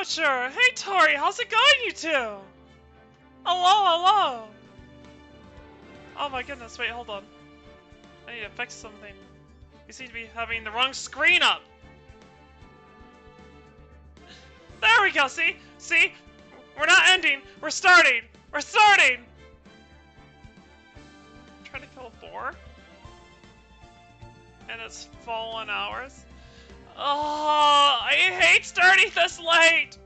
Butcher! Hey Tori, how's it going, you two? Hello, hello! Oh my goodness, wait, hold on. I need to fix something. You seem to be having the wrong screen up! There we go, see? See? We're not ending, we're starting! We're starting! I'm trying to kill a boar? And it's fallen hours? Oh, I hate starting this late!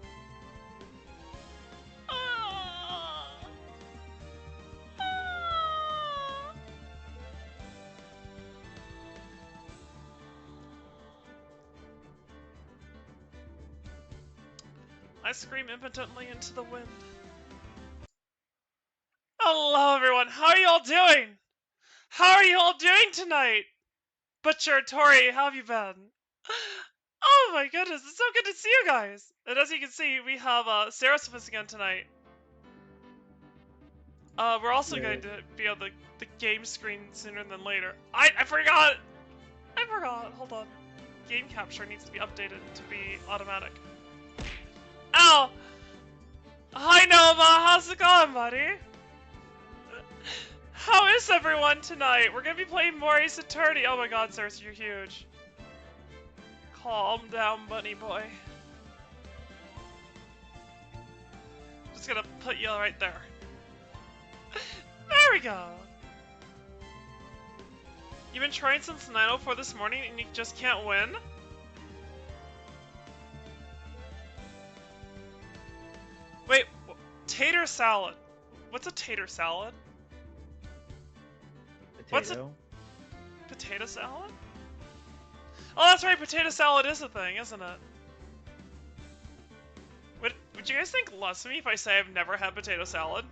I scream impotently into the wind. Hello everyone, how are you all doing? How are you all doing tonight? Butcher, Tori, how have you been? Oh my goodness, it's so good to see you guys! And as you can see, we have Sarah's with us again tonight. We're also going to be on the game screen sooner than later. I forgot! I forgot, hold on. Game capture needs to be updated to be automatic. Ow! Hi Nova, how's it going, buddy? How is everyone tonight? We're gonna be playing more Ace Attorney. Oh my god, Cersei, you're huge. Calm down, bunny boy. Just gonna put you right there. There we go. You've been trying since 9:04 this morning and you just can't win? Wait, tater salad. What's a tater salad? Potato. What's a potato salad? Oh, that's right, potato salad is a thing, isn't it? Would you guys think less of me if I say I've never had potato salad?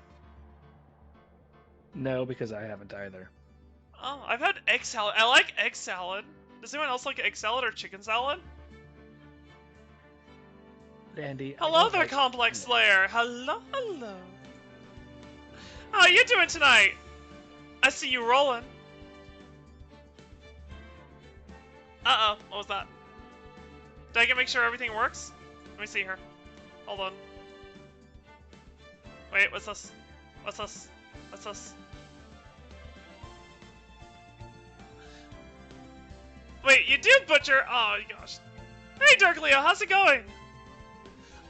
No, because I haven't either. Oh, I've had egg salad. I like egg salad. Does anyone else like egg salad or chicken salad? Andy. Hello there, Complex Slayer. Hello, hello. How you doing tonight? I see you rolling. Uh-oh, what was that? Did I get make sure everything works? Let me see here. Hold on. Wait, what's this? What's this? What's this? Wait, you do Butcher? Oh gosh. Hey Dark Leo, how's it going?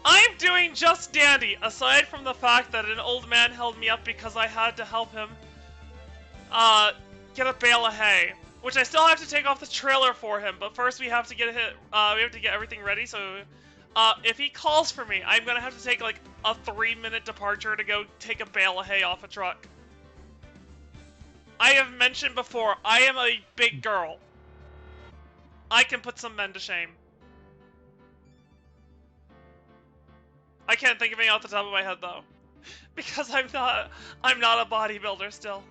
I'm doing just dandy, aside from the fact that an old man held me up because I had to help him get a bale of hay. Which I still have to take off the trailer for him, but first we have to get everything ready, so if he calls for me, I'm gonna have to take like a 3-minute departure to go take a bale of hay off a truck. I have mentioned before, I am a big girl. I can put some men to shame. I can't think of any off the top of my head though. Because I'm not a bodybuilder still.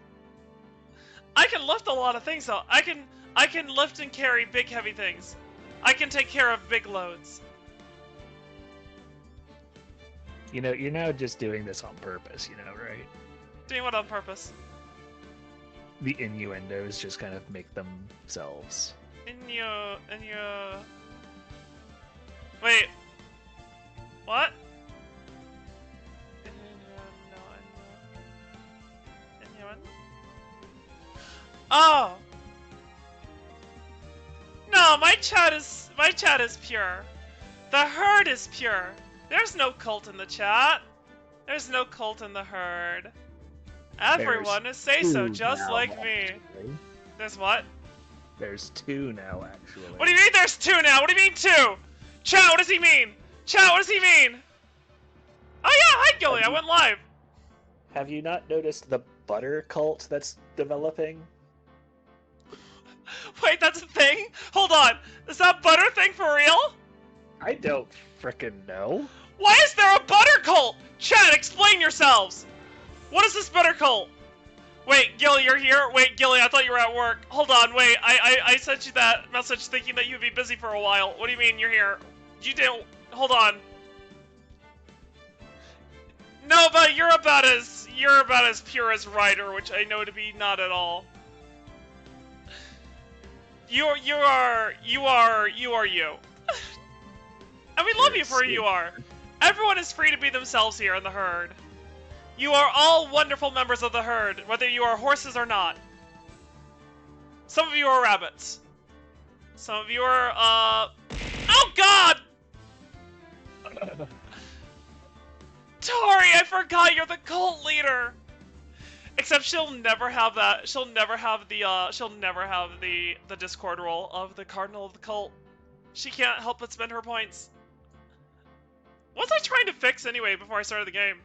I can lift a lot of things though. I can lift and carry big heavy things. I can take care of big loads. You know, you're now just doing this on purpose, you know, right? Doing what on purpose? The innuendos just kind of make themselves. Wait. What? Oh. No, my chat is pure. The herd is pure. There's no cult in the chat. There's no cult in the herd. Everyone is say-so, just like me. There's what? There's 2 now, actually. What do you mean there's 2 now? What do you mean 2? Chat, what does he mean? Chat, what does he mean? Oh yeah, hi Gilly, I went live. Have you not noticed the butter cult that's developing? Wait, that's a thing? Hold on, is that butter thing for real? I don't frickin' know. Why is there a butter cult? Chat, explain yourselves. What is this butter cult? Wait, Gilly, you're here? Wait, Gilly, I thought you were at work. Hold on, wait, I sent you that message thinking that you'd be busy for a while. What do you mean you're here? You didn't... Hold on. No, but you're about as pure as Ryder, which I know to be not at all. You are you. And we love you for who you are. Everyone is free to be themselves here in the herd. You are all wonderful members of the herd, whether you are horses or not. Some of you are rabbits. Some of you are, Oh god! Tori, I forgot you're the cult leader! Except she'll never have that. She'll never have the Discord role of the Cardinal of the Cult. She can't help but spend her points. What was I trying to fix anyway before I started the game?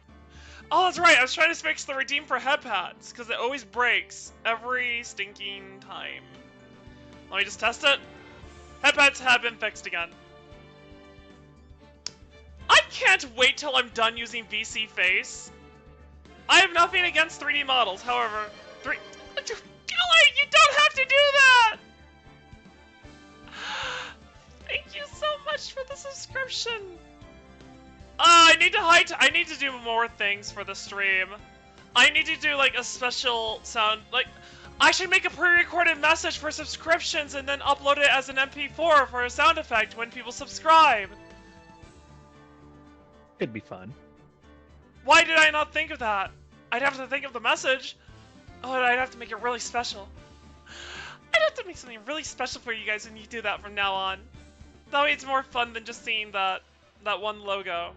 Oh, that's right, I was trying to fix the redeem for head pads, because it always breaks every stinking time. Let me just test it. Head pads have been fixed again. I can't wait till I'm done using VC Face. I have nothing against 3D models, however, Gilly, you don't have to do that! Thank you so much for the subscription. I need to do more things for the stream. I need to do like a special sound, like, I should make a pre-recorded message for subscriptions and then upload it as an MP4 for a sound effect when people subscribe. It'd be fun. Why did I not think of that? I'd have to think of the message. Oh, and I'd have to make it really special. I'd have to make something really special for you guys when you do that from now on. That way it's more fun than just seeing that one logo.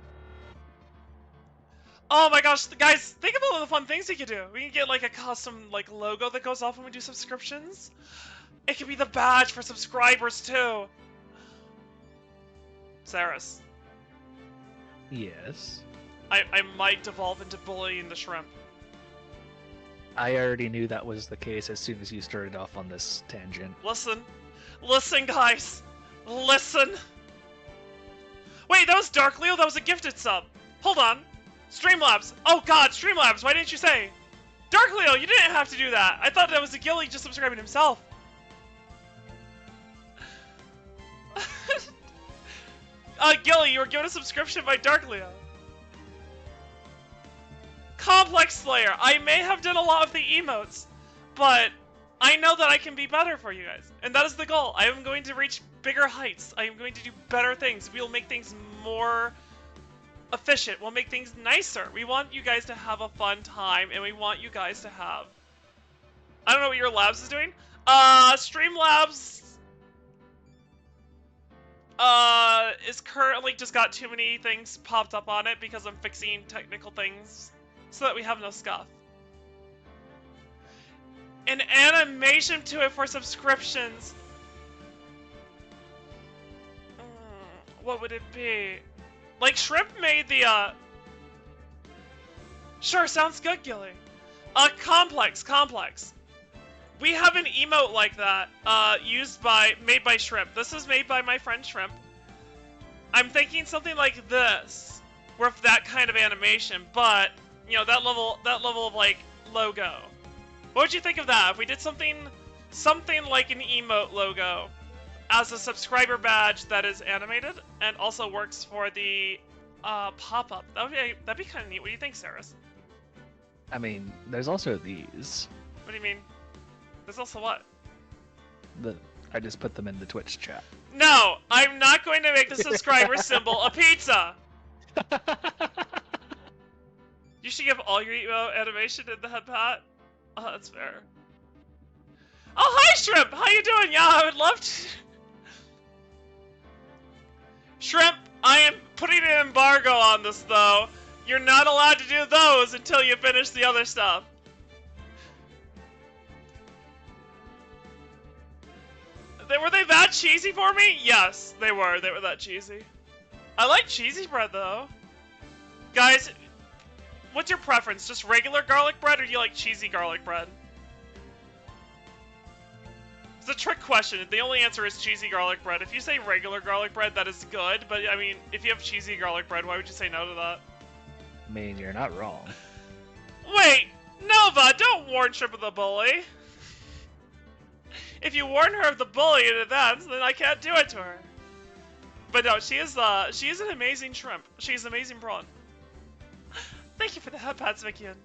Oh my gosh, guys, think of all the fun things we could do. We can get like a custom like logo that goes off when we do subscriptions. It could be the badge for subscribers too. Saris. Yes. I might devolve into bullying the shrimp. I already knew that was the case as soon as you started off on this tangent. Listen. Listen, guys. Listen. Wait, that was Dark Leo? That was a gifted sub. Hold on. Streamlabs. Oh god, Streamlabs, why didn't you say? Dark Leo, you didn't have to do that. I thought that was a Gilly just subscribing himself. Gilly, you were given a subscription by Dark Leo. Complex Slayer. I may have done a lot of the emotes, but I know that I can be better for you guys. And that is the goal. I am going to reach bigger heights. I am going to do better things. We'll make things more efficient. We'll make things nicer. We want you guys to have a fun time, and we want you guys to have... I don't know what your labs is doing. Streamlabs... is currently just got too many things popped up on it because I'm fixing technical things so that we have no scuff. An animation to it for subscriptions. What would it be? Like Shrimp made the, Sure, sounds good, Gilly. Complex. We have an emote like that, made by Shrimp. This is made by my friend Shrimp. I'm thinking something like this, with that kind of animation, but, you know, that level of, like, logo. What would you think of that? If we did something like an emote logo as a subscriber badge that is animated and also works for the pop-up. That'd be kind of neat. What do you think, Saris? I mean, there's also these. What do you mean? There's also what? I just put them in the Twitch chat. No, I'm not going to make the subscriber symbol a pizza. You should give all your emote animation in the head pat. Oh, that's fair. Oh, hi, Shrimp! How you doing? Yeah, I would love to... Shrimp, I am putting an embargo on this, though. You're not allowed to do those until you finish the other stuff. Were they that cheesy for me? Yes, they were. They were that cheesy. I like cheesy bread, though. Guys, what's your preference? Just regular garlic bread, or do you like cheesy garlic bread? It's a trick question. The only answer is cheesy garlic bread. If you say regular garlic bread, that is good. But, I mean, if you have cheesy garlic bread, why would you say no to that? I mean, you're not wrong. Wait! Nova, don't warn Shrimp of the bully! If you warn her of the bully in advance, then I can't do it to her. But no, she is an amazing shrimp. She's an amazing prawn. Thank you for the head pats, Vickian.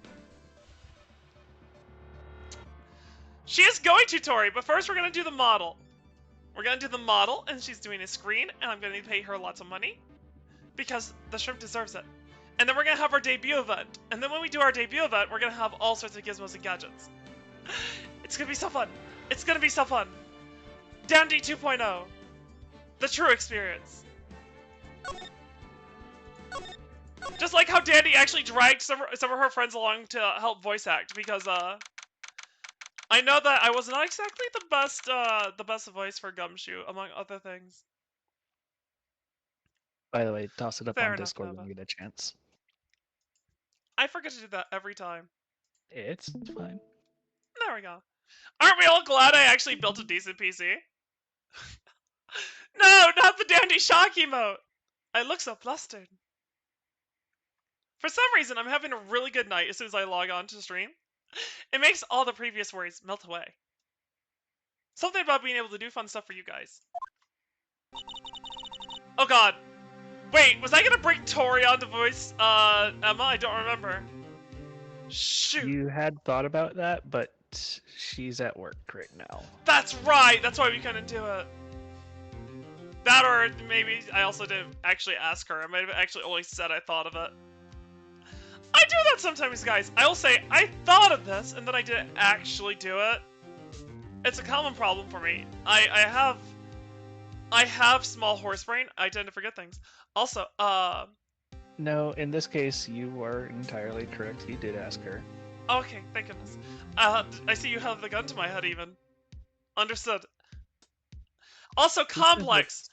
She is going to, Tori, but first we're going to do the model. We're going to do the model, and she's doing a screen, and I'm going to pay her lots of money. because the shrimp deserves it. And then we're gonna have our debut event. And then when we do our debut event, we're gonna have all sorts of gizmos and gadgets. It's gonna be so fun. It's gonna be so fun. Dandy 2.0. The true experience. Just like how Dandy actually dragged some of her friends along to help voice act, because I know that I was not exactly the best voice for Gumshoe, among other things. By the way, toss it up Fair on enough, Discord when Nova. you get a chance. I forget to do that every time. It's fine. There we go. Aren't we all glad I actually built a decent PC? No, not the Dandy Shock emote! I look so flustered. For some reason, I'm having a really good night as soon as I log on to stream. It makes all the previous worries melt away. Something about being able to do fun stuff for you guys. Oh god. Wait, was I gonna bring Tori on to voice Emma? I don't remember. Shoot. You had thought about that, but she's at work right now. That's right! That's why we couldn't do it. That, or maybe I also didn't actually ask her. I might have actually only said I thought of it. I do that sometimes, guys. I will say, I thought of this, and then I didn't actually do it. It's a common problem for me. I have small horse brain. I tend to forget things. Also, No, in this case, you are entirely correct. You did ask her. okay, thank goodness. I see you have the gun to my head, even. Understood. Also, complex.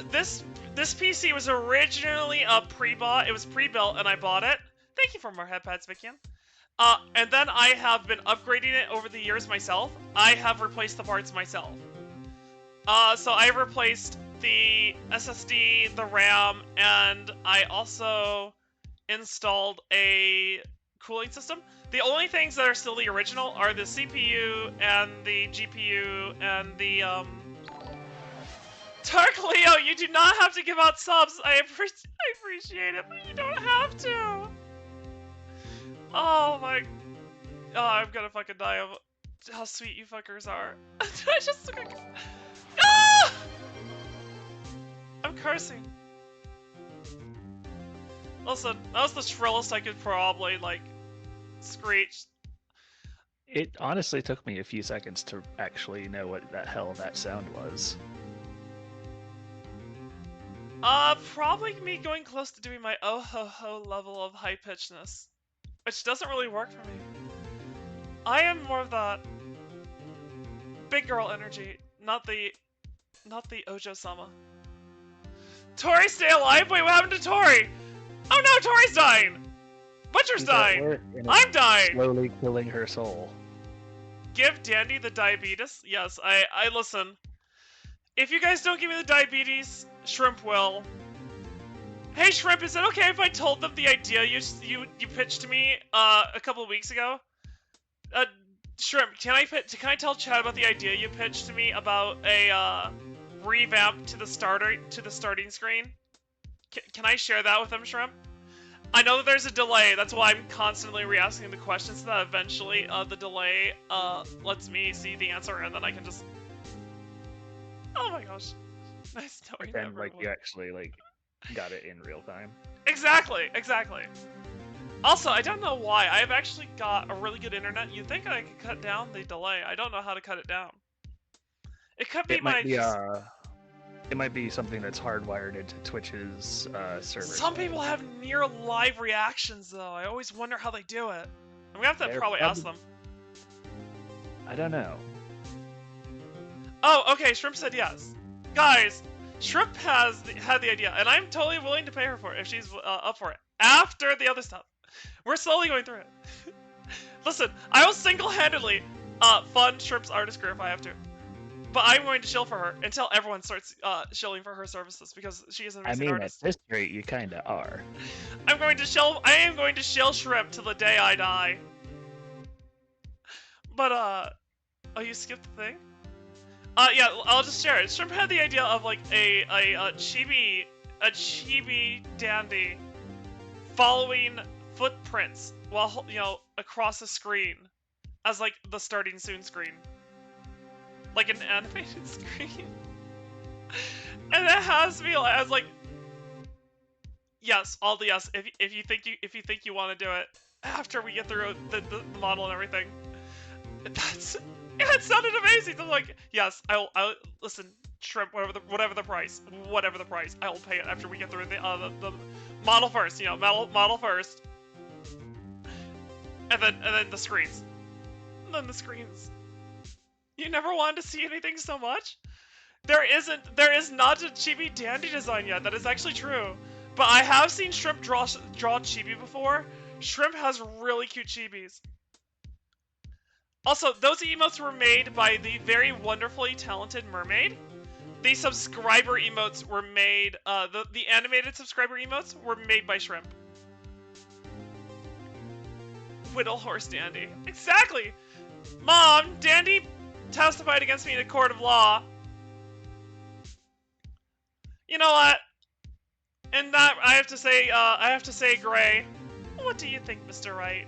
This PC was originally a pre-bought. It was pre-built, and I bought it. Thank you for more headpads, Vikian. And then I have been upgrading it over the years myself. I have replaced the parts myself. So I replaced the SSD, the RAM, and I also installed a cooling system. The only things that are still the original are the CPU and the GPU and the Tark Leo, you do not have to give out subs. I appreciate it, but you don't have to. Oh my... Oh, I'm gonna fucking die of how sweet you fuckers are. I just... Ah! I'm cursing. Listen, that was the shrillest I could probably, like, screech. It honestly took me a few seconds to actually know what the hell that sound was. Probably me going close to doing my oh ho ho level of high pitchedness, which doesn't really work for me. I am more of that big girl energy, not the Ojo-sama. Tori, stay alive! Wait, what happened to Tori? Oh no, Tori's dying! Butcher's dying! I'm dying! Slowly killing her soul. Give Dandy the diabetes? Yes, I listen. If you guys don't give me the diabetes, Shrimp will. Hey Shrimp, is it okay if I told them the idea you pitched to me a couple of weeks ago? Shrimp, can I tell Chad about the idea you pitched to me about a revamp to the starting screen? Can I share that with them, Shrimp? I know that there's a delay. That's why I'm constantly re-asking the questions, so that eventually the delay lets me see the answer, and then I can just... Oh my gosh. Nice knowing Pretend like everyone. you actually, like, got it in real time. Exactly, exactly. Also, I don't know why. I've actually got a really good internet. You'd think I could cut down the delay. I don't know how to cut it down. It could be It might be something that's hardwired into Twitch's server. Some people have near live reactions, though. I always wonder how they do it. I'm gonna have to probably ask them. I don't know. Oh, okay, Shrimp said yes. Guys, Shrimp had the idea, and I'm totally willing to pay her for it if she's up for it. After the other stuff. We're slowly going through it. Listen, I will single-handedly fund Shrimp's artist career if I have to. But I'm going to shill for her until everyone starts shilling for her services, because she is an amazing artist. At this rate, you kinda are. I am going to shill Shrimp till the day I die. But, oh, you skipped the thing? Yeah, I'll just share it. Shrimp had the idea of, like, a chibi dandy following footprints while, you know, across the screen as, like, the starting soon screen. Like an animated screen. And it has me as, like, yes, all the yes. If you think you want to do it after we get through the model and everything, that's yeah, it sounded amazing. I'm like, yes, I'll listen. Shrimp, whatever the price, I will pay it after we get through the model first. You know, model first, and then the screens, and then the screens. You never wanted to see anything so much. There is not a chibi dandy design yet. That is actually true. But I have seen Shrimp draw chibi before. Shrimp has really cute chibis. Also, those emotes were made by the very wonderfully talented mermaid. The subscriber emotes were made, the animated subscriber emotes were made by Shrimp. Whittle Horse Dandy. Exactly! Mom, Dandy testified against me in a court of law. You know what? And that, I have to say, Gray. What do you think, Mr. Wright?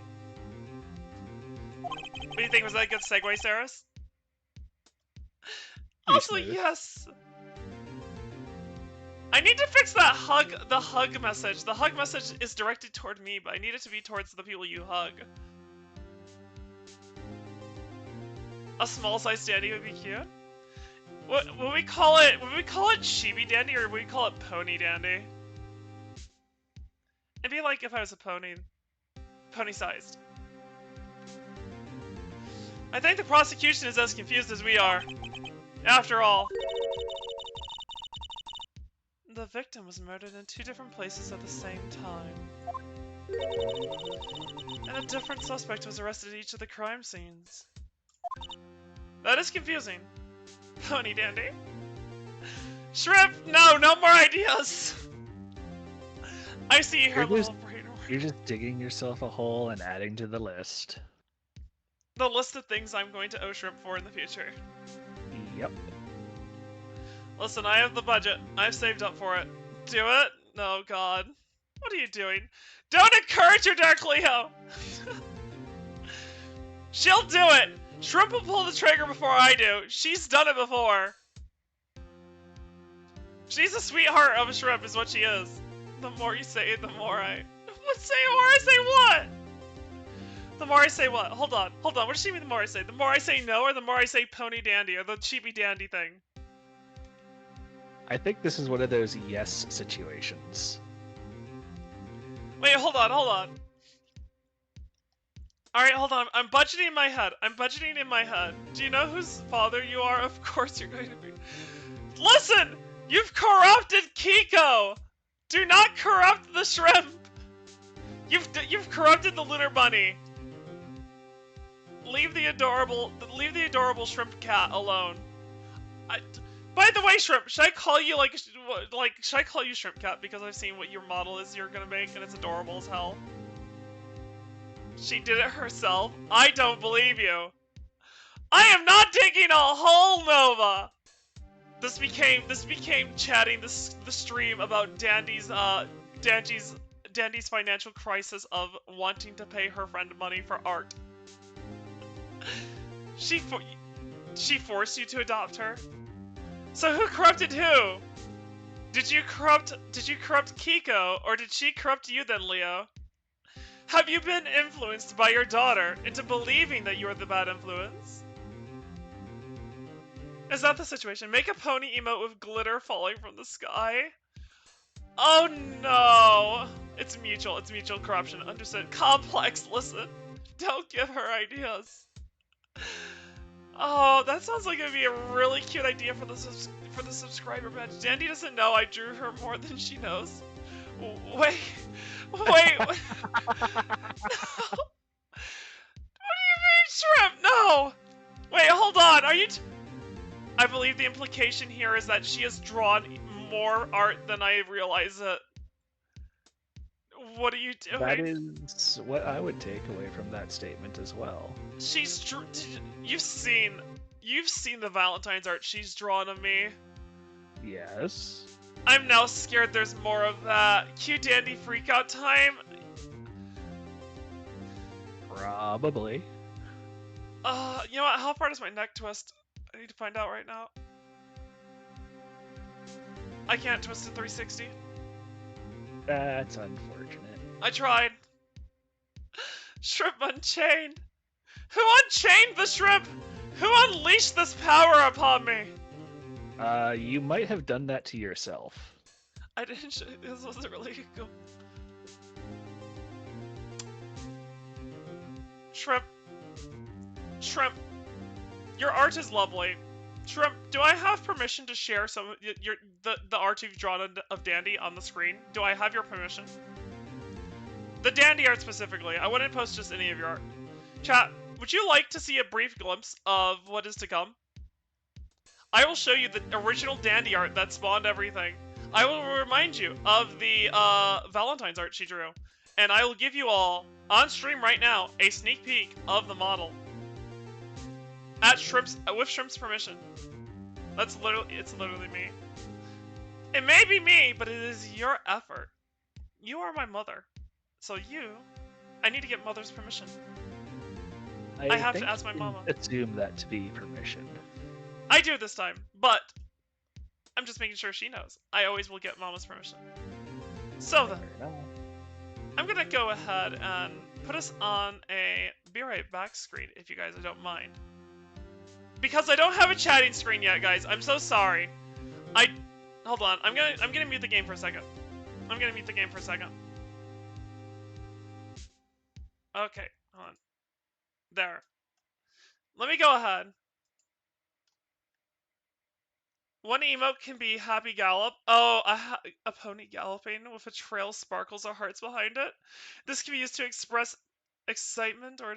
What do you think? Was that a good segue, Saris? Also, yes. I need to fix that the hug message. The hug message is directed toward me, but I need it to be towards the people you hug. A small size dandy would be cute. What would we call it? Would we call it chibi dandy or would we call it pony dandy? It'd be like if I was a pony sized. I think the prosecution is as confused as we are. After all, the victim was murdered in 2 different places at the same time. And a different suspect was arrested at each of the crime scenes. That is confusing. Pony dandy. Shrimp, no more ideas! I see her little brain work. You're just digging yourself a hole and adding to the list. The list of things I'm going to owe Shrimp for in the future. Yep. Listen, I have the budget. I've saved up for it. Do it? No, God. What are you doing? Don't encourage your Dark Leo! She'll do it! Shrimp will pull the trigger before I do. She's done it before. She's a sweetheart of a shrimp is what she is. The more you say it, the more I... what? The more I say what? Hold on. What does she mean the more I say? The more I say no or the more I say pony dandy or the chibi dandy thing? I think this is one of those yes situations. Wait, hold on. Alright, hold on. I'm budgeting in my head. Do you know whose father you are? Of course you're going to be. Listen! You've corrupted Kiko! Do not corrupt the shrimp! You've corrupted the lunar bunny. Leave the adorable shrimp cat alone. By the way, Shrimp, should I call you should I call you Shrimp Cat because I've seen what your model is you're gonna make and it's adorable as hell? She did it herself. I don't believe you. I am not digging a hole, Nova. This became chatting the stream about Dandy's financial crisis of wanting to pay her friend money for art. She forced you to adopt her. So who corrupted who? Did you corrupt Kiko, or did she corrupt you then, Leo? Have you been influenced by your daughter into believing that you are the bad influence? Is that the situation? Make a pony emote with glitter falling from the sky? Oh no! It's mutual corruption. Understood. Complex, listen. Don't give her ideas. Oh, that sounds like it'd be a really cute idea for the subscriber badge. Dandy doesn't know I drew her more than she knows. Wait. What do you mean, Shrimp? No! Wait, hold on. I believe the implication here is that she has drawn more art than I realize it. What are you doing? That is what I would take away from that statement as well. You've seen the Valentine's art she's drawn of me. Yes. I'm now scared there's more of that. Cute dandy freakout time? Probably. You know what? How far does my neck twist? I need to find out right now. I can't twist to 360. That's unfortunate. I tried. Shrimp Unchained. Who unchained the shrimp? Who unleashed this power upon me? You might have done that to yourself. I didn't. This wasn't really good. Shrimp. Shrimp. Your art is lovely. Shrimp, do I have permission to share some of the art you've drawn of Dandy on the screen? Do I have your permission? The Dandy art specifically. I wouldn't post just any of your art. Chat, would you like to see a brief glimpse of what is to come? I will show you the original Dandy art that spawned everything. I will remind you of the Valentine's art she drew. And I will give you all, on stream right now, a sneak peek of the model. With Shrimp's permission. It's literally me. It may be me, but it is your effort. You are my mother. So I need to get mother's permission. I have to ask my mama. Assume that to be permission. I do this time, but I'm just making sure she knows. I always will get mama's permission. So then, I'm gonna go ahead and put us on a be right back screen if you guys don't mind. Because I don't have a chatting screen yet, guys. I'm so sorry. Hold on. I'm gonna mute the game for a second. Okay, hold on. There. Let me go ahead. One emote can be Happy Gallop. Oh, a pony galloping with a trail of sparkles or hearts behind it. This can be used to express excitement or...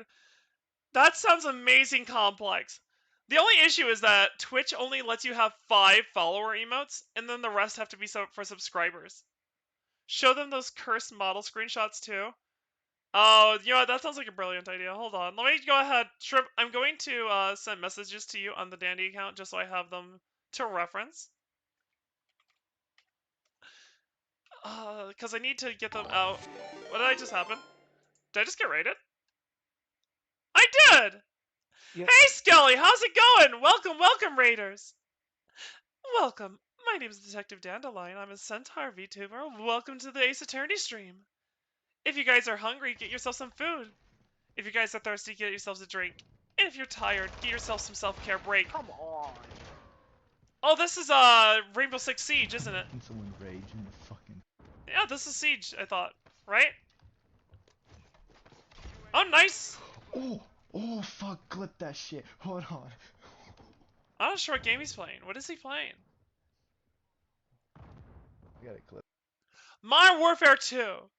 That sounds amazing complex. The only issue is that Twitch only lets you have 5 follower emotes, and then the rest have to be for subscribers. Show them those cursed model screenshots too. Oh, you know what? That sounds like a brilliant idea. Hold on. Let me go ahead. Shrimp, I'm going to send messages to you on the Dandy account just so I have them to reference. Because I need to get them out. What did I just happen? Did I just get raided? I did! Yep. Hey, Skelly! How's it going? Welcome, raiders! Welcome. My name is Detective Dandelion. I'm a Centaur VTuber. Welcome to the Ace Attorney stream. If you guys are hungry, get yourself some food. If you guys are thirsty, get yourselves a drink. And if you're tired, get yourself some self-care break. Come on. Oh, this is Rainbow Six Siege, isn't it? Someone rage in the fucking... Yeah, this is Siege, I thought. Right? Oh, nice! Oh, fuck, clip that shit. Hold on. I'm not sure what game he's playing. What is he playing? I got it clip. Modern Warfare 2.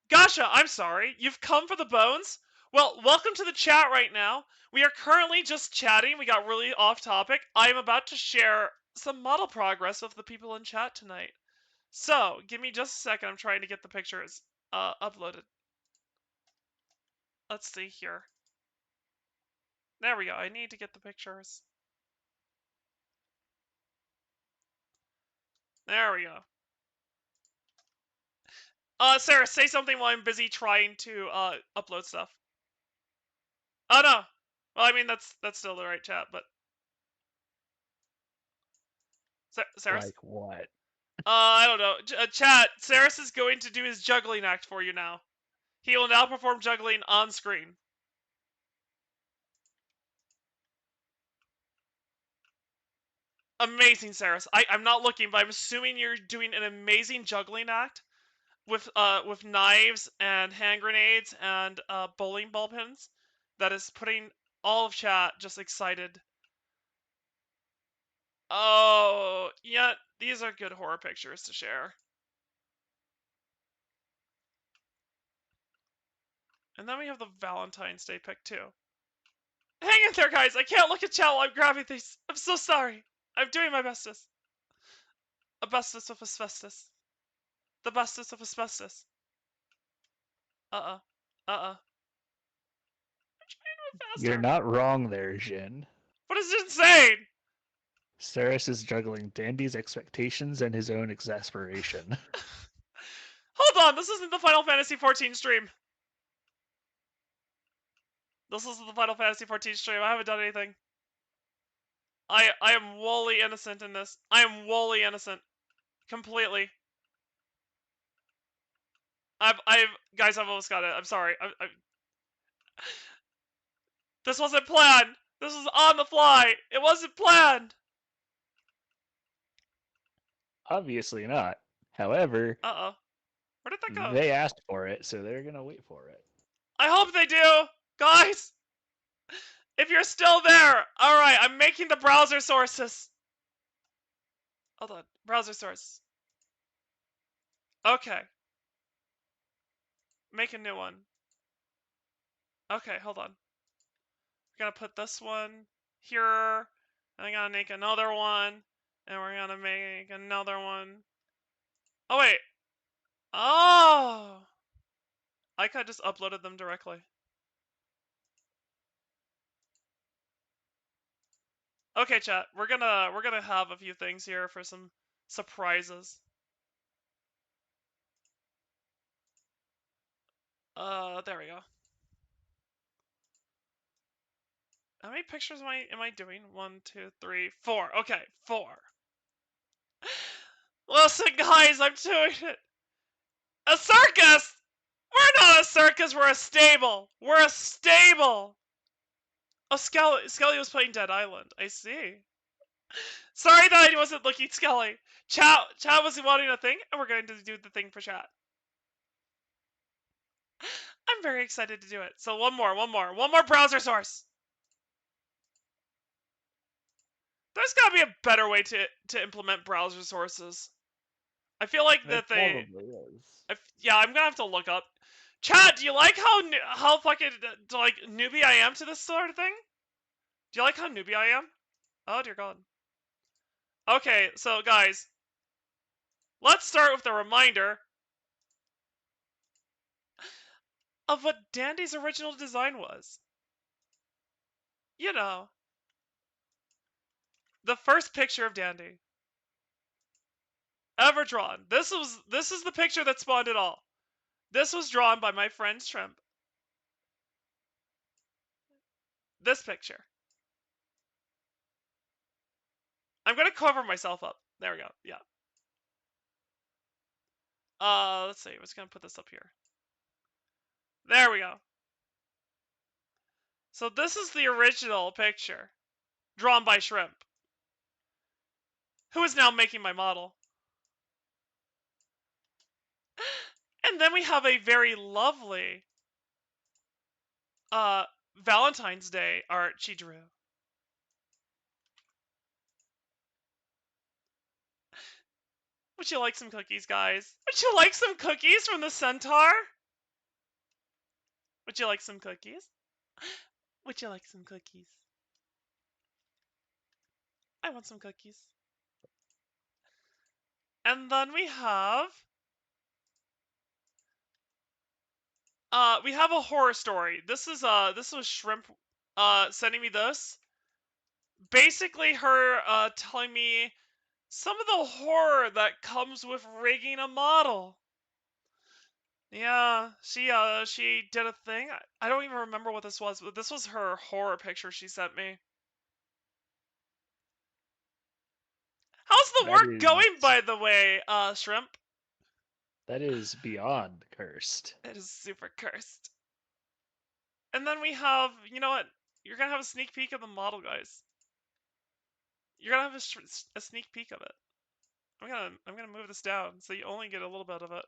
Gotcha, I'm sorry. You've come for the bones? Well, welcome to the chat right now. We are currently just chatting. We got really off topic. I am about to share some model progress with the people in chat tonight. So, give me just a second. I'm trying to get the pictures uploaded. Let's see here. There we go. I need to get the pictures. There we go. Sarah, say something while I'm busy trying to upload stuff. Oh no. Well, I mean that's still the right chat, but Saris? Like what? I don't know. Chat. Saris is going to do his juggling act for you now. He will now perform juggling on screen. Amazing, Saris. I'm not looking, but I'm assuming you're doing an amazing juggling act with knives and hand grenades and bowling ball pins. That is putting all of chat just excited. Oh, yeah, these are good horror pictures to share. And then we have the Valentine's Day pic too. Hang in there, guys. I can't look at chat while I'm grabbing these. I'm so sorry. I'm doing my bestest. A bestest of asbestos. The bestest of asbestos. I'm trying to move faster. You're not wrong there, Jin. What is it saying? Saris is juggling Dandy's expectations and his own exasperation. Hold on, this isn't the Final Fantasy XIV stream. This isn't the Final Fantasy XIV stream. I haven't done anything. I am wholly innocent in this. I am wholly innocent. Completely. Guys, I've almost got it. I'm sorry. This wasn't planned. This was on the fly. It wasn't planned. Obviously not. However, Uh-oh. Where did that go? they asked for it, so they're gonna wait for it. I hope they do. Guys, if you're still there. All right, I'm making the browser sources. Hold on. Browser source. Okay. Make a new one. Okay, hold on. We're gonna put this one here. And I'm gonna make another one. And we're gonna make another one. Oh, wait. Oh. I could have just uploaded them directly. Okay, chat. We're gonna have a few things here for some surprises. There we go. How many pictures am I doing? 1, 2, 3, 4. Okay, 4. Listen, guys, I'm doing it. A circus! We're not a circus. We're a stable. We're a stable. Oh, Skelly was playing Dead Island. I see. Sorry that I wasn't looking Skelly. Chat was wanting a thing, and we're going to do the thing for chat. I'm very excited to do it. So one more browser source. There's gotta be a better way to implement browser sources. I feel like that they probably is. yeah, I'm gonna have to look up. Chat, do you like how fucking like newbie I am to this sort of thing? Do you like how newbie I am? Oh dear God. Okay, so guys, let's start with a reminder of what Dandy's original design was. You know, the first picture of Dandy ever drawn. This is the picture that spawned it all. This was drawn by my friend Shrimp. This picture. I'm gonna cover myself up. There we go. Yeah. Let's see. I'm just gonna put this up here. There we go. So this is the original picture, drawn by Shrimp, who is now making my model. And then we have a very lovely Valentine's Day art she drew. Would you like some cookies, guys? Would you like some cookies from the Centaur? Would you like some cookies? Would you like some cookies? I want some cookies. And then we have a horror story. This was Shrimp sending me this. Basically her telling me some of the horror that comes with rigging a model. Yeah, she did a thing. I don't even remember what this was, but this was her horror picture she sent me. How's the work going, by the way, Shrimp? That is beyond cursed. It is super cursed. And then we have, you know what? You're gonna have a sneak peek of the model, guys. You're gonna have a sneak peek of it. I'm gonna move this down so you only get a little bit of it.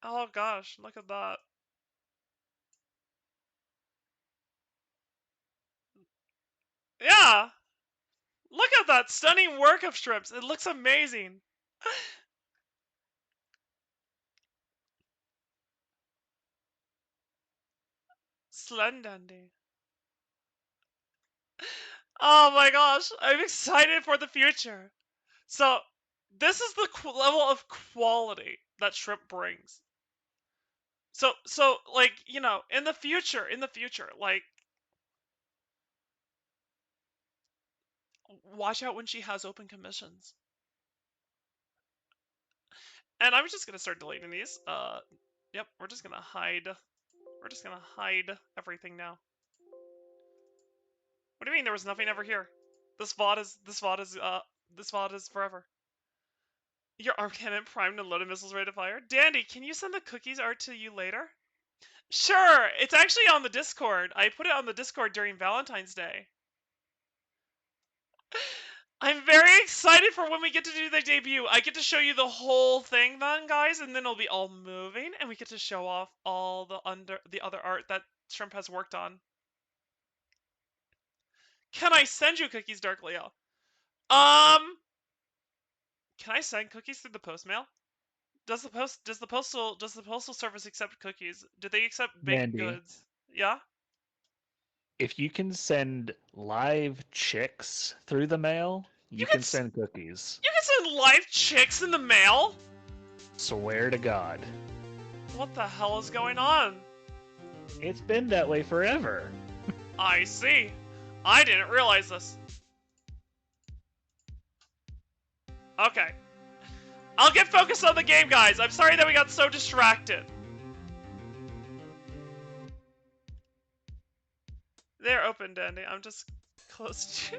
Oh gosh, look at that. Yeah! Look at that stunning work of strips. It looks amazing. Slendandy. Oh my gosh, I'm excited for the future. So, this is the level of quality that Shrimp brings. So like, you know, in the future, like, watch out when she has open commissions. And I'm just gonna start deleting these. Yep, we're just gonna hide We're just gonna hide everything now. What do you mean there was nothing ever here? This VOD is forever. Your arm cannon primed and loaded missiles ready to fire? Dandy, can you send the cookies art to you later? Sure, it's actually on the Discord. I put it on the Discord during Valentine's Day. I'm very excited for when we get to do the debut. I get to show you the whole thing then, guys, and then it'll be all moving, and we get to show off all the other art that Shrimp has worked on. Can I send you cookies, Dark Leo? Can I send cookies through the post mail? Does the postal service accept cookies? Do they accept baked goods? Yeah? If you can send live chicks through the mail, you can send cookies. You can send live chicks in the mail? Swear to God. What the hell is going on? It's been that way forever. I see. I didn't realize this. Okay. I'll get focused on the game, guys. I'm sorry that we got so distracted. They're open, Dandy. I'm just close to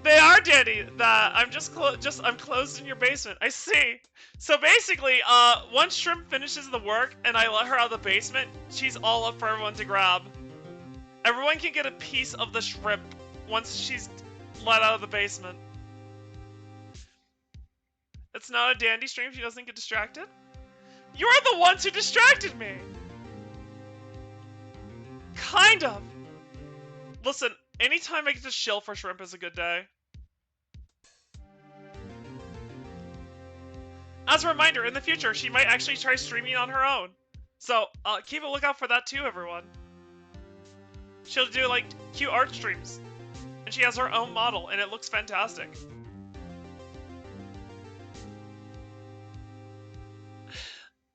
They are, Dandy. I'm I'm closed in your basement. I see. So basically, once Shrimp finishes the work and I let her out of the basement, she's all up for everyone to grab. Everyone can get a piece of the shrimp once she's let out of the basement. It's not a Dandy stream if she doesn't get distracted. You're the ones who distracted me! Kind of. Listen, anytime I get to shill for Shrimp is a good day. As a reminder, in the future, she might actually try streaming on her own. So, keep a lookout for that too, everyone. She'll do, like, cute art streams. And she has her own model, and it looks fantastic.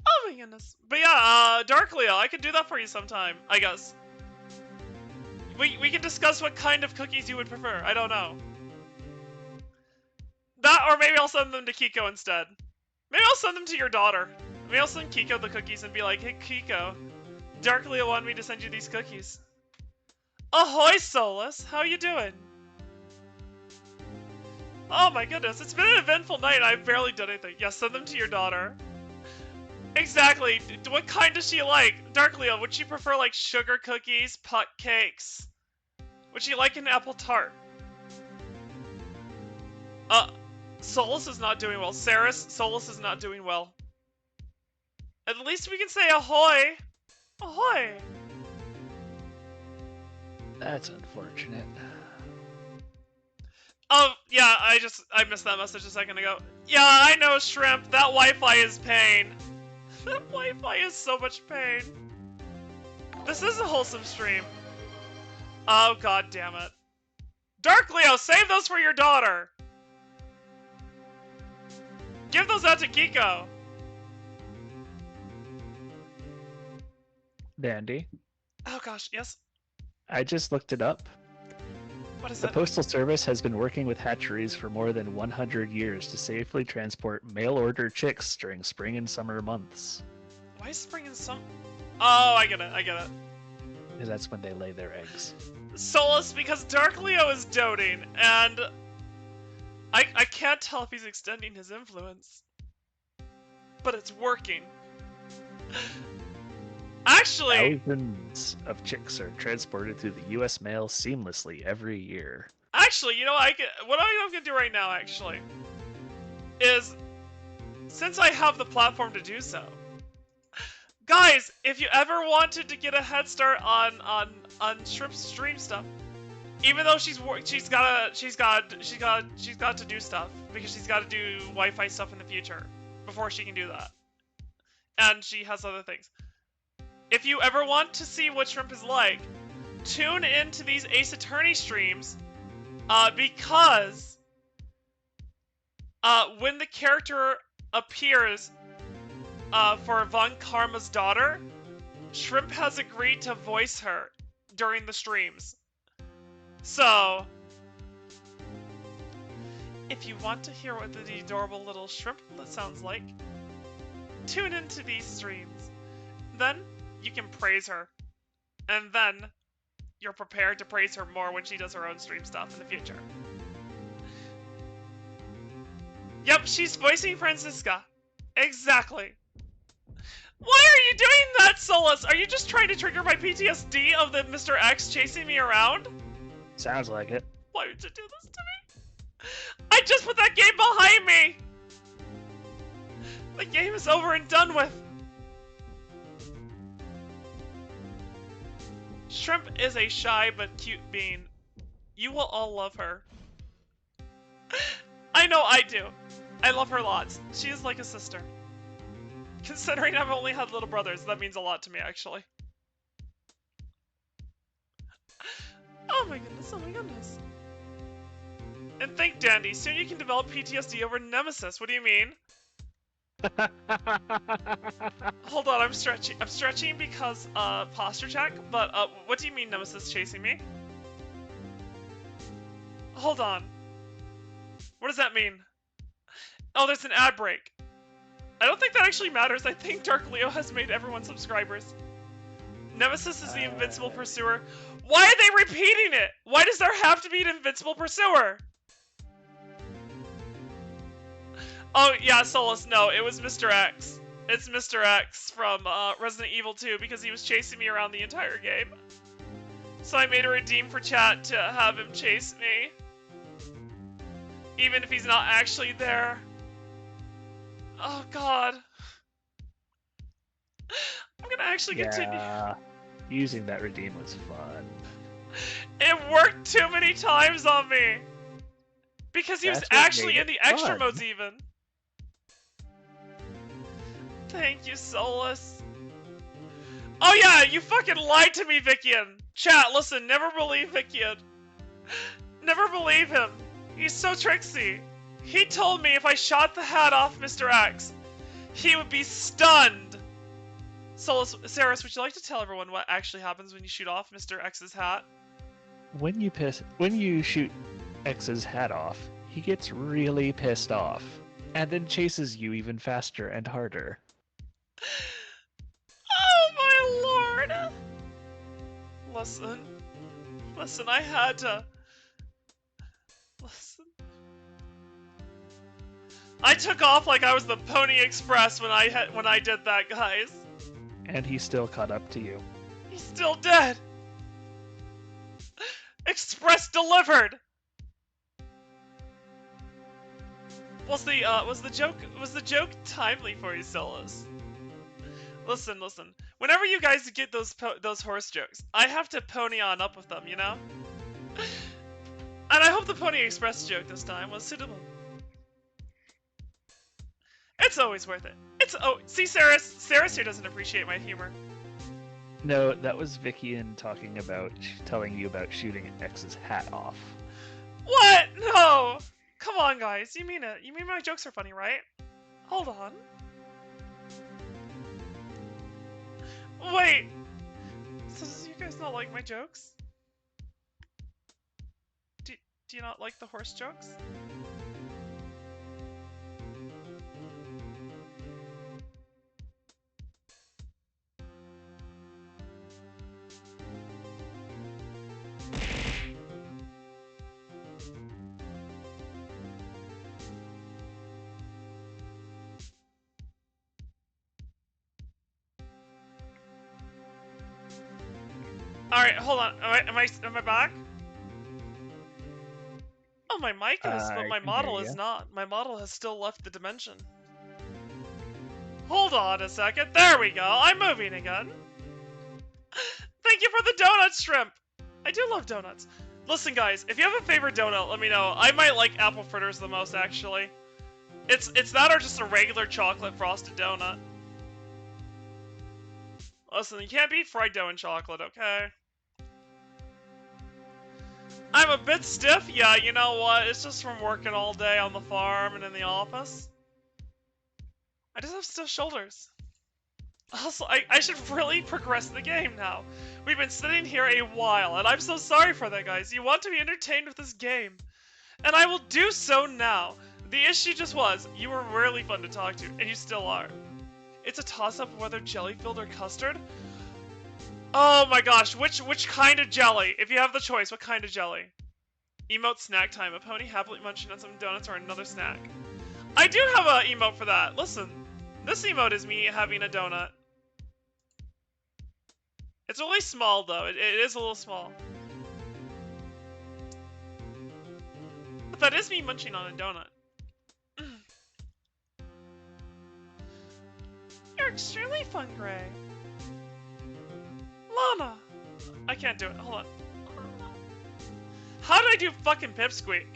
Oh my goodness. But yeah, Dark Leo, I could do that for you sometime, I guess. We can discuss what kind of cookies you would prefer. I don't know. That, or maybe I'll send them to Kiko instead. Maybe I'll send them to your daughter. Maybe I'll send Kiko the cookies and be like, hey Kiko, Dark Leo wanted me to send you these cookies. Ahoy, Solus! How you doing? Oh my goodness, it's been an eventful night and I've barely done anything. Yeah, send them to your daughter. Exactly. What kind does she like? Dark Leo, would she prefer like sugar cookies, puck cakes? Would she like an apple tart? Solus is not doing well. Solus is not doing well. At least we can say ahoy. Ahoy. That's unfortunate. Oh, yeah, I missed that message a second ago. Yeah, I know, Shrimp. That Wi-Fi is pain. That Wi-Fi is so much pain. This is a wholesome stream. Oh, god damn it. Dark Leo, save those for your daughter. Give those out to Kiko. Dandy. Oh gosh, yes. I just looked it up. What is the that? Postal Service has been working with hatcheries for more than 100 years to safely transport mail-order chicks during spring and summer months. Why is spring and summer? Oh, I get it. Because that's when they lay their eggs. Solus, because Dark Leo is doting, and I can't tell if he's extending his influence. But it's working. Actually, thousands of chicks are transported through the U.S. mail seamlessly every year. Actually, you know what I'm gonna do right now, actually, is, since I have the platform to do so, guys, if you ever wanted to get a head start on Shrimp's stream stuff, even though she's got to do stuff because she's got to do Wi-Fi stuff in the future before she can do that, and she has other things. If you ever want to see what Shrimp is like, tune into these Ace Attorney streams, because when the character appears for Von Karma's daughter, Shrimp has agreed to voice her during the streams. So, if you want to hear what the adorable little shrimp sounds like, tune into these streams. Then, you can praise her. And then you're prepared to praise her more when she does her own stream stuff in the future. Yep, she's voicing Francisca. Exactly. Why are you doing that, Solus? Are you just trying to trigger my PTSD of the Mr. X chasing me around? Sounds like it. Why would you do this to me? I just put that game behind me! The game is over and done with. Shrimp is a shy but cute bean. You will all love her. I know I do. I love her lots. She is like a sister. Considering I've only had little brothers, that means a lot to me, actually. Oh my goodness, oh my goodness. And think, Dandy, soon you can develop PTSD over Nemesis. What do you mean? Hold on, I'm stretching. I'm stretching because, posture check, but, what do you mean Nemesis chasing me? Hold on. What does that mean? Oh, there's an ad break. I don't think that actually matters. I think Dark Leo has made everyone subscribers. Nemesis is the invincible pursuer. Why are they repeating it? Why does there have to be an invincible pursuer? Oh, yeah, Solus, no, it was Mr. X. It's Mr. X from Resident Evil 2 because he was chasing me around the entire game. So I made a redeem for chat to have him chase me. Even if he's not actually there. Oh, God. I'm gonna actually continue. Yeah, using that redeem was fun. It worked too many times on me! Because he was actually in the extra modes even. Thank you, Solus. Oh yeah, you fucking lied to me, Vickian. Chat, listen, never believe Vickian. Never believe him. He's so tricksy. He told me if I shot the hat off Mr. X, he would be stunned. Solus, Saris, would you like to tell everyone what actually happens when you shoot off Mr. X's hat? When you shoot X's hat off, he gets really pissed off, and then chases you even faster and harder. Oh my lord! Listen, I had to... Listen. I took off like I was the Pony Express when I did that, guys. And he still caught up to you. He's still dead. Express delivered. Was the joke timely for you, Solus? Listen. Whenever you guys get those horse jokes, I have to pony on up with them, you know? And I hope the Pony Express joke this time was suitable. It's always worth it. See, Saris here doesn't appreciate my humor. No, that was Vickian talking about telling you about shooting X's hat off. What? No! Come on, guys. You mean it. You mean my jokes are funny, right? Hold on. Wait. So do you guys not like my jokes? Do you not like the horse jokes? Alright, hold on. Am I back? Oh, my mic is, but my model is not. My model has still left the dimension. Hold on a second. There we go. I'm moving again. Thank you for the donut, Shrimp. I do love donuts. Listen, guys, if you have a favorite donut, let me know. I might like apple fritters the most, actually. It's that or just a regular chocolate frosted donut. Listen, you can't beat fried dough and chocolate, okay? I'm a bit stiff? Yeah, you know what? It's just from working all day on the farm and in the office. I just have stiff shoulders. Also, I should really progress the game now. We've been sitting here a while, and I'm so sorry for that, guys. You want to be entertained with this game. And I will do so now. The issue just was, you were really fun to talk to, and you still are. It's a toss-up of whether jelly-filled or custard. Oh my gosh, which kind of jelly? If you have the choice, what kind of jelly? Emote snack time. A pony happily munching on some donuts or another snack. I do have an emote for that. Listen, this emote is me having a donut. It's really small though. It is a little small. But that is me munching on a donut. You're extremely fun, Gray. Lana! I can't do it. Hold on. How did I do fucking Pipsqueak?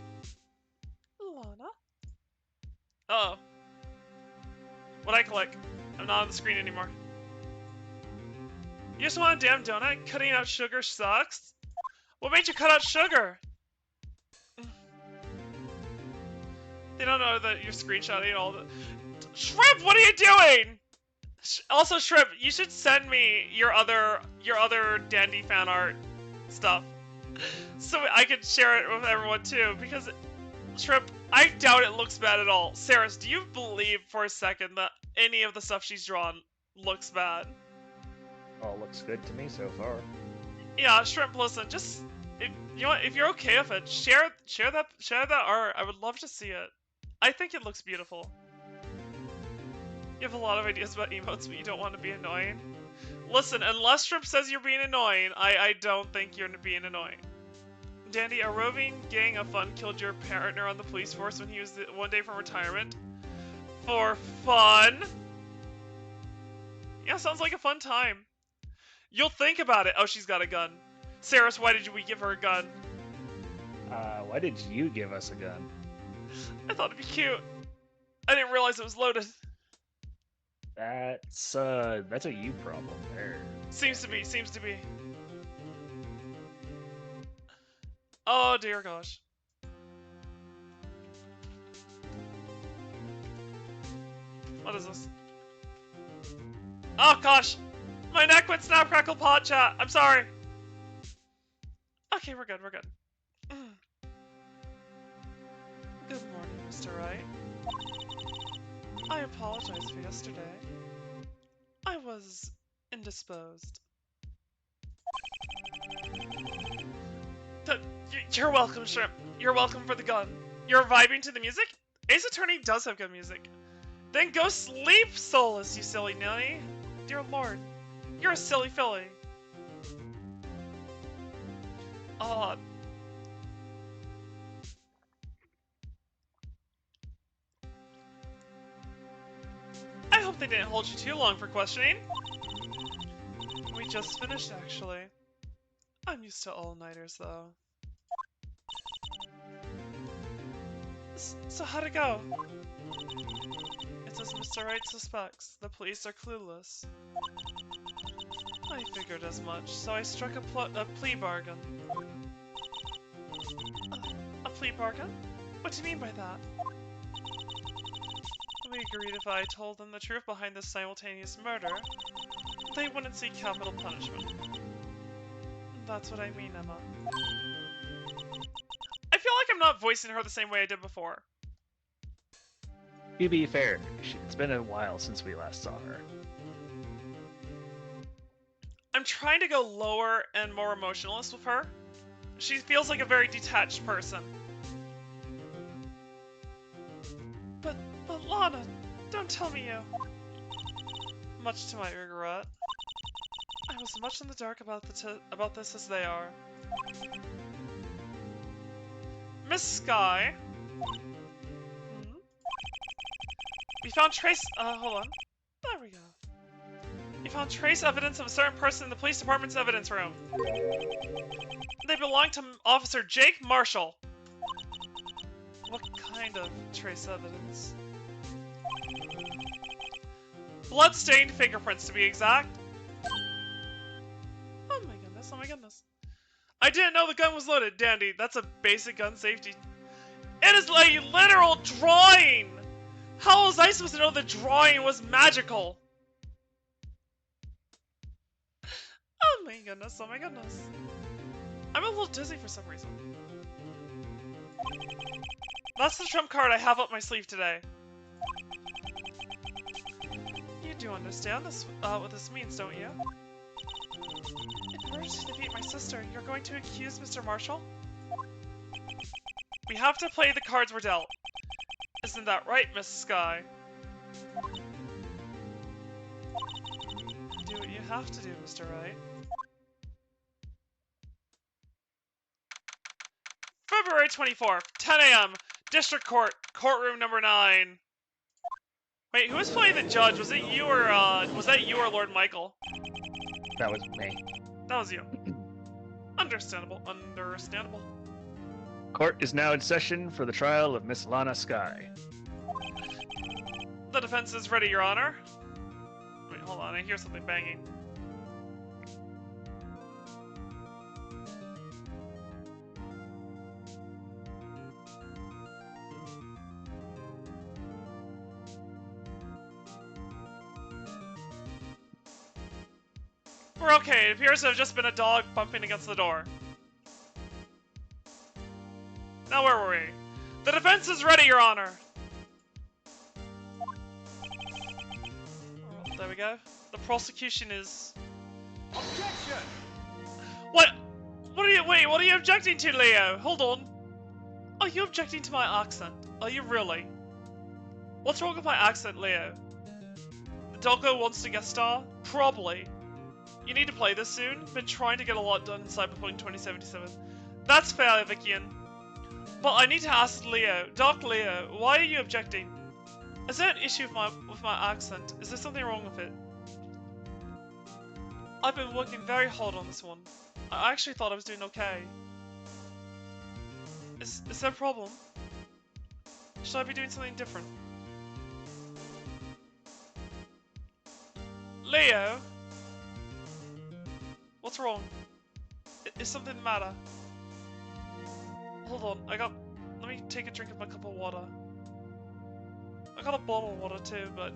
Lana? Uh-oh. What'd I click? I'm not on the screen anymore. You just want a damn donut? Cutting out sugar sucks? What made you cut out sugar? They don't know that you're screenshotting all the... Shrimp, what are you doing? Also, Shrimp, you should send me your other Dandy fan art stuff, so I can share it with everyone too. Because Shrimp, I doubt it looks bad at all. Saris, do you believe for a second that any of the stuff she's drawn looks bad? All looks good to me so far. Yeah, Shrimp, listen, just if you're okay with it, share that art. I would love to see it. I think it looks beautiful. You have a lot of ideas about emotes, but you don't want to be annoying. Listen, unless Shrimp says you're being annoying, I don't think you're being annoying. Dandy, a roving gang of fun killed your partner on the police force when he was one day from retirement. For fun? Yeah, sounds like a fun time. You'll think about it. Oh, she's got a gun. Saris, why did we give her a gun? Why did you give us a gun? I thought it'd be cute. I didn't realize it was loaded. That's a you problem there. Seems to be. Oh dear gosh. What is this? Oh gosh! My neck went snap, crackle, pot chat. I'm sorry. Okay, we're good. Good morning, Mr. Wright. I apologize for yesterday. I was indisposed. You're welcome, Shrimp. You're welcome for the gun. You're vibing to the music? Ace Attorney does have good music. Then go sleep, Solus, you silly ninny. Dear Lord, you're a silly filly. Oh. I hope they didn't hold you too long for questioning. We just finished, actually. I'm used to all-nighters, though. So how'd it go? It's as Mr. Wright suspects. The police are clueless. I figured as much, so I struck a plea bargain. A plea bargain? What do you mean by that? We agreed if I told them the truth behind this simultaneous murder, they wouldn't see capital punishment. That's what I mean, Emma. I feel like I'm not voicing her the same way I did before. To be fair, it's been a while since we last saw her. I'm trying to go lower and more emotionalist with her. She feels like a very detached person. But Lana, don't tell me you. Much to my regret. I was much in the dark about this as they are. Miss Sky. We found hold on. There we go. We found trace evidence of a certain person in the police department's evidence room. They belong to Officer Jake Marshall. What kind of trace evidence? Blood-stained fingerprints, to be exact. Oh my goodness. I didn't know the gun was loaded, Dandy. That's a basic gun safety. It is a literal drawing! How was I supposed to know the drawing was magical? Oh my goodness. I'm a little dizzy for some reason. That's the trump card I have up my sleeve today. You do understand this, what this means, don't you? order to defeat my sister, you're going to accuse Mr. Marshall? We have to play the cards we're dealt. Isn't that right, Miss Sky? Do what you have to do, Mr. Wright. February 24th, 10 a.m. District Court, courtroom number 9. Wait, who was playing the judge? Was it you or, was that you or Lord Michael? That was me. That was you. Understandable, understandable. Court is now in session for the trial of Miss Lana Sky. The defense is ready, Your Honor. Wait, hold on, I hear something banging. We're okay. It appears to have just been a dog bumping against the door. Now where were we? The defense is ready, Your Honor! Oh, there we go. The prosecution is... Objection! What? What are you objecting to, Leo? Hold on. Are you objecting to my accent? Are you really? What's wrong with my accent, Leo? The doggo wants to guest star? Probably. You need to play this soon. Been trying to get a lot done in Cyberpunk 2077. That's fair, Vickian. But I need to ask Leo, Doc Leo, why are you objecting? Is there an issue with my accent? Is there something wrong with it? I've been working very hard on this one. I actually thought I was doing okay. Is there a problem? Should I be doing something different? Leo? What's wrong? Is something the matter? Hold on, let me take a drink of my cup of water. I got a bottle of water too, but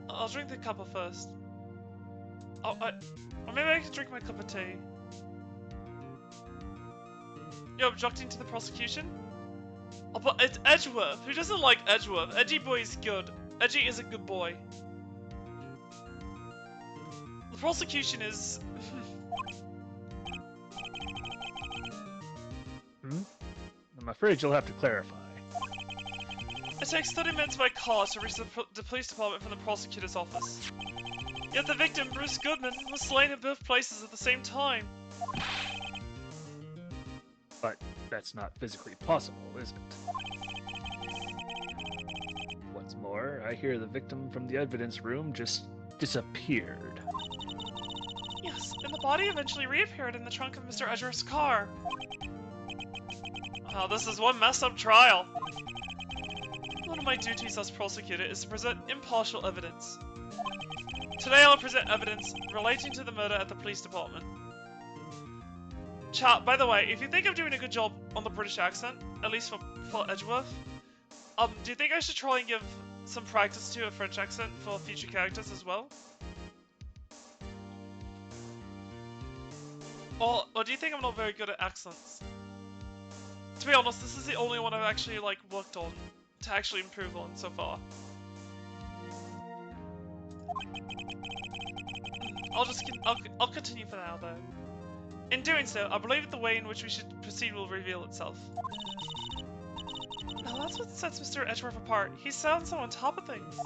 I'll drink the cup first. Or maybe I can drink my cup of tea. You're objecting to the prosecution? Oh, but it's Edgeworth. Who doesn't like Edgeworth? Edgy boy is good. Edgy is a good boy. The prosecution is... I'm afraid you'll have to clarify. It takes 30 minutes by car to reach the police department from the prosecutor's office. Yet the victim, Bruce Goodman, was slain in both places at the same time. But that's not physically possible, is it? What's more, I hear the victim from the evidence room just disappeared. Yes, and the body eventually reappeared in the trunk of Mr. Edgeworth's car. Oh, this is one messed up trial. One of my duties as prosecutor is to present impartial evidence. Today I'll present evidence relating to the murder at the police department. Chat, by the way, if you think I'm doing a good job on the British accent, at least for Edgeworth, do you think I should try and give some practice to a French accent for future characters as well? Or do you think I'm not very good at accents? To be honest, this is the only one I've actually worked on to actually improve on so far. I'll continue for now though. In doing so, I believe that the way in which we should proceed will reveal itself. Now that's what sets Mr. Edgeworth apart. He sounds so on top of things.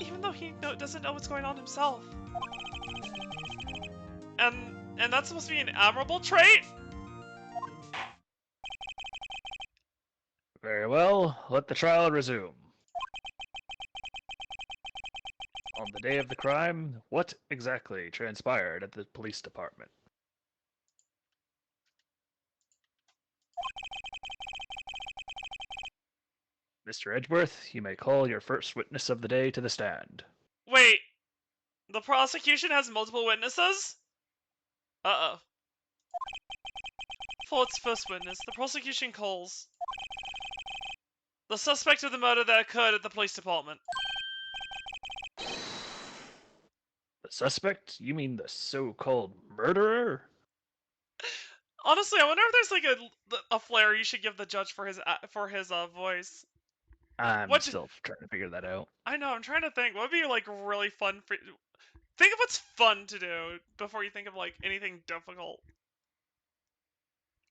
Even though he doesn't know what's going on himself. And that's supposed to be an admirable trait? Very well, let the trial resume. On the day of the crime, what exactly transpired at the police department? Mr. Edgeworth, you may call your first witness of the day to the stand. Wait, the prosecution has multiple witnesses? Uh-oh. For its first witness, the prosecution calls the suspect of the murder that occurred at the police department. The suspect? You mean the so-called murderer? Honestly, I wonder if there's a flair you should give the judge for his voice. I'm still trying to figure that out. I know, I'm trying to think. What would be really fun for Think of what's fun to do before you think of like anything difficult.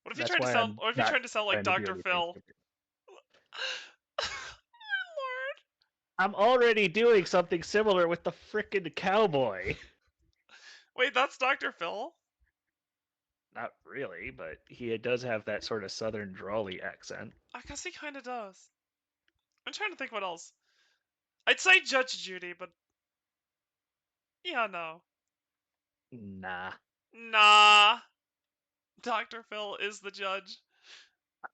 What if you tried to sell? What if you tried to sell like Dr. Phil? Lord. I'm already doing something similar with the frickin' Cowboy. Wait, that's Dr. Phil? Not really, but he does have that sort of southern drawly accent. I guess he kind of does. I'm trying to think what else. I'd say Judge Judy, but yeah, no. Nah. Nah. Dr. Phil is the judge.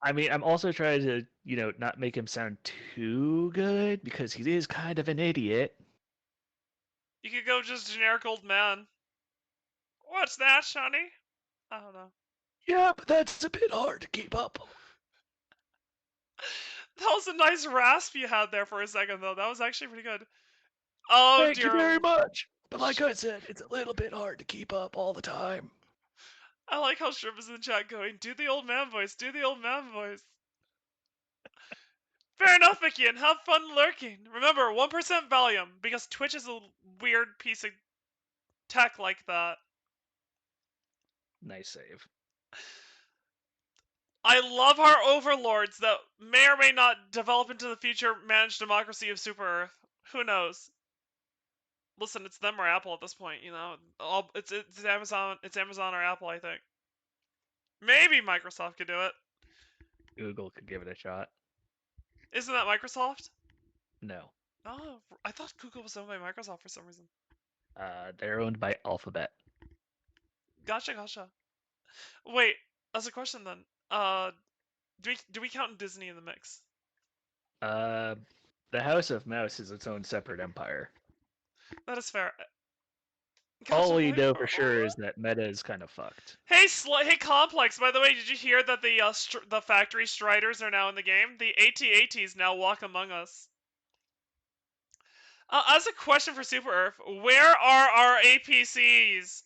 I mean, I'm also trying to, not make him sound too good because he is kind of an idiot. You could go just generic old man. What's that, Sonny? I don't know. Yeah, but that's a bit hard to keep up. That was a nice rasp you had there for a second, though. That was actually pretty good. Oh, Thank dear. you very much. But like I said, it's a little bit hard to keep up all the time. I like how Shrimp is in the chat going, do the old man voice, do the old man voice. Fair enough, Vicky, and have fun lurking. Remember, 1% Valium, because Twitch is a weird piece of tech like that. Nice save. I love our overlords that may or may not develop into the future managed democracy of Super Earth. Who knows? Listen, it's them or Apple at this point, you know. It's Amazon, or Apple, I think. Maybe Microsoft could do it. Google could give it a shot. Isn't that Microsoft? No. Oh, I thought Google was owned by Microsoft for some reason. They're owned by Alphabet. Gotcha. Wait, as a question then, do we count Disney in the mix? The House of Mouse is its own separate empire. That is fair. All we know for sure is that Meta is kind of fucked. Hey, hey, Complex. By the way, did you hear that the factory striders are now in the game? The AT-ATs now walk among us. As a question for Super Earth, where are our APCs?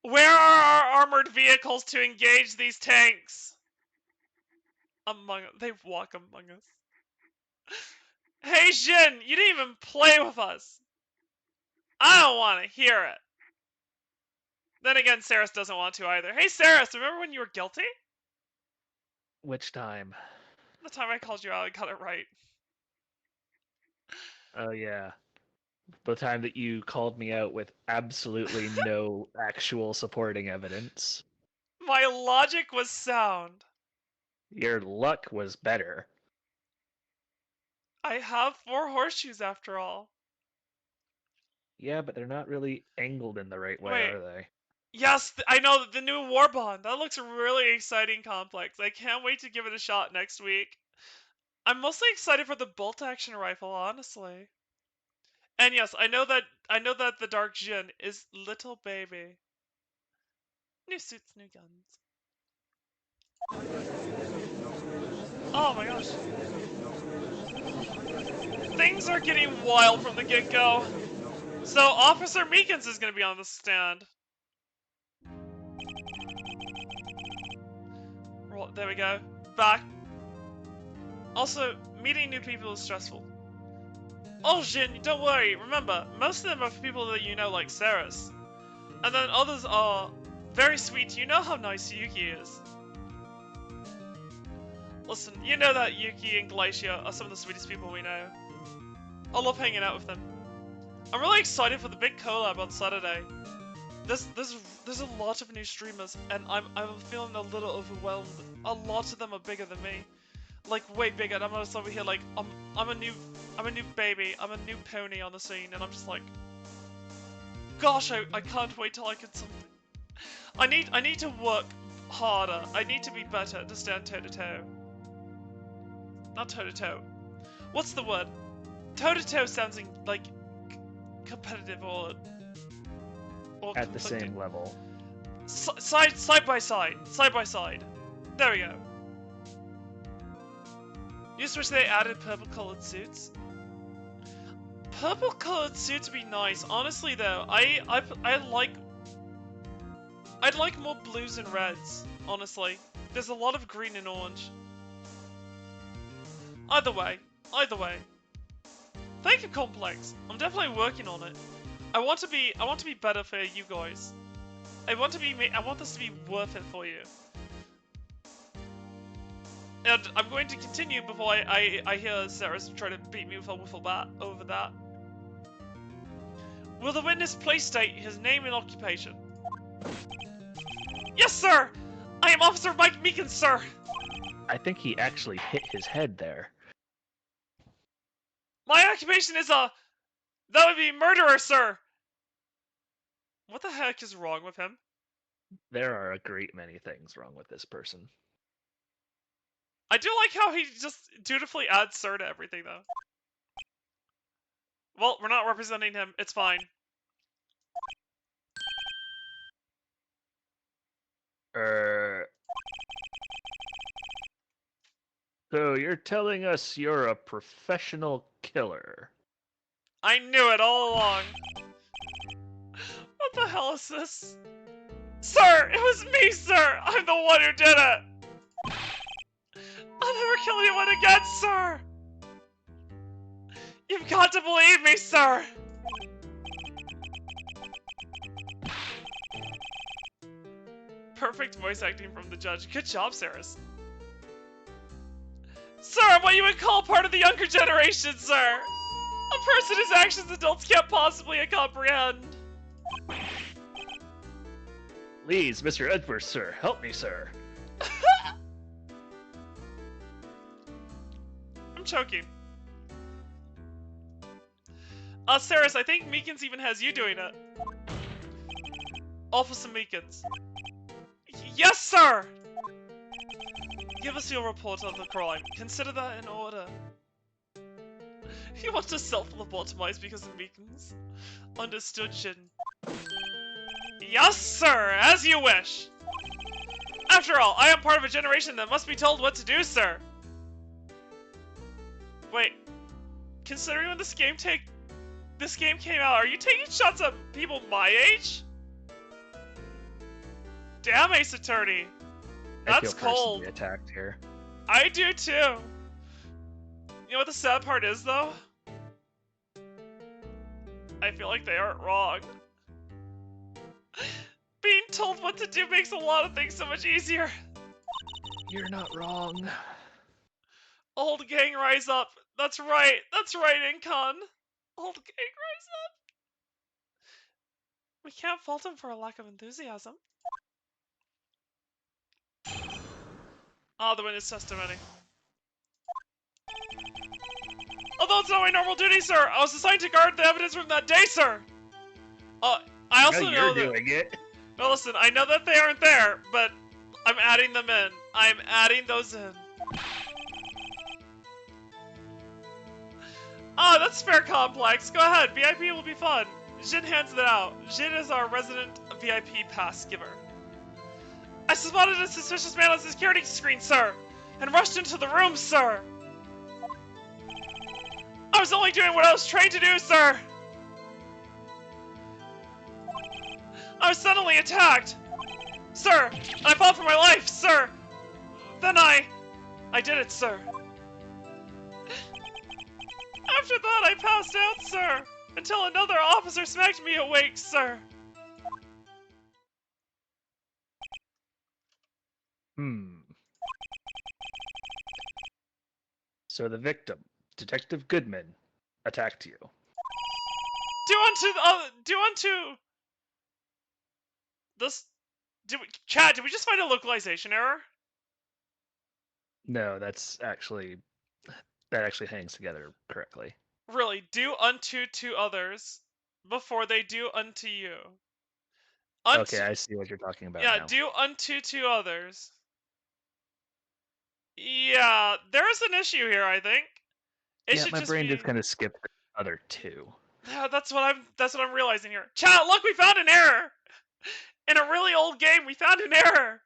Where are our armored vehicles to engage these tanks? They walk among us. Hey, Jin, you didn't even play with us. I don't want to hear it. Then again, Saris doesn't want to either. Hey, Saris, remember when you were guilty? Which time? The time I called you out, I got it right. Oh, yeah. The time that you called me out with absolutely no actual supporting evidence. My logic was sound. Your luck was better. I have 4 horseshoes after all. Yeah, but they're not really angled in the right way, are they? Yes, I know, the new Warbond. That looks really exciting, Complex. I can't wait to give it a shot next week. I'm mostly excited for the bolt-action rifle, honestly. And yes, I know that the Dark Jin is little baby. New suits, new guns. Oh my gosh. Things are getting wild from the get-go. So Officer Meekins is going to be on the stand. There we go. Back. Also, meeting new people is stressful. Oh, Jin, don't worry. Remember, most of them are people that you know, like Saris. And then others are very sweet. You know how nice Yuki is. Listen, you know that Yuki and Glacia are some of the sweetest people we know. I love hanging out with them. I'm really excited for the big collab on Saturday. There's a lot of new streamers, and I'm feeling a little overwhelmed. A lot of them are bigger than me, like way bigger. And I'm just over here like I'm a new baby. I'm a new pony on the scene, and I'm just like, gosh, I can't wait till I get something. I need to work harder. I need to be better to stand toe to toe. Not toe to toe. What's the word? Toe to toe sounds like competitive or at the same level. Side by side. There we go. You just wish they added purple colored suits. Purple colored suits would be nice. Honestly though, I'd like more blues and reds, honestly. There's a lot of green and orange. Either way. Thank you, Complex. I'm definitely working on it. I want to be better for you guys. I want this to be worth it for you. And I'm going to continue before I hear Sarah's try to beat me with a wiffle bat over that. Will the witness please state his name and occupation? Yes, sir! I am Officer Mike Meekins, sir! I think he actually hit his head there. My occupation is that would be murderer, sir! What the heck is wrong with him? There are a great many things wrong with this person. I do like how he just dutifully adds sir to everything, though. Well, we're not representing him. It's fine. So you're telling us you're a professional killer? I knew it all along. What the hell is this? Sir, it was me, sir! I'm the one who did it! I'll never kill anyone again, sir! You've got to believe me, sir! Perfect voice acting from the judge. Good job, Saris. Sir, I'm what you would call part of the younger generation, sir! A person whose actions adults can't possibly comprehend. Please, Mr. Edwards, sir, help me, sir. I'm choking. Saris, I think Meekins even has you doing it. Officer Meekins. Yes, sir! Give us your report on the crime. Consider that in order. You want to self-lobotomize because of Meekins? Understood, Shin. Yes, sir! As you wish! After all, I am part of a generation that must be told what to do, sir! Wait. Considering when this game came out, are you taking shots at people my age? Damn, Ace Attorney! That's cold. I feel personally attacked here. I do too! You know what the sad part is, though? I feel like they aren't wrong. Being told what to do makes a lot of things so much easier. You're not wrong. Old gang rise up. That's right, Incon. Old gang rise up. We can't fault him for a lack of enthusiasm. Ah, the witness testimony. Although it's not my normal duty, sir, I was assigned to guard the evidence room that day, sir. I also know that. Doing it. Well, listen, I know that they aren't there, but I'm adding them in. I'm adding those in. Ah, that's fair, Complex. Go ahead, VIP will be fun. Jin hands it out. Jin is our resident VIP pass giver. I spotted a suspicious man on the security screen, sir, and rushed into the room, sir. I was only doing what I was trained to do, sir. I was suddenly attacked, sir, and I fought for my life, sir. Then I did it, sir. After that, I passed out, sir, until another officer smacked me awake, sir. So the victim, Detective Goodman, attacked you. Do unto this. Chad, did we just find a localization error? No, that actually hangs together correctly. Really, do unto to others before they do unto you. Okay, I see what you're talking about. Yeah, now. do unto to others. Yeah, there's an issue here, I think. My brain just kind of skipped the other two. Yeah, that's what I'm realizing here. Chat, look, we found an error! In a really old game, we found an error!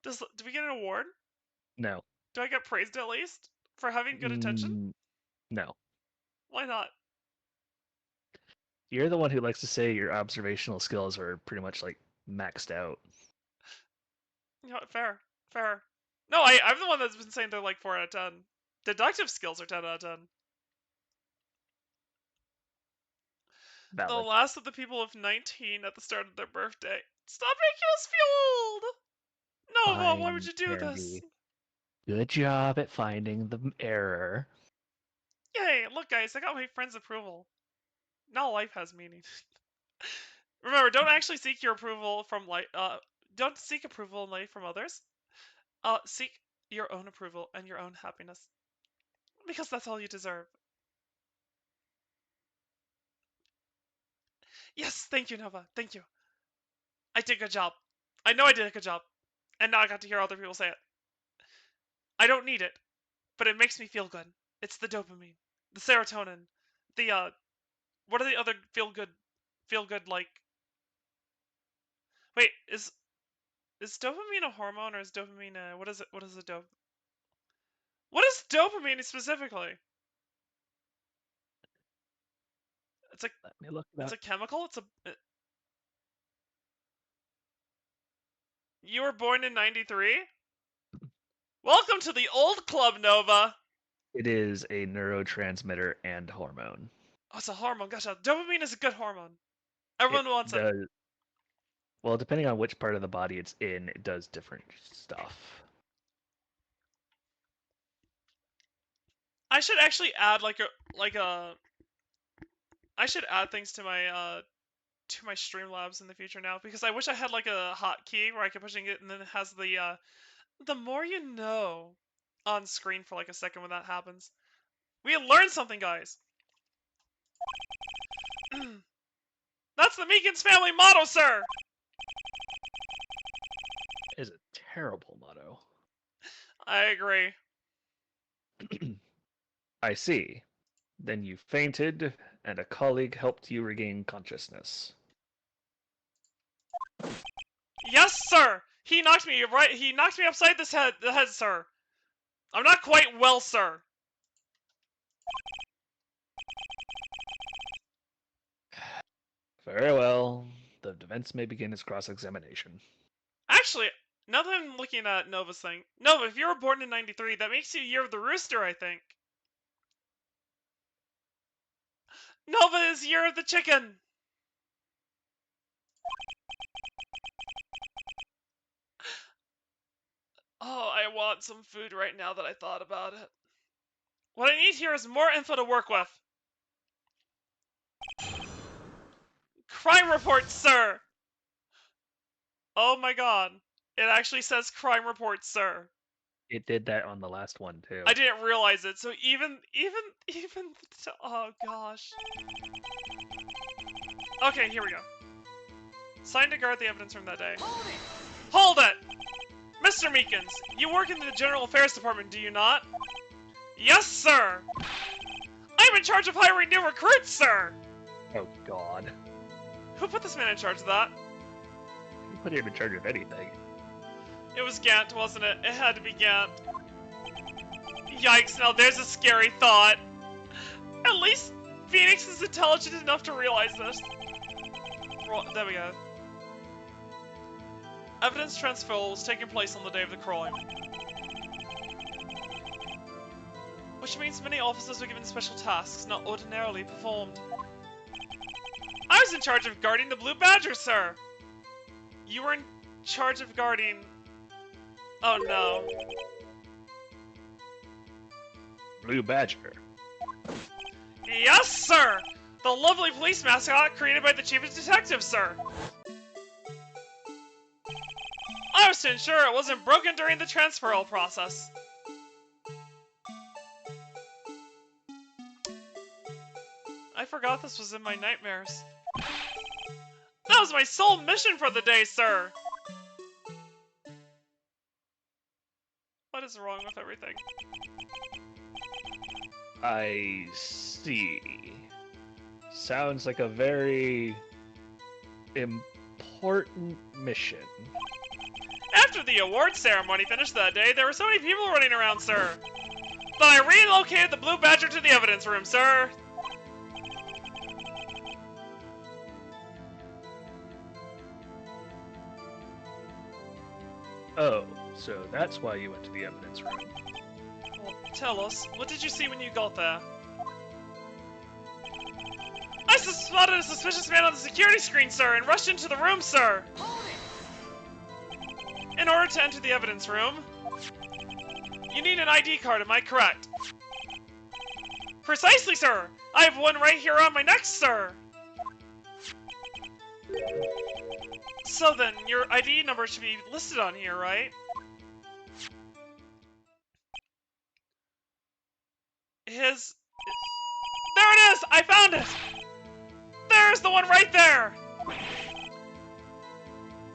Do we get an award? No. Do I get praised at least? For having good attention? No. Why not? You're the one who likes to say your observational skills are pretty much, like, maxed out. You know, fair. No, I'm the one that's been saying they're like 4 out of 10. Deductive skills are 10 out of 10. The last of the people of 19 at the start of their birthday. Stop making us feel old! Nova, why would you do this? Good job at finding the error. Yay, look guys, I got my friend's approval. Now life has meaning. Remember, don't actually seek your approval from don't seek approval in life from others. Seek your own approval and your own happiness. Because that's all you deserve. Yes, thank you, Nova. Thank you. I did a good job. I know I did a good job. And now I got to hear other people say it. I don't need it, but it makes me feel good. It's the dopamine, the serotonin, the what are the other feel good like? Wait, is dopamine a hormone or is dopamine a what is it? What is a dope? What is dopamine specifically? It's a Let me look it it's up. a chemical. You were born in '93. Welcome to the old club, Nova. It is a neurotransmitter and hormone. Oh, it's a hormone. Gotcha. Dopamine is a good hormone. Everyone wants it. Well, depending on which part of the body it's in, it does different stuff. I should actually add I should add things to my Streamlabs in the future now because I wish I had like a hotkey where I could push it and then it has the more you know on screen for like a second when that happens. We learned something, guys. That's the Meekins family motto, sir. It is a terrible motto. I agree. I see. Then you fainted, and a colleague helped you regain consciousness. Yes, sir. He knocked me upside the head, sir. I'm not quite well, sir. Very well. The defense may begin its cross-examination. Actually, now that I'm looking at Nova's thing, Nova, if you were born in '93, that makes you Year of the Rooster, I think. Nova is Year of the Chicken. Oh, I want some food right now that I thought about it. What I need here is more info to work with. Crime report, sir! Oh my god. It actually says crime report, sir. It did that on the last one, too. I didn't realize it, so even, oh gosh. Okay, here we go. Signed to guard the evidence from that day. Hold it! Mr. Meekins, you work in the General Affairs Department, do you not? Yes, sir! I'm in charge of hiring new recruits, sir! Oh, God. Who put this man in charge of that? Who put him in charge of anything? It was Gant, wasn't it? It had to be Gant. Yikes, now there's a scary thought. At least Phoenix is intelligent enough to realize this. There we go. Evidence transfer was taking place on the day of the crime. Which means many officers were given special tasks not ordinarily performed. I was in charge of guarding the Blue Badger, sir! You were in charge of guarding... Oh no. Blue Badger. Yes, sir! The lovely police mascot created by the chief of detectives, sir! I was to ensure it wasn't broken during the transferal process. I forgot this was in my nightmares. That was my sole mission for the day, sir! What is wrong with everything? I see. Sounds like a very important mission. After the award ceremony finished that day, there were so many people running around, sir. That I relocated the Blue Badger to the evidence room, sir. Oh, so that's why you went to the evidence room. Well, tell us, what did you see when you got there? I spotted a suspicious man on the security screen, sir, and rushed into the room, sir. In order to enter the evidence room, you need an ID card, am I correct? Precisely, sir! I have one right here on my neck, sir! So then, your ID number should be listed on here, right? His... There it is! I found it! There's the one right there!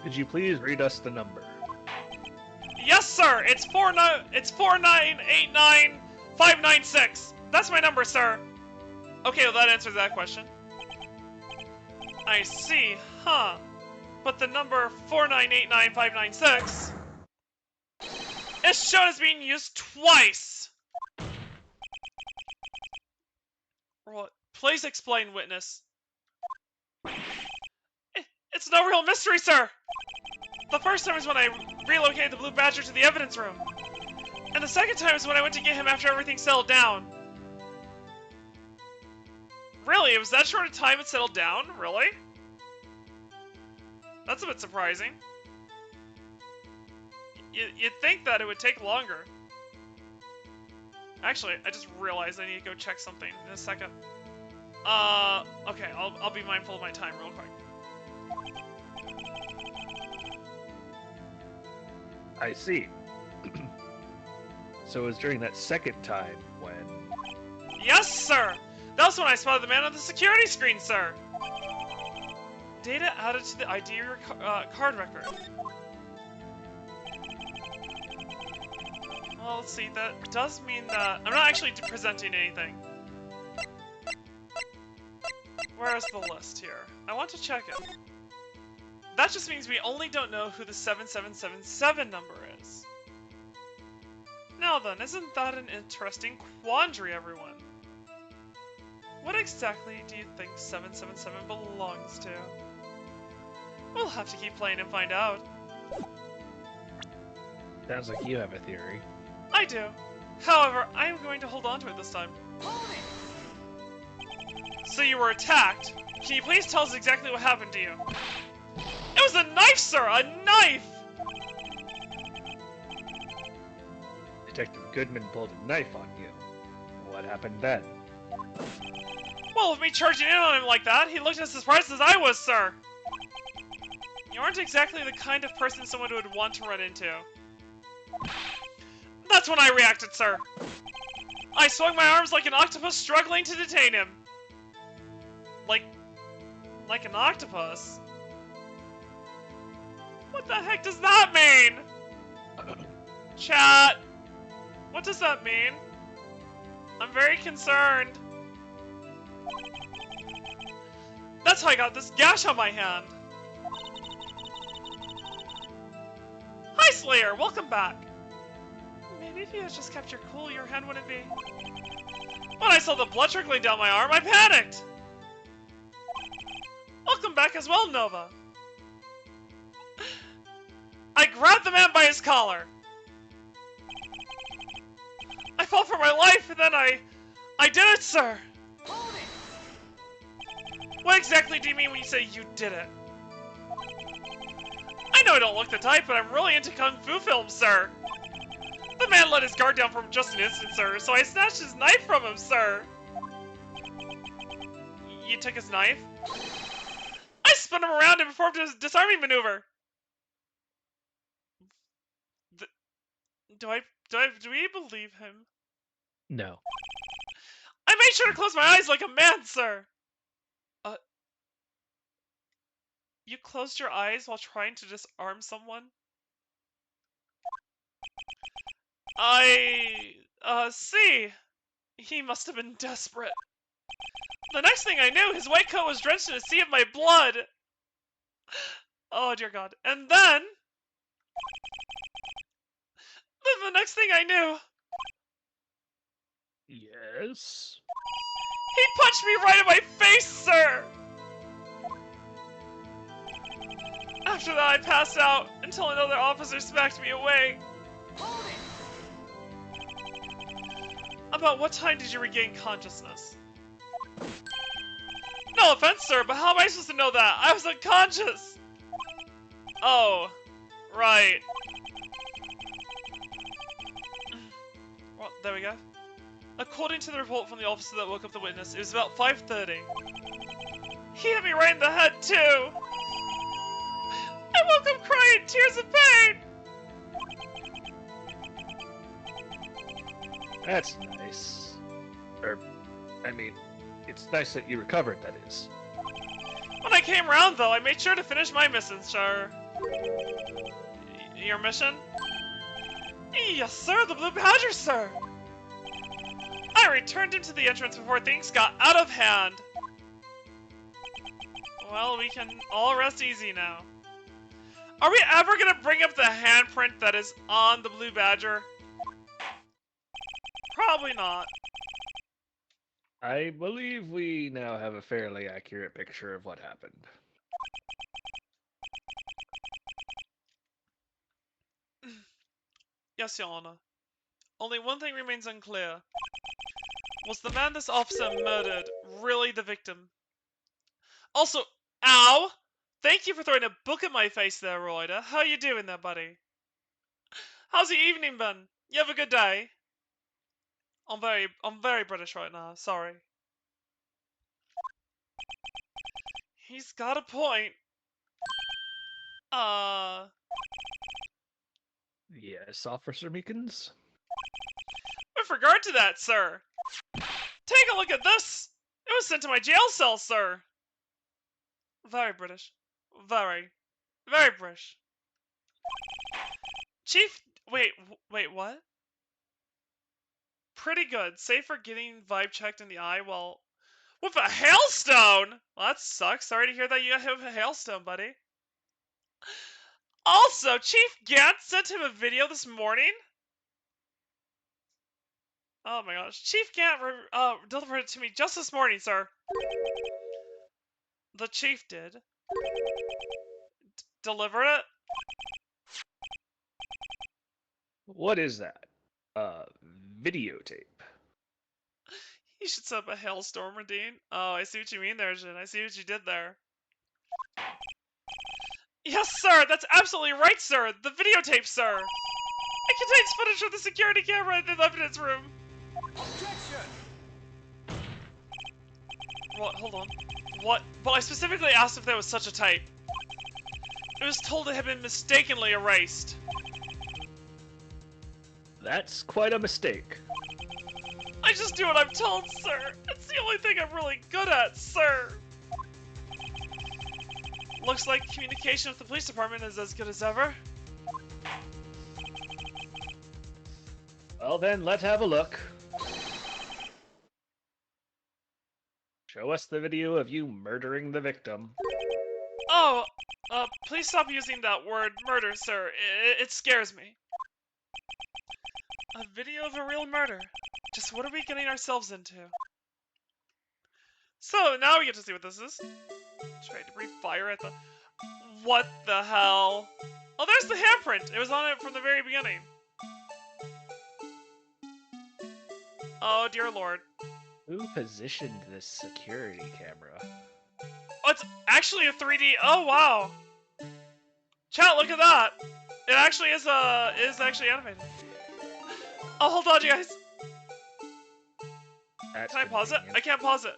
Could you please read us the number? Yes, sir! It's 4989596! That's my number, sir! Okay, well that answers that question. I see, huh. But the number 4989596 is shown as being used twice! What? Please explain, witness. It's no real mystery, sir! The first time is when I relocated the Blue Badger to the evidence room. And the second time is when I went to get him after everything settled down. Really? It was that short a time it settled down? Really? That's a bit surprising. You'd think that it would take longer. Actually, I just realized I need to go check something in a second. Okay, I'll be mindful of my time real quick. I see. So it was during that second time when... Yes, sir! That was when I spotted the man on the security screen, sir! Data added to the ID card record. Well, let's see, that does mean that... I'm not actually presenting anything. Where's the list here? I want to check it. That just means we only don't know who the 7777 number is. Now then, isn't that an interesting quandary, everyone? What exactly do you think 777 belongs to? We'll have to keep playing and find out. Sounds like you have a theory. I do. However, I am going to hold on to it this time. So you were attacked. Can you please tell us exactly what happened to you? It was a knife, sir! A knife! Detective Goodman pulled a knife on you. What happened then? Well, with me charging in on him like that, he looked as surprised as I was, sir! You aren't exactly the kind of person someone would want to run into. That's when I reacted, sir! I swung my arms like an octopus struggling to detain him. Like an octopus? What the heck does that mean? Chat! What does that mean? I'm very concerned. That's how I got this gash on my hand. Hi, Slayer! Welcome back! Maybe if you had just kept your cool, your hand wouldn't be... When I saw the blood trickling down my arm, I panicked! Welcome back as well, Nova! I grabbed the man by his collar! I fought for my life, and then I did it, sir! What exactly do you mean when you say you did it? I know I don't look the type, but I'm really into kung fu films, sir! The man let his guard down for just an instant, sir, so I snatched his knife from him, sir! You took his knife? I spun him around and performed his disarming maneuver! Do we believe him? No. I made sure to close my eyes like a man, sir! You closed your eyes while trying to disarm someone? See. He must have been desperate. The next thing I knew, his white coat was drenched in a sea of my blood! Oh, dear God. And then... the next thing I knew... Yes? He punched me right in my face, sir! After that, I passed out until another officer smacked me awake. About what time did you regain consciousness? No offense, sir, but how am I supposed to know that? I was unconscious! Oh, right. Well, there we go. According to the report from the officer that woke up the witness, it was about 5:30. He hit me right in the head, too! I woke up crying tears of pain! That's nice. I mean, it's nice that you recovered, that is. When I came round, though, I made sure to finish my mission, sir. Your mission? Yes, sir, the Blue Badger, sir! I returned him to the entrance before things got out of hand. Well, we can all rest easy now. Are we ever gonna bring up the handprint that is on the Blue Badger? Probably not. I believe we now have a fairly accurate picture of what happened. Yes, Your Honor. Only one thing remains unclear. Was the man this officer murdered really the victim? Also, ow! Thank you for throwing a book at my face there, Royder. How you doing there, buddy? How's your evening been? You have a good day? I'm very British right now, sorry. He's got a point. Yes, Officer Meekins? With regard to that, sir, take a look at this! It was sent to my jail cell, sir! Very British. Very. Very British. Chief... Wait, what? Pretty good. Safe for getting vibe checked in the eye while... With a hailstone? Well, that sucks. Sorry to hear that you have a hailstone, buddy. Also, Chief Gant sent him a video this morning. Oh my gosh. Chief Gant delivered it to me just this morning, sir. The chief did. Deliver it? What is that? Videotape. You should set up a hailstorm, Radine. Oh, I see what you mean there, Jin. I see what you did there. Yes, sir! That's absolutely right, sir! The videotape, sir! It contains footage from the security camera in the evidence room! Objection! What? Hold on. What? But I specifically asked if there was such a tape. It was told it had been mistakenly erased. That's quite a mistake. I just do what I'm told, sir! It's the only thing I'm really good at, sir! Looks like communication with the police department is as good as ever. Well then, let's have a look. Show us the video of you murdering the victim. Oh, please stop using that word murder, sir. It scares me. A video of a real murder. Just what are we getting ourselves into? So, now we get to see what this is. Tried to breathe fire at the... What the hell? Oh, there's the handprint! It was on it from the very beginning. Oh, dear lord. Who positioned this security camera? Oh, it's actually a 3D... Oh, wow! Chat, look at that! It actually is actually animated. Oh, hold on, you guys! That's Can I pause it? convenient. I can't pause it.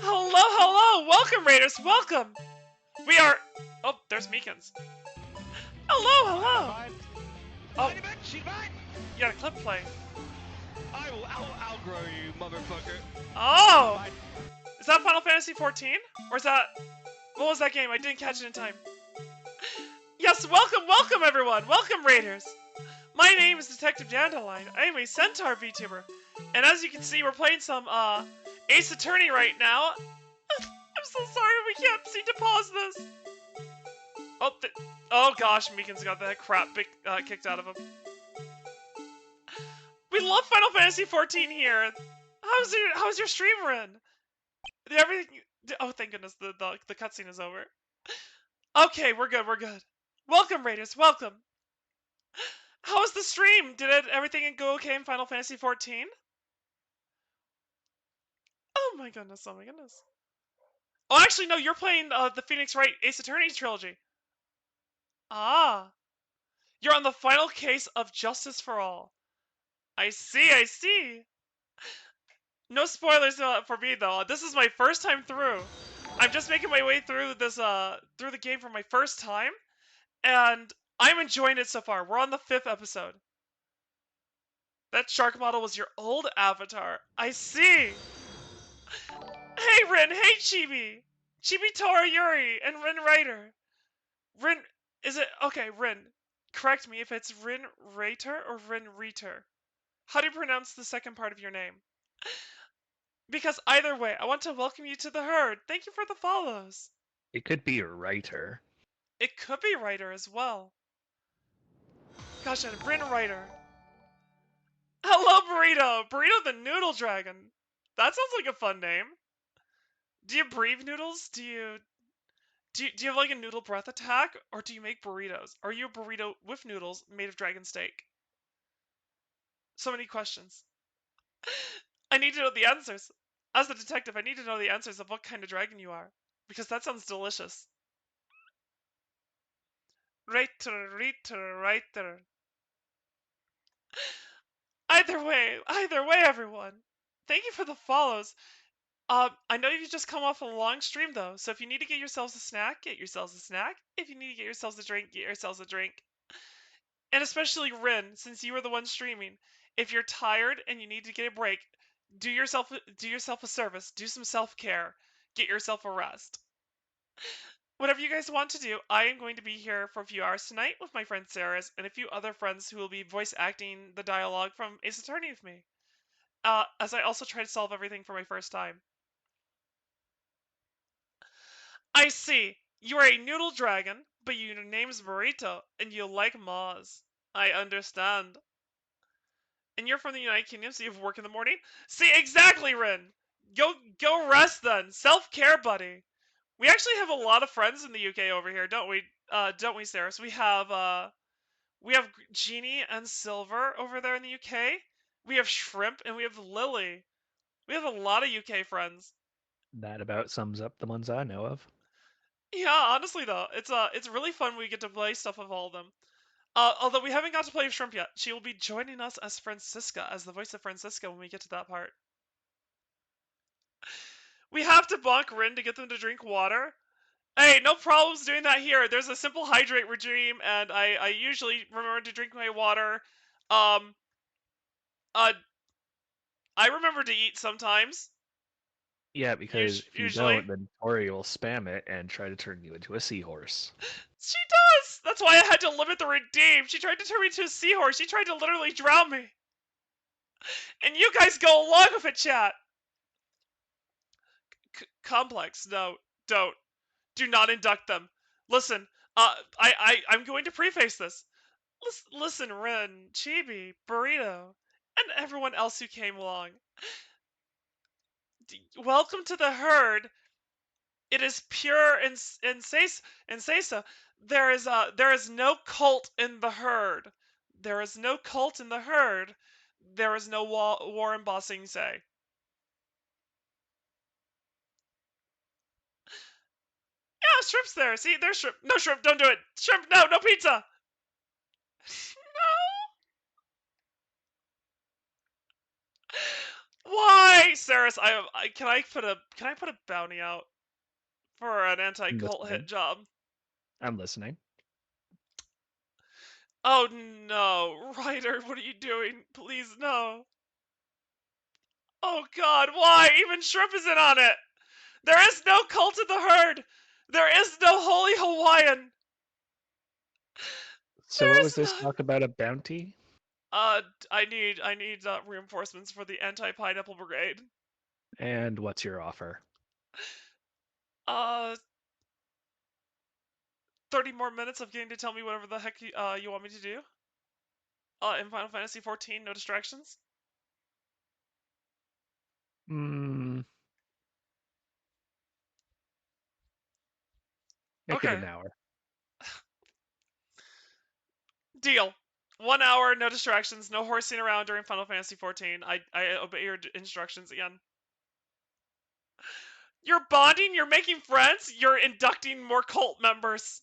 Hello! Welcome, Raiders! Welcome! We are... Oh, there's Meekins. Hello! Oh, She's mine! you got a clip play. I will outgrow you, motherfucker. Oh! Is that Final Fantasy 14? Or is that... What was that game? I didn't catch it in time. Yes, welcome everyone! Welcome, Raiders! My name is Detective Dandelion. I am a Centaur VTuber. And as you can see, we're playing some, Ace Attorney right now. I'm so sorry, we can't seem to pause this. Oh gosh, Meekin's got that crap kicked out of him. We love Final Fantasy 14 here. How's your stream run? Did everything? Oh, thank goodness the cutscene is over. Okay, we're good. Welcome, Raiders. Welcome. How was the stream? Did everything go okay in Final Fantasy 14? Oh my goodness. Oh, actually, no, you're playing the Phoenix Wright Ace Attorney trilogy. Ah. You're on the final case of Justice for All. I see, I see. No spoilers for me, though. This is my first time through. I'm just making my way through this, through the game for my first time, and I'm enjoying it so far. We're on the 5th episode. That shark model was your old avatar. I see. Hey, Rin. Hey, Chibi. Chibi Tora Yuri and Rin Ryder. Rin, is it okay? Rin, correct me if it's Rin Rater or Rin Reater. How do you pronounce the second part of your name? Because either way, I want to welcome you to the herd. Thank you for the follows. It could be a writer. It could be Ryder as well. Gosh, and Rin Ryder. Hello, Burrito. Burrito the Noodle Dragon. That sounds like a fun name. Do you breathe noodles? Do you have like a noodle breath attack, or do you make burritos? Are you a burrito with noodles made of dragon steak? So many questions. I need to know the answers. As a detective, I need to know the answers of what kind of dragon you are, because that sounds delicious. Writer, reader, writer. Either way, everyone. Thank you for the follows. I know you just come off a long stream though, so if you need to get yourselves a snack, get yourselves a snack. If you need to get yourselves a drink, get yourselves a drink. And especially Rin, since you were the one streaming, if you're tired and you need to get a break, do yourself a service, do some self-care, get yourself a rest. Whatever you guys want to do, I am going to be here for a few hours tonight with my friend Saris and a few other friends who will be voice acting the dialogue from Ace Attorney with me. As I also try to solve everything for my first time. I see. You are a noodle dragon, but your name's Burrito, and you like Moz. I understand. And you're from the United Kingdom, so you have work in the morning? See, exactly, Rin! Go rest then. Self-care, buddy. We actually have a lot of friends in the UK over here, don't we? Don't we, Sarah? So we have Jeannie and Silver over there in the UK. We have Shrimp and we have Lily. We have a lot of UK friends. That about sums up the ones I know of. Yeah, honestly though, it's really fun when we get to play stuff with all of them. Although we haven't got to play with Shrimp yet. She will be joining us as Francisca, as the voice of Francisca when we get to that part. We have to bonk Rin to get them to drink water. Hey, no problems doing that here. There's a simple hydrate regime, and I usually remember to drink my water. Um, uh, I remember to eat sometimes. Yeah, because if you Usually. don't, then Tori will spam it and try to turn you into a seahorse. She does! That's why I had to limit the redeem. She tried to turn me into a seahorse. She tried to literally drown me. And you guys go along with it, chat. Complex, no, don't. Do not induct them. Listen, I'm going to preface this. Listen, Ren, Chibi, Burrito, and everyone else who came along. Welcome to the herd. It is pure and say so. There is no cult in the herd. There is no cult in the herd. There is no war in Ba Sing Se. Yeah, shrimp's there. See, there's shrimp. No shrimp, don't do it. Shrimp, no, no pizza. No. Why, Saris? Can I put a bounty out for an anti-cult hit job? I'm listening. Oh no, Ryder, what are you doing? Please no. Oh God, why? Even Shrimp isn't on it. There is no cult of the herd. There is no holy Hawaiian. So what was this talk about, a bounty? I need reinforcements for the anti-pineapple brigade. And what's your offer? 30 more minutes of getting to tell me whatever the heck you want me to do. In Final Fantasy 14, no distractions. Make it an hour. Deal. 1 hour, no distractions, no horsing around during Final Fantasy 14. I obey your instructions again. You're bonding, you're making friends, you're inducting more cult members.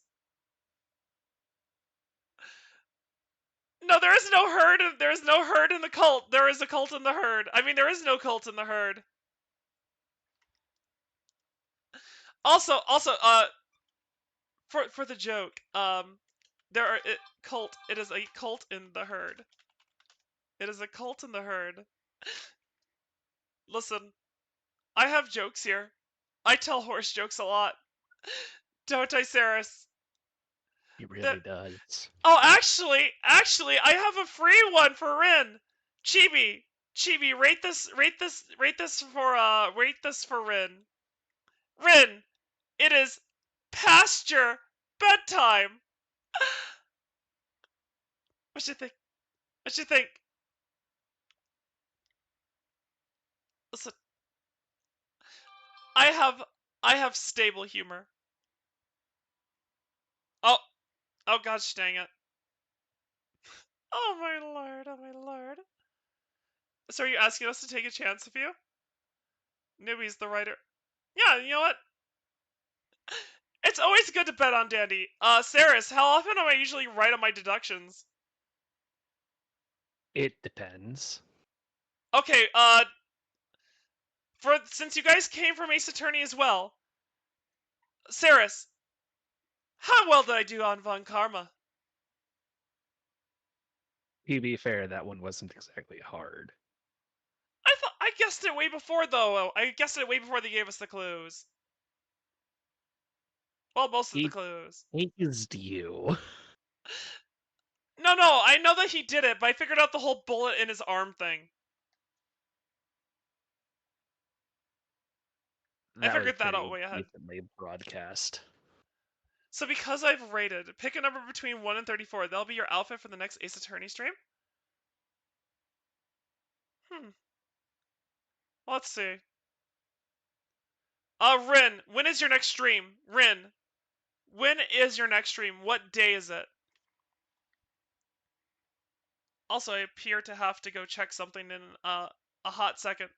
No, there is no herd. There is no herd in the cult. There is a cult in the herd. I mean, there is no cult in the herd. Also, for the joke, there are cult. It is a cult in the herd. It is a cult in the herd. Listen, I have jokes here. I tell horse jokes a lot. Don't I, Saris? He really does. Oh, actually, I have a free one for Rin. Chibi, rate this for Rin. Rin, it is past your bedtime. What you think? What you think? Listen, I have stable humor. Oh, oh gosh dang it. Oh my lord, oh my lord. So are you asking us to take a chance with you? Newbie's the writer. Yeah, you know what? It's always good to bet on Dandy. Saris, how often am I usually right on my deductions? It depends. Okay, since you guys came from Ace Attorney as well, Saris, how well did I do on Von Karma? To be fair, that one wasn't exactly hard. I guessed it way before, though. I guessed it way before they gave us the clues. Well, most of the clues. Hazed you. No, I know that he did it, but I figured out the whole bullet in his arm thing. I figured that out way ahead. Decently broadcast. So because I've rated, pick a number between 1 and 34. That'll be your outfit for the next Ace Attorney stream. Let's see. Rin, when is your next stream? Rin, when is your next stream? What day is it? Also, I appear to have to go check something in a hot second.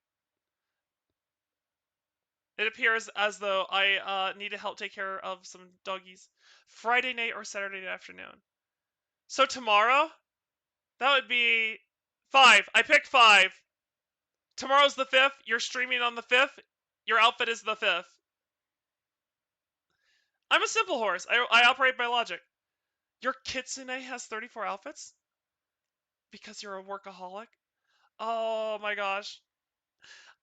It appears as though I need to help take care of some doggies. Friday night or Saturday afternoon. So tomorrow, that would be 5. I picked 5. Tomorrow's the 5th. You're streaming on the 5th. Your outfit is the 5th. I'm a simple horse. I operate by logic. Your kitsune has 34 outfits? Because you're a workaholic? Oh my gosh.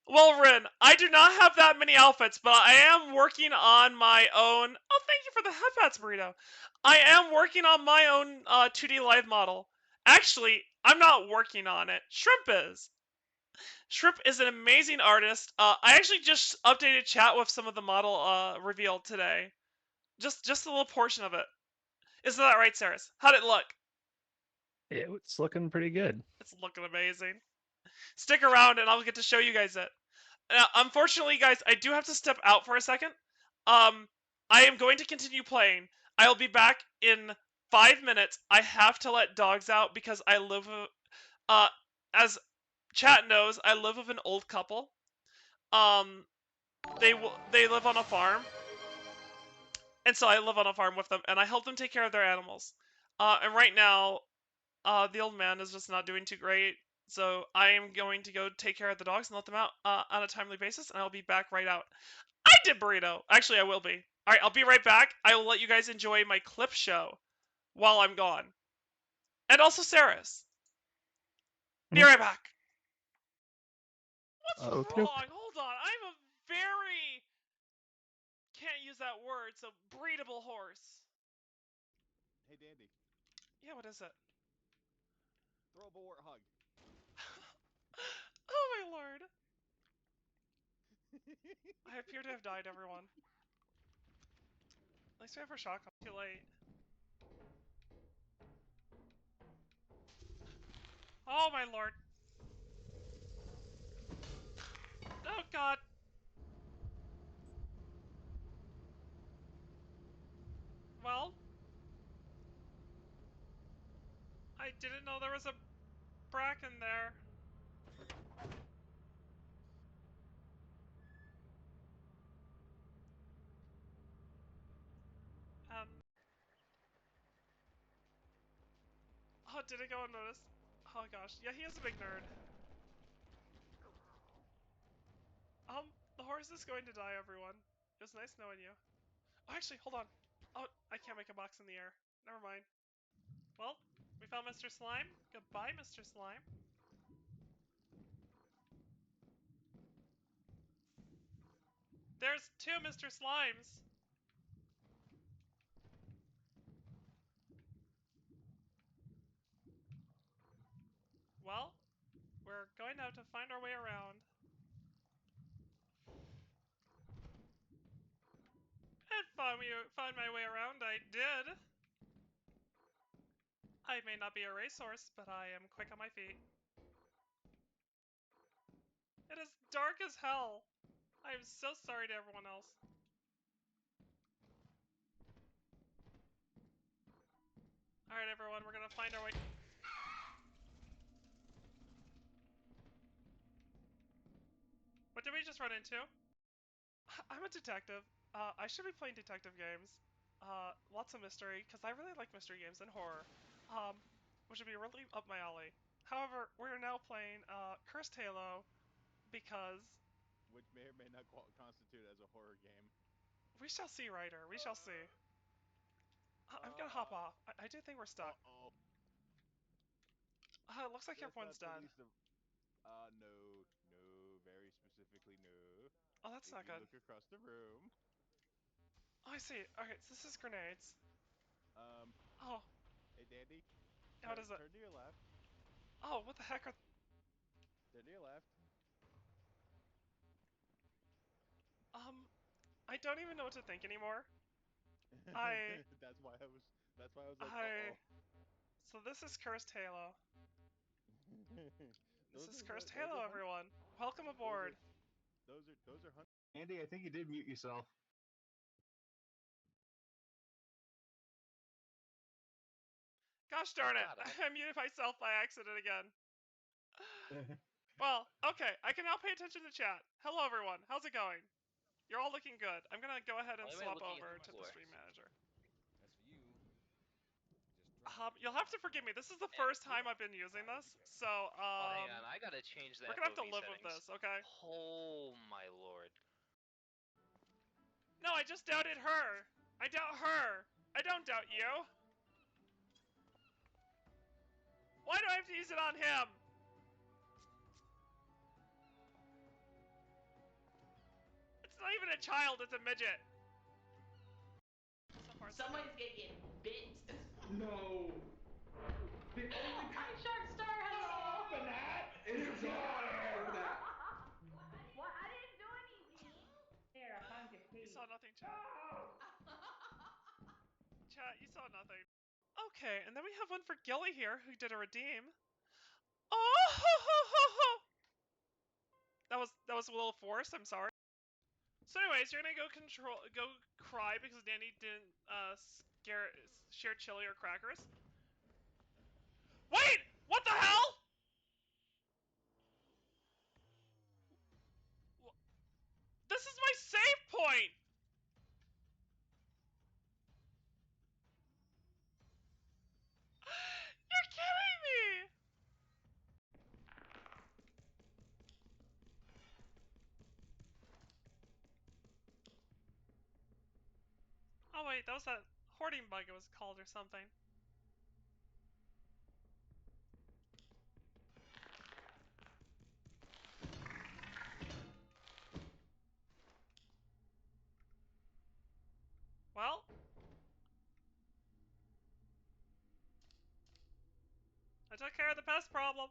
Well, Rin, I do not have that many outfits, but I am working on my own. Oh, thank you for the headpats, Burrito. I am working on my own 2D live model. Actually, I'm not working on it. Shrimp is. Shrimp is an amazing artist. I actually just updated chat with some of the model revealed today. Just a little portion of it. Isn't that right, Saris? How'd it look? It's looking pretty good. It's looking amazing. Stick around and I'll get to show you guys it. Unfortunately, guys, I do have to step out for a second. I am going to continue playing. I'll be back in 5 minutes. I have to let dogs out because I live as chat knows, I live with an old couple. They live on a farm. And so I live on a farm with them and I help them take care of their animals. And right now, the old man is just not doing too great. So I am going to go take care of the dogs and let them out on a timely basis, and I'll be back right out. I did burrito. Actually, I will be. All right, I'll be right back. I will let you guys enjoy my clip show while I'm gone. And also Saris. Be right back. What's wrong? Hold on. I'm a very... can't use that word, so breedable horse. Hey, Dandy. Yeah, what is it? Throw up a warthog. Oh my lord. I appear to have died, everyone. At least we have our shotgun. Too late. Oh my lord. Oh god. Well, I didn't know there was a bracken there. Oh, did I go unnoticed? Oh gosh, yeah, he is a big nerd. The horse is going to die, everyone. It was nice knowing you. Oh, actually, hold on. Oh, I can't make a box in the air. Never mind. Well, we found Mr. Slime. Goodbye, Mr. Slime. There's 2 Mr. Slimes! Well, we're going to have to find our way around. And find my way around, I did. I may not be a racehorse, but I am quick on my feet. It is dark as hell. I am so sorry to everyone else. Alright, everyone, we're gonna find our way. What did we just run into? I'm a detective. I should be playing detective games. Lots of mystery, because I really like mystery games and horror. Which would be really up my alley. However, we're now playing, Cursed Halo, because... Which may or may not constitute as a horror game. We shall see, Ryder. We shall see. I'm gonna hop off. I do think we're stuck. Uh-oh. It looks like That's everyone's not the dead. least of... no. No. Very specifically, no. Oh, that's If not you good. look across the room... Oh, I see. Okay, so this is grenades. Oh, Hey, Dandy. what is it? Turn to your left. Oh, what the heck are... Turn to your left. I don't even know what to think anymore. I... That's why I was like, I... uh-oh. So this is Cursed Halo. This is Cursed those Halo, are everyone. Welcome aboard. those are hunt. Andy, I think you did mute yourself. Gosh darn it, I muted myself by accident again. Well, okay, I can now pay attention to chat. Hello, everyone. How's it going? You're all looking good. I'm gonna go ahead and swap over to the stream manager. As for you, You'll have to forgive me. This is the first time I've been using this, so Oh, hang on. I gotta change the we're gonna have to FOV live settings. with this, okay? Oh my lord. No, I just doubted her. I doubt her. I don't doubt you. Why do I have to use it on him? It's not even a child, it's a midget. So far, Someone's gonna get bit. No. The only I'm Shark Star. Hello. for that is that. What? I didn't do anything. There, I found your key. You saw nothing, chat. Chat, you saw nothing. Okay, and then we have one for Gilly here, who did a redeem. Oh! That was a little forced. I'm sorry. So, anyways, you're gonna go cry because Danny didn't share chili or crackers. Wait! What the hell? This is my save point! You're kidding me! Oh wait, that was that hoarding bug it was called or something. Well, I took care of the pest problem.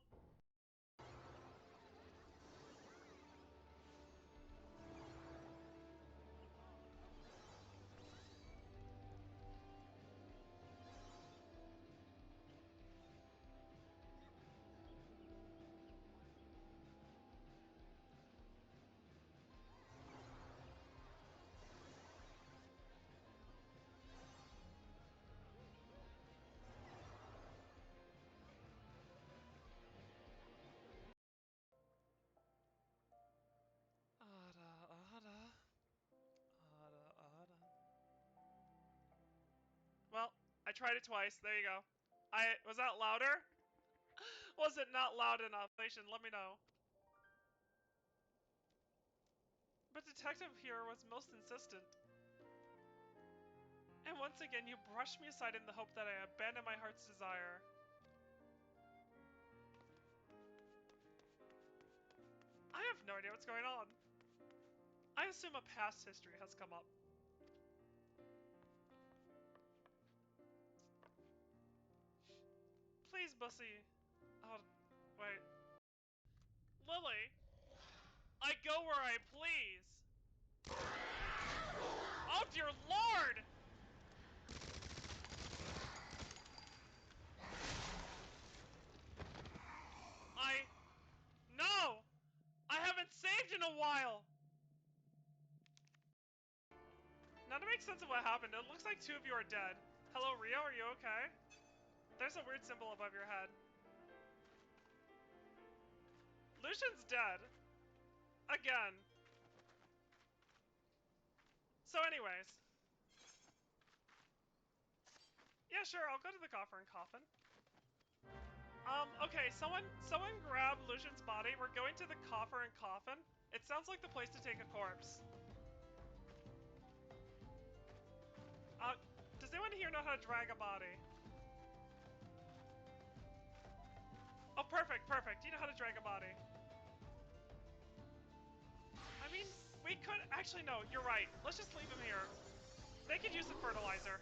Well, I tried it twice. There you go. Was that louder? Was it not loud enough? Let me know. But Detective here was most insistent. And once again, you brushed me aside in the hope that I abandoned my heart's desire. I have no idea what's going on. I assume a past history has come up. Please, Bussy. Oh, wait. Lily! I go where I please! Oh, dear lord! No! I haven't saved in a while! Now to make sense of what happened, it looks like 2 of you are dead. Hello, Rio, are you okay? There's a weird symbol above your head. Lucian's dead. Again. So anyways. Yeah, sure, I'll go to the coffer and coffin. Okay, someone grab Lucian's body. We're going to the coffer and coffin. It sounds like the place to take a corpse. Does anyone here know how to drag a body? Oh, perfect. You know how to drag a body. I mean, we could... Actually, no, you're right. Let's just leave him here. They could use the fertilizer.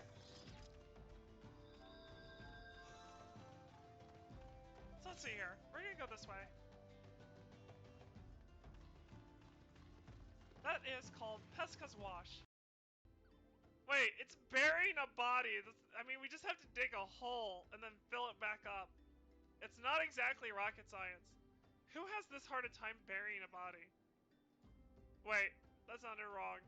So let's see here. We're gonna go this way. That is called Pesca's Wash. Wait, it's burying a body. I mean, we just have to dig a hole and then fill it back up. It's not exactly rocket science. Who has this hard a time burying a body? Wait, that sounded wrong.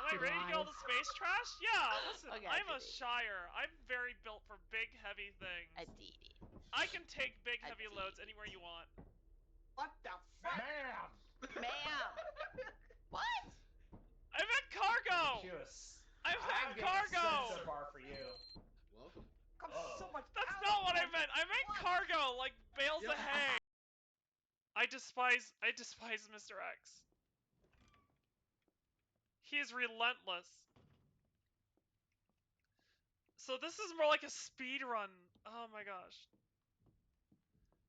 Am I ready to get all the space trash? Yeah, listen, Okay, I'm a Shire. I'm very built for big, heavy things. I can take big, heavy loads anywhere you want. What the fuck? Ma'am! What? I meant cargo! I meant cargo! Centaur bar for you. Welcome. So much. That's not what I meant! I meant cargo, like bales of hay! I despise Mr. X. He is relentless. So this is more like a speed run. Oh my gosh.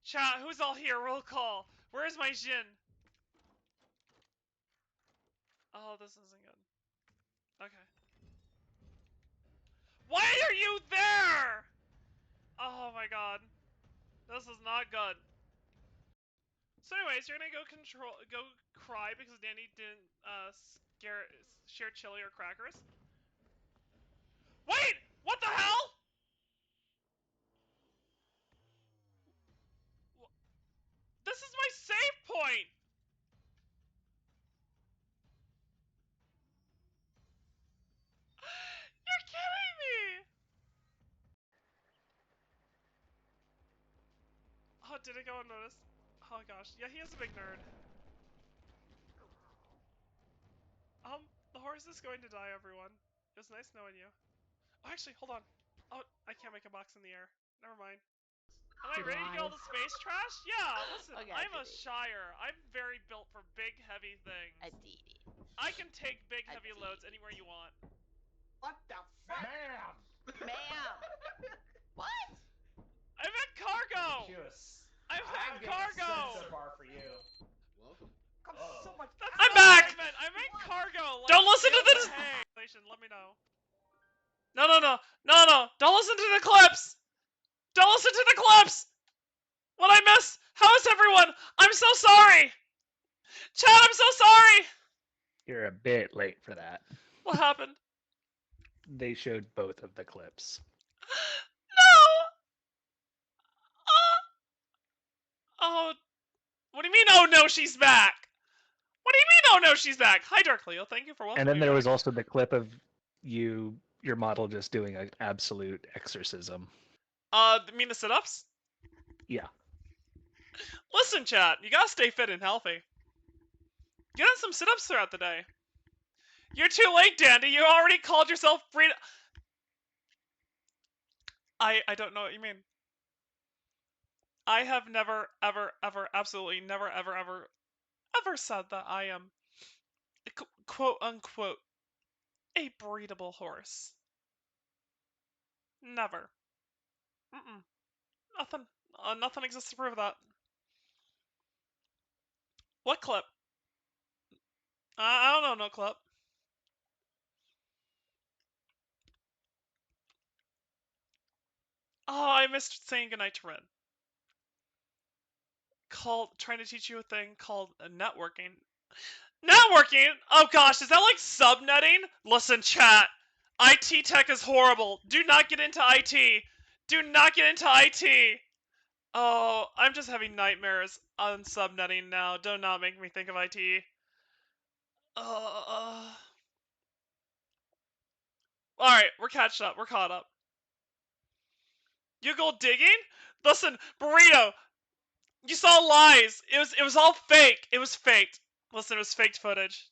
Chat, who's all here? Roll call. Where's my Jin? Oh, this isn't good. Okay. Why are you there? Oh my god. This is not good. So anyways, you're gonna go cry because Danny didn't share chili or crackers. Wait! What the hell? This is my save point! You're kidding me! Oh, did it go unnoticed? Oh gosh, yeah, he is a big nerd. The horse is going to die, everyone. It was nice knowing you. Oh, actually, hold on. Oh, I can't make a box in the air. Never mind. Am I ready to get all the space trash? Yeah, listen, I'm a Shire. I'm very built for big, heavy things. I can take big, heavy loads anywhere you want. What the fuck? Ma'am! What? I meant cargo! I meant cargo! Centaur bar for you. Welcome. So much. I'm back! I meant cargo! Like, don't listen to this! Let me know. No. Don't listen to the clips! Don't listen to the clips! What I miss? How is everyone? I'm so sorry! Chad, I'm so sorry! You're a bit late for that. What happened? They showed both of the clips. No! Oh, what do you mean, oh no, she's back? What do you mean, oh no, she's back? Hi, Dark Leo, thank you for welcoming me. And then there was also the clip of your model just doing an absolute exorcism. You mean the sit-ups? Yeah. Listen, chat, you gotta stay fit and healthy. Get on some sit-ups throughout the day. You're too late, Dandy. You already called yourself free. I don't know what you mean. I have never, ever, ever, absolutely never, ever, ever, ever said that I am, quote unquote, a breedable horse. Never. Mm-mm. Nothing. Nothing exists to prove that. What clip? I don't know no clip. Oh, I missed saying goodnight to Ren. Trying to teach you a thing called networking. Networking? Oh gosh, is that like subnetting? Listen, chat. IT tech is horrible. Do not get into IT. Do not get into IT. Oh, I'm just having nightmares on subnetting now. Do not make me think of IT. Alright, we're catched up. We're caught up. You go digging? Listen, Burrito, you saw lies. It was all fake. It was faked. Listen, it was faked footage.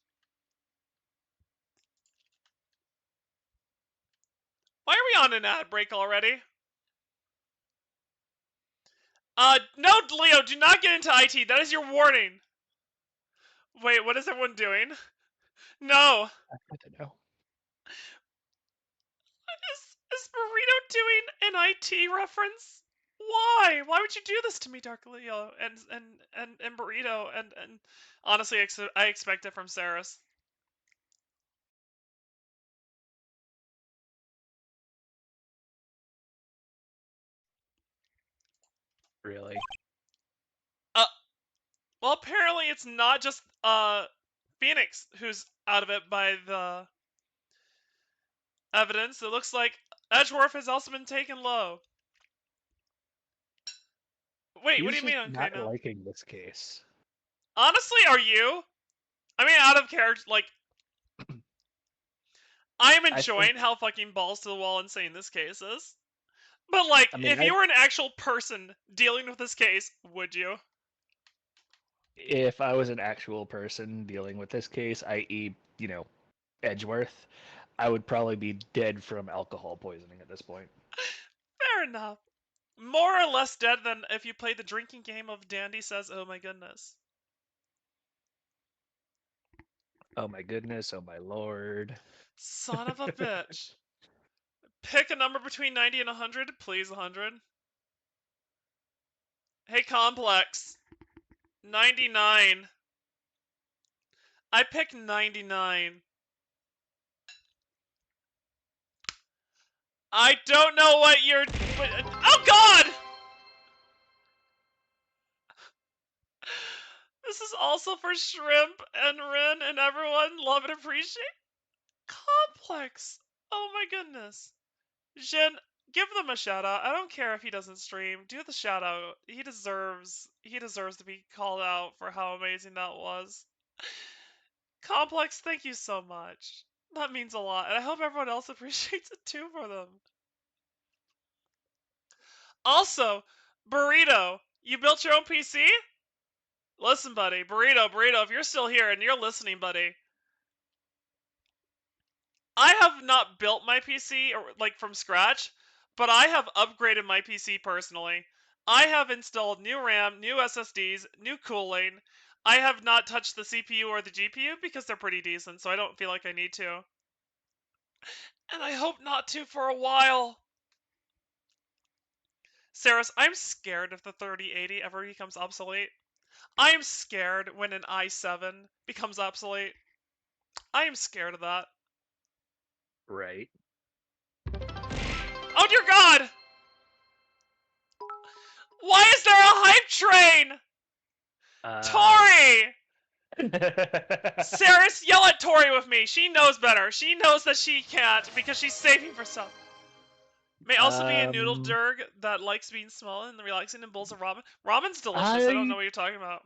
Why are we on an ad break already? No, Leo, do not get into IT. That is your warning. Wait, what is everyone doing? No. I don't know. Is Burrito doing an IT reference? Why? Why would you do this to me, Dark Leo and Burrito and honestly, I expect it from Saris. Really? Well, apparently it's not just Phoenix who's out of it by the evidence. It looks like Edgeworth has also been taken low. Wait, He's what do you mean just okay not now? liking this case. Honestly, are you? I mean, out of character, like, I'm enjoying how fucking balls to the wall insane this case is. But, like, if you were an actual person dealing with this case, would you? If I was an actual person dealing with this case, i.e., Edgeworth, I would probably be dead from alcohol poisoning at this point. Fair enough. More or less dead than if you played the drinking game of Dandy Says, oh my goodness. Oh my goodness, oh my lord. Son of a bitch. Pick a number between 90 and 100, please 100. Hey, Complex. 99. I pick 99. I don't know what you're... Oh, God! This is also for Shrimp and Rin and everyone. Love and appreciate. Complex. Oh my goodness. Jin, give them a shout out. I don't care if he doesn't stream. Do the shout out. He deserves to be called out for how amazing that was. Complex, thank you so much. That means a lot, and I hope everyone else appreciates it too for them. Also, Burrito, you built your own PC? Listen, buddy, Burrito, if you're still here and you're listening, buddy, I have not built my PC or like from scratch, but I have upgraded my PC personally. I have installed new RAM, new SSDs, new cooling. I have not touched the CPU or the GPU because they're pretty decent, so I don't feel like I need to. And I hope not to for a while. Saris, I'm scared if the 3080 ever becomes obsolete. I am scared when an i7 becomes obsolete. I am scared of that. Right. Oh dear God! Why is there a hype train? Tori! Saris, yell at Tori with me. She knows better. She knows that she can't because she's saving for some. May also be a noodle derg that likes being small and relaxing and bowls of ramen. Ramen's delicious. I don't know what you're talking about.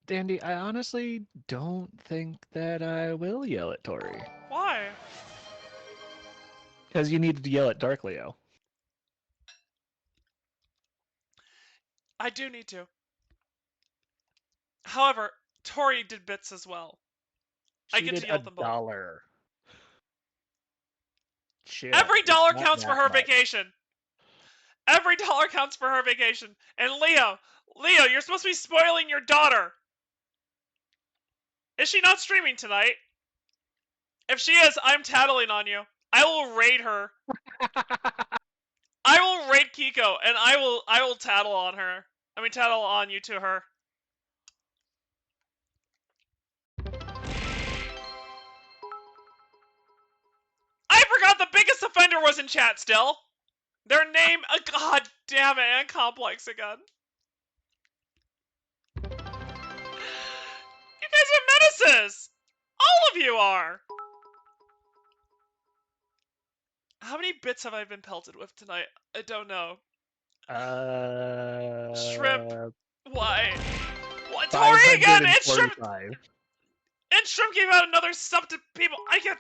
Dandy, I honestly don't think that I will yell at Tori. Why? Because you needed to yell at Dark Leo. I do need to. However, Tori did bits as well. I get to yell at them both. $1. Shit, Every dollar counts for her vacation. Every dollar counts for her vacation. And Leo, you're supposed to be spoiling your daughter. Is she not streaming tonight? If she is, I'm tattling on you. I will raid her. I will raid Kiko, and I will tattle on her. I mean, tattle on you to her. I forgot the biggest offender was in chat still. Their name, god damn it, and complex again. You guys are menaces! All of you are! How many bits have I been pelted with tonight? I don't know. Shrimp. Why? What? Tori again! And Shrimp! And Shrimp gave out another sub to people. I can't.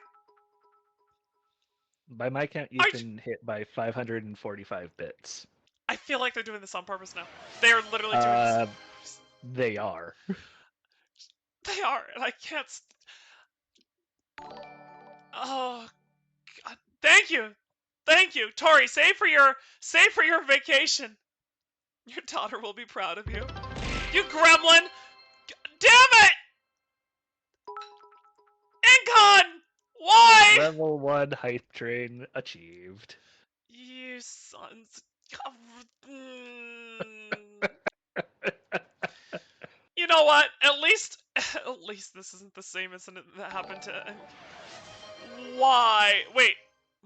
By my count, you've been hit by 545 bits. I feel like they're doing this on purpose now. They are literally doing this. They are. They are, and I can't. Oh, God. Thank you, Tori. Save for your vacation. Your daughter will be proud of you. You gremlin! Damn it! Incon! Why? Level 1 hype train achieved. You sons. You know what? At least this isn't the same incident that happened to. Why? Wait.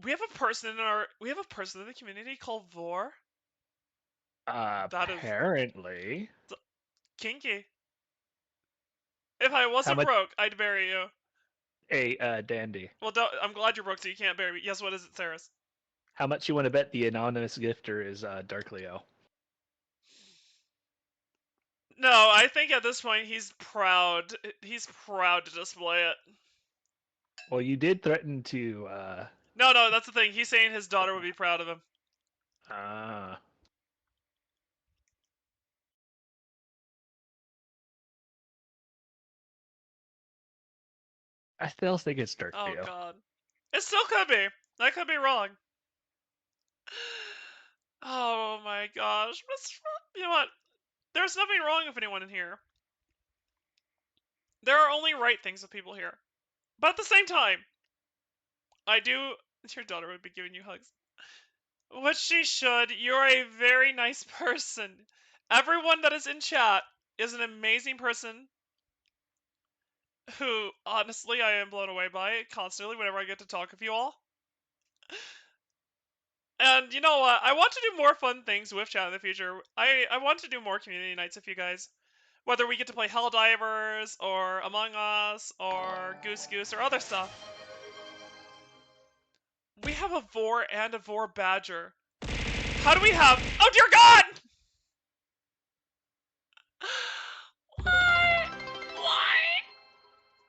We have a person in the community called Vor. Apparently. Kinky. If I wasn't broke, I'd bury you. Hey, Dandy. Well, I'm glad you're broke, so you can't bury me. Yes, what is it, Saris? How much you want to bet the anonymous gifter is Dark Leo? No, I think at this point he's proud. He's proud to display it. Well, you did threaten to. No, that's the thing. He's saying his daughter would be proud of him. Ah. I still think it's Dark Leo. Oh God, it still could be. I could be wrong. Oh my gosh, you know what? There's nothing wrong with anyone in here. There are only right things with people here. But at the same time, your daughter would be giving you hugs. Which she should. You're a very nice person. Everyone that is in chat is an amazing person who, honestly, I am blown away by constantly whenever I get to talk with you all. And you know what? I want to do more fun things with chat in the future. I want to do more community nights with you guys. Whether we get to play Helldivers, or Among Us, or Goose Goose, or other stuff. We have a Vor and a Vor Badger. How do we have... Oh dear God! Why?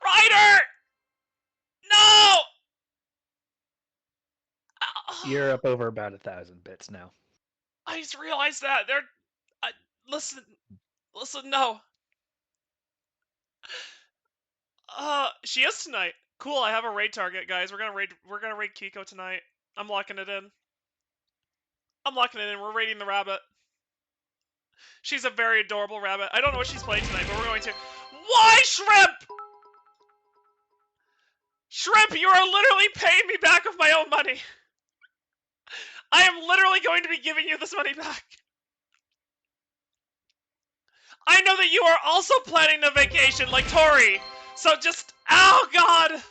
Ryder! No! You're up over about 1,000 bits now. I just realized that. Listen, no. She is tonight. Cool, I have a raid target, guys. We're gonna raid Kiko tonight. I'm locking it in. We're raiding the rabbit. She's a very adorable rabbit. I don't know what she's playing tonight, but we're going to. Why, Shrimp? Shrimp, you are literally paying me back with my own money. I am literally going to be giving you this money back. I know that you are also planning a vacation like Tori. So just, oh God.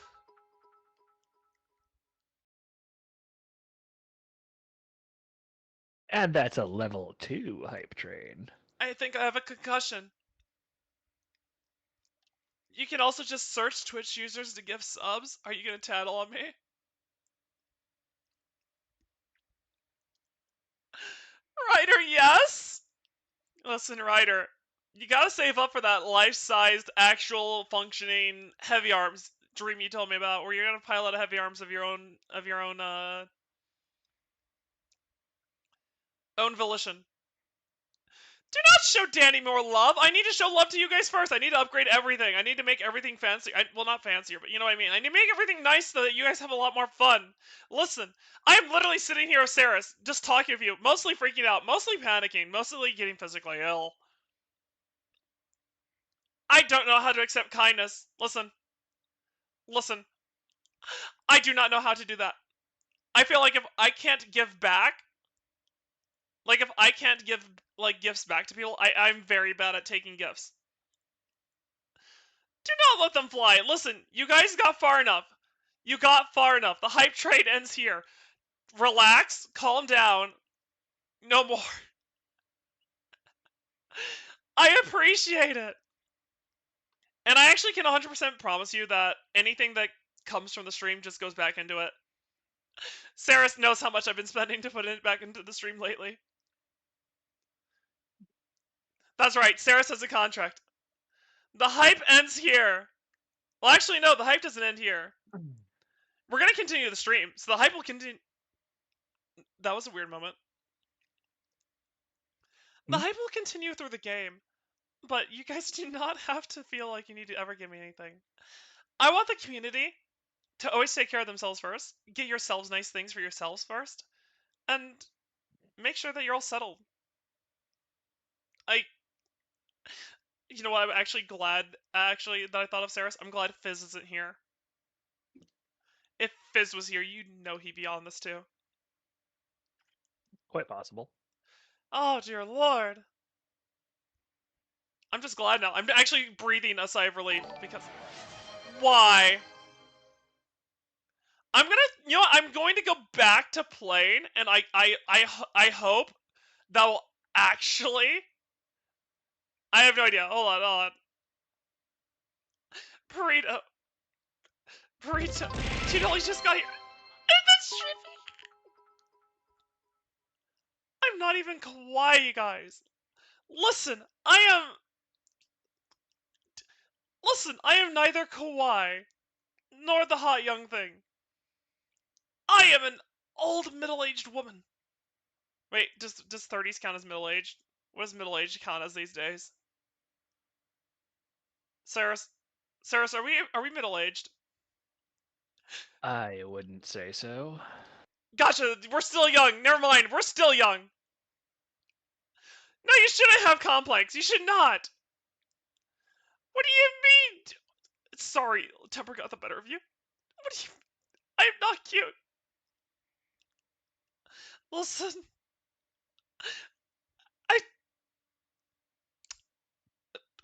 And that's a level 2 hype train. I think I have a concussion. You can also just search Twitch users to give subs. Are you gonna tattle on me? Ryder, yes? Listen, Ryder, you gotta save up for that life-sized, actual, functioning heavy arms dream you told me about, where you're gonna pilot heavy arms of your own own volition. Do not show Danny more love. I need to show love to you guys first. I need to upgrade everything. I need to make everything fancy. Well, not fancier, but you know what I mean. I need to make everything nice so that you guys have a lot more fun. Listen, I am literally sitting here with Saris, just talking with you, mostly freaking out, mostly panicking, mostly getting physically ill. I don't know how to accept kindness. Listen. I do not know how to do that. I feel like if I can't give back, like if I can't give like gifts back to people, I'm very bad at taking gifts. Do not let them fly. Listen, you guys got far enough. You got far enough. The hype trade ends here. Relax, calm down. No more. I appreciate it. And I actually can 100% promise you that anything that comes from the stream just goes back into it. Saris knows how much I've been spending to put it back into the stream lately. That's right, Saris has a contract. The hype ends here. Well, actually, no, the hype doesn't end here. We're gonna continue the stream, so the hype will continue. That was a weird moment. The hype will continue through the game, but you guys do not have to feel like you need to ever give me anything. I want the community to always take care of themselves first, get yourselves nice things for yourselves first, and make sure that you're all settled. You know what, I'm actually glad, that I thought of Saris. I'm glad Fizz isn't here. If Fizz was here, you'd know he'd be on this too. Quite possible. Oh, dear lord. I'm just glad now. I'm actually breathing a sigh of relief, because... Why? I'm gonna, you know what, I'm going to go back to playing, and I hope that will actually... I have no idea. Hold on. Burrito, Tito just got here. And that's trippy. I'm not even kawaii, you guys. Listen, I am neither kawaii nor the hot young thing. I am an old middle-aged woman. Wait, does 30s count as middle-aged? What does middle-aged count as these days? Saris, are we middle-aged? I wouldn't say so. Gotcha, we're still young. Never mind, we're still young. No, you shouldn't have complex. You should not. What do you mean? Sorry, temper got the better of you. What do you... I am not cute. Listen.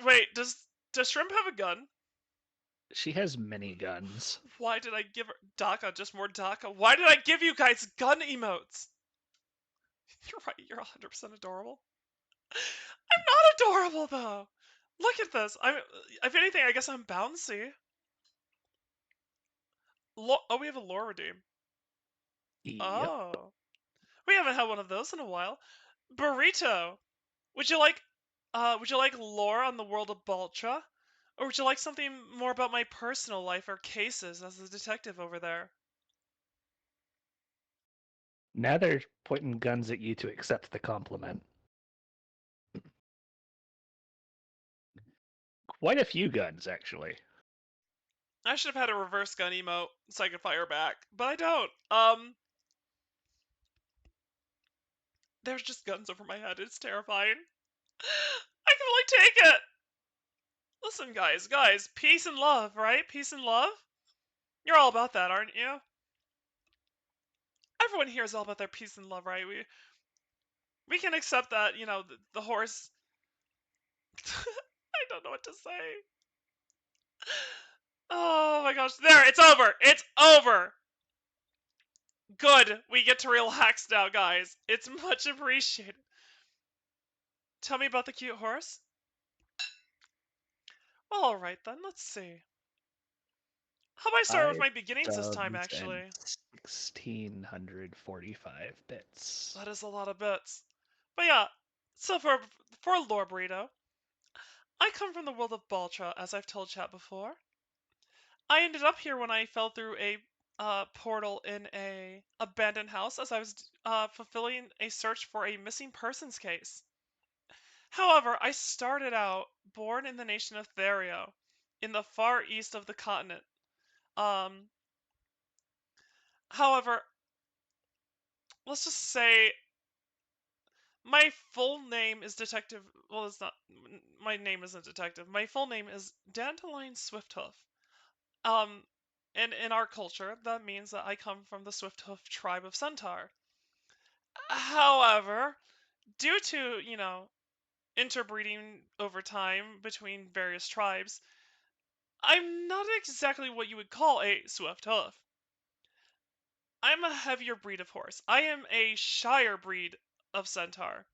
Wait, does Shrimp have a gun? She has many guns. Why did I give her... DACA, just more DACA. Why did I give you guys gun emotes? You're right, you're 100% adorable. I'm not adorable, though. Look at this. If anything, I guess I'm bouncy. Oh, we have a lore redeem. Yep. Oh. We haven't had one of those in a while. Burrito. Would you like lore on the world of Baltra? Or would you like something more about my personal life or cases as a detective over there? Now they're pointing guns at you to accept the compliment. Quite a few guns, actually. I should have had a reverse gun emote so I could fire back, but I don't. There's just guns over my head. It's terrifying. I can only take it. Listen, guys, peace and love, right? Peace and love? You're all about that, aren't you? Everyone here is all about their peace and love, right? We can accept that, you know, the horse... I don't know what to say. Oh my gosh. There, it's over! It's over! Good. We get to relax now, guys. It's much appreciated. Tell me about the cute horse. Alright then, let's see. How about I start with my beginnings this time, actually? 1,645 bits. That is a lot of bits. But yeah, so for Lore Burrito, I come from the world of Baltra, as I've told chat before. I ended up here when I fell through a portal in a abandoned house as I was fulfilling a search for a missing persons case. However, I started out born in the nation of Therio, in the far east of the continent. However, let's just say my full name is Detective. Well, it's not. My name isn't Detective. My full name is Dandelion Swifthoof. And in our culture, that means that I come from the Swifthoof tribe of Centaur. However, due to, interbreeding over time between various tribes, I'm not exactly what you would call a Swifthoof. I'm a heavier breed of horse. I am a Shire breed of Centaur.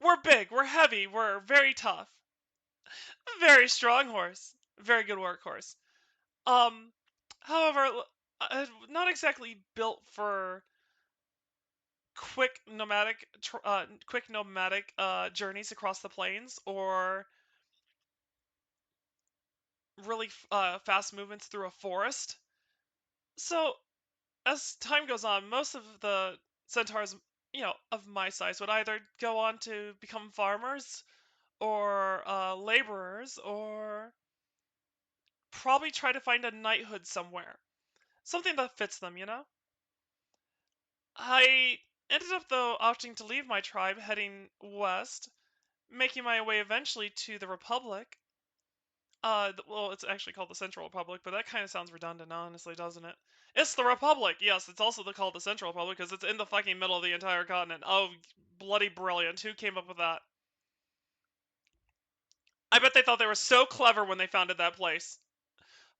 We're big, we're heavy, we're very tough. Very strong horse. Very good workhorse. However, not exactly built for quick nomadic journeys across the plains or really fast movements through a forest. So as time goes on, most of the centaurs, of my size would either go on to become farmers or laborers or probably try to find a knighthood somewhere. Something that fits them, I ended up, though, opting to leave my tribe, heading west, making my way eventually to the Republic. Well, it's actually called the Central Republic, but that kind of sounds redundant, honestly, doesn't it? It's the Republic! Yes, it's also called the Central Republic because it's in the fucking middle of the entire continent. Oh, bloody brilliant. Who came up with that? I bet they thought they were so clever when they founded that place.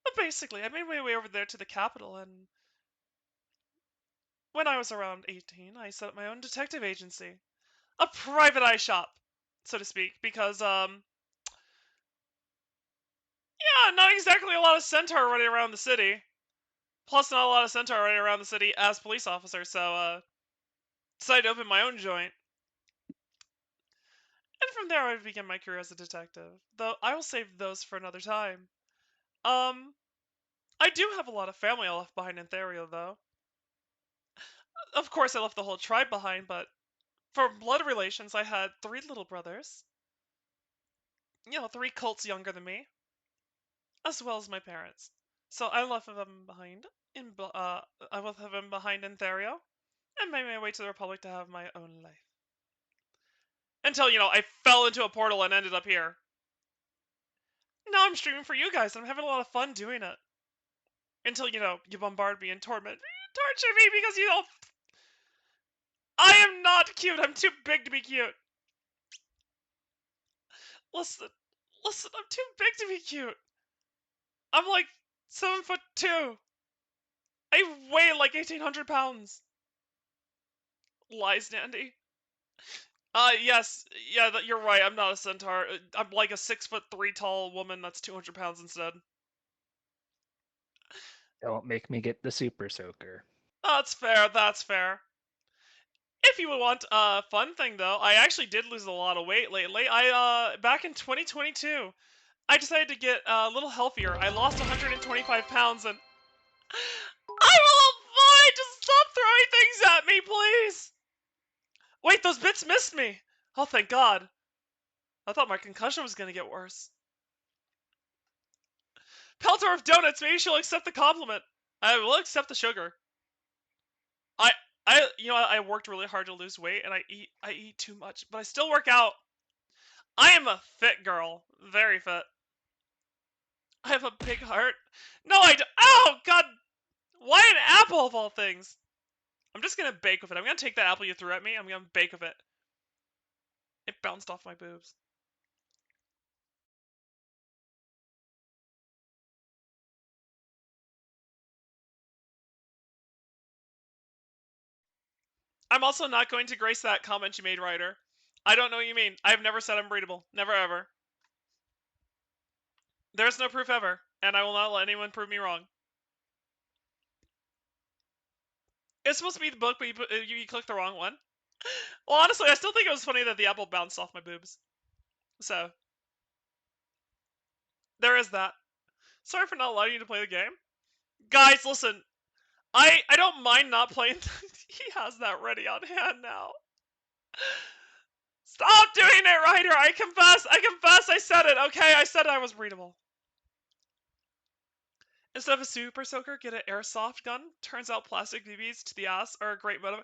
But basically, I made my way over there to the capital, and when I was around 18, I set up my own detective agency. A private eye shop, so to speak, because, yeah, not exactly a lot of Centaur running around the city. Plus, not a lot of Centaur running around the city as police officers, so, decided to open my own joint. And from there, I began my career as a detective, though I will save those for another time. I do have a lot of family I left behind in Therio, though. Of course, I left the whole tribe behind, but for blood relations, I had 3 little brothers. 3 cults younger than me, as well as my parents. So I left them behind I left them behind in Therio, and made my way to the Republic to have my own life. Until, I fell into a portal and ended up here. Now I'm streaming for you guys, and I'm having a lot of fun doing it. Until, you bombard me and torture me because you don't... I am not cute! I'm too big to be cute! Listen, I'm too big to be cute! I'm like 7'2". I weigh like 1,800 pounds! Lies, Nandy. Yes, yeah, you're right, I'm not a centaur. I'm like a 6'3" tall woman that's 200 pounds instead. Don't make me get the super soaker. That's fair, that's fair. If you would want a fun thing, though, I actually did lose a lot of weight lately. Back in 2022, I decided to get a little healthier. I lost 125 pounds and... I will avoid! Just stop throwing things at me, please! Wait, those bits missed me! Oh, thank God. I thought my concussion was gonna get worse. Peltor of donuts, maybe she'll accept the compliment. I will accept the sugar. I worked really hard to lose weight, and I eat too much, but I still work out. I am a fit girl. Very fit. I have a big heart. No, I don't. Oh, God. Why an apple of all things? I'm just gonna bake with it. I'm gonna take that apple you threw at me. I'm gonna bake with it. It bounced off my boobs. I'm also not going to grace that comment you made, Ryder. I don't know what you mean. I've never said I'm breedable. Never ever. There's no proof ever, and I will not let anyone prove me wrong. It's supposed to be the book, but you clicked the wrong one. Well, honestly, I still think it was funny that the apple bounced off my boobs. So, there is that. Sorry for not allowing you to play the game. Guys, listen. I don't mind not playing. He has that ready on hand now. Stop doing it, Ryder. I confess. I said it. Okay, I said I was readable. Instead of a super soaker, get an airsoft gun. Turns out plastic BBs to the ass are a great motive.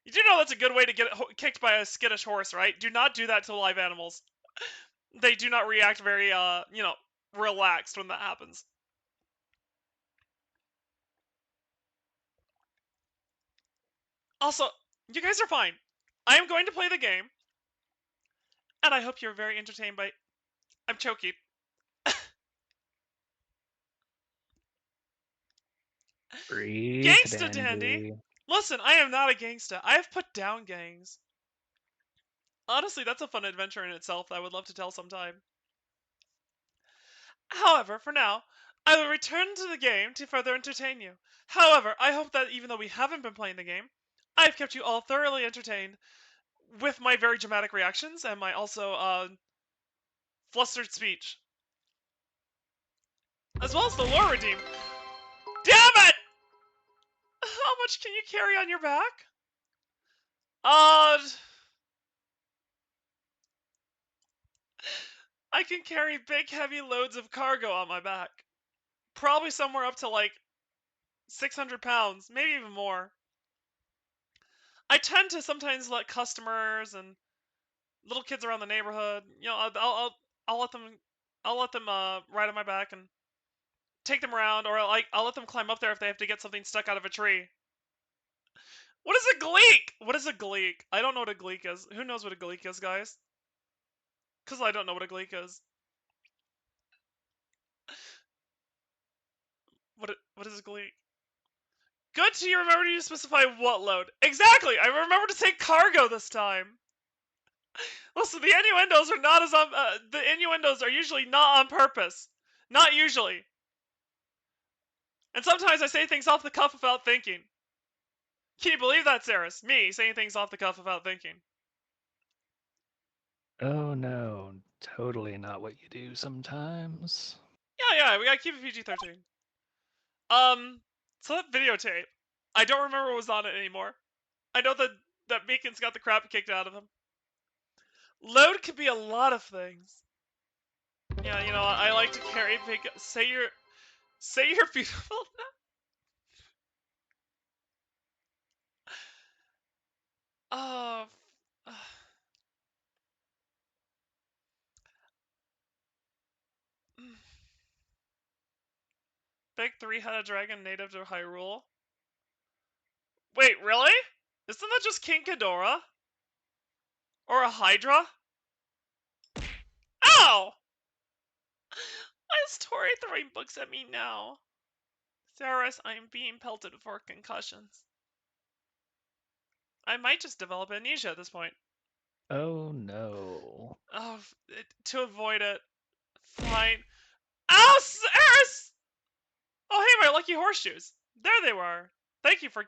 You do know that's a good way to get kicked by a skittish horse, right? Do not do that to live animals. They do not react very, relaxed when that happens. Also, you guys are fine. I am going to play the game. And I hope you're very entertained by... I'm choking. Gangsta dandy! Listen, I am not a gangsta. I have put down gangs. Honestly, that's a fun adventure in itself that I would love to tell sometime. However, for now, I will return to the game to further entertain you. However, I hope that even though we haven't been playing the game, I've kept you all thoroughly entertained with my very dramatic reactions and my also, flustered speech. As well as the lore redeem. Damn it! How much can you carry on your back? I can carry big heavy loads of cargo on my back. Probably somewhere up to like 600 pounds, maybe even more. I tend to sometimes let customers and little kids around the neighborhood, I'll let them ride on my back and take them around, or I'll let them climb up there if they have to get something stuck out of a tree. What is a gleek? What is a gleek? I don't know what a gleek is. Who knows what a gleek is, guys? Because I don't know what a gleek is. What is a gleek? Good to you remember to specify what load. Exactly! I remember to take cargo this time. Listen, the innuendos are not as the innuendos are usually not on purpose. Not usually. And sometimes I say things off the cuff without thinking. Can you believe that, Saris? Me saying things off the cuff without thinking. Oh no, totally not what you do sometimes. Yeah, we gotta keep it PG-13. So that videotape, I don't remember what was on it anymore. I know that Meekin's got the crap kicked out of him. Load could be a lot of things. Yeah, I like to carry big. Say you're beautiful. Oh. Big three-headed dragon native to Hyrule. Wait, really? Isn't that just King Ghidorah? Or a Hydra? Ow! Why is Tori throwing books at me now? Saris, I am being pelted for concussions. I might just develop amnesia at this point. Oh no. Oh, to avoid it. Fine. Ow, Saris! Oh, hey, my lucky horseshoes. There they were. Thank you for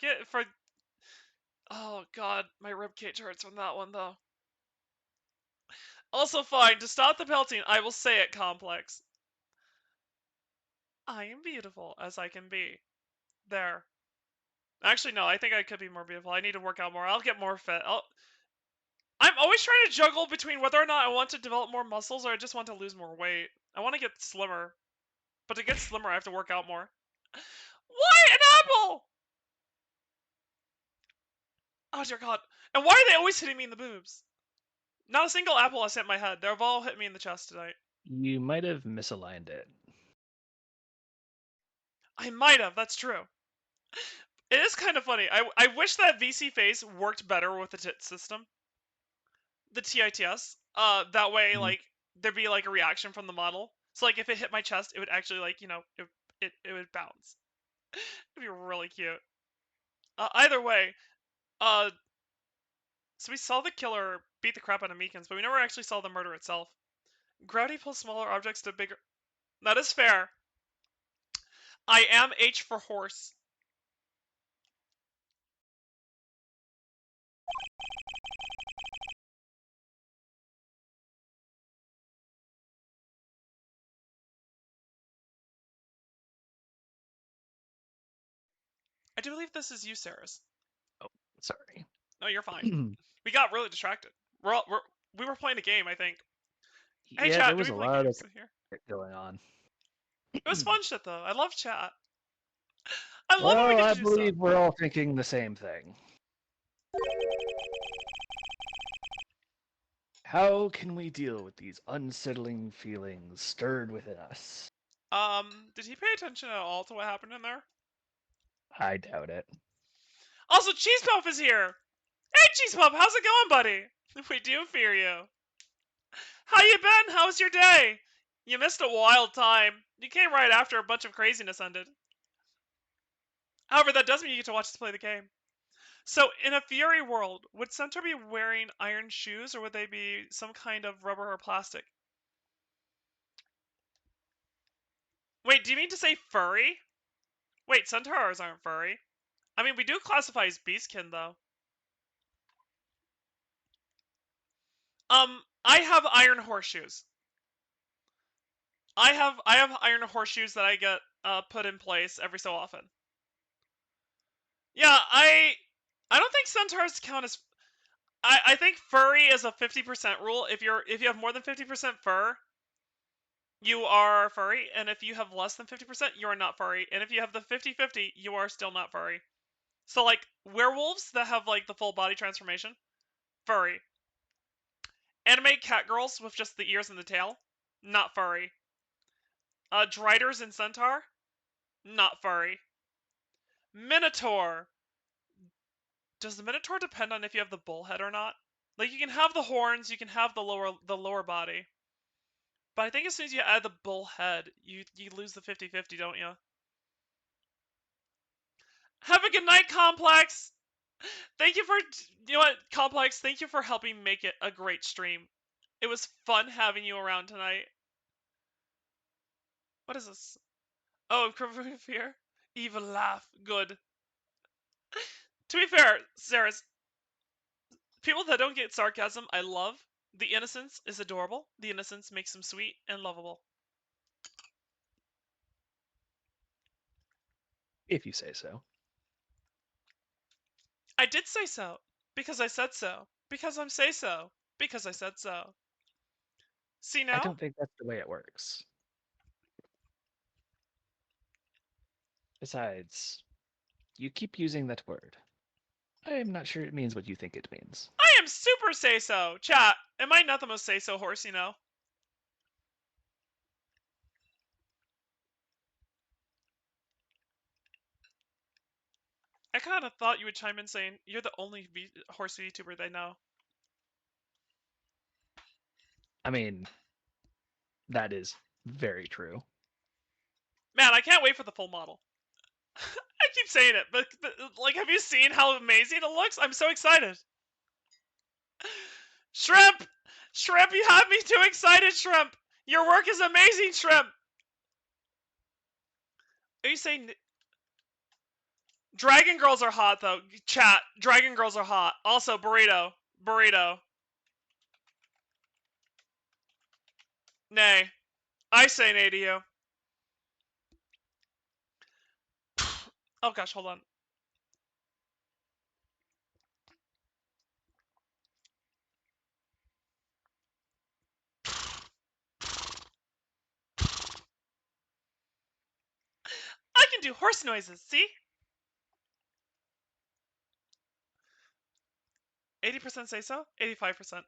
Oh god, my ribcage hurts from that one though. Also fine, to stop the pelting, I will say it, Complex. I am beautiful as I can be. There. Actually, no, I think I could be more beautiful. I need to work out more. I'll get more fit. I'm always trying to juggle between whether or not I want to develop more muscles or I just want to lose more weight. I want to get slimmer. But to get slimmer, I have to work out more. Why an apple? Oh dear god. And why are they always hitting me in the boobs? Not a single apple has hit my head. They've all hit me in the chest tonight. You might have misaligned it. I might have, that's true. It is kind of funny. I wish that VC face worked better with the TIT system. The TITS. That way, like, there'd be, like, a reaction from the model. So, like, if it hit my chest, it would actually, like, it would bounce. It'd be really cute. Either way, so we saw the killer beat the crap out of Meekins, but we never actually saw the murder itself. Gravity pulls smaller objects to bigger... That is fair. I am H for horse. I do believe this is you, Saris. Oh, sorry. No, you're fine. We got really distracted. We're We were playing a game, I think. Yeah, Hey, chat, there do was we a play lot of games in here? going on. It was fun shit, though. I love chat. I love when we Well, get I to do stuff. believe we're all thinking the same thing. How can we deal with these unsettling feelings stirred within us? Did he pay attention at all to what happened in there? I doubt it. Also, Cheese Puff is here! Hey, Cheese Puff, how's it going, buddy? We do fear you. How you been? How was your day? You missed a wild time. You came right after a bunch of craziness ended. However, that does mean you get to watch us play the game. So, in a Fury world, would Centaur be wearing iron shoes, or would they be some kind of rubber or plastic? Wait, do you mean to say furry? Wait, Centaurs aren't furry. I mean, we do classify as beastkin, though. I have iron horseshoes. I have iron horseshoes that I get put in place every so often. Yeah, I don't think centaurs count as. I think furry is a 50% rule. If you have more than 50% fur, you are furry, and if you have less than 50%, you are not furry. And if you have the 50-50, you are still not furry. So like werewolves that have like the full body transformation, furry. Anime cat girls with just the ears and the tail, not furry. Driders and centaur, not furry. Minotaur. Does the Minotaur depend on if you have the bullhead or not? Like, you can have the horns, you can have the lower body. But I think as soon as you add the bullhead, you lose the 50-50, don't you? Have a good night, Complex! Thank you for, you know what, Complex, thank you for helping make it a great stream. It was fun having you around tonight. What is this? Oh, Quivering Fear? Evil laugh. Good. To be fair, Sarah's, people that don't get sarcasm, I love. The innocence is adorable. The innocence makes them sweet and lovable. If you say so. I did say so. Because I said so. Because I'm say so. Because I said so. See now? I don't think that's the way it works. Besides, you keep using that word. I am not sure it means what you think it means. I am super say so. Chat, am I not the most say so horse you know? I kind of thought you would chime in saying you're the only horse VTuber they know. I mean, that is very true. Man, I can't wait for the full model. I keep saying it, but like, have you seen how amazing it looks? I'm so excited. Shrimp! Shrimp, you have me too excited, Shrimp! Your work is amazing, Shrimp! Are you saying... Dragon girls are hot, though. Chat, dragon girls are hot. Also, burrito. Burrito. Nay. I say nay to you. Oh gosh, hold on. I can do horse noises, see? 80% say so? 85%.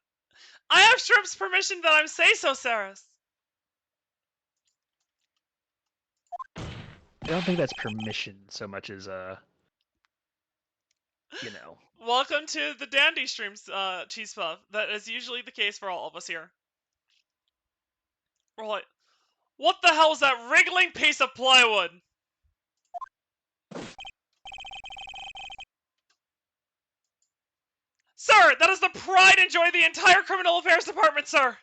I have Shrimp's permission that I'm say so, Saris. I don't think that's permission so much as, you know. Welcome to the Dandy streams, Cheese Puff. That is usually the case for all of us here. We're like, what the hell is that wriggling piece of plywood? Sir, that is the pride and joy of the entire criminal affairs department, sir!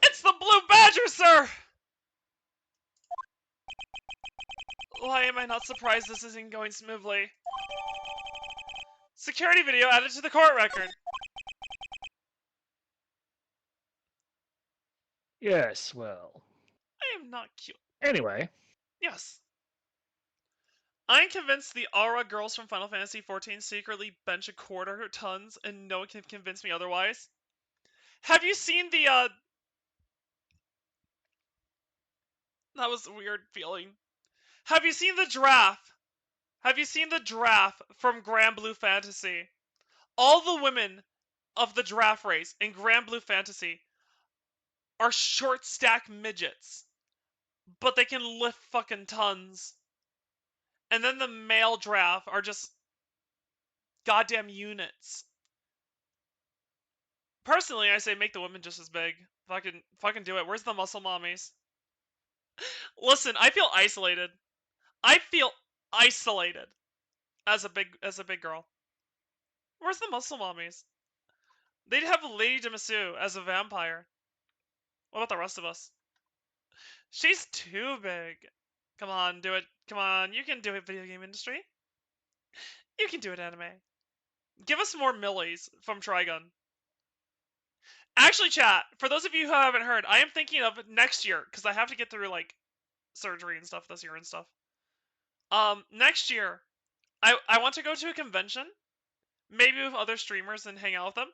It's the Blue Badger, sir! Why am I not surprised this isn't going smoothly? Security video added to the court record. Yes, well. I am not cute. Anyway. Yes. I'm convinced the Aura girls from Final Fantasy XIV secretly bench a quarter tons and no one can convince me otherwise. Have you seen the, that was a weird feeling. Have you seen the giraffe? Have you seen the giraffe from Grand Blue Fantasy? All the women of the giraffe race in Grand Blue Fantasy are short stack midgets, but they can lift fucking tons. And then the male giraffe are just goddamn units. Personally, I say make the women just as big. Fucking do it. Where's the muscle mommies? Listen, I feel isolated. I feel isolated as a big girl. Where's the muscle mommies? They'd have Lady Demasu as a vampire. What about the rest of us? She's too big. Come on, do it. Come on, you can do it, video game industry. You can do it, anime. Give us more Millies from Trigun. Actually, chat, for those of you who haven't heard, I am thinking of next year, because I have to get through, like, surgery and stuff this year and stuff. Next year, I want to go to a convention, maybe with other streamers and hang out with them,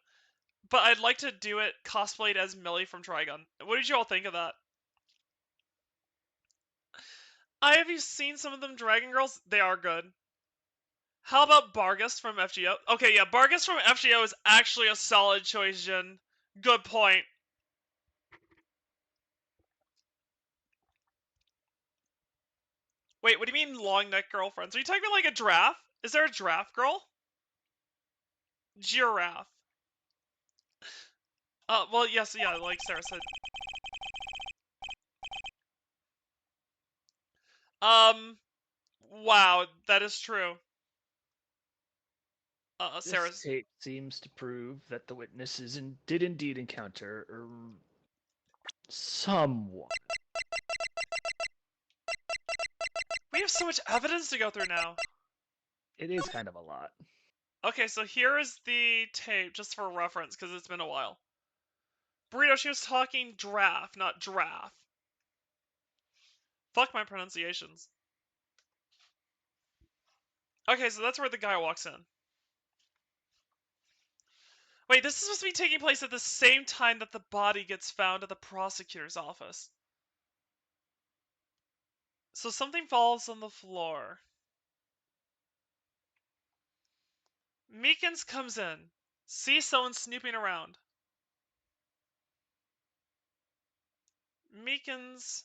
but I'd like to do it cosplayed as Millie from Trigun. What did you all think of that? Have you seen some of them Dragon Girls? They are good. How about Bargus from FGO? Okay, yeah, Bargus from FGO is actually a solid choice, Jin. Good point. Wait, what do you mean long neck girlfriends? Are you talking about like a giraffe? Is there a giraffe girl? Giraffe. Well, yes, yeah, like Sarah said. Wow, that is true. Sarah's... This tape seems to prove that the witnesses did indeed encounter someone. We have so much evidence to go through now. It is kind of a lot. Okay, so here is the tape, just for reference, because it's been a while. Burrito, she was talking giraffe, not giraffe. Fuck my pronunciations. Okay, so that's where the guy walks in. Wait, this is supposed to be taking place at the same time that the body gets found at the prosecutor's office. So something falls on the floor. Meekins comes in, sees someone snooping around. Meekins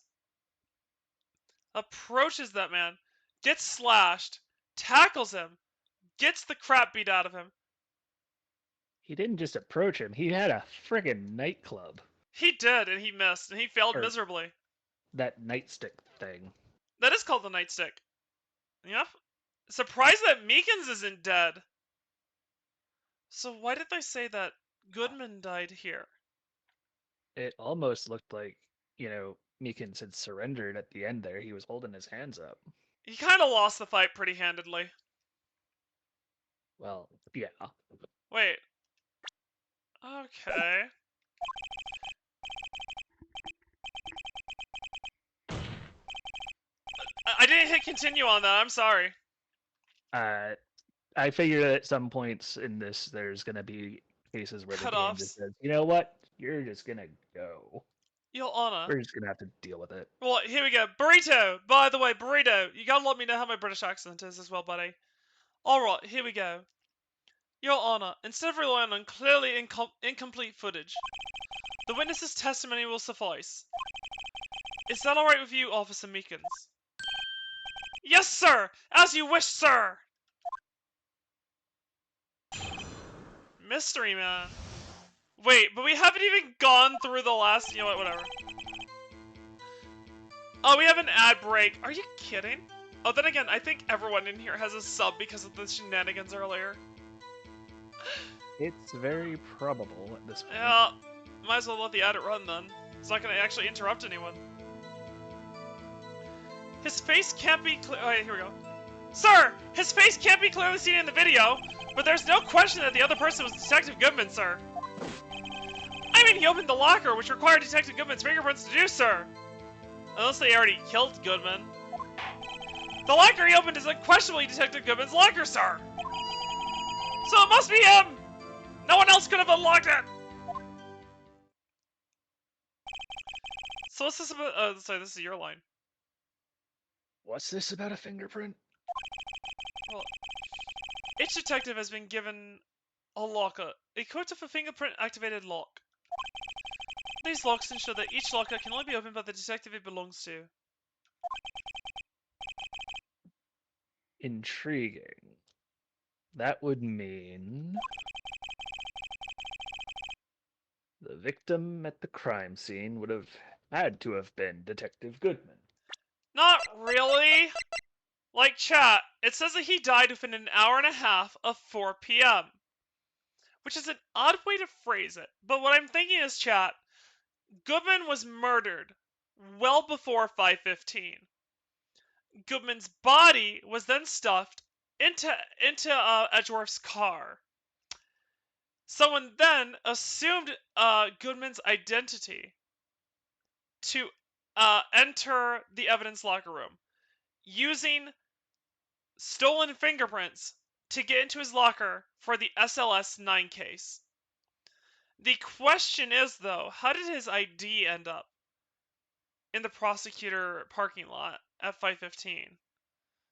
approaches that man, gets slashed, tackles him, gets the crap beat out of him. He didn't just approach him, he had a friggin' nightclub. He did, and he missed, and he failed miserably. That nightstick thing. That is called the nightstick. Yep. Surprised that Meekins isn't dead. So why did they say that Goodman died here? It almost looked like, Meekins had surrendered at the end there. He was holding his hands up. He kind of lost the fight pretty handedly. Well, yeah. Wait. Okay. I didn't hit continue on that, I'm sorry. I figured at some points in this, there's going to be cases where the game just says, you know what? You're just going to go. Your Honor. We're just going to have to deal with it. Well, here we go. Burrito! By the way, Burrito, you gotta let me know how my British accent is as well, buddy. Alright, here we go. Your Honor, instead of relying on clearly incomplete footage, the witness's testimony will suffice. Is that alright with you, Officer Meekins? Yes, sir! As you wish, sir! Mystery Man. Wait, but we haven't even gone through the last... You know what, whatever. Oh, we have an ad break. Are you kidding? Oh, then again, I think everyone in here has a sub because of the shenanigans earlier. It's very probable at this point. Yeah, might as well let the ad run then. It's not going to actually interrupt anyone. His face can't be clear. Oh, here we go. Sir, his face can't be clearly seen in the video, but there's no question that the other person was Detective Goodman, sir. I mean, he opened the locker, which required Detective Goodman's fingerprints to do, sir. Unless they already killed Goodman. The locker he opened is unquestionably Detective Goodman's locker, sir. So it must be him! No one else could have unlocked it! So what's this about? Sorry, this is your line. What's this about a fingerprint? Well, each detective has been given a locker, a code of a fingerprint-activated lock. These locks ensure that each locker can only be opened by the detective it belongs to. Intriguing. That would mean the victim at the crime scene would have had to have been Detective Goodman. Not really. Like chat, it says that he died within an hour and a half of 4 p.m. Which is an odd way to phrase it, but what I'm thinking is chat, Goodman was murdered well before 5:15. Goodman's body was then stuffed into Edgeworth's car. Someone then assumed Goodman's identity to enter the evidence locker room, using stolen fingerprints to get into his locker for the SLS-9 case. The question is, though, how did his ID end up in the prosecutor parking lot at 5:15?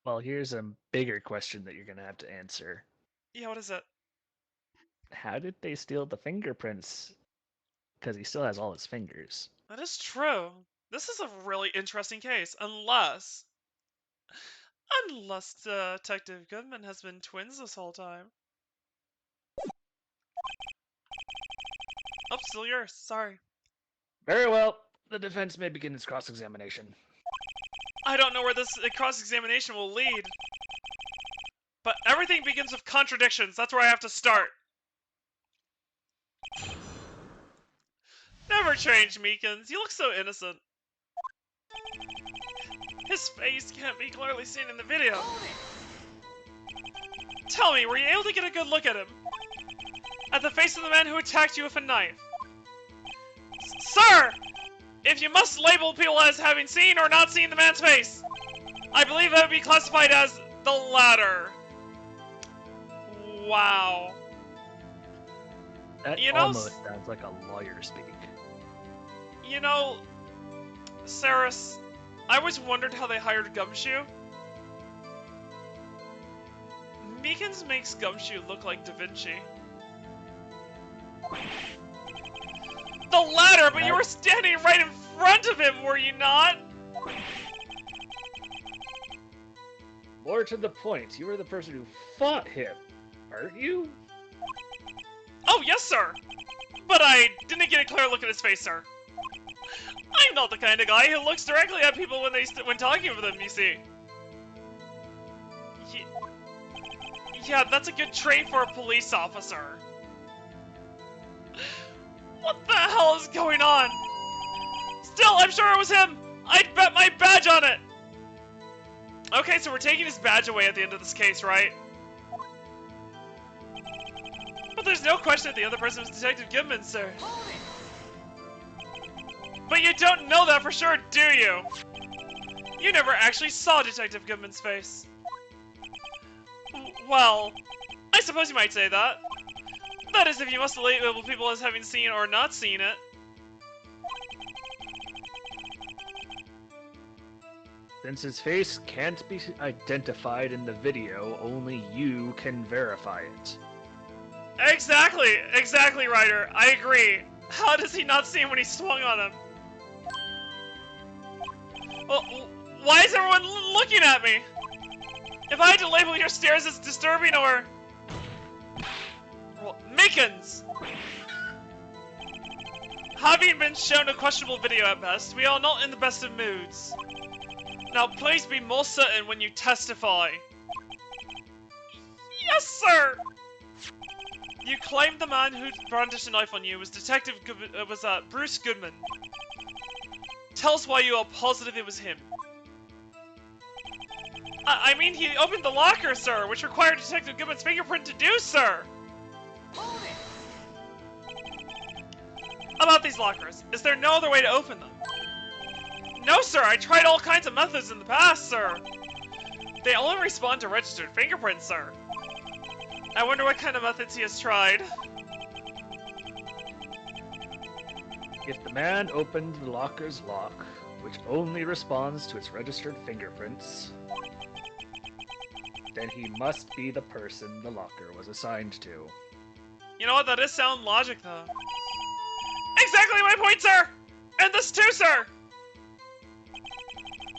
Well, here's a bigger question that you're going to have to answer. Yeah, what is it? How did they steal the fingerprints? Because he still has all his fingers. That is true. This is a really interesting case, unless Detective Goodman has been twins this whole time. Oh, still yours. Sorry. Very well. The defense may begin its cross-examination. I don't know where this cross-examination will lead. But everything begins with contradictions. That's where I have to start. Never change, Meekins. You look so innocent. His face can't be clearly seen in the video. Tell me, were you able to get a good look at him? At the face of the man who attacked you with a knife? Sir! If you must label people as having seen or not seen the man's face, I believe that would be classified as the latter. Wow. That almost sounds like a lawyer speak. You know, Saris, I always wondered how they hired Gumshoe. Meekins makes Gumshoe look like Da Vinci. The latter, but you were standing right in front of him, were you not? More to the point, you were the person who fought him, aren't you? Oh, yes, sir. But I didn't get a clear look at his face, sir. I'm not the kind of guy who looks directly at people when talking with them, you see. Yeah, that's a good trait for a police officer. What the hell is going on? Still, I'm sure it was him. I'd bet my badge on it. Okay, so we're taking his badge away at the end of this case, right? But there's no question that the other person was Detective Goodman, sir. But you don't know that for sure, do you? You never actually saw Detective Goodman's face. Well, I suppose you might say that. That is, if you must label people as having seen or not seen it. Since his face can't be identified in the video, only you can verify it. Exactly, Ryder. I agree. How does he not see him when he swung on him? Well, why is everyone looking at me? If I had to label your stares as disturbing or... Well, Meekins! Having been shown a questionable video at best, we are not in the best of moods. Now please be more certain when you testify. Yes, sir! You claimed the man who brandished a knife on you was Bruce Goodman. Tell us why you are positive it was him. I mean, he opened the locker, sir, which required Detective Goodman's fingerprint to do, sir. About these lockers, is there no other way to open them? No, sir, I tried all kinds of methods in the past, sir. They only respond to registered fingerprints, sir. I wonder what kind of methods he has tried. If the man opened the locker's lock, which only responds to its registered fingerprints, then he must be the person the locker was assigned to. You know what? That is sound logic, though. Exactly my point, sir! And this too, sir!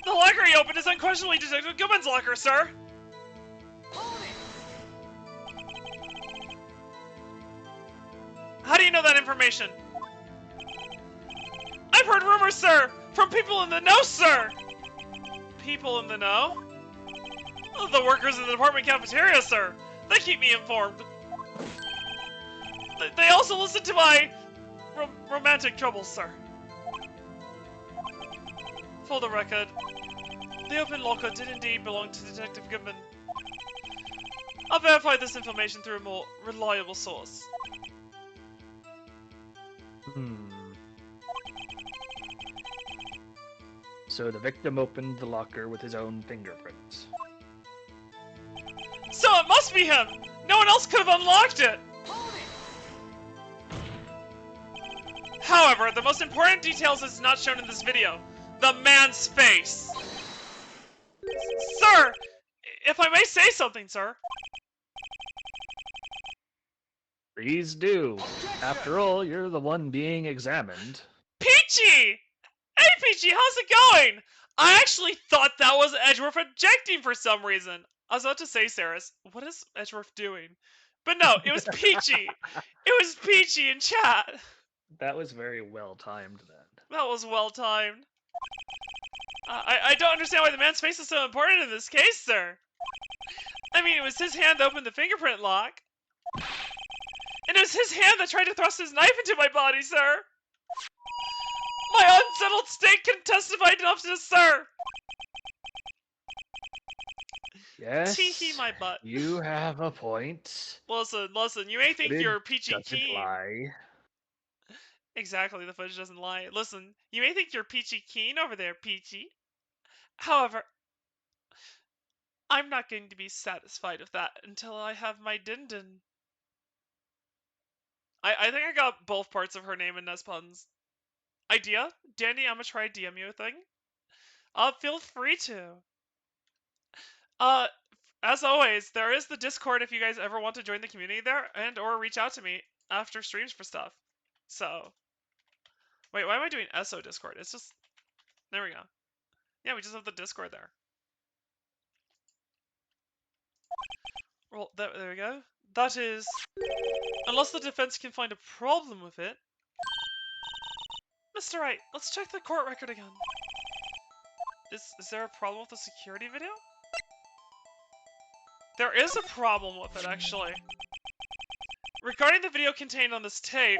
The locker he opened is unquestionably Detective Goodman's locker, sir! How do you know that information? I've heard rumors, sir! From people in the know, sir! People in the know? Oh, the workers in the department cafeteria, sir! They keep me informed. They also listen to my romantic troubles, sir. For the record, the open locker did indeed belong to Detective Goodman. I'll verify this information through a more reliable source. So the victim opened the locker with his own fingerprints. So it must be him! No one else could have unlocked it! However, the most important details is not shown in this video. The man's face! Sir! If I may say something, sir. Please do. After all, you're the one being examined. Peachy! Hey, Peachy, how's it going? I actually thought that was Edgeworth objecting for some reason. I was about to say, Saris, what is Edgeworth doing? But no, it was Peachy. It was Peachy in chat. That was very well timed then. That was well timed. I don't understand why the man's face is so important in this case, sir. I mean, it was his hand that opened the fingerprint lock. And it was his hand that tried to thrust his knife into my body, sir. My unsettled state can testify enough to this, sir. Yes. Tee-hee my butt. You have a point. Listen, you may think you're peachy keen. Lie. Exactly, the footage doesn't lie. Listen, you may think you're peachy keen over there, Peachy. However, I'm not going to be satisfied with that until I have my din-din. I think I got both parts of her name in Nespun's. Idea? Dandy, I'm gonna try DM you a thing. Feel free to. As always, there is the Discord if you guys ever want to join the community there and or reach out to me after streams for stuff. So, wait, why am I doing SO Discord? It's just, there we go. Yeah, we just have the Discord there. Well, there we go. That is, unless the defense can find a problem with it. Mr. Wright, let's check the court record again. Is there a problem with the security video? There is a problem with it, actually. Regarding the video contained on this tape,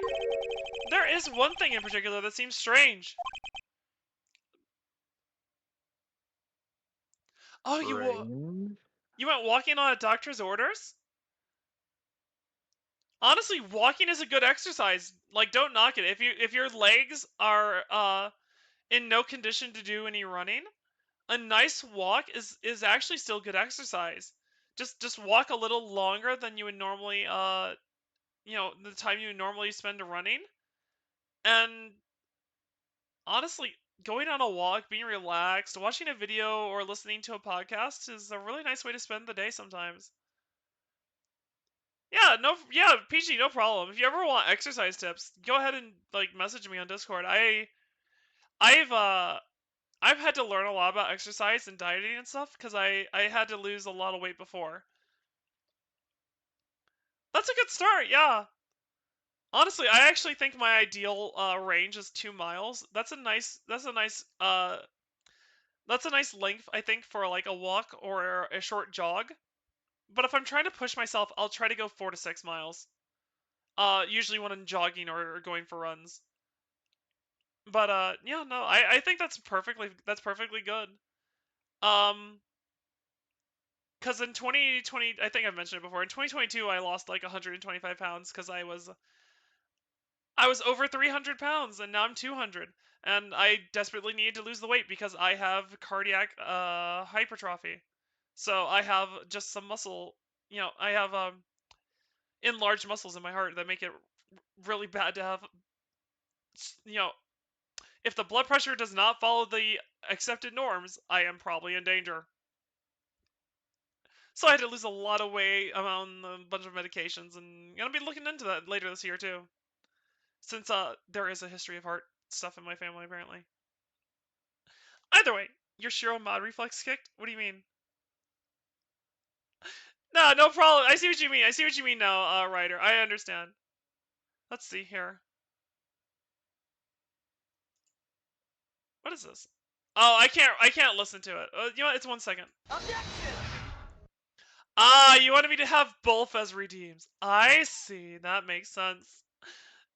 there is one thing in particular that seems strange. Oh, you went walking on a doctor's orders? Honestly, walking is a good exercise. Like, don't knock it. If your legs are in no condition to do any running, a nice walk is actually still good exercise. Just walk a little longer than you would normally the time you would normally spend running. And honestly, going on a walk, being relaxed, watching a video or listening to a podcast is a really nice way to spend the day sometimes. Yeah, PG, no problem. If you ever want exercise tips, go ahead and like message me on Discord. I've had to learn a lot about exercise and dieting and stuff because I had to lose a lot of weight before. That's a good start, yeah. Honestly, I actually think my ideal range is 2 miles. That's a nice length, I think, for like a walk or a short jog. But if I'm trying to push myself, I'll try to go 4 to 6 miles. Usually when I'm jogging or going for runs. But yeah, no, I think that's perfectly good. Because in 2020, I think I've mentioned it before. In 2022, I lost like 125 pounds because I was over 300 pounds and now I'm 200, and I desperately needed to lose the weight because I have cardiac hypertrophy. So I have just some muscle. I have enlarged muscles in my heart that make it really bad to have you know, if the blood pressure does not follow the accepted norms, I am probably in danger. So I had to lose a lot of weight on a bunch of medications, and I'm gonna be looking into that later this year too. Since there is a history of heart stuff in my family apparently. Either way, your Shiro mod reflex kicked? What do you mean? No, no problem. I see what you mean. I see what you mean now, Ryder. I understand. Let's see here. What is this? Oh, I can't listen to it. You know what? It's 1 second. Objection! Ah, you wanted me to have both as redeems. I see. That makes sense.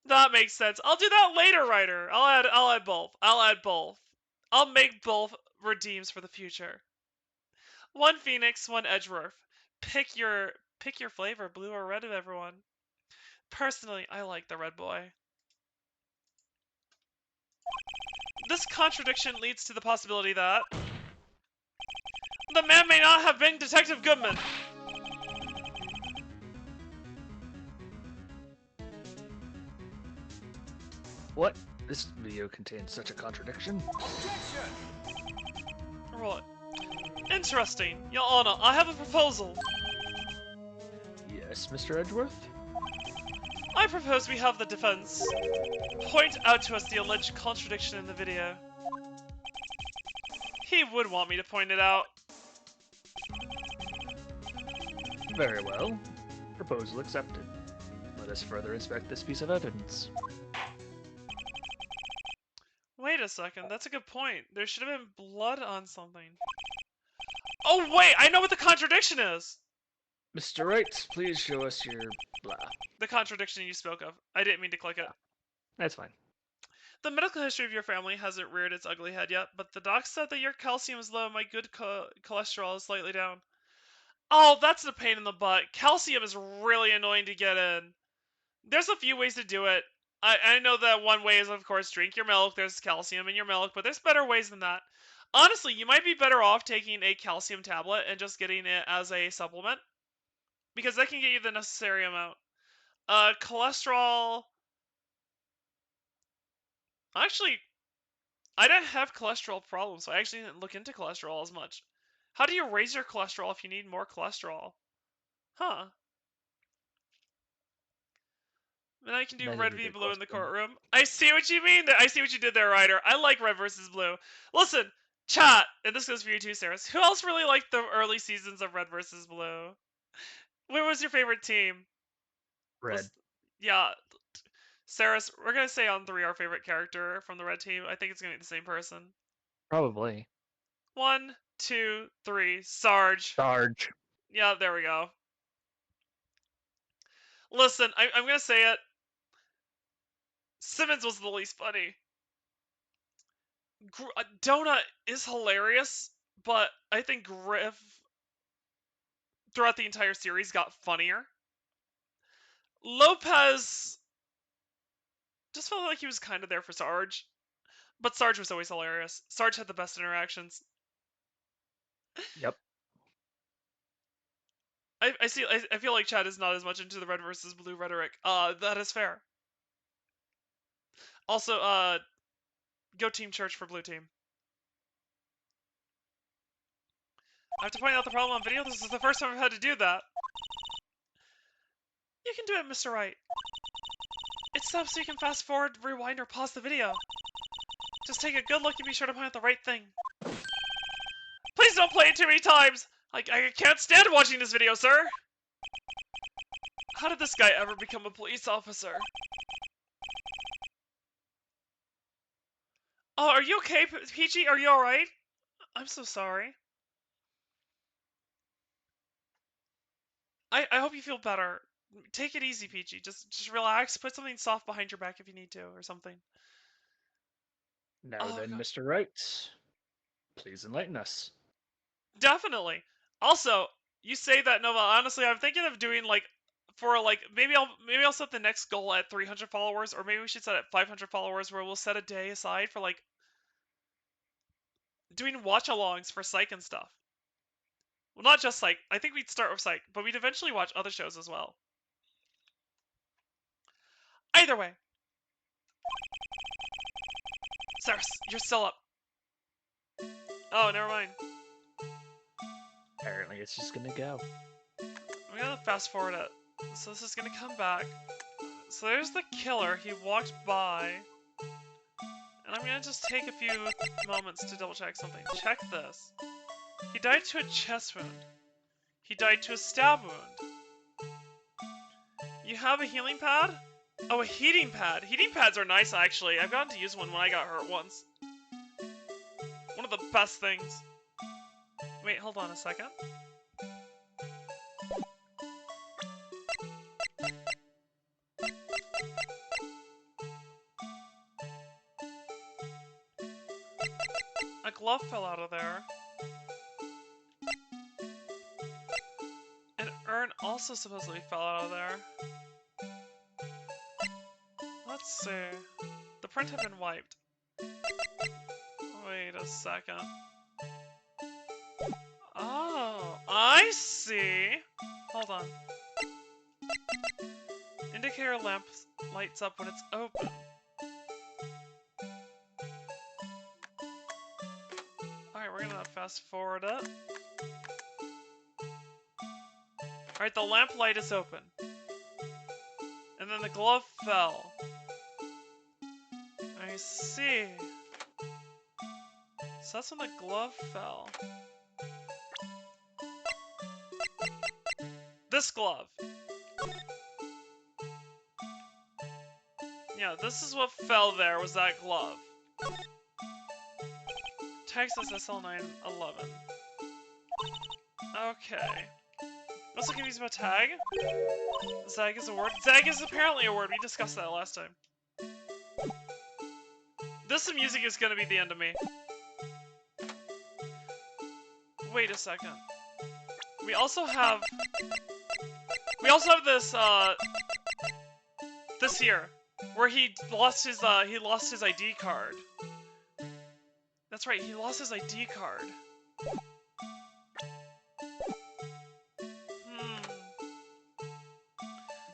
That makes sense. I'll do that later, Ryder. I'll add both. I'll add both. I'll make both redeems for the future. One Phoenix, one Edgeworth. Pick your flavor, blue or red, everyone. Personally, I like the red boy. This contradiction leads to the possibility that the man may not have been Detective Goodman. What? This video contains such a contradiction? Right. Interesting. Your Honor, I have a proposal. Yes, Mr. Edgeworth? I propose we have the defense point out to us the alleged contradiction in the video. He would want me to point it out. Very well. Proposal accepted. Let us further inspect this piece of evidence. Wait a second, that's a good point. There should have been blood on something. Oh wait, I know what the contradiction is! Mr. Wright, please show us your blah. The contradiction you spoke of. I didn't mean to click it. That's fine. The medical history of your family hasn't reared its ugly head yet, but the doc said that your calcium is low and my good cholesterol is slightly down. Oh, that's a pain in the butt. Calcium is really annoying to get in. There's a few ways to do it. I know that one way is, of course, drink your milk. There's calcium in your milk, but there's better ways than that. Honestly, you might be better off taking a calcium tablet and just getting it as a supplement, because that can get you the necessary amount. Cholesterol... Actually, I don't have cholesterol problems, so I actually didn't look into cholesterol as much. How do you raise your cholesterol if you need more cholesterol? Huh. And I can do That red is a v good blue in the question. courtroom. I see what you mean. I see what you did there, Ryder. I like red versus blue. Listen, chat, and this goes for you too, Saris. Who else really liked the early seasons of red versus blue? What was your favorite team? Red. Yeah. Saris, we're gonna say on 3 our favorite character from the red team. I think it's gonna be the same person. Probably. 1, 2, 3. Sarge. Sarge. Yeah, there we go. Listen, I'm gonna say it. Simmons was the least funny. Donut is hilarious, but I think Griff throughout the entire series got funnier. Lopez just felt like he was kind of there for Sarge, but Sarge was always hilarious. Sarge had the best interactions. Yep. I feel like Chad is not as much into the red versus blue rhetoric. That is fair. Also, go Team Church for blue team. I have to point out the problem on video. This is the first time I've had to do that. You can do it, Mr. Wright. It's so you can fast forward, rewind, or pause the video. Just take a good look and be sure to point out the right thing. Please don't play it too many times! I can't stand watching this video, sir! How did this guy ever become a police officer? Oh, are you okay, Peachy? Are you alright? I'm so sorry. I hope you feel better. Take it easy, Peachy. Just relax. Put something soft behind your back if you need to, or something. Now then, God. Mr. Wright, please enlighten us. Definitely. Also, you say that, Nova. Honestly, I'm thinking of doing maybe I'll set the next goal at 300 followers, or maybe we should set it at 500 followers, where we'll set a day aside for doing watch-alongs for Psych and stuff. Well, not just Psych. I think we'd start with Psych, but we'd eventually watch other shows as well. Either way, Cyrus, you're still up. Oh, never mind. Apparently it's just gonna go. I'm gonna fast forward it. So this is gonna come back. So there's the killer. He walked by. And I'm gonna just take a few moments to double check something. Check this. He died to a chest wound. He died to a stab wound. You have a healing pad? Oh, a heating pad. Heating pads are nice, actually. I've gotten to use one when I got hurt once. One of the best things. Wait, hold on a second. A glove fell out of there. An urn also supposedly fell out of there. Let's see. The print had been wiped. Wait a second. Oh, I see. Hold on. Indicator lamp lights up when it's open. Alright, we're gonna fast forward it. Alright, the lamp light is open. And then the glove fell. I see. So that's when the glove fell. This glove. Yeah, this is what fell there, was that glove. Texas SL911. Okay. Also confused about tag. Zag is a word. Zag is apparently a word. We discussed that last time. This music is gonna be the end of me. Wait a second. We also have this this here, where he lost his ID card. That's right, he lost his ID card.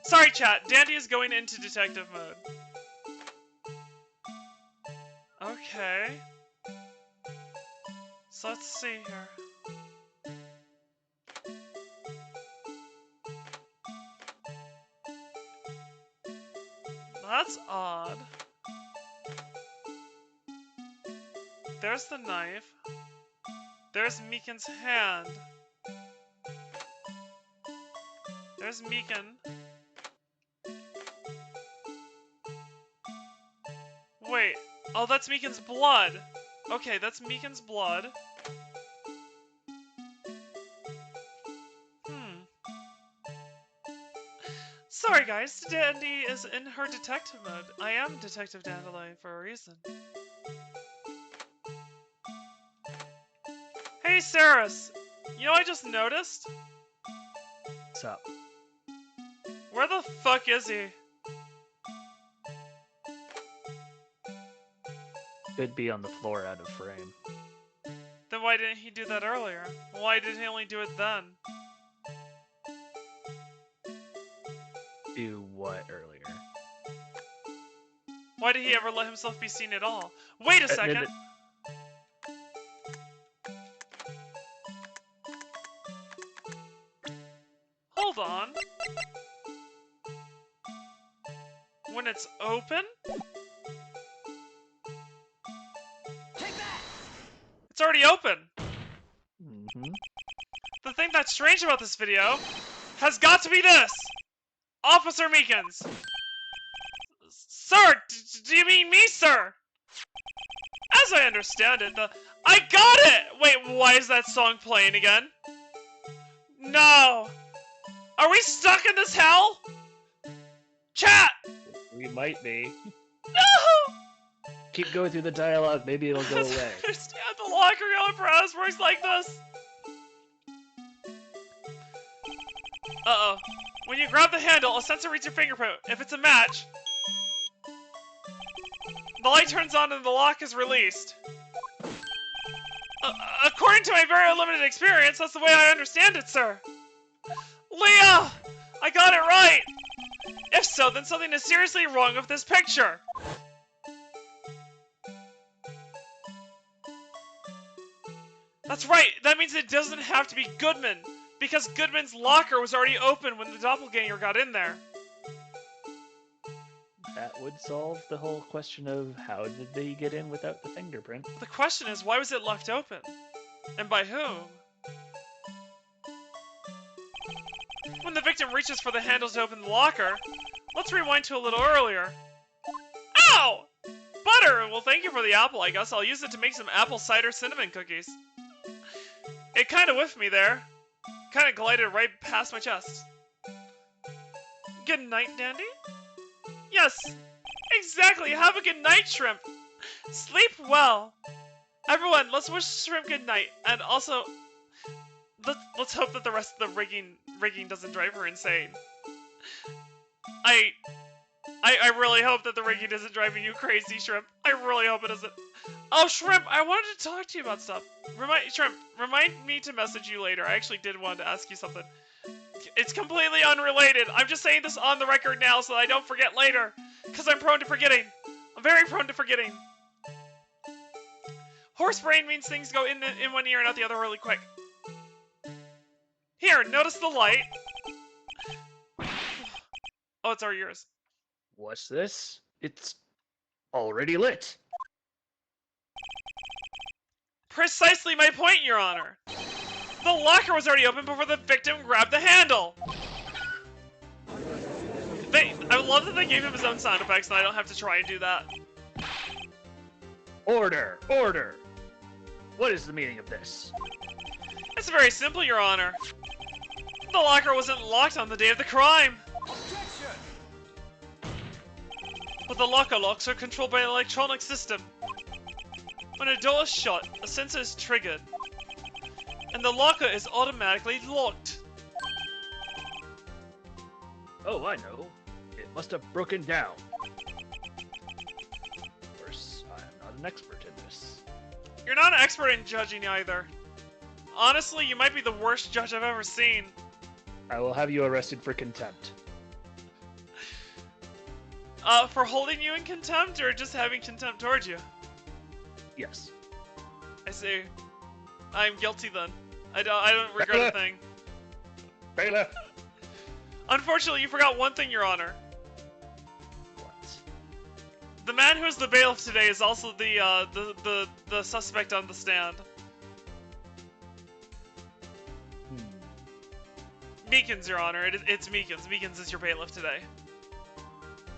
Sorry, chat. Dandy is going into detective mode. Okay. So let's see here. That's odd. There's the knife. There's Meekin's hand. There's Meekin. Wait. Oh, that's Meekin's blood. Okay, that's Meekin's blood. Sorry guys, Dandy is in her detective mode. I am Detective Dandelion for a reason. Hey Saris! You know what I just noticed? What's up? Where the fuck is he? Could be on the floor out of frame. Then why didn't he do that earlier? Why did he only do it then? Do what earlier? Why did he ever let himself be seen at all? Wait a second! Hold on. When it's open? Take that! It's already open! Mm-hmm. The thing that's strange about this video has got to be this! Officer Meekins! Sir! Do you mean me, sir? As I understand it, I got it! Wait, why is that song playing again? No! Are we stuck in this hell? Chat! We might be. No! Keep going through the dialogue, maybe it'll go away. I understand the locker room apparatus works like this. Uh-oh. When you grab the handle, a sensor reads your fingerprint. If it's a match, the light turns on and the lock is released. According to my very limited experience, that's the way I understand it, sir. Leah! I got it right! If so, then something is seriously wrong with this picture. That's right! That means it doesn't have to be Goodman! Because Goodman's locker was already open when the doppelganger got in there. That would solve the whole question of how did they get in without the fingerprint. The question is, why was it left open? And by whom? When the victim reaches for the handle to open the locker, let's rewind to a little earlier. Ow! Butter! Well, thank you for the apple, I guess. I'll use it to make some apple cider cinnamon cookies. It kinda whiffed me there. Kinda glided right past my chest. Good night, Dandy? Yes! Exactly! Have a good night, Shrimp! Sleep well! Everyone, let's wish Shrimp good night, and also... Let's hope that the rest of the rigging doesn't drive her insane. I really hope that the rigging isn't driving you crazy, Shrimp. I really hope it isn't. Oh, Shrimp, I wanted to talk to you about stuff. Shrimp, remind me to message you later. I actually did want to ask you something. It's completely unrelated. I'm just saying this on the record now so that I don't forget later. Because I'm prone to forgetting. I'm very prone to forgetting. Horse brain means things go in one ear and out the other really quick. Here, notice the light. Oh, it's our ears. What's this? It's already lit. Precisely my point, Your Honor. The locker was already open before the victim grabbed the handle. I love that they gave him his own sound effects and I don't have to try and do that. Order! Order! What is the meaning of this? It's very simple, Your Honor. The locker wasn't locked on the day of the crime. But the locker locks are controlled by an electronic system. When a door is shut, a sensor is triggered. And the locker is automatically locked. Oh, I know. It must have broken down. Of course, I'm not an expert in this. You're not an expert in judging either. Honestly, you might be the worst judge I've ever seen. I will have you arrested for contempt. For holding you in contempt or just having contempt towards you? Yes. I see. I'm guilty then. I don't regret a thing. Bailiff! Unfortunately, you forgot one thing, Your Honor. What? The man who's the bailiff today is also the suspect on the stand. Meekins, Your Honor. It's Meekins. Meekins is your bailiff today.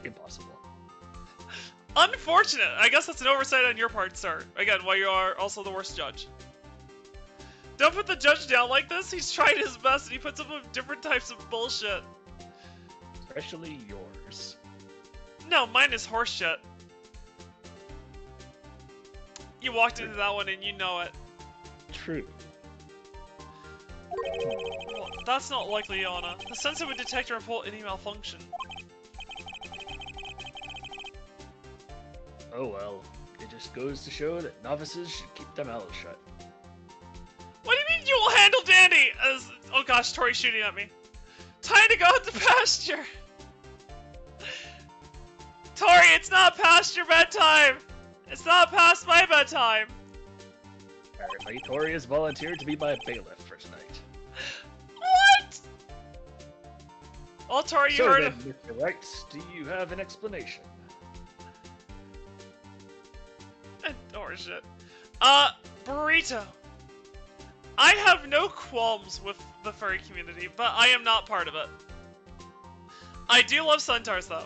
Impossible. Unfortunate. I guess that's an oversight on your part, sir. Again, while you are also the worst judge. Don't put the judge down like this. He's trying his best and he puts up with different types of bullshit. Especially yours. No, mine is horseshit. You walked into that one and you know it. True. Well, that's not likely, Yana. The sensor would detect and report any malfunction. Oh well. It just goes to show that novices should keep their mouths shut. What do you mean you will handle Dandy? Oh gosh, Tori's shooting at me. Time to go out to pasture! Tori, it's not past your bedtime! It's not past my bedtime! Apparently, Tori has volunteered to be my bailiff for tonight. What? Well, Tori, you so heard then, of... Mr. Wright, do you have an explanation? Or shit. Burrito. I have no qualms with the furry community, but I am not part of it. I do love centaurs, though.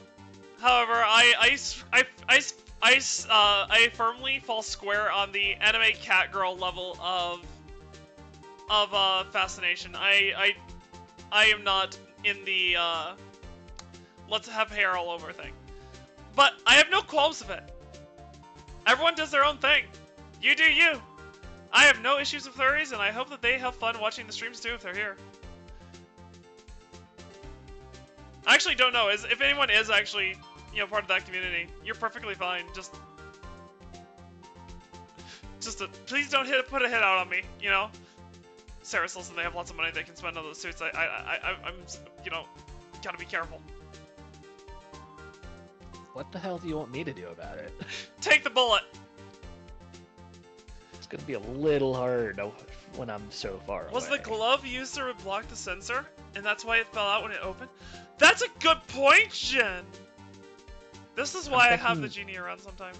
However, I firmly fall square on the anime catgirl level of fascination. I am not in the let's have hair all over thing. But I have no qualms with it. Everyone does their own thing. You do you. I have no issues with furries, and I hope that they have fun watching the streams too if they're here. I actually don't know. If anyone is actually, part of that community, you're perfectly fine. Just please don't put a hit out on me. Sarah says they have lots of money they can spend on those suits. I'm gotta be careful. What the hell do you want me to do about it? Take the bullet. It's gonna be a little hard when I'm so far away. Was the glove used to block the sensor, and that's why it fell out when it opened? That's a good point, Jen! This is why I have the genie around sometimes.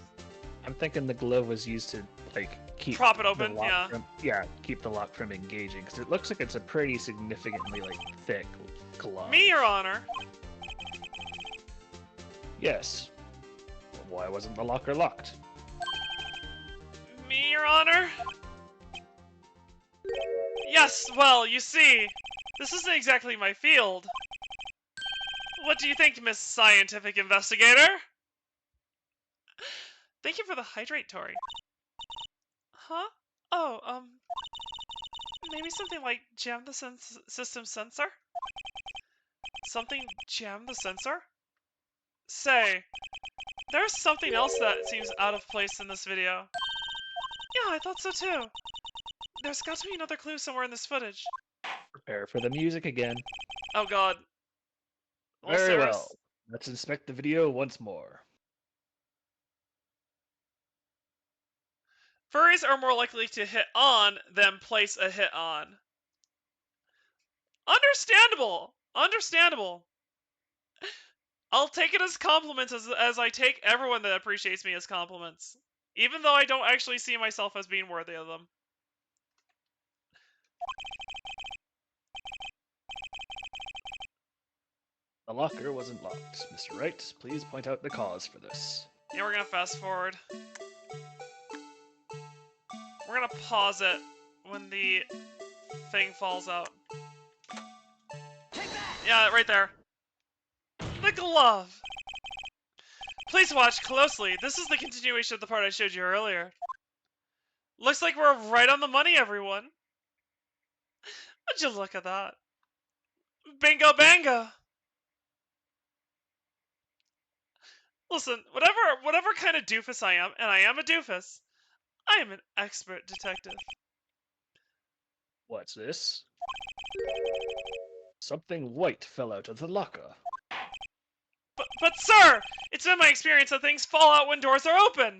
I'm thinking the glove was used to, like, keep prop it open, yeah. Keep the lock from engaging, because it looks like it's a pretty significantly, like, thick glove. Me, Your Honor. Yes. Why wasn't the locker locked? Me, Your Honor. Yes, well, you see, this isn't exactly my field. What do you think, Miss Scientific Investigator? Thank you for the hydrate, Tori. Huh? Oh, maybe something like jam the system sensor? Something jam the sensor? Say, there's something else that seems out of place in this video. Yeah, I thought so too. There's got to be another clue somewhere in this footage. Prepare for the music again. Oh god. Very well. Let's inspect the video once more. Furries are more likely to hit on than place a hit on. Understandable! Understandable. I'll take it as compliments as I take everyone that appreciates me as compliments. Even though I don't actually see myself as being worthy of them. The locker wasn't locked. Mr. Wright, please point out the cause for this. Yeah, we're gonna fast forward. We're gonna pause it when the thing falls out. Yeah, right there. The glove! Please watch closely. This is the continuation of the part I showed you earlier. Looks like we're right on the money, everyone. Would you look at that? Bingo bango! Listen, whatever kind of doofus I am, and I am a doofus, I am an expert detective. What's this? Something white fell out of the locker. But sir, it's been my experience that things fall out when doors are open.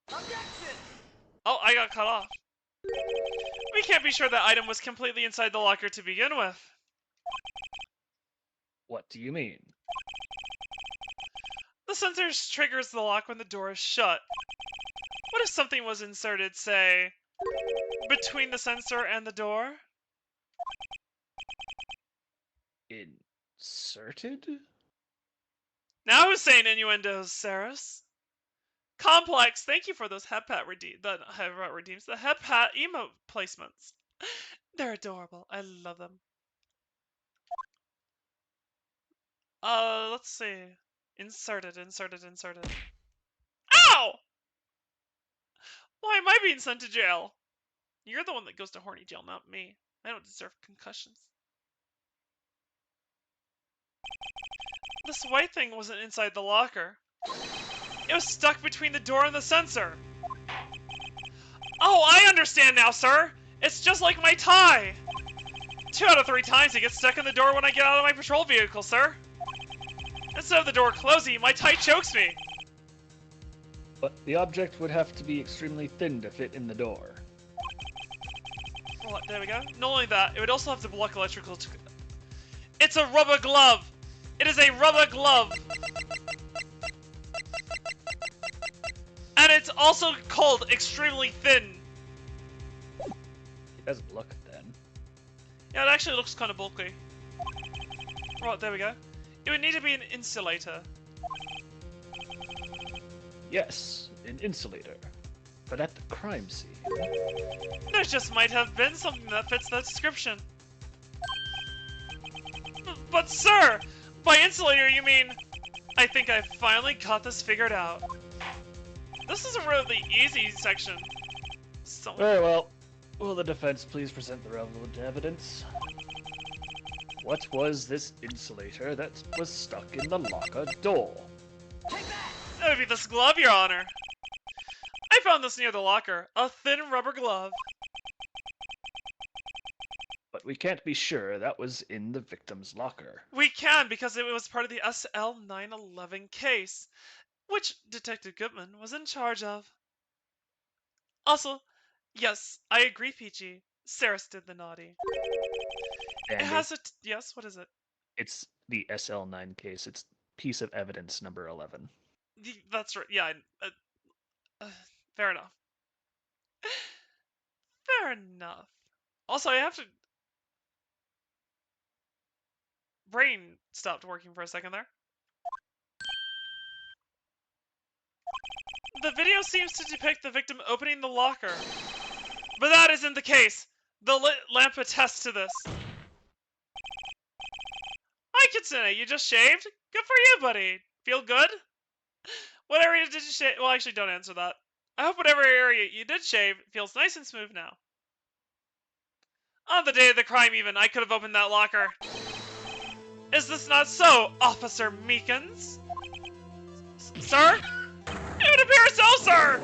Objection! Oh, I got cut off. We can't be sure that item was completely inside the locker to begin with. What do you mean? The sensor triggers the lock when the door is shut. What if something was inserted, say, between the sensor and the door? Inserted? Now who's saying innuendos, Saris? Complex, thank you for those headpat redeems, the headpat emote placements. They're adorable. I love them. Let's see. Inserted. Ow! Why am I being sent to jail? You're the one that goes to horny jail, not me. I don't deserve concussions. This white thing wasn't inside the locker. It was stuck between the door and the sensor. Oh, I understand now, sir. It's just like my tie. 2 out of 3 times it gets stuck in the door when I get out of my patrol vehicle, sir. Instead of the door closing, my tie chokes me. But the object would have to be extremely thin to fit in the door. Well, there we go. Not only that, it would also have to block electrical. It's a rubber glove. It is a rubber glove. And it's also called extremely thin. It doesn't look thin. Yeah, it actually looks kind of bulky. Right, there we go. It would need to be an insulator. Yes, an insulator. But at the crime scene. There just might have been something that fits that description. But sir, by insulator you mean... I think I finally got this figured out. This is a really easy section. Very well. Will the defense please present the relevant evidence? What was this insulator that was stuck in the locker door? That would be this glove, Your Honor. I found this near the locker. A thin rubber glove. But we can't be sure that was in the victim's locker. We can, because it was part of the SL911 case, which Detective Goodman was in charge of. Also, Yes, I agree, PG. Saris did the naughty. And it has a... Yes, what is it? It's the SL9 case. It's piece of evidence number 11. That's right, yeah. Fair enough. Fair enough. Also, I have to... Brain stopped working for a second there. The video seems to depict the victim opening the locker. But that isn't the case. The lit lamp attests to this. Hi, Kitsune, you just shaved? Good for you, buddy. Feel good? What area did you shave? Well, actually, don't answer that. I hope whatever area you did shave feels nice and smooth now. On the day of the crime, even, I could have opened that locker. Is this not so, Officer Meekins? Sir? It would appear so, sir!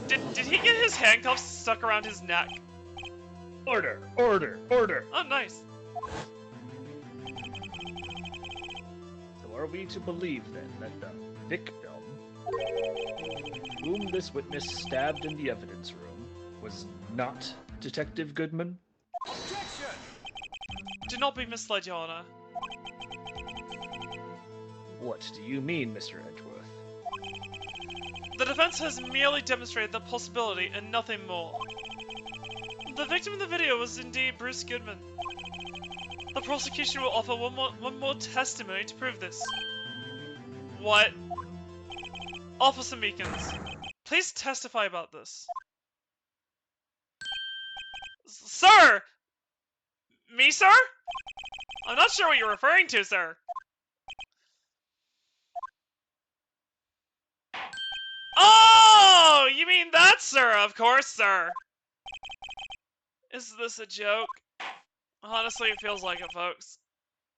Did he get his handcuffs stuck around his neck? Order! Order! Order! Oh, nice. So are we to believe, then, that the victim, whom this witness stabbed in the evidence room, was not Detective Goodman? Objection! Do not be misled, Your Honor. What do you mean, Mr. Edgeworth? The defense has merely demonstrated the possibility and nothing more. The victim in the video was indeed Bruce Goodman. The prosecution will offer one more testimony to prove this. What? Officer Meekins, please testify about this. Sir! Me, sir? I'm not sure what you're referring to, sir. Oh! You mean that, sir? Of course, sir. Is this a joke? Honestly, it feels like it, folks.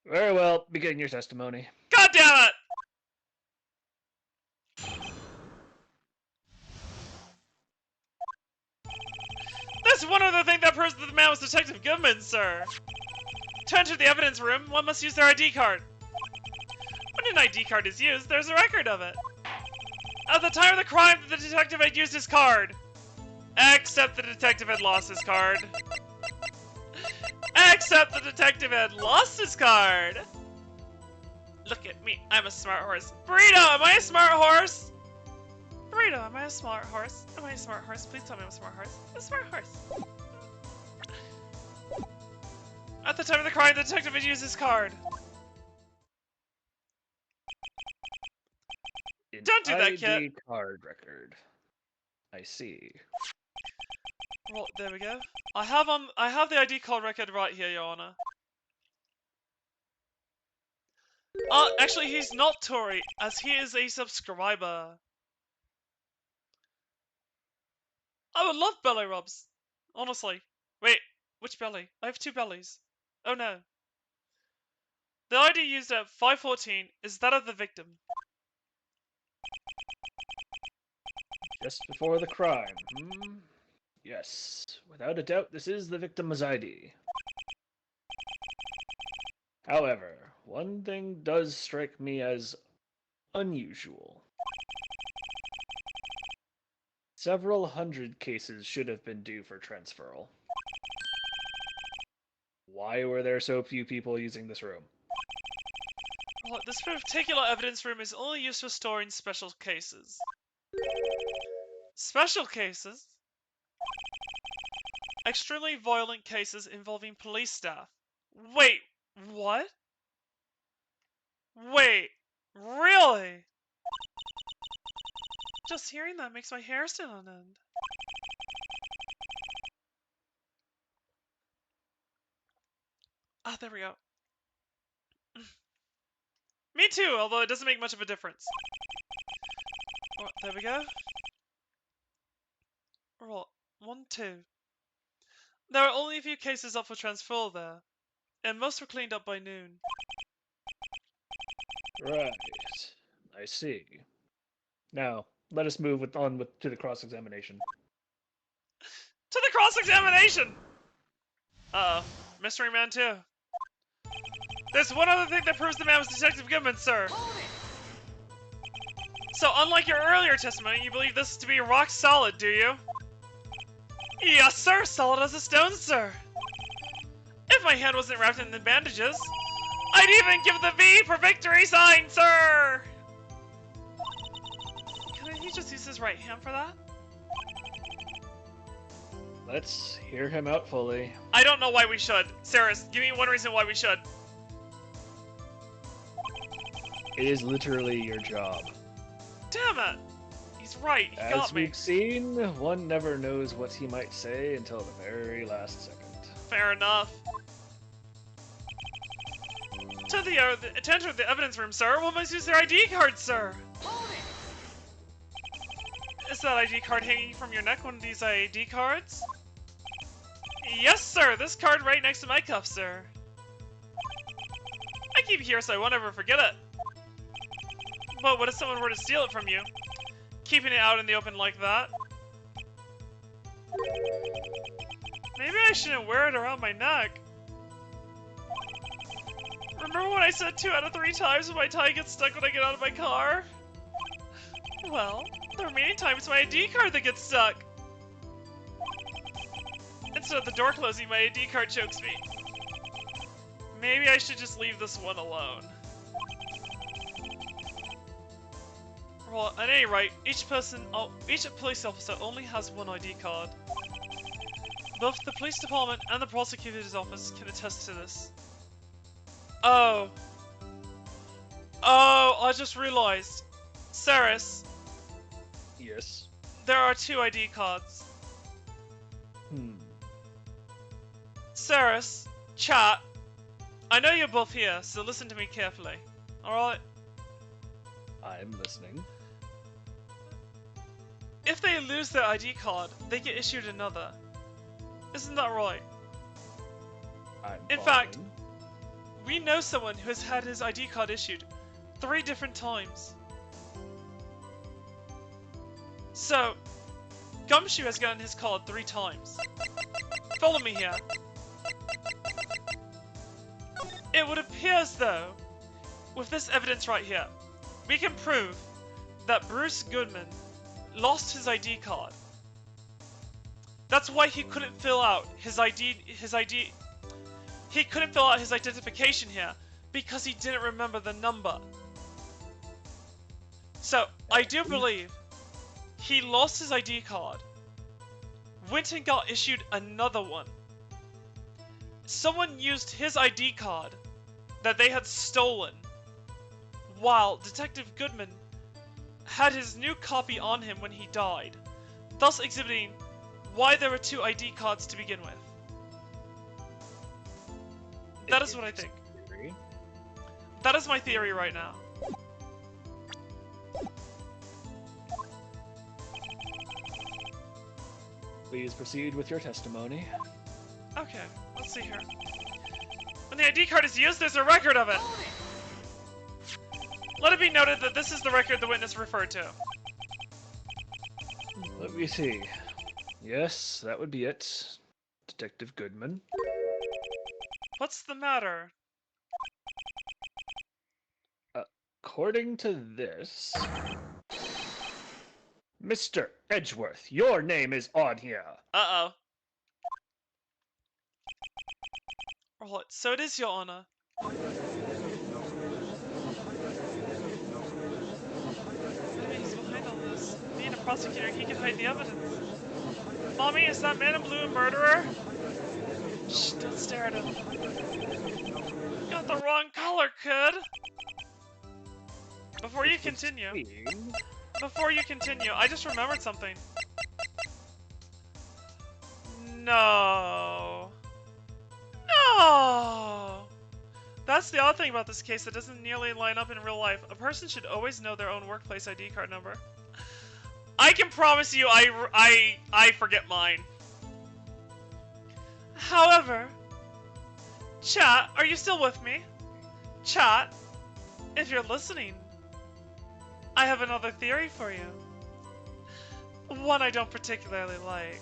Very well, begin your testimony. God damn it! There's one other thing that proves that the man was Detective Goodman, sir. To enter the evidence room, one must use their ID card. When an ID card is used, there's a record of it. At the time of the crime, the detective had used his card. Except the detective had lost his card. Except the detective had lost his card. Look at me, I'm a smart horse. Burrito, am I a smart horse? Burrito, am I a smart horse? Am I a smart horse? Please tell me I'm a smart horse. I'm a smart horse. At the time of the crime, the detective had used his card. Don't do that, kid. ID card record. I see. Well, there we go. I have the ID card record right here, Your Honor. Actually, he's not Tori, as he is a subscriber. I would love belly rubs. Honestly. Wait, which belly? I have two bellies. Oh no. The ID used at 5:14 is that of the victim. Just before the crime, Yes, without a doubt, this is the victim's ID. However, one thing does strike me as unusual. Several hundred cases should have been due for transferal. Why were there so few people using this room? Well, this particular evidence room is only used for storing special cases. Special cases? Extremely violent cases involving police staff. Wait, what? Wait, really? Just hearing that makes my hair stand on end. Ah, there we go. Me too, although it doesn't make much of a difference. Oh, there we go. Right, 1, 2. There are only a few cases up for transfer there, and most were cleaned up by noon. Right, I see. Now, let us move on to the cross-examination. To the cross-examination! Uh-oh, Mystery Man 2. There's one other thing that proves the man was Detective Goodman, sir. So, unlike your earlier testimony, you believe this to be rock solid, do you? Yes, sir! Solid as a stone, sir! If my hand wasn't wrapped in the bandages, I'd even give the V for victory sign, sir! Couldn't he just use his right hand for that? Let's hear him out fully. I don't know why we should. Saris, give me one reason why we should. It is literally your job. Damn it! He's right, he got As me. we've seen, one never knows what he might say until the very last second. Fair enough. To enter the evidence room, sir. One must use their ID card, sir. Is that ID card hanging from your neck one of these ID cards? Yes, sir. This card right next to my cuff, sir. I keep it here so I won't ever forget it. But what if someone were to steal it from you? Keeping it out in the open like that? Maybe I shouldn't wear it around my neck. Remember when I said 2 out of 3 times my tie gets stuck when I get out of my car? Well, the remaining time it's my ID card that gets stuck. Instead of the door closing, my ID card chokes me. Maybe I should just leave this one alone. Well, at any rate, each police officer only has one ID card. Both the police department and the prosecutor's office can attest to this. Oh, I just realized. Saris. Yes? There are 2 ID cards. Saris, chat. I know you're both here, so listen to me carefully. Alright? I'm listening. If they lose their ID card, they get issued another. Isn't that right? In fact, we know someone who has had his ID card issued 3 different times. So, Gumshoe has gotten his card 3 times. Follow me here. It would appear as though, with this evidence right here, we can prove that Bruce Goodman lost his ID card. That's why he couldn't fill out his he couldn't fill out his identification here, because he didn't remember the number. So, I do believe he lost his ID card, went and got issued another one. Someone used his ID card that they had stolen, while Detective Goodman had his new copy on him when he died, thus exhibiting why there were 2 ID cards to begin with. That is what I think. That is my theory right now. Please proceed with your testimony. Okay, let's see here. When the ID card is used, there's a record of it. Let it be noted that this is the record the witness referred to. Let me see. Yes, that would be it. Detective Goodman. What's the matter? According to this... Mr. Edgeworth, your name is on here. Uh-oh. Alright, so it is, Your Honor. Maybe he's behind all this. Being a prosecutor, he can hide the evidence. Mommy, is that man in blue a murderer? Shh, don't stare at him. Got the wrong color, kid! Before you continue, I just remembered something. No. No! That's the odd thing about this case that doesn't nearly line up in real life. A person should always know their own workplace ID card number. I can promise you I forget mine. However, chat, are you still with me? Chat, if you're listening, I have another theory for you. One I don't particularly like.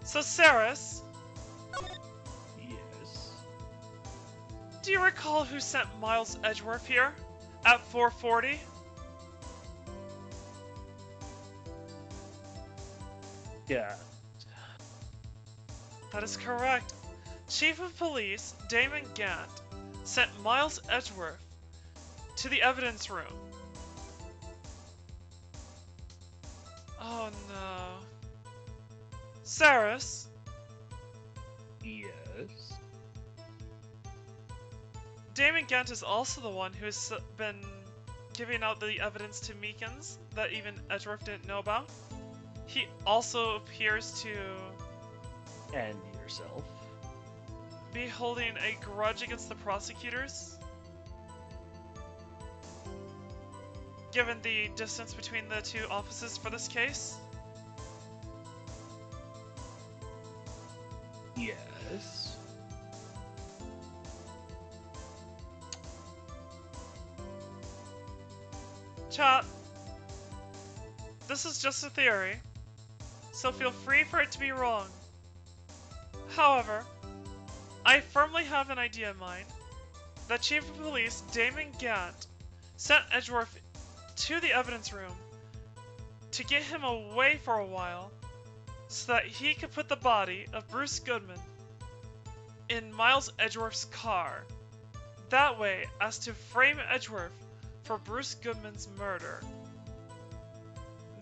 So, Saris? Yes. Do you recall who sent Miles Edgeworth here? At 4:40? Yeah. That is correct. Chief of Police Damon Gant sent Miles Edgeworth to the evidence room. Oh no. Saris? Yes? Damon Gant is also the one who has been giving out the evidence to Meekins that even Edgeworth didn't know about. He also appears to... And yourself? Be holding a grudge against the prosecutors. Given the distance between the two offices for this case. Yes. Chat. This is just a theory, so feel free for it to be wrong. However, I firmly have an idea in mind that Chief of Police Damon Gant sent Edgeworth to the evidence room to get him away for a while so that he could put the body of Bruce Goodman in Miles Edgeworth's car. That way, as to frame Edgeworth for Bruce Goodman's murder.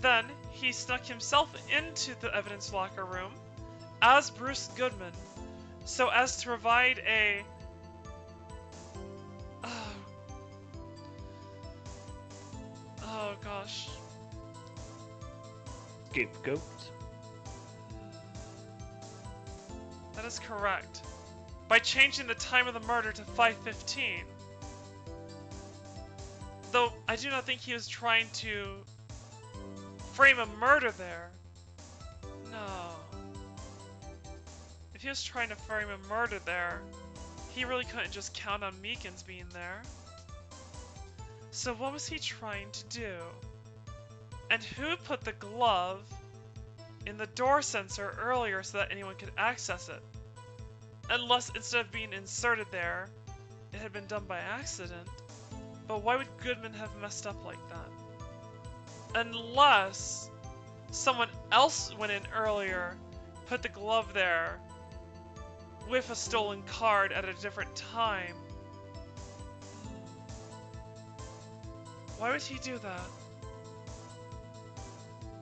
Then, he snuck himself into the evidence locker room as Bruce Goodman so as to provide a... Oh gosh. Scapegoat? That is correct. By changing the time of the murder to 5:15. Though, I do not think he was trying to frame a murder there. No. If he was trying to frame a murder there, he really couldn't just count on Meekins being there. So what was he trying to do? And who put the glove in the door sensor earlier so that anyone could access it? Unless instead of being inserted there, it had been done by accident. But why would Goodman have messed up like that? Unless someone else went in earlier, put the glove there with a stolen card at a different time. Why would he do that?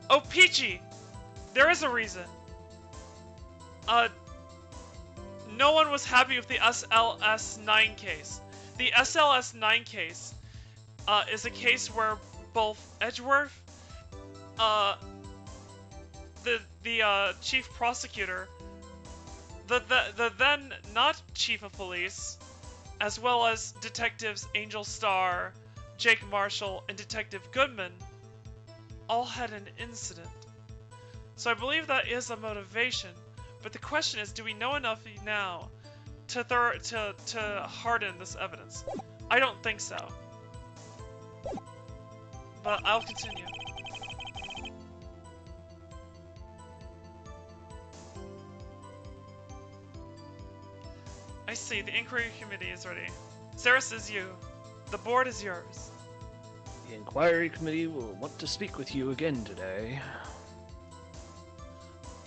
Oh, Peachy! There is a reason. No one was happy with the SLS-9 case. The SLS-9 case is a case where both Edgeworth, the chief prosecutor, the then not chief of police, as well as detectives Angel Starr, Jake Marshall, and Detective Goodman, all had an incident. So I believe that is a motivation. But the question is, do we know enough now to harden this evidence? I don't think so. But I'll continue. I see, the inquiry committee is ready. Saris is you. The board is yours. The inquiry committee will want to speak with you again today.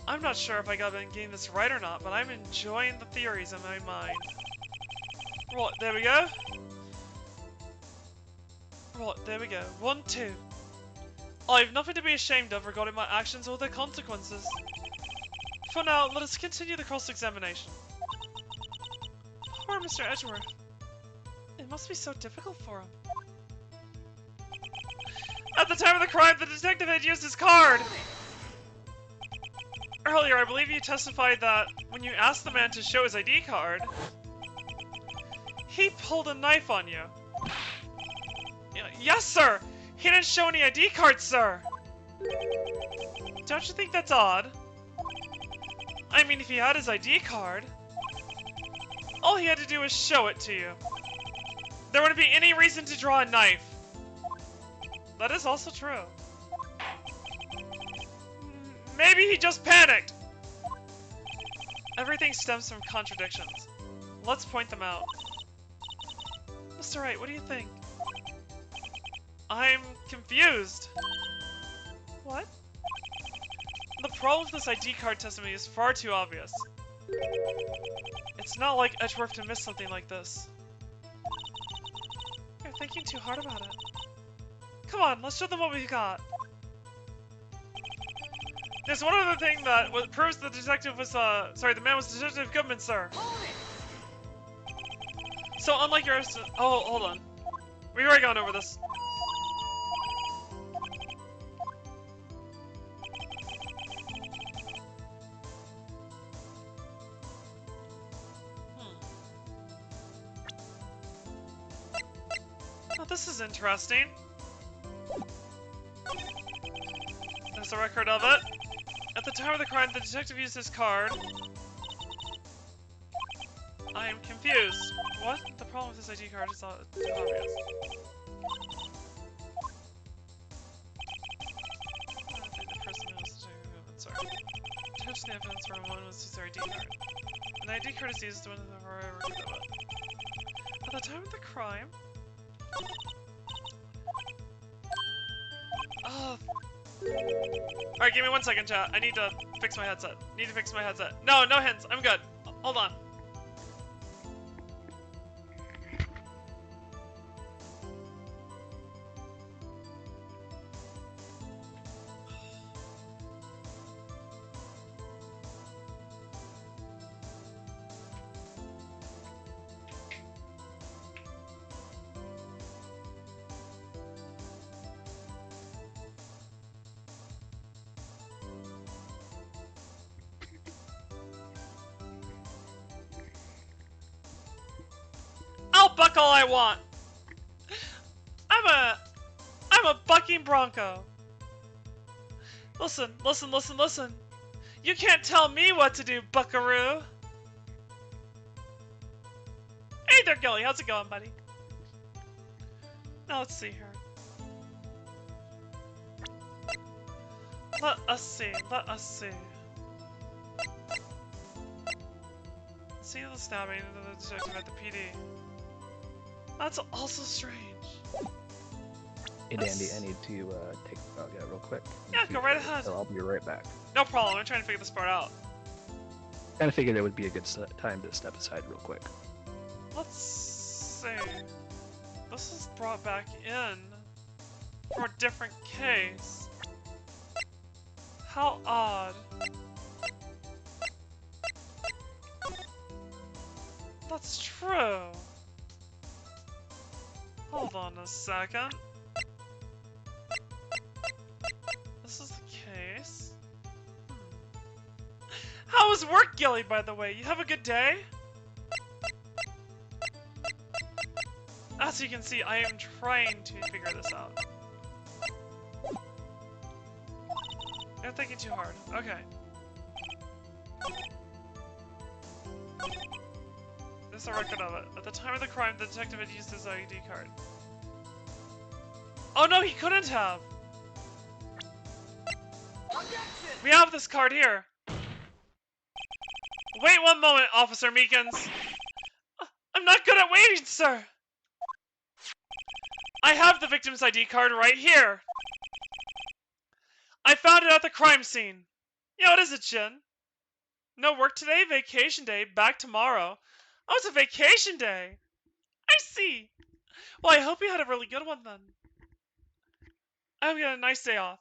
I'm not sure if I got getting this right or not, but I'm enjoying the theories in my mind. Right, there we go. Right, there we go. 1, 2. I have nothing to be ashamed of regarding my actions or their consequences. For now, let us continue the cross-examination. Poor Mr. Edgeworth. It must be so difficult for him. At the time of the crime, the detective had used his card! Earlier, I believe you testified that when you asked the man to show his ID card, he pulled a knife on you. Yes, sir! He didn't show any ID cards, sir! Don't you think that's odd? I mean, if he had his ID card, all he had to do was show it to you. There wouldn't be any reason to draw a knife. That is also true. Maybe he just panicked! Everything stems from contradictions. Let's point them out. Mr. Wright, what do you think? I'm confused. What? The problem with this ID card testimony is far too obvious. It's not like Edgeworth to miss something like this. You're thinking too hard about it. Come on, let's show them what we got. There's one other thing that proves the detective was, sorry, the man was Detective Goodman, sir. So unlike your oh, hold on. We've already gone over this. Oh, this is interesting. There's a record of it. At the time of the crime, the detective used his card. I am confused. What? The problem with his ID card is obvious. I think the person who was sorry. Touch the evidence for one was his ID card. An ID card is used when the record of it. At the time of the crime. Oh. Alright, give me 1 second, chat. I need to fix my headset. No, no hints. I'm good. Hold on. I'll buck all I want. I'm a bucking bronco. Listen, listen, listen, listen. You can't tell me what to do, buckaroo. Hey there, Gilly. How's it going, buddy? Now let's see here. Let us see. Let us see. See the stabbing of the detective at the PD. That's also strange. Hey, Dandy, I need to take the dog out real quick. Yeah, go right ahead. So I'll be right back. No problem. I'm trying to figure this part out. Kind of figured it would be a good time to step aside real quick. Let's see. This is brought back in for a different case. How odd. That's true. Hold on a second. This is the case. How was work, Gilly, by the way? You have a good day? As you can see, I am trying to figure this out. You're thinking too hard. Okay. There's a record of it. At the time of the crime, the detective had used his ID card. Oh no, he couldn't have! We have this card here. Wait 1 moment, Officer Meekins. I'm not good at waiting, sir. I have the victim's ID card right here. I found it at the crime scene. Yeah, what is it, Jin? No work today? Vacation day. Back tomorrow. Oh, it's a vacation day. I see. Well, I hope you had a really good one then. I hope you had a nice day off.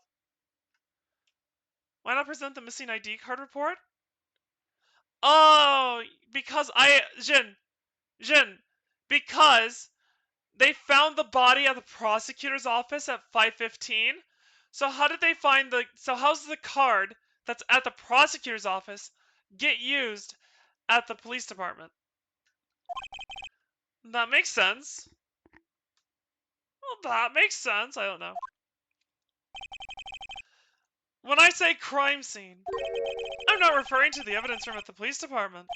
Why not present the missing ID card report? Oh, because Jin, because they found the body at the prosecutor's office at 5:15. So how did they find how's the card that's at the prosecutor's office get used at the police department? That makes sense. Well, that makes sense. I don't know. When I say crime scene, I'm not referring to the evidence room at the police department.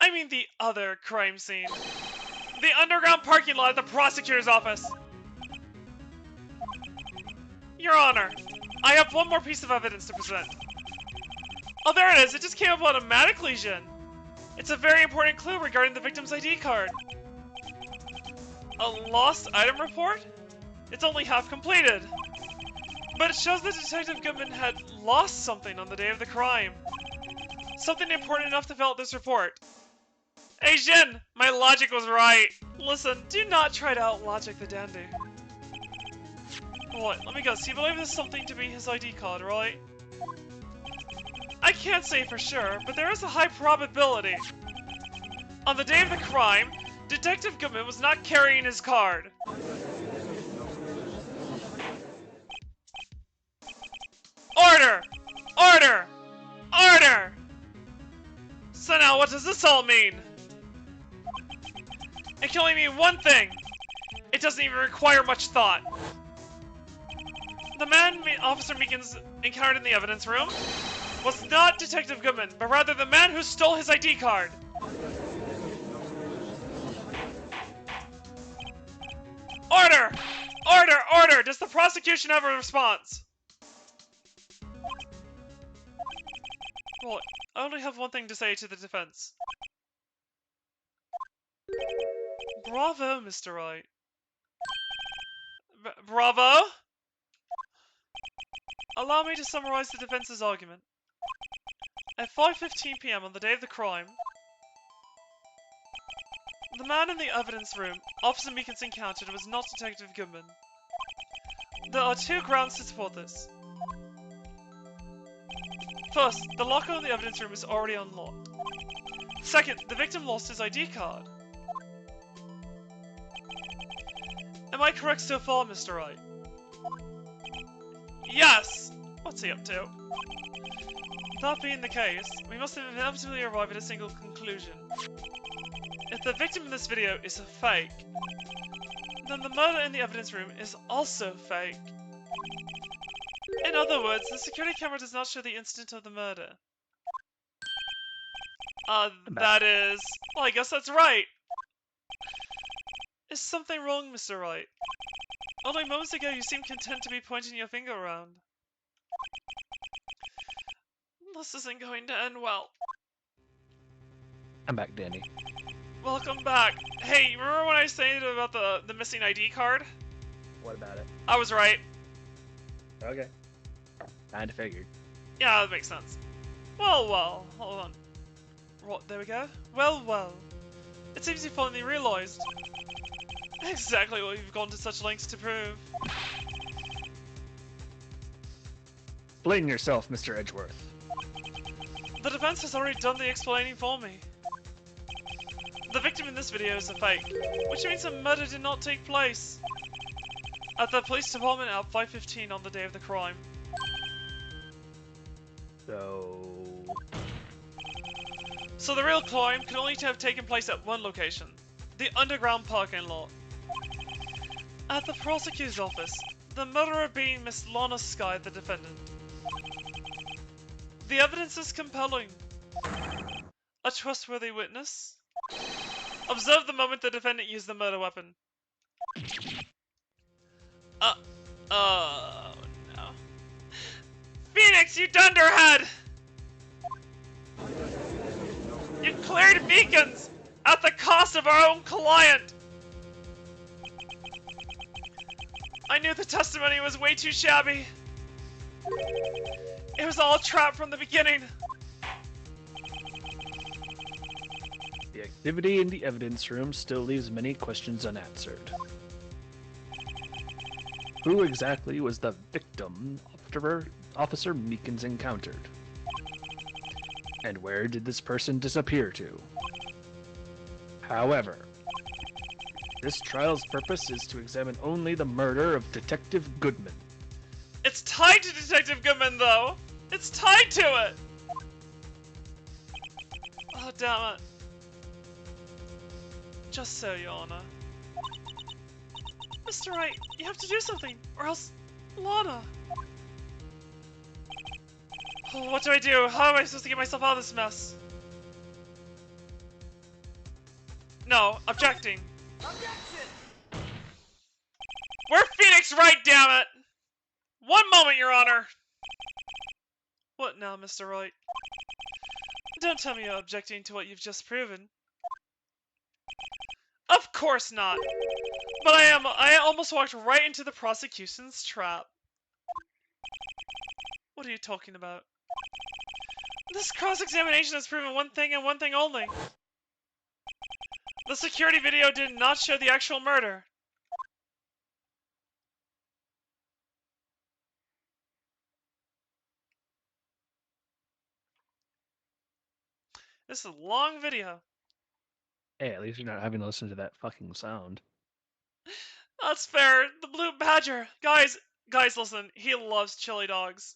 I mean the other crime scene. The underground parking lot at the prosecutor's office. Your Honor, I have one more piece of evidence to present. Oh, there it is. It just came up automatically, Jin. It's a very important clue regarding the victim's ID card. A lost item report? It's only half completed. But it shows that Detective Goodman had lost something on the day of the crime. Something important enough to fill out this report. Hey Jin, my logic was right. Listen, do not try to out-logic the dandy. Right, let me guess, you believe there's something to be his ID card, right? I can't say for sure, but there is a high probability. On the day of the crime, Detective Goodman was not carrying his card. Order! Order! Order! So now what does this all mean? It can only mean one thing. It doesn't even require much thought. The man Officer Meekins encountered in the evidence room was not Detective Goodman, but rather the man who stole his ID card. Order! Order! Order! Does the prosecution have a response? Well, I only have one thing to say to the defense. Bravo, Mr. Wright. Bravo? Allow me to summarize the defense's argument. At 5:15 PM on the day of the crime, the man in the evidence room Officer Meekins encountered was not Detective Goodman. There are two grounds to support this. First, the locker in the evidence room is already unlocked. Second, the victim lost his ID card. Am I correct so far, Mr. Wright? Yes! What's he up to? That being the case, we must inevitably arrive at a single conclusion. If the victim in this video is a fake, then the murder in the evidence room is also fake. In other words, the security camera does not show the incident of the murder. That is... Well, I guess that's right. Is something wrong, Mr. Wright? Only moments ago you seemed content to be pointing your finger around. This isn't going to end well. I'm back, Danny. Welcome back. Hey, you remember when I was saying about the missing ID card? What about it? I was right. Okay. Kinda figured. Yeah, that makes sense. Well, hold on. What, there we go. Well. It seems you finally realized exactly what you've gone to such lengths to prove. Explain yourself, Mr. Edgeworth. The defense has already done the explaining for me. The victim in this video is a fake, which means the murder did not take place at the police department at 5:15 on the day of the crime. So the real crime could only have taken place at one location, the underground parking lot. At the prosecutor's office, the murderer being Miss Lana Skye, the defendant. The evidence is compelling. A trustworthy witness? Observe the moment the defendant used the murder weapon. Oh no. Phoenix, you dunderhead! You cleared beacons at the cost of our own client! I knew the testimony was way too shabby. It was all a trap from the beginning. The activity in the evidence room still leaves many questions unanswered. Who exactly was the victim Officer Meekins encountered? And where did this person disappear to? However, this trial's purpose is to examine only the murder of Detective Goodman. It's tied to Detective Goodman, though! It's tied to it! Oh, damn it. Just so, Your Honor. Mr. Wright, you have to do something, or else... Lana... Oh, what do I do? How am I supposed to get myself out of this mess? No, objecting. Objection! We're Phoenix Wright, damn it! One moment, Your Honor! What now, Mr. Wright? Don't tell me you're objecting to what you've just proven. Of course not! But I almost walked right into the prosecution's trap. What are you talking about? This cross-examination has proven one thing and one thing only. The security video did not show the actual murder. This is a long video. Hey, at least you're not having to listen to that fucking sound. That's fair. The Blue Badger. Guys, listen. He loves chili dogs.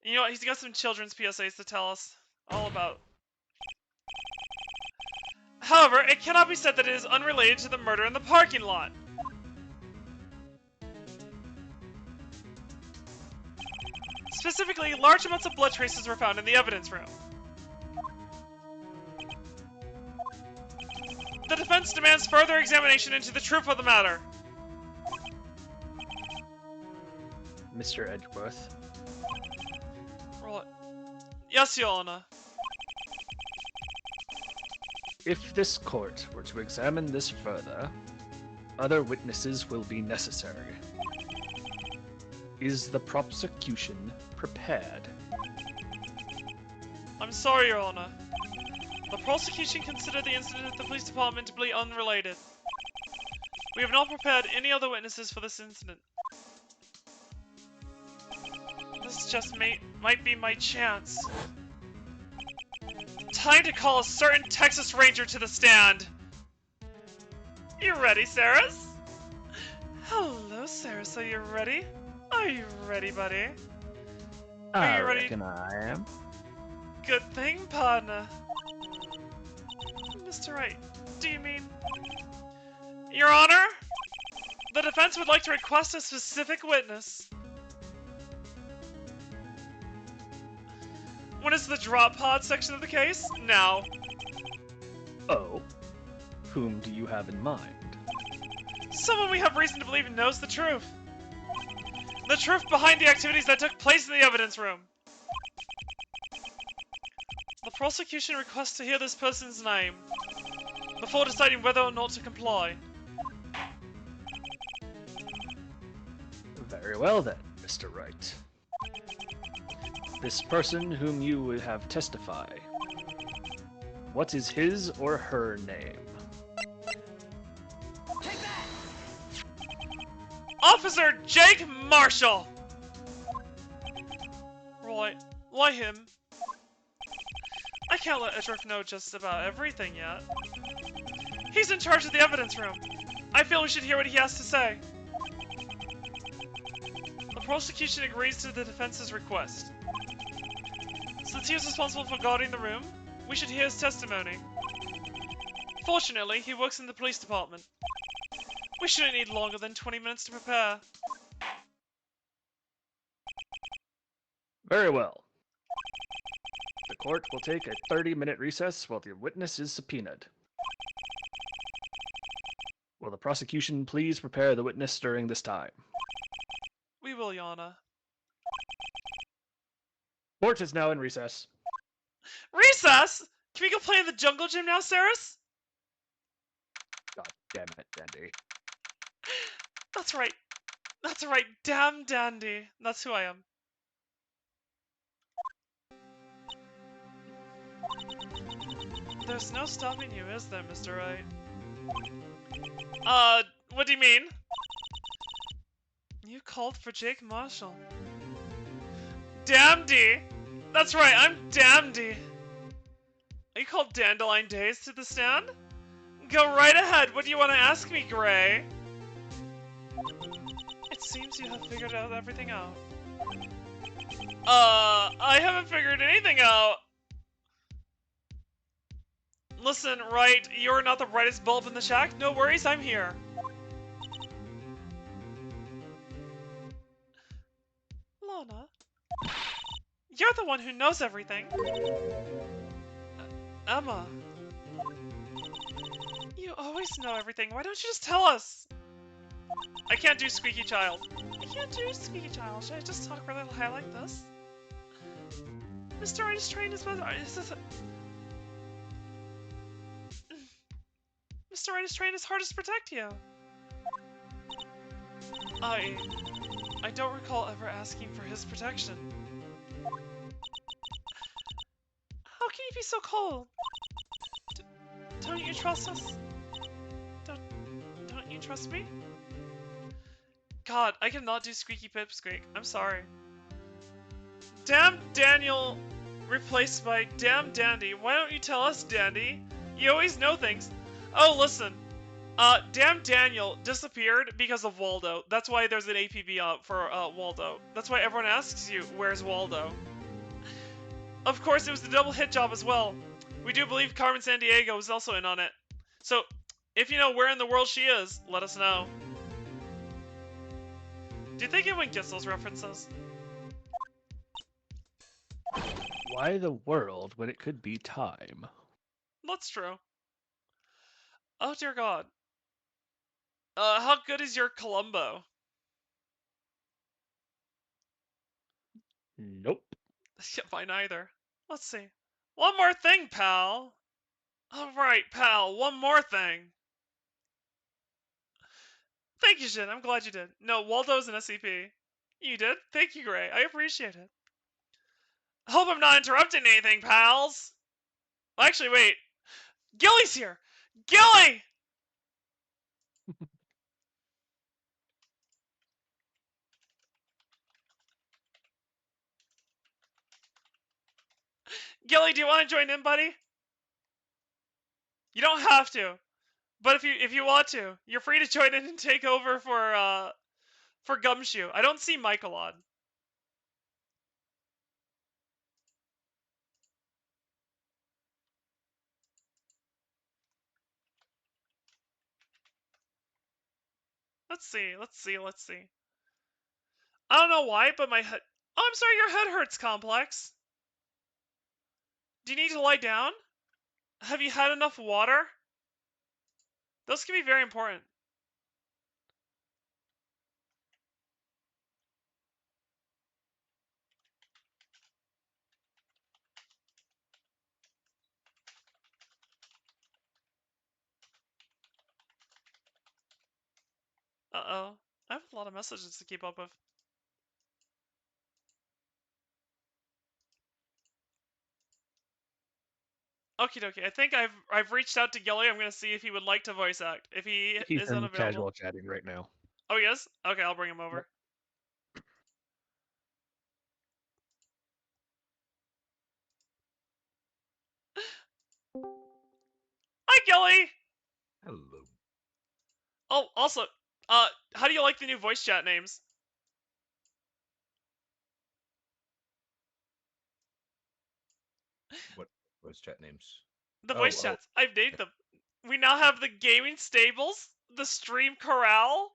You know what? He's got some children's PSAs to tell us all about. However, it cannot be said that it is unrelated to the murder in the parking lot. Specifically, large amounts of blood traces were found in the evidence room. The defense demands further examination into the truth of the matter. Mr. Edgeworth. What? Yes, Your Honor. If this court were to examine this further, other witnesses will be necessary. Is the prosecution prepared? I'm sorry, Your Honor. The prosecution considered the incident at the police department to be unrelated. We have not prepared any other witnesses for this incident. This just might be my chance. Time to call a certain Texas Ranger to the stand. You ready, Saris? Hello, Saris. Are you ready? Are you ready, buddy? I Are you ready? reckon I am. Good thing, partner. Mr. Wright, do you mean... Your Honor? The defense would like to request a specific witness. When is the drop pod section of the case? Now. Oh. Whom do you have in mind? Someone we have reason to believe knows the truth. The truth behind the activities that took place in the evidence room. The prosecution requests to hear this person's name before deciding whether or not to comply. Very well then, Mr. Wright. This person whom you would have testify, what is his or her name? Take that! Officer Jake Marshall! Right, why him? I can't let Edgeworth know just about everything yet. He's in charge of the evidence room. I feel we should hear what he has to say. The prosecution agrees to the defense's request. Since he is responsible for guarding the room, we should hear his testimony. Fortunately, he works in the police department. We shouldn't need longer than 20 minutes to prepare. Very well. The court will take a 30-minute recess while the witness is subpoenaed. Will the prosecution please prepare the witness during this time? We will, Your Honor. Court is now in recess. Recess? Can we go play in the jungle gym now, Saris? God damn it, Dandy. That's right. That's right. Damn Dandy. That's who I am. There's no stopping you, is there, Mr. Wright? What do you mean? You called for Jake Marshall. Damndy! That's right, I'm Damndy! Are you called Dandelion Days to the stand? Go right ahead, what do you want to ask me, Gray? It seems you have figured out everything out. I haven't figured anything out! Listen, Wright, you're not the brightest bulb in the shack. No worries, I'm here. Lana, you're the one who knows everything. Emma, you always know everything. Why don't you just tell us? I can't do squeaky child. I can't do squeaky child. Should I just talk really high like this? Mr. Wright is trained as well. Mr. Wright is trained his hardest to protect you. I don't recall ever asking for his protection. so cold? Don't you trust us? Don't you trust me? God, I cannot do squeaky pipsqueak. I'm sorry. Damn Daniel replaced by Damn Dandy. Why don't you tell us, Dandy? You always know things. Oh, listen. Damn Daniel disappeared because of Waldo. That's why there's an APB up for Waldo. That's why everyone asks you, where's Waldo? Of course, it was the double hit job as well. We do believe Carmen Sandiego was also in on it. So, if you know where in the world she is, let us know. Do you think anyone gets those references? Why the world when it could be time? That's true. Oh dear God. How good is your Columbo? Nope. Yeah, mine either. Let's see. One more thing, pal. Alright, pal, one more thing. Thank you, Jin. I'm glad you did. No, Waldo's an SCP. You did? Thank you, Gray. I appreciate it. Hope I'm not interrupting anything, pals. Actually, wait. Gilly's here! Gilly! Gilly, do you want to join in, buddy? You don't have to. But if you want to, you're free to join in and take over for Gumshoe. I don't see Michael on. Let's see. I don't know why, but my head... Oh, I'm sorry, your head hurts, Complex. Do you need to lie down? Have you had enough water? Those can be very important. Uh-oh. I have a lot of messages to keep up with. Okie dokie. I think I've reached out to Gilly. I'm gonna see if he would like to voice act. If he He's is in unavailable. casual chatting right now. Oh, he is? Okay, I'll bring him over. Hi, Gilly! Hello. Oh, also, how do you like the new voice chat names? What voice chat names? The voice chats. I've named them. We now have the gaming stables, the stream corral,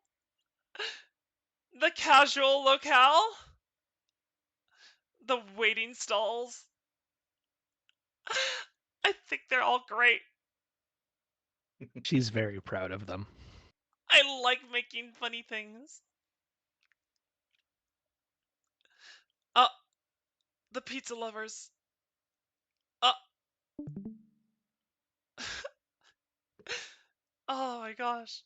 the casual locale, the waiting stalls. I think they're all great. She's very proud of them. I like making funny things. The pizza lovers. Oh my gosh.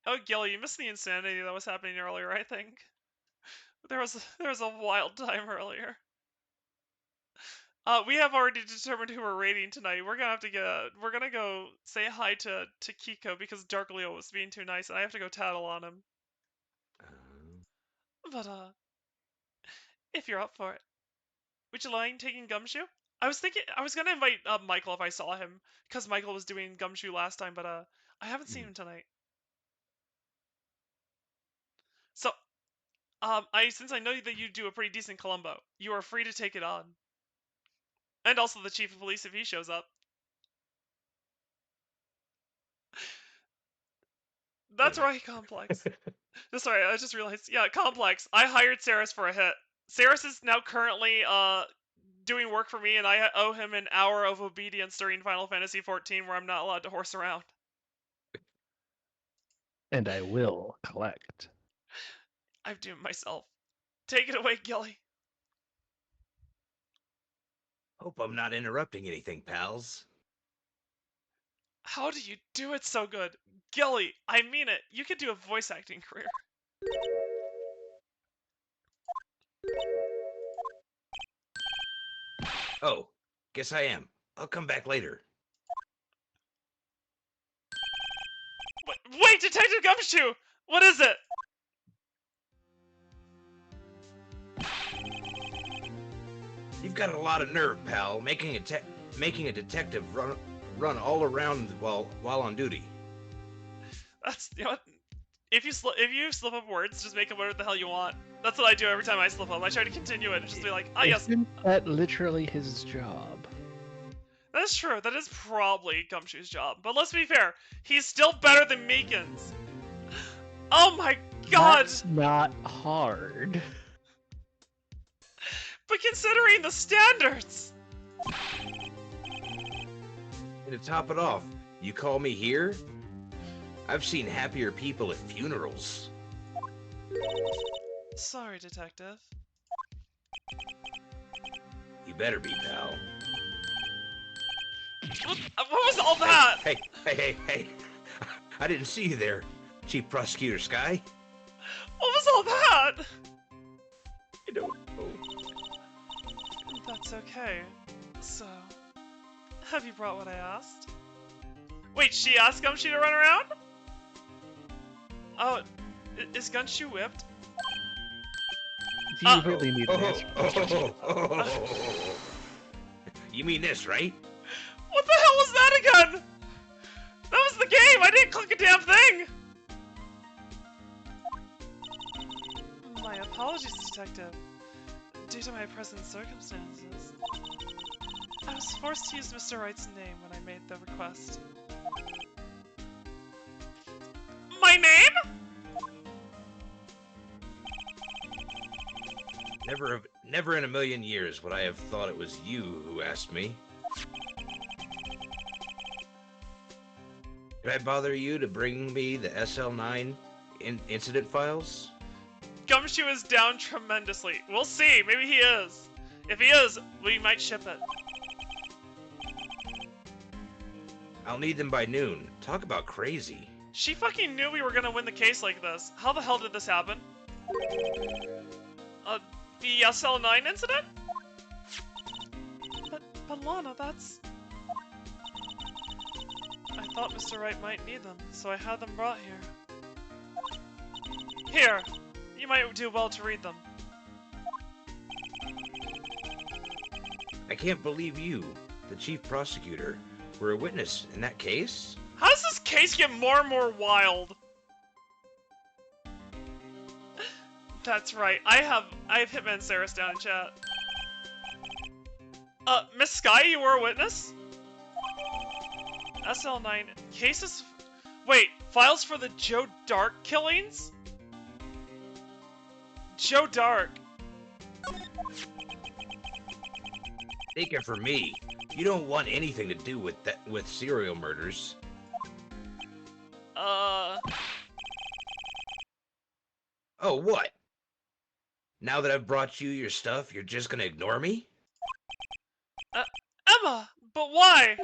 Oh, Gil, you missed the insanity that was happening earlier, I think. There was a wild time earlier. We have already determined who we're raiding tonight. We're gonna go say hi to Kiko because Dark Leo was being too nice and I have to go tattle on him. But if you're up for it. Would you mind taking Gumshoe? I was gonna invite Michael if I saw him, because Michael was doing Gumshoe last time, but I haven't seen him tonight. So, since I know that you do a pretty decent Columbo, you are free to take it on. And also the chief of police if he shows up. That's right, Complex. Sorry, I just realized. Yeah, Complex. I hired Saris for a hit. Saris is now currently doing work for me, and I owe him an hour of obedience during Final Fantasy XIV where I'm not allowed to horse around. And I will collect. I've doomed myself. Take it away, Gilly. Hope I'm not interrupting anything, pals. How do you do it so good? Gilly, I mean it. You could do a voice acting career. Oh, guess I am. I'll come back later. Wait, Detective Gumshoe! What is it? You've got a lot of nerve, pal, making a detective run all around while on duty. That's, you know what? If you slip up words, just make them whatever the hell you want. That's what I do every time I slip up. I try to continue it and just be like, ah, yes. Isn't that literally his job? That's true. That is probably Gumshoe's job. But let's be fair. He's still better than Meekins. Oh my god! That's not hard. But considering the standards! And to top it off, you call me here? I've seen happier people at funerals. Sorry, Detective. You better be, pal. What was all that? Hey. I didn't see you there, Chief Prosecutor Sky. What was all that? I don't know. That's okay. So, have you brought what I asked? Wait, she asked Gumshoe to run around? Oh, is Gumshoe whipped? Do you really need this? You mean this, right? What the hell was that again? That was the game! I didn't click a damn thing! My apologies, Detective. Due to my present circumstances, I was forced to use Mr. Wright's name when I made the request. My name? Never in a million years would I have thought it was you who asked me. Did I bother you to bring me the SL9 incident files? Gumshoe is down tremendously. We'll see. Maybe he is. If he is, we might ship it. I'll need them by noon. Talk about crazy. She fucking knew we were gonna win the case like this. How the hell did this happen? The SL9 incident? But Lana, that's... I thought Mr. Wright might need them, so I had them brought here. Here! You might do well to read them. I can't believe you, the chief prosecutor, were a witness in that case? How does this case get more and more wild? That's right. I have Hitman Saris down in chat. Miss Sky, you were a witness? SL9 cases. Wait, files for the Joe Dark killings? Joe Dark. Take it from me. You don't want anything to do with serial murders. Oh, what? Now that I've brought you your stuff, you're just gonna ignore me? Emma, but why?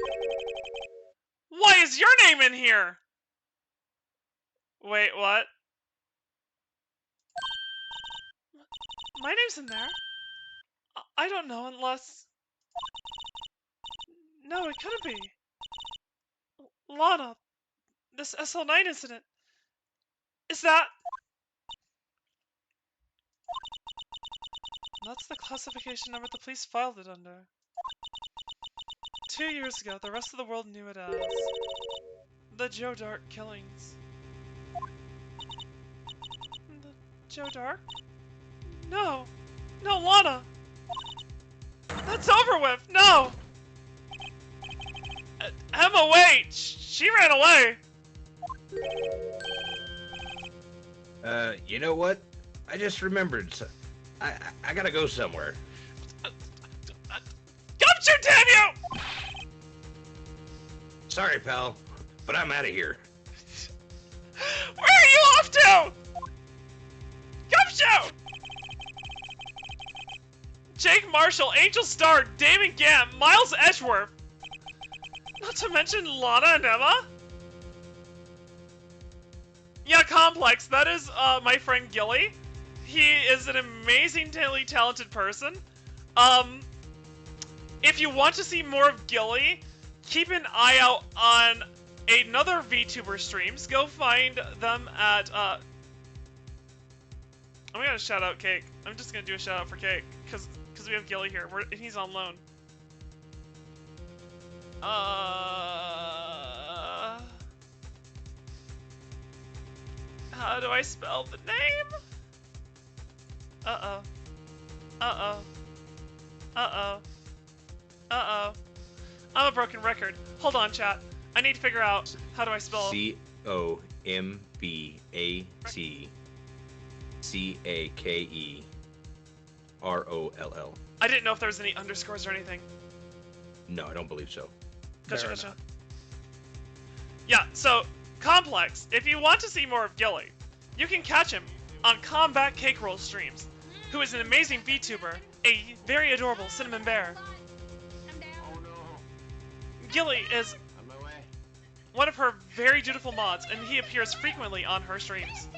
Why is your name in here? Wait, what? My name's in there. I don't know unless... No, it couldn't be. Lana, this SL9 incident. Is that... That's the classification number the police filed it under. 2 years ago, the rest of the world knew it as the Joe Dark killings. The Joe Dark? No! No, Lana! That's over with! No! Emma, wait! She ran away! You know what? I just remembered. I gotta go somewhere. Gumshoe, damn you! Sorry, pal, but I'm out of here. Where are you off to? Gumshoe! Jake Marshall, Angel Starr, Damon Gam, Miles Edgeworth. Not to mention Lana and Emma. Yeah, Complex. That is my friend Gilly. He is an amazingly talented person. If you want to see more of Gilly, keep an eye out on another VTuber streams. Go find them at, I'm gonna shout out Cake. I'm just gonna do a shout out for Cake, because we have Gilly here, and he's on loan. How do I spell the name? Uh-oh. Uh-oh. Uh-oh. Uh-oh. I'm a broken record. Hold on, chat. I need to figure out how do I spell COMBATCAKEROLL. I didn't know if there was any underscores or anything. No, I don't believe so. Gotcha, gotcha. Yeah, so, Complex, if you want to see more of Gilly, you can catch him on Combat Cake Roll streams, who is an amazing VTuber, a very adorable cinnamon bear. Gilly is one of her very dutiful mods, and he appears frequently on her streams.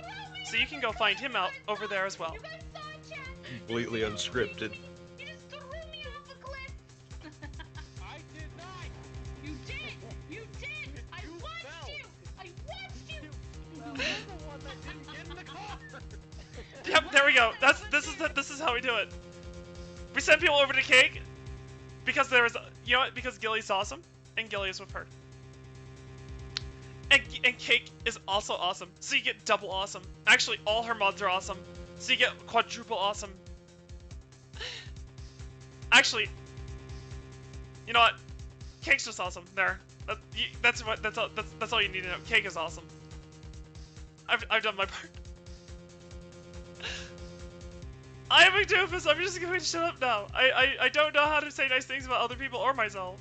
So you can go find him out over there as well. Completely unscripted. You just threw me off a cliff. I did not. You did. You did. I watched you. I watched you. Well, you're the one that didn't get in the car. Yep, there we go. This is how we do it. We send people over to Cake because there is, you know what? Because Gilly's awesome, and Gilly is with her. And Cake is also awesome, so you get double awesome. Actually, all her mods are awesome, so you get quadruple awesome. Actually, you know what? Cake's just awesome. There, that's all you need to know. Cake is awesome. I've done my part. I am a doofus. I'm just going to shut up now. I don't know how to say nice things about other people or myself.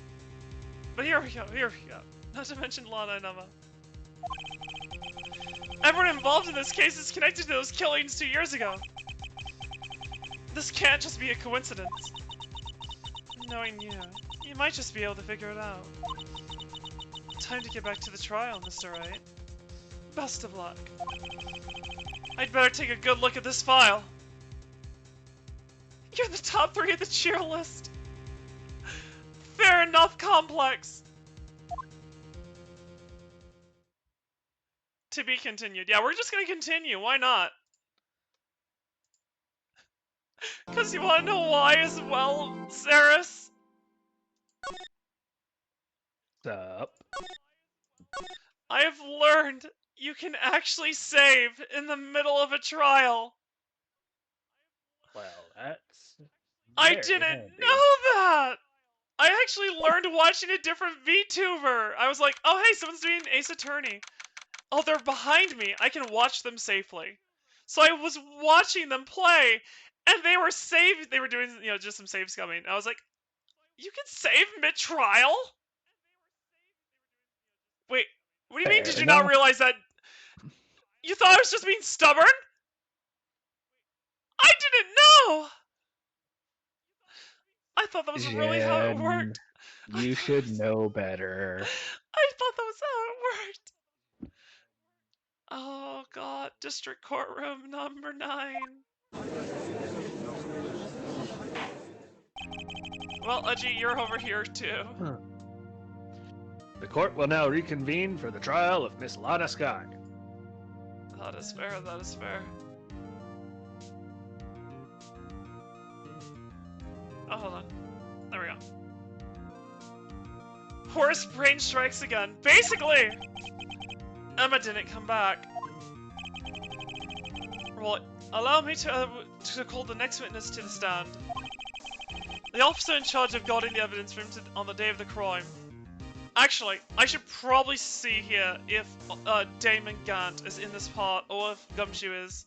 But here we go. Here we go. Not to mention Lana and Emma. Everyone involved in this case is connected to those killings 2 years ago. This can't just be a coincidence. Knowing you, you might just be able to figure it out. Time to get back to the trial, Mr. Wright. Best of luck. I'd better take a good look at this file. You're in the top 3 of the cheer list. Fair enough, Complex. To be continued. Yeah, we're just gonna continue. Why not? Because you want to know why as well, Saris? Sup? I have learned you can actually save in the middle of a trial. Well, that's... I didn't know that! I actually learned watching a different VTuber. I was like, oh hey, someone's doing Ace Attorney. Oh, they're behind me. I can watch them safely. So I was watching them play, and they were saved. They were doing, you know, just some save scumming. I was like, you can save mid-trial? Wait, what do you mean? Did you not realize that? You thought I was just being stubborn? I didn't know! I thought that was really how it worked. You should know better. I thought that was how it worked. Oh god, District Courtroom number 9. Well, Udgy, you're over here too. The court will now reconvene for the trial of Miss Lana Sky. That is fair, that is fair. Oh, hold on. There we go. Horse brain strikes again. Basically, Emma didn't come back. Well, allow me to call the next witness to the stand. The officer in charge of guarding the evidence room on the day of the crime. Actually, I should probably see here if Damon Gant is in this part, or if Gumshoe is.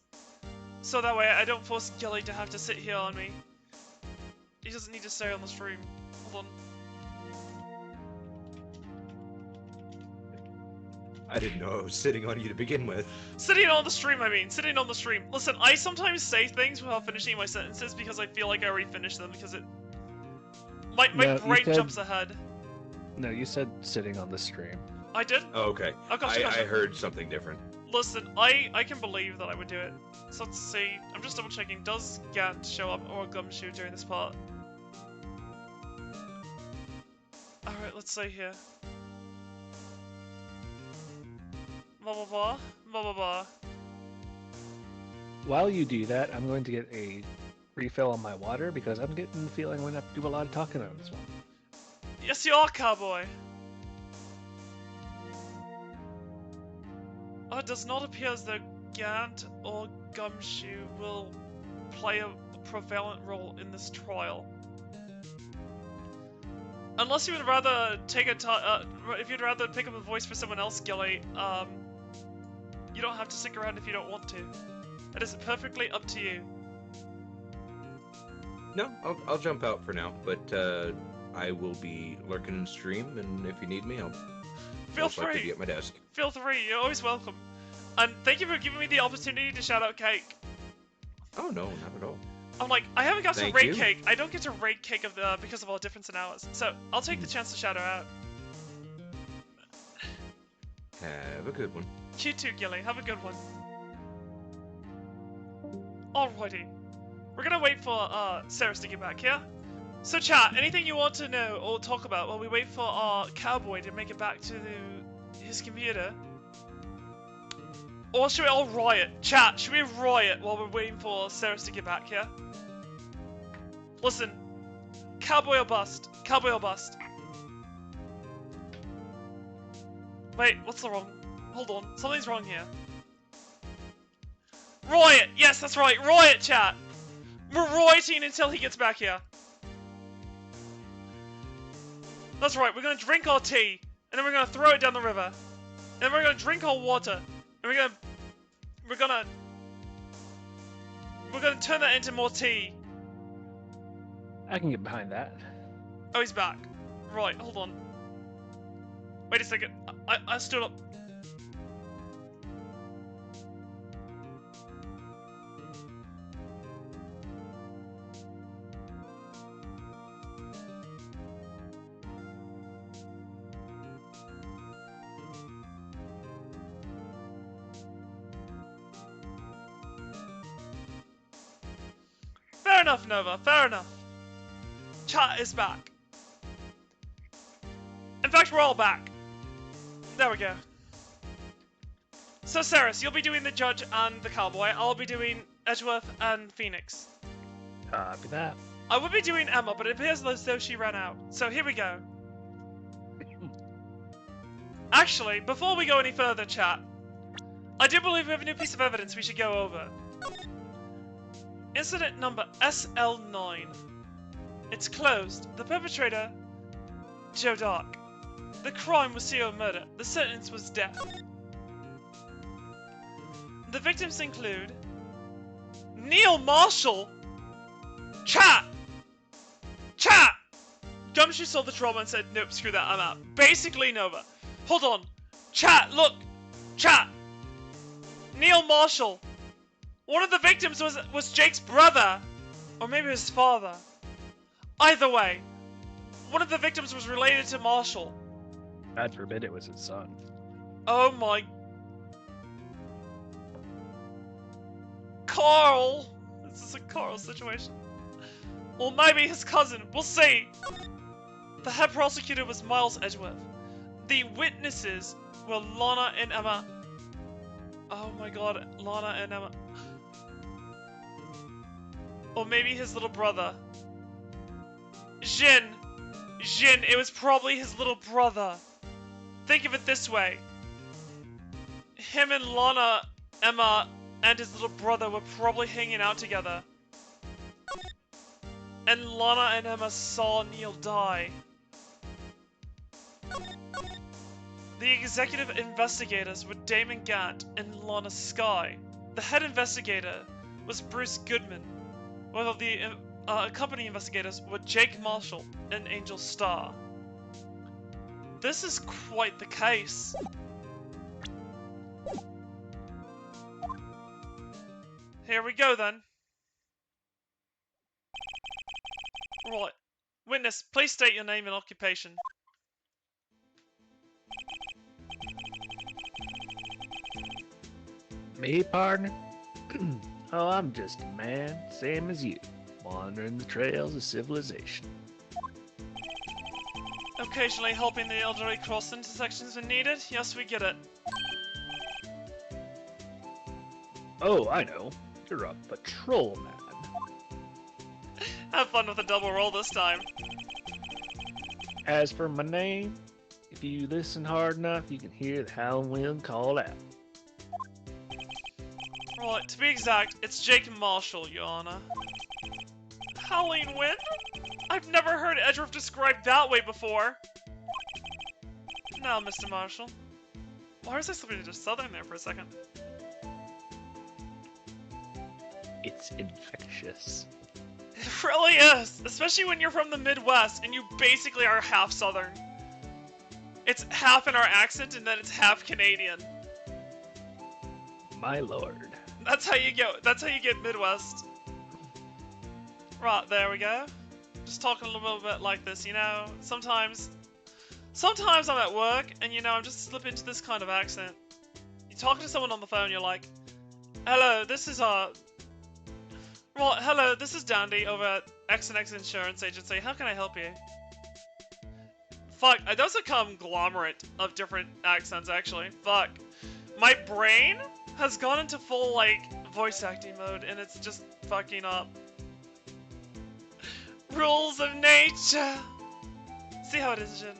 So that way I don't force Gilly to have to sit here on me. He doesn't need to stay on the stream. Hold on. I didn't know I was sitting on you to begin with. Sitting on the stream, I mean. Sitting on the stream. Listen, I sometimes say things without finishing my sentences because I feel like I already finished them because it... My brain jumps ahead. No, you said sitting on the stream. I did? Oh, okay. Oh, gotcha, I heard something different. Listen, I can believe that I would do it. So let's see. I'm just double checking. Does Gant show up or Gumshoe during this part? Right, let's see here. Blah blah blah. Blah blah blah. While you do that, I'm going to get a refill on my water because I'm getting the feeling I'm going to have to do a lot of talking on this one. Yes, you are, Cowboy. It does not appear as though Gant or Gumshoe will play a prevalent role in this trial. Unless you would rather take if you'd rather pick up a voice for someone else, Gilly, you don't have to stick around if you don't want to. It is perfectly up to you. No, I'll jump out for now, but I will be lurking in stream, and if you need me, I'll feel free. be at my desk. Feel free. You're always welcome. And thank you for giving me the opportunity to shout out Cake. Oh no, not at all. I'm like, I haven't got to Thank rate you. Cake. I don't get to rate Cake because of our difference in hours. So I'll take the chance to shout her out. Have a good one. You too, Gilly. Have a good one. Alrighty. We're gonna wait for Sarah to get back here. So chat, anything you want to know or talk about while we wait for our Cowboy to make it back to his computer? Or should we all riot? Chat, should we riot while we're waiting for Sarah to get back here? Listen. Cowboy or bust. Cowboy or bust. Wait, what's the wrong? Hold on, something's wrong here. Riot! Yes, that's right, riot, chat! We're rioting until he gets back here. That's right, we're gonna drink our tea, and then we're gonna throw it down the river. And then we're gonna drink our water, and we're gonna turn that into more tea. I can get behind that. Oh, he's back. Right, hold on. Wait a second. I stood up. Fair enough, Nova. Fair enough. Chat is back. In fact, we're all back. There we go. So, Ceres, you'll be doing the judge and the cowboy. I'll be doing Edgeworth and Phoenix. Copy that. I would be doing Emma, but it appears as though she ran out. So here we go. Actually, before we go any further, chat, I do believe we have a new piece of evidence we should go over. Incident number SL9. It's closed. The perpetrator, Joe Dark. The crime was serial murder. The sentence was death. The victims include Neil Marshall. Chat! Chat! Gumshoe saw the trauma and said, nope, screw that, I'm out. Basically, Nova. Hold on. Chat, look! Chat! Neil Marshall. One of the victims was Jake's brother. Or maybe his father. Either way, one of the victims was related to Marshall. God forbid it was his son. Oh my... Carl! This is a Carl situation. Or maybe his cousin. We'll see. The head prosecutor was Miles Edgeworth. The witnesses were Lana and Emma. Oh my god, Lana and Emma. Or maybe his little brother. Jin. Jin, it was probably his little brother. Think of it this way. Him and Lana, Emma, and his little brother were probably hanging out together. And Lana and Emma saw Neil die. The executive investigators were Damon Gant and Lana Skye. The head investigator was Bruce Goodman, while the accompanying investigators were Jake Marshall and Angel Starr. This is quite the case. Here we go then. Right. Witness, please state your name and occupation. Me, partner? Oh, I'm just a man, same as you, wandering the trails of civilization. Occasionally helping the elderly cross intersections when needed. Yes, we get it. Oh, I know. You're a patrolman. Have fun with a double roll this time. As for my name, if you listen hard enough, you can hear the howling wind call out. Right, to be exact, it's Jake Marshall, Your Honor. Howling wind? I've never heard Edgeworth described that way before. Now, Mr. Marshall. Why was I slipping to Southern there for a second? It's infectious. It really is, especially when you're from the Midwest and you basically are half Southern. It's half in our accent and then it's half Canadian. My lord. That's how you get Midwest. Right, there we go. Just talking a little bit like this, you know. Sometimes I'm at work and, you know, I'm just slip into this kind of accent. You're talking to someone on the phone, you're like, hello, this is hello, this is Dandy over at X and X Insurance Agency. How can I help you? Fuck, it does a conglomerate of different accents, actually. Fuck. My brain has gone into full, like, voice acting mode, and it's just fucking up. Rules of nature! See how it is, Jin?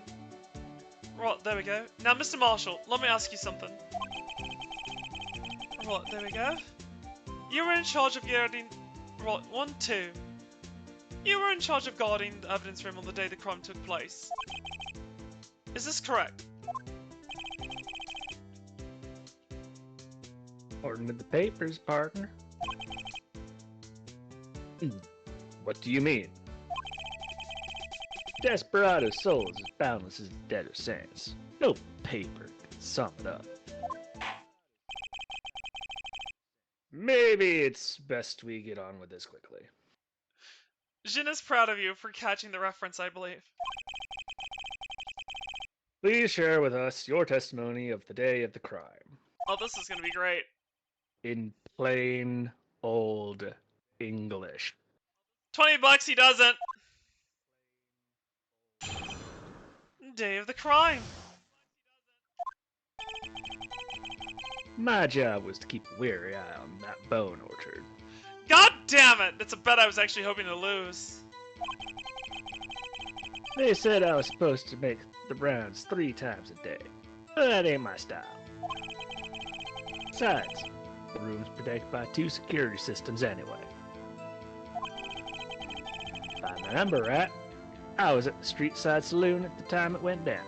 Right, there we go. Now, Mr. Marshall, let me ask you something. Right, there we go. You were in charge of guarding... Right, 1, 2. You were in charge of guarding the evidence room on the day the crime took place. Is this correct? According to the papers, partner. What do you mean? Desperado's soul is as boundless as the dead of sands. No paper can sum it up. Maybe it's best we get on with this quickly. Jin is proud of you for catching the reference, I believe. Please share with us your testimony of the day of the crime. Oh, this is gonna be great. In plain old English. $20 he doesn't. Day of the crime. My job was to keep a wary eye on that bone orchard. God damn it! That's a bet I was actually hoping to lose. They said I was supposed to make the rounds 3 times a day. But that ain't my style. Besides, the room's protected by 2 security systems anyway. If I remember right, I was at the street side saloon at the time it went down.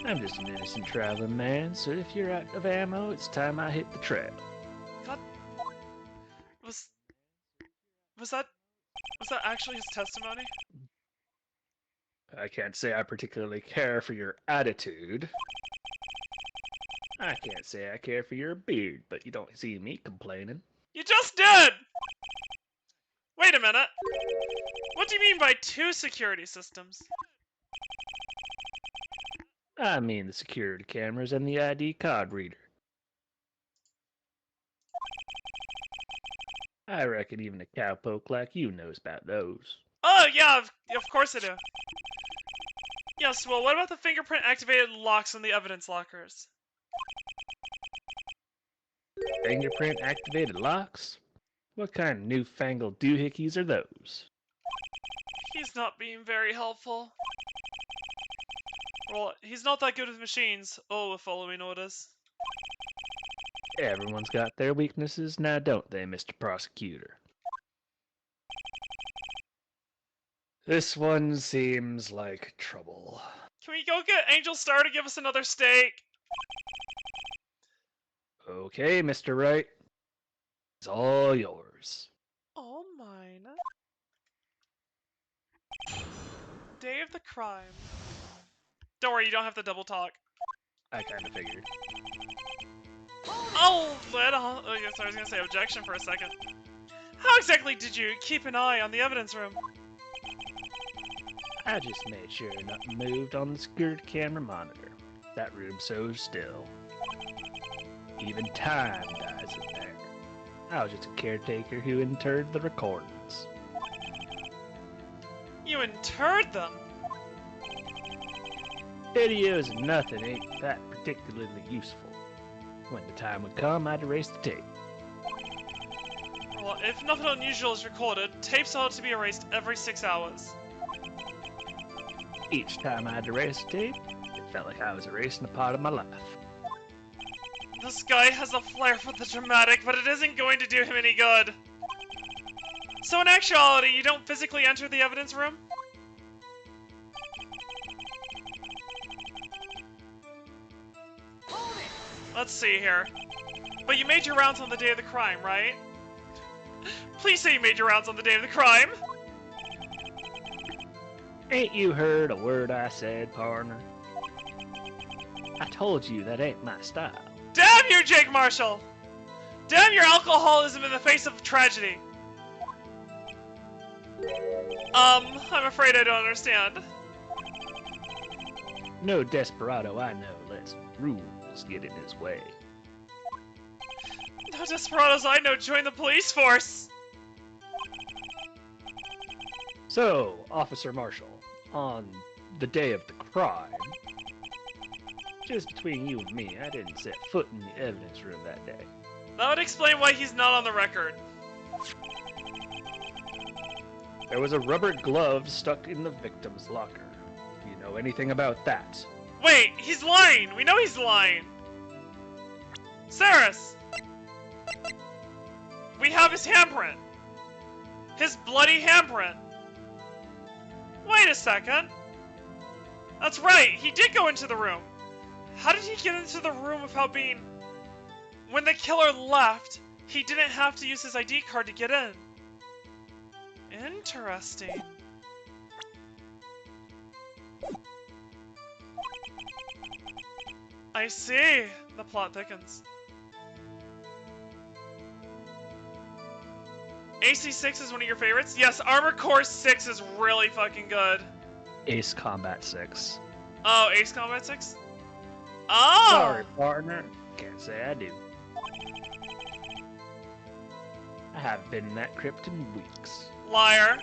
I'm just an innocent traveling man, so if you're out of ammo, it's time I hit the trail. God, was that actually his testimony? I can't say I particularly care for your attitude. I can't say I care for your beard, but you don't see me complaining. You just did! Wait a minute. What do you mean by 2 security systems? I mean the security cameras and the ID card reader. I reckon even a cowpoke like you knows about those. Oh, yeah, of course I do. Yes, well, what about the fingerprint-activated locks on the evidence lockers? Fingerprint-activated locks? What kind of newfangled doohickeys are those? He's not being very helpful. Well, he's not that good with machines, or with following orders. Everyone's got their weaknesses, now don't they, Mr. Prosecutor? This one seems like trouble. Can we go get Angel Star to give us another steak? Okay, Mr. Wright. It's all yours. All mine. Day of the crime. Don't worry, you don't have to double talk. I kinda figured. Oh, yes, I was gonna say objection for a second. How exactly did you keep an eye on the evidence room? I just made sure nothing moved on the security camera monitor. That room's so still. Even time dies in there. I was just a caretaker who interred the recordings. You interred them? Videos and nothing ain't that particularly useful. When the time would come, I'd erase the tape. Well, if nothing unusual is recorded, tapes ought to be erased every 6 hours. Each time I'd erase a tape, it felt like I was erasing a part of my life. This guy has a flair for the dramatic, but it isn't going to do him any good. So in actuality, you don't physically enter the evidence room? Let's see here. But you made your rounds on the day of the crime, right? Please say you made your rounds on the day of the crime! Ain't you heard a word I said, partner? I told you that ain't my style. Damn you, Jake Marshall! Damn your alcoholism in the face of tragedy! I'm afraid I don't understand. No desperado I know lets rules get in his way. No desperados I know join the police force! So, Officer Marshall, on the day of the crime, just between you and me, I didn't set foot in the evidence room that day. That would explain why he's not on the record. There was a rubber glove stuck in the victim's locker. Do you know anything about that? Wait, he's lying! We know he's lying! Saris! We have his handprint! His bloody handprint! Wait a second! That's right, he did go into the room! How did he get into the room without being... When the killer left, he didn't have to use his ID card to get in. Interesting. I see. The plot thickens. AC6 is one of your favorites? Yes, Armor Core 6 is really fucking good. Ace Combat 6. Oh, Ace Combat 6? Oh! Sorry, partner. Can't say I do. I haven't been in that crypt in weeks. Liar.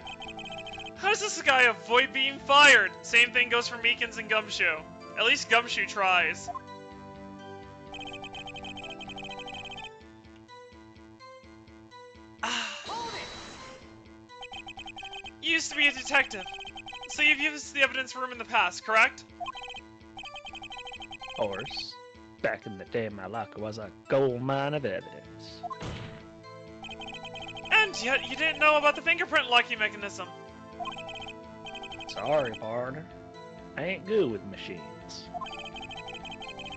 How does this guy avoid being fired? Same thing goes for Meekins and Gumshoe. At least Gumshoe tries. You used to be a detective, so you've used the evidence room in the past, correct? Of course. Back in the day, my locker was a gold mine of evidence. And yet you didn't know about the fingerprint locking mechanism. Sorry, partner. I ain't good with machines.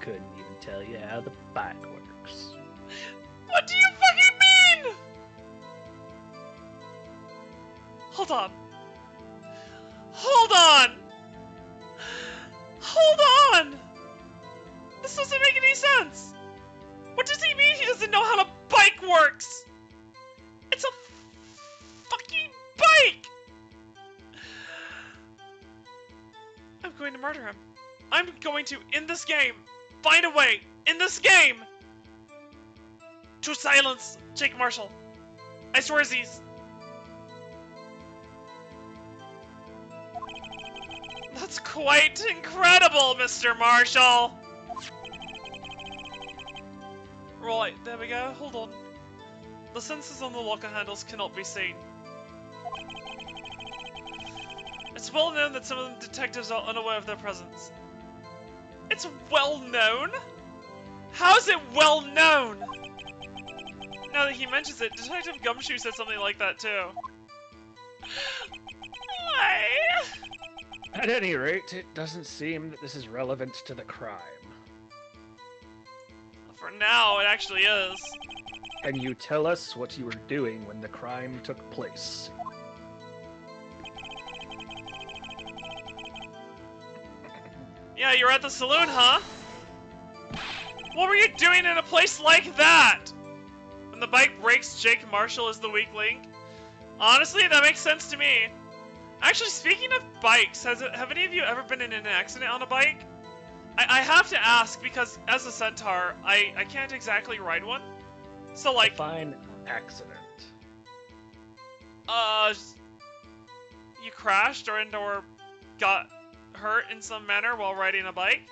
Couldn't even tell you how the bike works. What do you fucking mean?! Hold on. Hold on! Hold on! This doesn't make any sense! What does he mean he doesn't know how the bike works? It's a fucking bike! I'm going to murder him. I'm going to, in this game, find a way, in this game, to silence Jake Marshall. I swear, Aziz. That's quite incredible, Mr. Marshall! Right, there we go, hold on. The sensors on the locker handles cannot be seen. It's well known that some of the detectives are unaware of their presence. It's well known? How is it well known? Now that he mentions it, Detective Gumshoe said something like that too. Why? At any rate, it doesn't seem that this is relevant to the crime. For now, it actually is. Can you tell us what you were doing when the crime took place? Yeah, you were at the saloon, huh? What were you doing in a place like that? When the bike breaks, Jake Marshall is the weak link? Honestly, that makes sense to me. Actually, speaking of bikes, have any of you ever been in an accident on a bike? I have to ask because as a Centaur, I can't exactly ride one. So like... Define accident. You crashed or got hurt in some manner while riding a bike?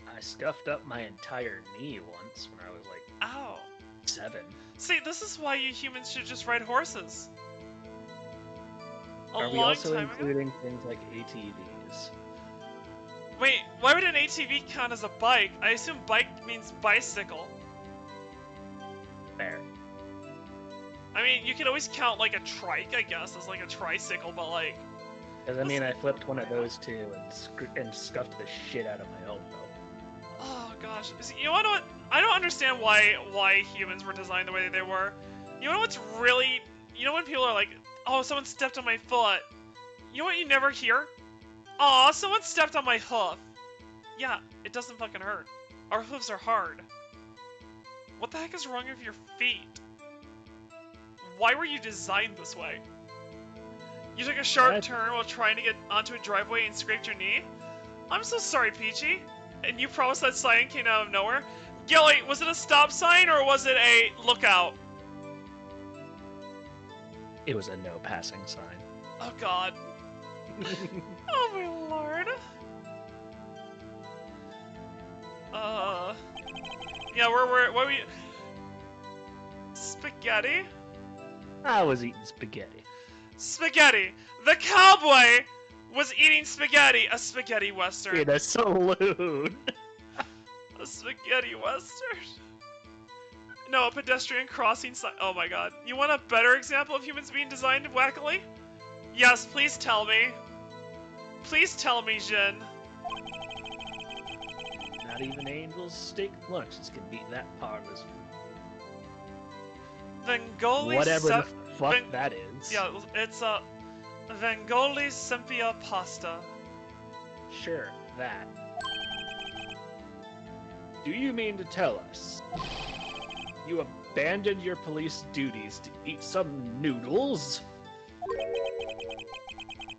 I scuffed up my entire knee once when I was like Ow. 7. See, this is why you humans should just ride horses. Are we also including things like ATVs? Wait, why would an ATV count as a bike? I assume bike means bicycle. Fair. I mean, you could always count like a trike, I guess, as like a tricycle, but like... Because I mean, I flipped one of those too and scuffed the shit out of my elbow. Oh gosh, see, you know what? I don't understand why humans were designed the way they were. You know what's really... You know when people are like, oh, someone stepped on my foot. You know what you never hear? Aw, someone stepped on my hoof. Yeah, it doesn't fucking hurt. Our hooves are hard. What the heck is wrong with your feet? Why were you designed this way? You took a sharp turn while trying to get onto a driveway and scraped your knee? I'm so sorry, Peachy. And you promised that sign came out of nowhere? Gilly, was it a stop sign or was it a lookout? It was a no passing sign. Oh god. Oh my lord. Yeah, what we... Spaghetti? I was eating spaghetti. Spaghetti! The cowboy was eating spaghetti! A spaghetti western. In a saloon. A spaghetti western. No, a pedestrian crossing sign. Oh my god. You want a better example of humans being designed wackily? Yes, please tell me. Please tell me, Jin. Not even Angel's steak lunches can beat that parlor's Vengoli whatever the fuck that is. Yeah, it's a Vengoli Sempia pasta. Sure, that. Do you mean to tell us you abandoned your police duties to eat some noodles?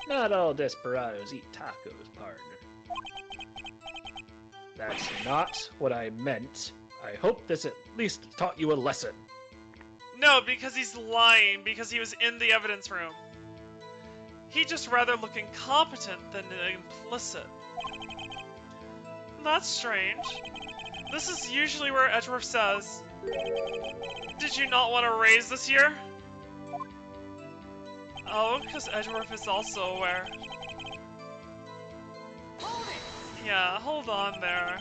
Not all desperados eat tacos, partner. That's not what I meant. I hope this at least taught you a lesson. No, because he's lying, because he was in the evidence room. He just rather looked incompetent than implicit. That's strange. This is usually where Edgeworth says, did you not want a raise this year? Oh, because Edgeworth is also aware. Yeah, hold on there.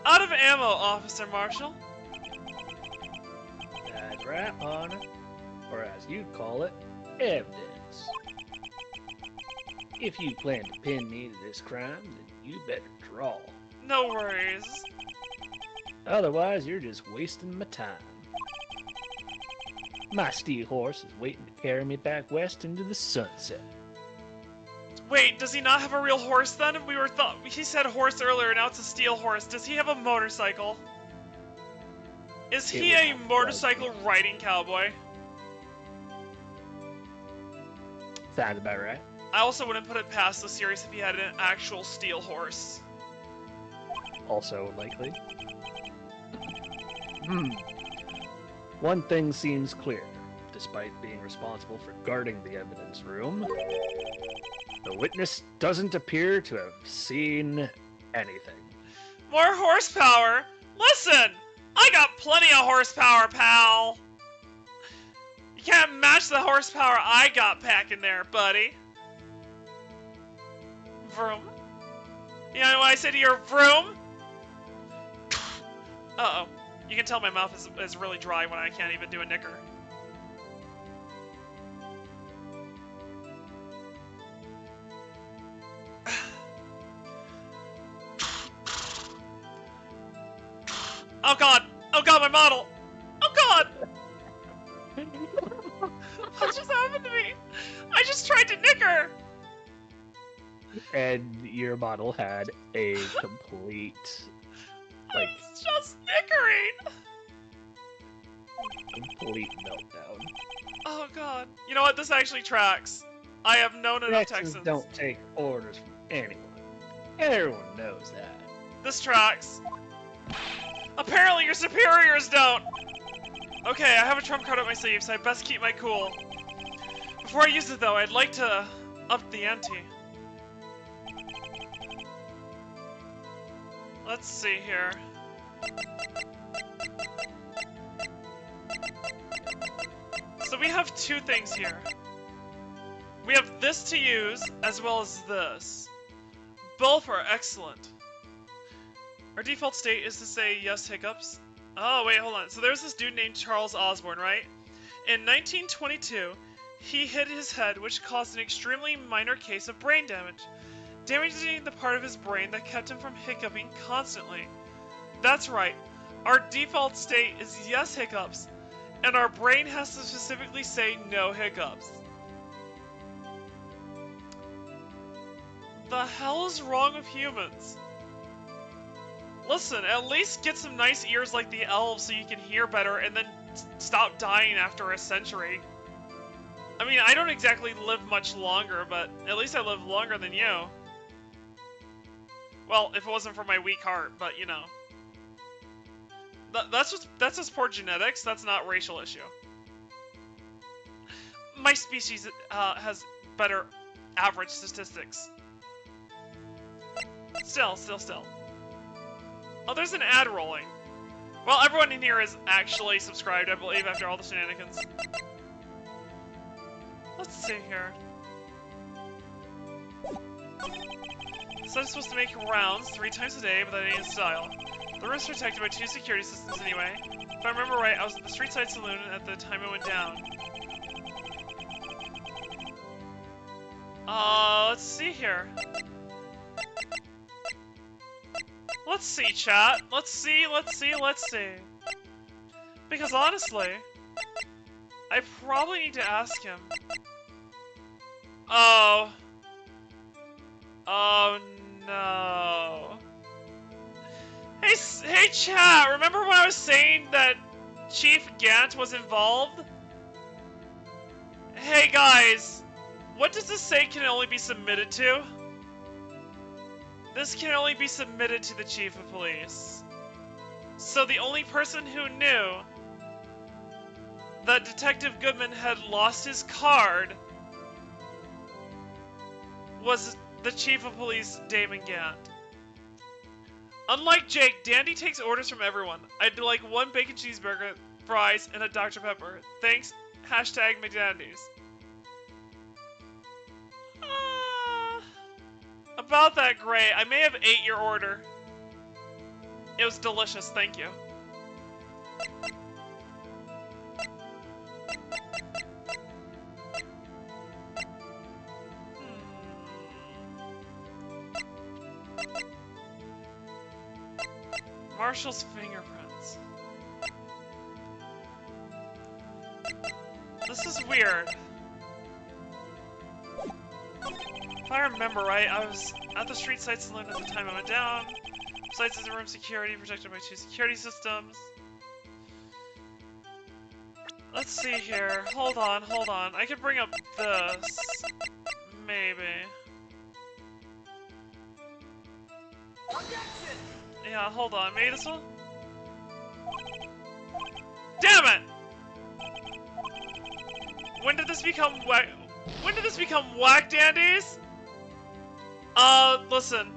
Out of ammo, Officer Marshall. That's right, partner. Or as you'd call it, evidence. If you plan to pin me to this crime, then you better draw. No worries. Otherwise, you're just wasting my time. My steel horse is waiting to carry me back west into the sunset. Wait, does he not have a real horse then? He said horse earlier, now it's a steel horse. Does he have a motorcycle? Is he a motorcycle riding cowboy? Sounds about right. I also wouldn't put it past the series if he had an actual steel horse. Also likely. One thing seems clear. Despite being responsible for guarding the evidence room, the witness doesn't appear to have seen anything. More horsepower? Listen! I got plenty of horsepower, pal! You can't match the horsepower I got packing there, buddy. Vroom. You know what I said to your vroom? Uh-oh. You can tell my mouth is really dry when I can't even do a nicker. Oh god! Oh god, my model! Oh god! What just happened to me? I just tried to nicker! And your model had a complete, like... It's just nickering! Complete meltdown. Oh god. You know what? This actually tracks. I have known enough Texans. Don't take orders from anyone. Everyone knows that. This tracks. Apparently your superiors don't! Okay, I have a trump card up my sleeve, so I best keep my cool. Before I use it though, I'd like to up the ante. Let's see here. So we have two things here. We have this to use, as well as this. Both are excellent. Our default state is to say yes hiccups. Oh, wait, hold on. So there's this dude named Charles Osborne, right? In 1922, he hit his head, which caused an extremely minor case of brain damage, damaging the part of his brain that kept him from hiccuping constantly. That's right. Our default state is yes hiccups, and our brain has to specifically say no hiccups. The hell is wrong with humans? Listen, at least get some nice ears like the elves so you can hear better and then stop dying after a century. I mean, I don't exactly live much longer, but at least I live longer than you. Well, if it wasn't for my weak heart, but you know. That's just poor genetics, that's not a racial issue. My species has better average statistics. Still. Oh, there's an ad rolling. Well, everyone in here is actually subscribed, I believe, after all the shenanigans. Let's see here. So I'm supposed to make rounds 3 times a day, but that ain't in style. The room's protected by 2 security systems anyway. If I remember right, I was at the street side saloon at the time it went down. Let's see here. Let's see, chat. Let's see. Because honestly, I probably need to ask him. Oh no. Hey chat, remember when I was saying that Chief Gant was involved? Hey guys, what does this say can only be submitted to? This can only be submitted to the Chief of Police. So the only person who knew that Detective Goodman had lost his card was the Chief of Police, Damon Gant. Unlike Jake, Dandy takes orders from everyone. I'd like 1 bacon cheeseburger, fries, and a Dr. Pepper. Thanks, hashtag McDandies. About that, Gray, I may have ate your order. It was delicious, thank you. Marshall's fingerprints. This is weird. If I remember right, I was at the street side saloon at the time I went down. Besides, there's a room security protected by 2 security systems. Let's see here. Hold on. I could bring up this. Maybe. Yeah, hold on. Maybe this one? Damn it! When did this become whack? When did this become whack dandies? Listen.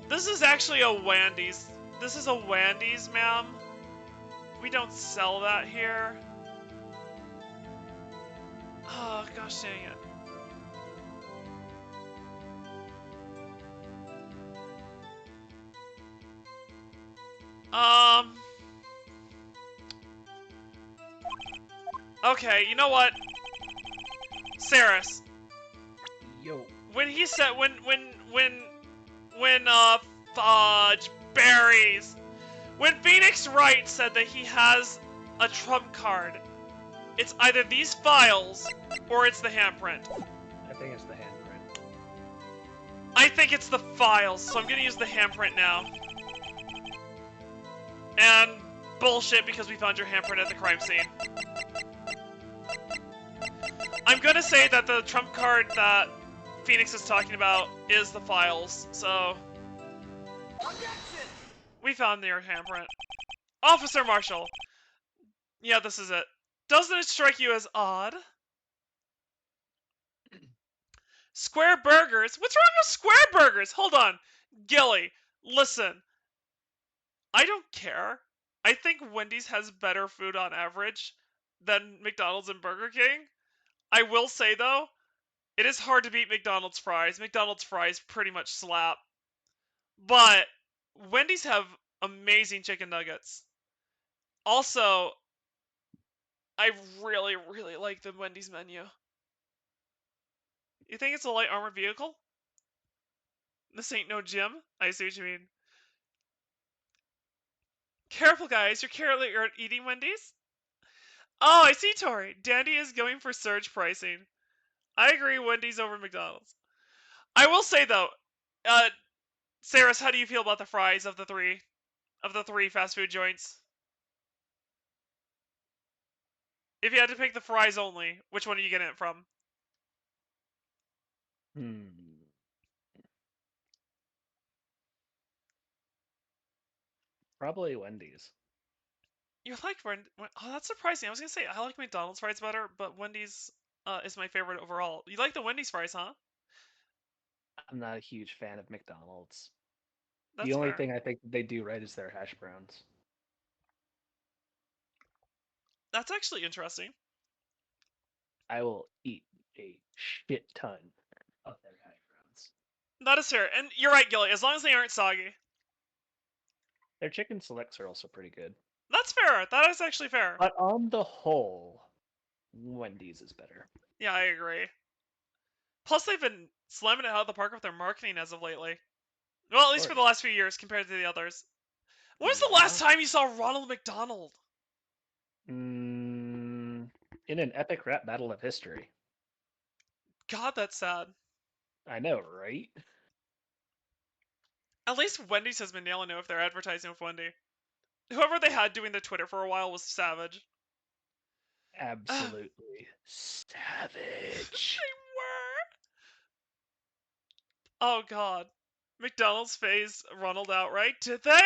This is actually a Wandy's. This is a Wandy's, ma'am. We don't sell that here. Oh, gosh dang it. Okay, you know what? Saris. Yo. When he said, fudge berries. When Phoenix Wright said that he has a trump card, it's either these files or it's the handprint. I think it's the handprint. I think it's the files, so I'm gonna use the handprint now. And bullshit because we found your handprint at the crime scene. I'm gonna say that the trump card that Phoenix is talking about is the files, so... We found your handprint. Officer Marshall! Yeah, this is it. Doesn't it strike you as odd? Square burgers? What's wrong with square burgers? Hold on. Gilly, Listen, I don't care. I think Wendy's has better food on average than McDonald's and Burger King. I will say though, it is hard to beat McDonald's fries. McDonald's fries pretty much slap. But Wendy's have amazing chicken nuggets. Also, I really, really like the Wendy's menu. You think it's a light armored vehicle? This ain't no gym? I see what you mean. Careful, guys. You're currently eating Wendy's? Oh, I see, Tori. Dandy is going for surge pricing. I agree, Wendy's over McDonald's. I will say, though, Saris, how do you feel about the fries of the three fast food joints? If you had to pick the fries only, which one are you getting it from? Probably Wendy's. You like Wendy's? Oh, that's surprising. I was gonna say I like McDonald's fries better, but Wendy's is my favorite overall. You like the Wendy's fries, huh? I'm not a huge fan of McDonald's. The That's only fair. thing I think they do right is their hash browns. That's actually interesting. I will eat a shit ton of their hash browns. That is fair, and you're right, Gilly. As long as they aren't soggy. Their chicken selects are also pretty good. That's fair. That is actually fair. But on the whole, Wendy's is better. Yeah, I agree. Plus, they've been slamming it out of the park with their marketing as of lately. Well, at least for the last few years compared to the others. When was the last time you saw Ronald McDonald? In an epic rap battle of history. God, that's sad. I know, right? At least Wendy's has been nailing it with their advertising with Wendy. Whoever they had doing the Twitter for a while was savage. Absolutely savage. They were. Oh God, McDonald's phased Ronald outright. Did they?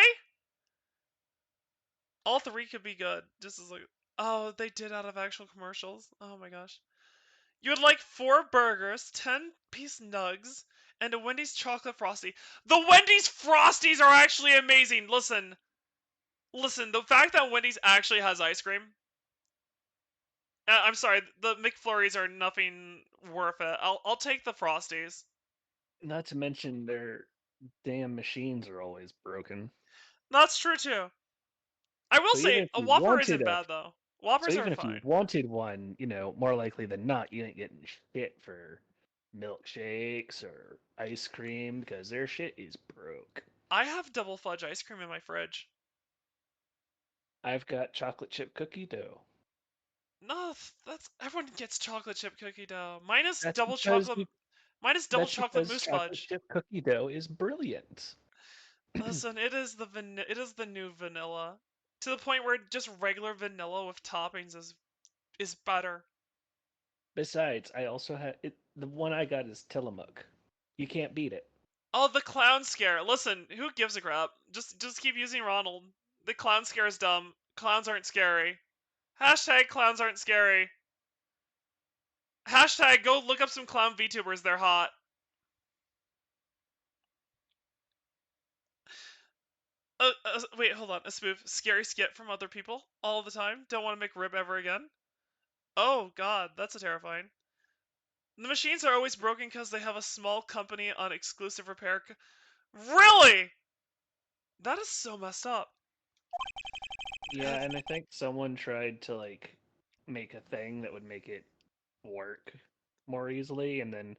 All three could be good. Just as like, oh, they did out of actual commercials. Oh my gosh. You would like 4 burgers, 10-piece nugs, and a Wendy's chocolate frosty. The Wendy's frosties are actually amazing. Listen, the fact that Wendy's actually has ice cream. I'm sorry, the McFlurries are nothing worth it. I'll take the frosties. Not to mention their damn machines are always broken. That's true too. I will say a Whopper isn't bad though. Whoppers so even are if fine. you wanted one, more likely than not, you ain't getting shit for milkshakes or ice cream because their shit is broke. I have double fudge ice cream in my fridge. I've got chocolate chip cookie dough. No, that's everyone gets chocolate chip cookie dough. Minus That's double because chocolate. Minus double that's chocolate because mousse chocolate fudge. chip cookie dough is brilliant. Listen, it is the new vanilla. To the point where just regular vanilla with toppings is better. Besides, I also have it. The one I got is Tillamook. You can't beat it. Oh, the clown scare. Listen, who gives a crap? Just keep using Ronald. The clown scare is dumb. Clowns aren't scary. Hashtag clowns aren't scary. Hashtag go look up some clown VTubers. They're hot. Wait, hold on. A spoof. Scary skit from other people all the time. Don't want to make rib ever again. Oh God, that's a terrifying. The machines are always broken because they have a small company on exclusive repair. Really? That is so messed up. Yeah, and I think someone tried to make a thing that would make it work more easily, and then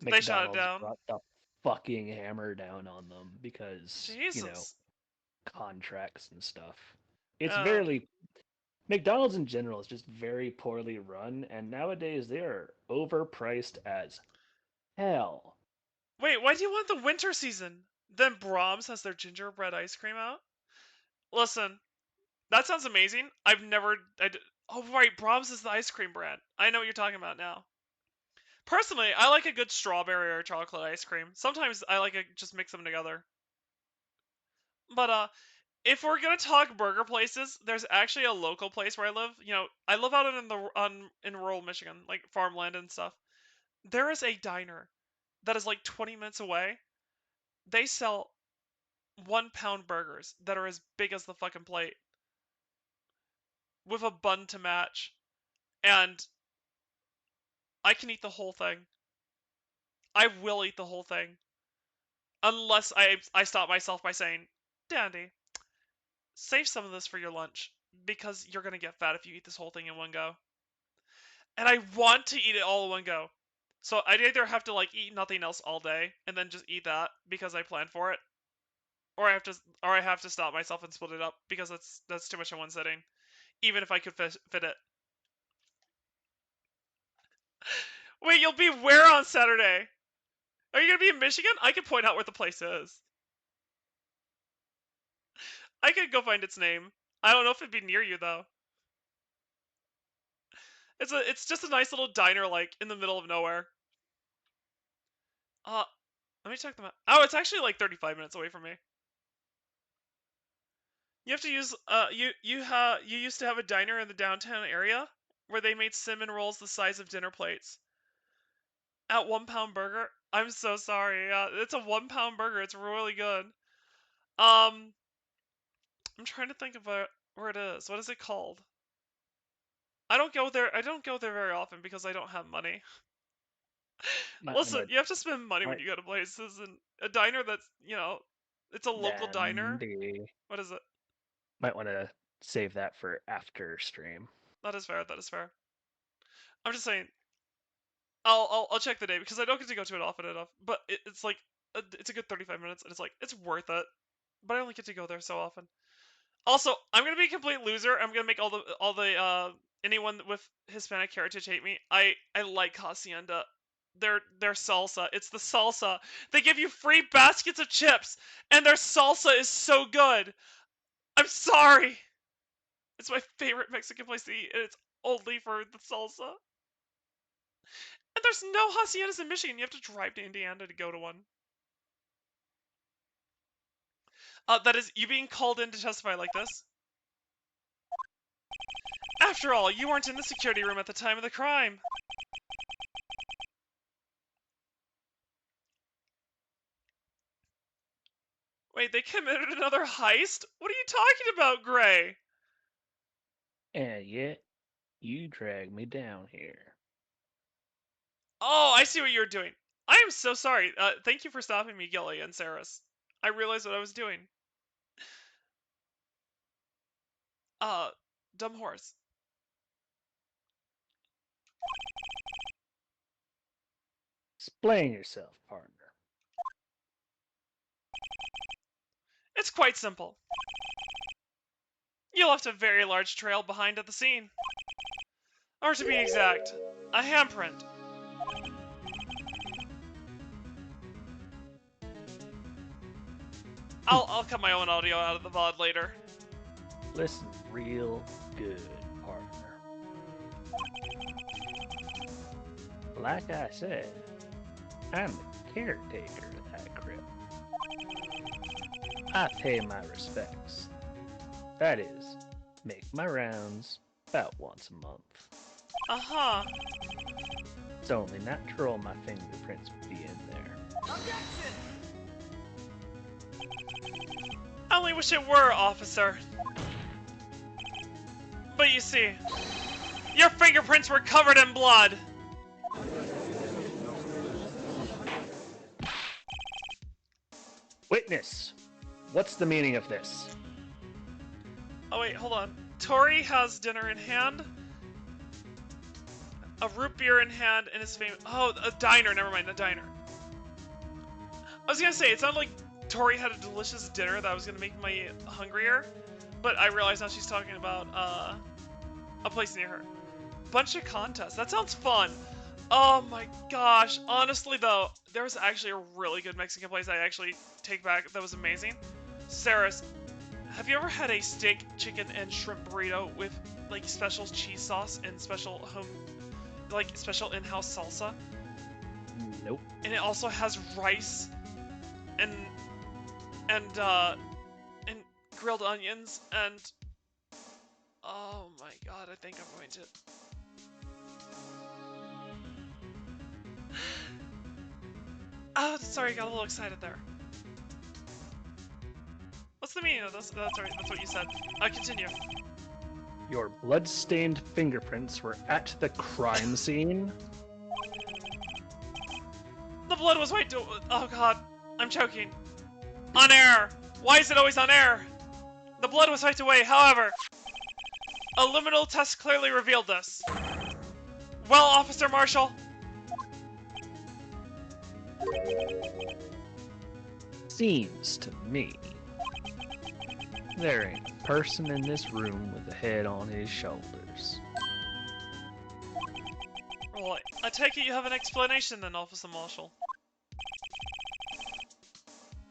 They shot it McDonald's down. brought the fucking hammer down on them because Jesus. contracts and stuff. It's very McDonald's in general is just very poorly run, and nowadays they are overpriced as hell. Wait, why do you want the winter season? Then Brahms has their gingerbread ice cream out? Listen, that sounds amazing. Oh, right, Brahms is the ice cream brand. I know what you're talking about now. Personally, I like a good strawberry or chocolate ice cream. Sometimes I like to just mix them together. But, if we're gonna talk burger places, there's actually a local place where I live. I live out in rural Michigan, like farmland and stuff. There is a diner that is like 20 minutes away. They sell 1-pound burgers that are as big as the fucking plate with a bun to match, and I can eat the whole thing. I will eat the whole thing. Unless I stop myself by saying, Dandy, save some of this for your lunch, because you're gonna get fat if you eat this whole thing in one go. And I want to eat it all in one go. So I'd either have to like eat nothing else all day and then just eat that because I planned for it, or I have to stop myself and split it up because that's too much in one sitting, even if I could fit it. Wait, you'll be where on Saturday? Are you gonna be in Michigan? I could point out where the place is. I could go find its name. I don't know if it'd be near you though. It's just a nice little diner like in the middle of nowhere. Let me check them out. Oh, it's actually like 35 minutes away from me. You have to use you used to have a diner in the downtown area where they made cinnamon rolls the size of dinner plates. At 1-pound burger. I'm so sorry. It's a 1-pound burger. It's really good. I'm trying to think of where it is. What is it called? I don't go there very often because I don't have money. Listen, you have to spend money when you go to places, and a diner that's, it's a local diner. What is it? Might want to save that for after stream. That is fair. That is fair. I'm just saying. I'll check the day because I don't get to go to it often enough. But it's like it's a good 35 minutes, and it's worth it. But I only get to go there so often. Also, I'm gonna be a complete loser. I'm gonna make all the anyone with Hispanic heritage hate me. I like Hacienda. Their salsa. It's the salsa. They give you free baskets of chips, and their salsa is so good. I'm sorry. It's my favorite Mexican place to eat, and it's only for the salsa. And there's no haciendas in Michigan. You have to drive to Indiana to go to one. That is, you being called in to testify like this? After all, you weren't in the security room at the time of the crime. Wait, they committed another heist? What are you talking about, Gray? And yet, you dragged me down here. Oh, I see what you're doing. I am so sorry. Thank you for stopping me, Gilly and Saris. I realized what I was doing. Dumb horse. Explain yourself, partner. It's quite simple. You left a very large trail behind at the scene. Or to be exact, a handprint. I'll cut my own audio out of the VOD later. Listen real good, partner. Like I said, I'm the caretaker of that crypt. I pay my respects. That is, make my rounds about once a month. Uh-huh. It's only natural my fingerprints would be in there. Objection! I only wish it were, officer. But you see, your fingerprints were covered in blood. Witness, what's the meaning of this? Oh wait, hold on. Tori has dinner in hand. A root beer in hand, and his famous. Oh, a diner. Never mind, a diner. I was gonna say it sounded like Tori had a delicious dinner that was gonna make me hungrier, but I realized now she's talking about a place near her. Bunch of contests. That sounds fun. Oh my gosh. Honestly though, there was actually a really good Mexican place I actually take back that was amazing. Saris, have you ever had a steak, chicken, and shrimp burrito with like special cheese sauce and special special in-house salsa? Nope. And it also has rice and grilled onions and oh my god, I think I'm going to. Oh, sorry, I got a little excited there. the meaning of this? That's right, that's what you said. Continue. Your blood-stained fingerprints were at the crime scene. The blood was white to- Oh god, I'm choking. On air! Why is it always on air? The blood was wiped away, however, a liminal test clearly revealed this. Well, Officer Marshall? Seems to me there ain't a person in this room with a head on his shoulders. Right, I take it you have an explanation then, Officer Marshall.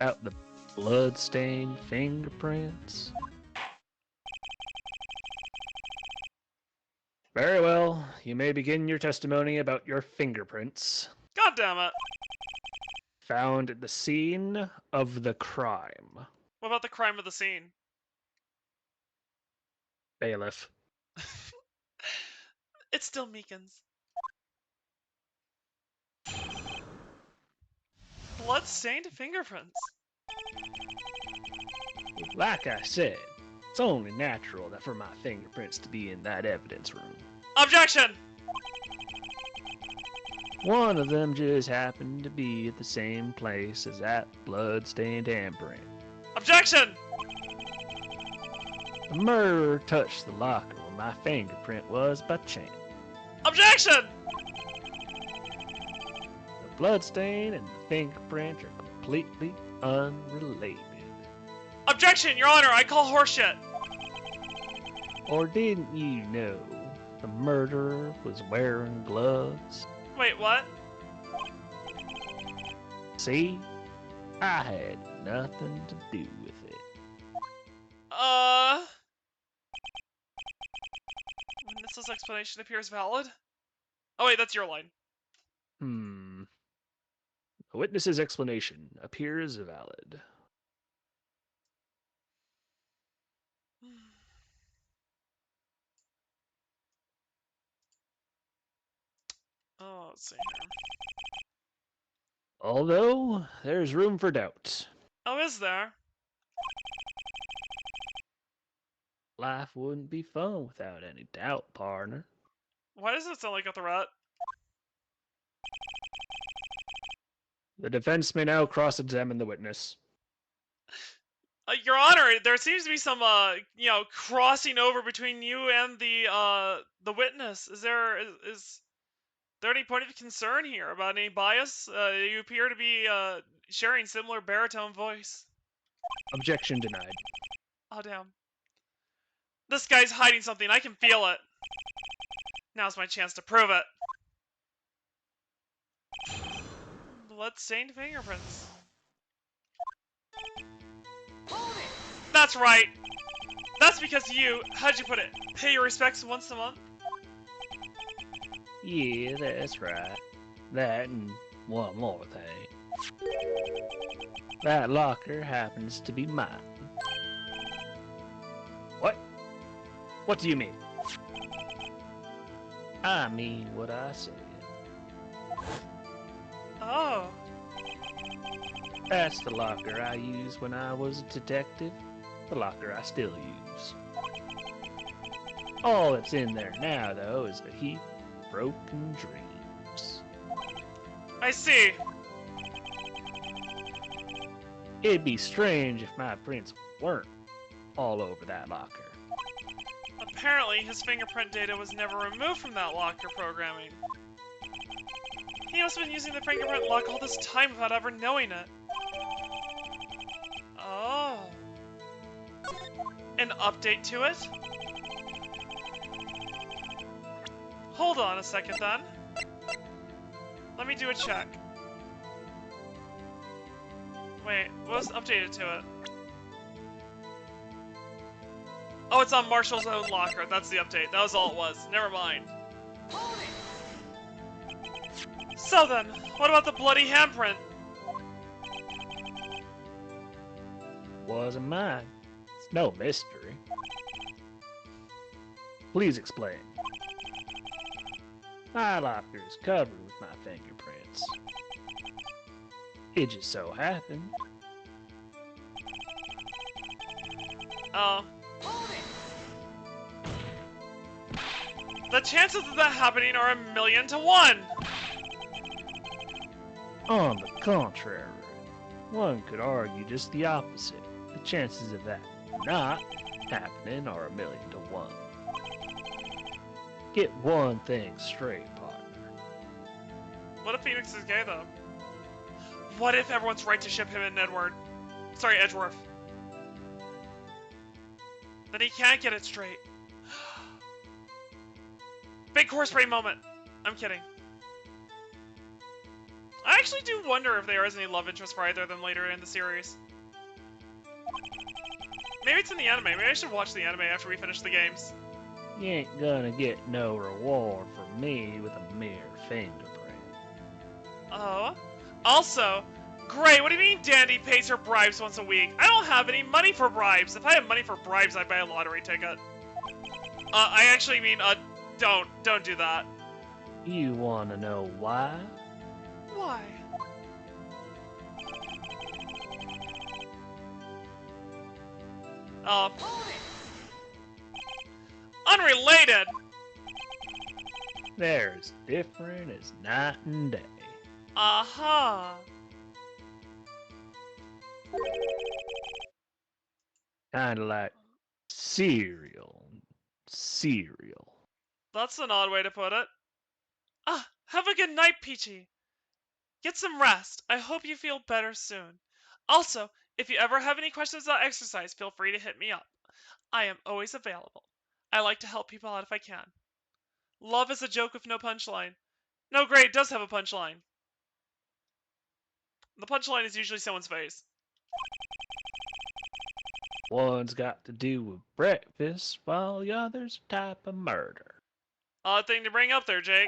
Out the blood-stained fingerprints? Very well, you may begin your testimony about your fingerprints. God damn it. Found at the scene of the crime. What about the crime of the scene? Bailiff. It's still Meekins. Blood-stained fingerprints. Like I said, it's only natural that for my fingerprints to be in that evidence room. Objection! One of them just happened to be at the same place as that blood-stained handprint. Objection! The murderer touched the locker where my fingerprint was by chance. Objection! The bloodstain and the fingerprint are completely unrelated. Objection, Your Honor, I call horseshit. Or didn't you know the murderer was wearing gloves? Wait, what? See? I had nothing to do with it. Witness's explanation appears valid? Oh wait, that's your line. The witness's explanation appears valid. Oh, let's see here. Although, there's room for doubt. Oh, is there? Life wouldn't be fun without any doubt, partner. Why does it sound like a threat? The defense may now cross-examine the witness. Your Honor, there seems to be some, crossing over between you and the witness. Is there any point of concern here about any bias? You appear to be, sharing similar baritone voice. Objection denied. Oh, damn. This guy's hiding something. I can feel it. Now's my chance to prove it. Blood-stained fingerprints. That's right. That's because you, how'd you put it, pay your respects once a month? Yeah, that's right. That and one more thing. That locker happens to be mine. What? What do you mean? I mean what I said. Oh. That's the locker I used when I was a detective. The locker I still use. All that's in there now, though, is a heap of broken dreams. I see. It'd be strange if my prints weren't all over that locker. Apparently, his fingerprint data was never removed from that locker programming. He must have been using the fingerprint lock all this time without ever knowing it. Oh. An update to it? Hold on a second then. Let me do a check. Wait, what was updated to it? Oh, it's on Marshall's own locker. That's the update. That was all it was. Never mind. So then, what about the bloody handprint? Wasn't mine. It's no mystery. Please explain. My locker is covered with my fingerprints. It just so happened Oh. The chances of that happening are 1,000,000 to 1! On the contrary, one could argue just the opposite. The chances of that not happening are 1,000,000 to 1. Get one thing straight, partner. What if Phoenix is gay, though? What if everyone's right to ship him and Edward? Sorry, Edgeworth. Then he can't get it straight. Big horse brain moment. I'm kidding. I actually do wonder if there is any love interest for either of them later in the series. Maybe it's in the anime. Maybe I should watch the anime after we finish the games. You ain't gonna get no reward from me with a mere fingerprint. Oh? Also, Gray, what do you mean Dandy pays her bribes once a week? I don't have any money for bribes. If I had money for bribes, I'd buy a lottery ticket. I actually mean, don't do that. You wanna know why? Why? Unrelated! They're as different as night and day. Aha! Kinda like cereal. That's an odd way to put it. Have a good night, Peachy. Get some rest. I hope you feel better soon. Also, if you ever have any questions about exercise, feel free to hit me up. I am always available. I like to help people out if I can. Love is a joke with no punchline. No, great, it does have a punchline. The punchline is usually someone's face. One's got to do with breakfast, while the other's a type of murder. Odd thing to bring up there, Jake.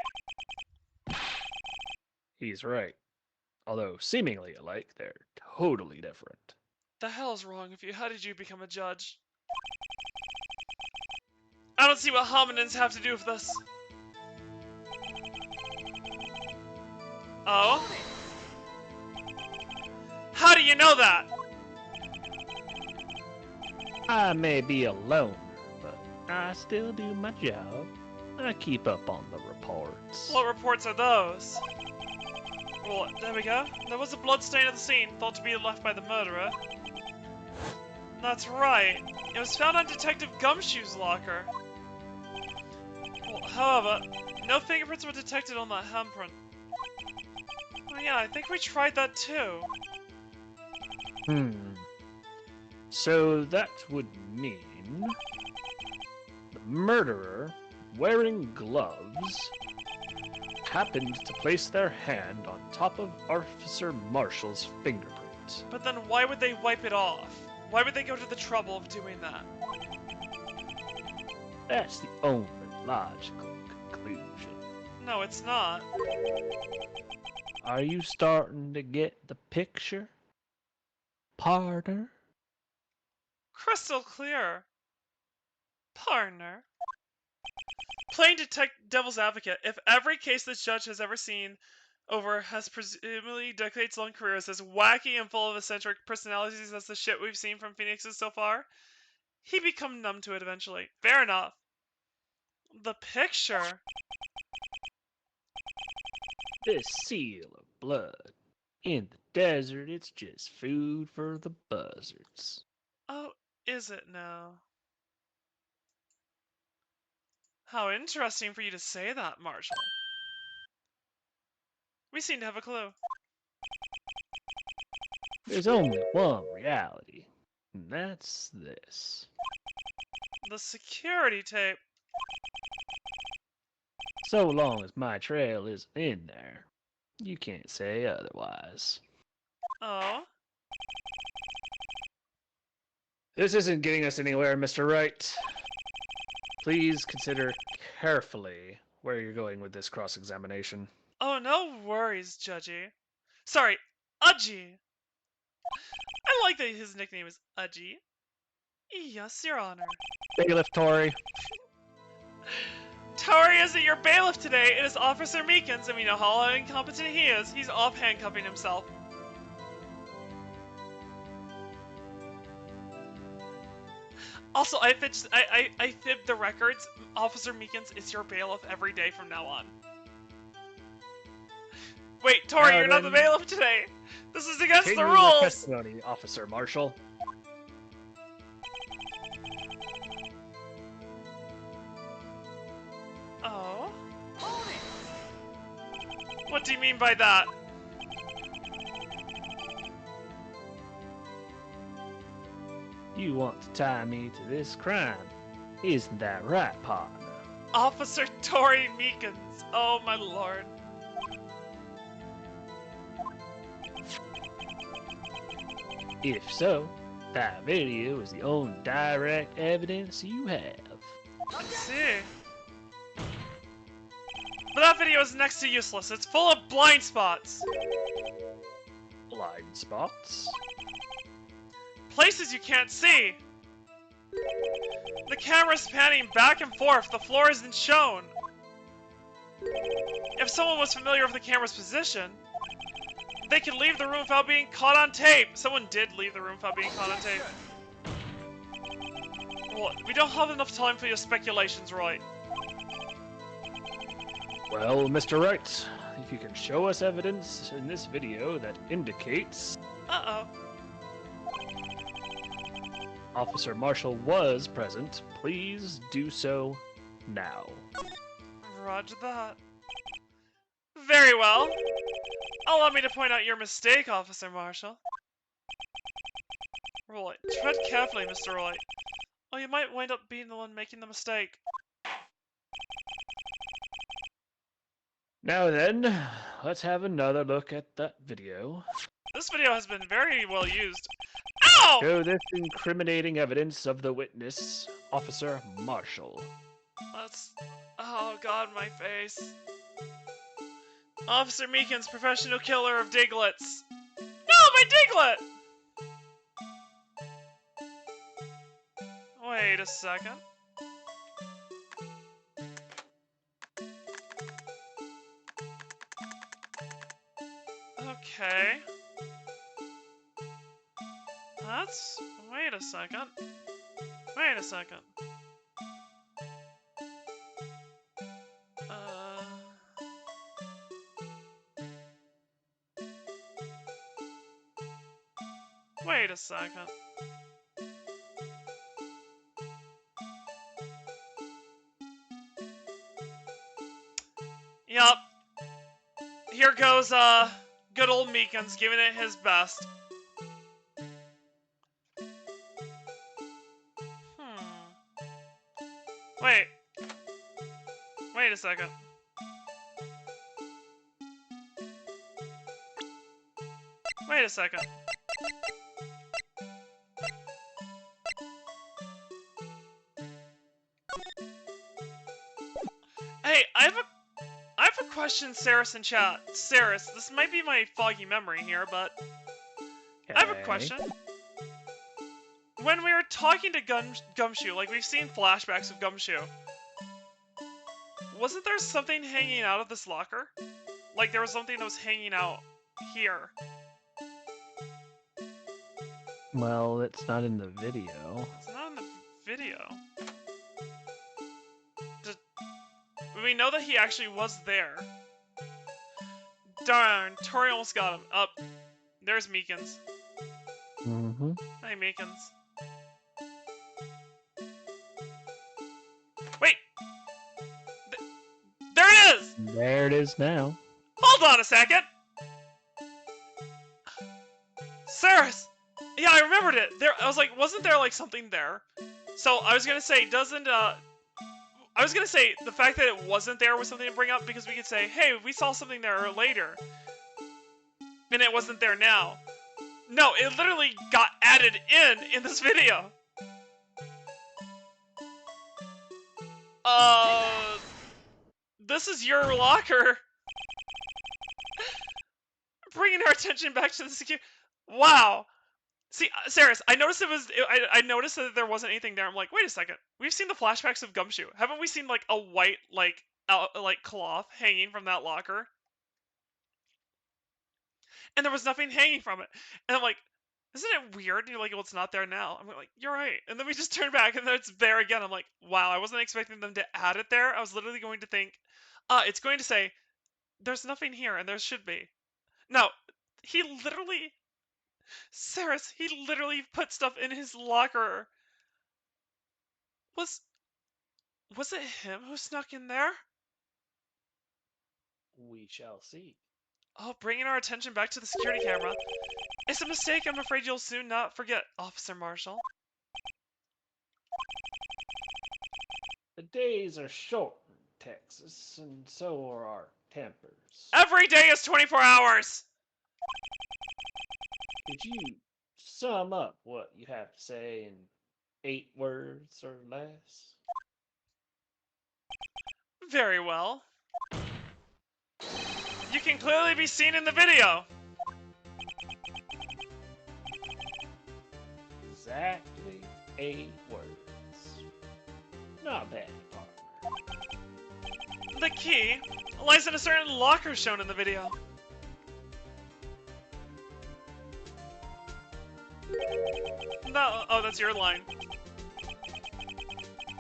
He's right. Although seemingly alike, they're totally different. The hell's wrong with you? How did you become a judge? I don't see what hominins have to do with this. Oh? How do you know that? I may be a loner, but I still do my job. I keep up on the reports. What reports are those? Well, there we go. There was a bloodstain at the scene, thought to be left by the murderer. That's right. It was found on Detective Gumshoe's locker. Well, however, no fingerprints were detected on that handprint. Oh yeah, I think we tried that too. So that would mean the murderer, wearing gloves, happened to place their hand on top of Officer Marshall's fingerprint. But then why would they wipe it off? Why would they go to the trouble of doing that? That's the only logical conclusion. No, it's not. Are you starting to get the picture, partner? Crystal clear. Partner. Playing devil's advocate, if every case this judge has ever seen over has presumably decades-long career is as wacky and full of eccentric personalities as the shit we've seen from Phoenix's so far, he'd become numb to it eventually. Fair enough. The picture. This seal of blood. In the desert, it's just food for the buzzards. Oh, is it now? How interesting for you to say that, Marshall. We seem to have a clue. There's only one reality, and that's this. The security tape. So long as my trail is in there, you can't say otherwise. Oh? This isn't getting us anywhere, Mr. Wright. Please consider carefully where you're going with this cross-examination. Oh, no worries, Judgy. Sorry, Udgy. I like that his nickname is Udgy. Yes, Your Honor. Bailiff Tory. Tory isn't your bailiff today. It is Officer Meekins, and we know how incompetent he is. He's off handcuffing himself. Also, I fibbed the records. Officer Meekins is your bailiff every day from now on. Wait, Tori, you're not the then, bailiff today. This is against the continue your rules. testimony, Officer Marshall. Oh? What do you mean by that? You want to tie me to this crime. Isn't that right, partner? Officer Tori Meekins. Oh my lord. If so, that video is the only direct evidence you have. I see. But that video is next to useless. It's full of blind spots. Blind spots? Places you can't see. The camera's panning back and forth. The floor isn't shown. If someone was familiar with the camera's position, they could leave the room without being caught on tape. Someone did leave the room without being caught on tape. Well, we don't have enough time for your speculations, Roy. Well, Mr. Wright, if you can show us evidence in this video that indicates Uh-oh. Officer Marshall was present, please do so now. Roger that. Very well. Allow me to point out your mistake, Officer Marshall. Roy, tread carefully, Mr. Roy. Or you might wind up being the one making the mistake. Now then, let's have another look at that video. This video has been very well used. Ow! Show this incriminating evidence of the witness, Officer Marshall. Let's... Oh god, my face. Officer Meekins, professional killer of Diglets. No, my Diglet! Wait a second. Okay. That's... Wait a second. Wait a second. Wait a second. Yup. Here goes, good old Meekins giving it his best. Wait. Wait a second. Wait a second. Hey, I have a question, Saris in chat. Saris, this might be my foggy memory here, but I have a question. When we were talking to Gumshoe, like we've seen flashbacks of Gumshoe, wasn't there something hanging out of this locker? Like there was something that was hanging out here. Well, it's not in the video. It's not in the video. We know that he actually was there. Darn, Tori almost got him. Up. There's Meekins. Mm-hmm. Hi, Meekins. Wait! There it is! There it is now. Hold on a second! Saris! Yeah, I remembered it. There, I was like, wasn't there like something there? So I was gonna say, I was gonna say the fact that it wasn't there was something to bring up because we could say, hey, we saw something there later, and it wasn't there now. No, it literally got added in this video. This is your locker. Bringing our attention back to the security. Wow. See, Saris, I noticed I noticed that there wasn't anything there. I'm like, wait a second. We've seen the flashbacks of Gumshoe. Haven't we seen like a white like cloth hanging from that locker? And there was nothing hanging from it. And I'm like, Isn't it weird? And you're like, well, it's not there now. I'm like, you're right. And then we just turn back and then it's there again. I'm like, wow, I wasn't expecting them to add it there. I was literally going to think, it's going to say, there's nothing here, and there should be. No, he literally, Saris, he literally put stuff in his locker. Was it him who snuck in there? We shall see. Oh, bringing our attention back to the security camera. It's a mistake I'm afraid you'll soon not forget, Officer Marshall. The days are short in Texas, and so are our tempers. Every day is 24 hours! Could you sum up what you have to say in 8 words or less? Very well. You can clearly be seen in the video. Exactly 8 words. Not bad, partner. The key lies in a certain locker shown in the video. No, oh, that's your line.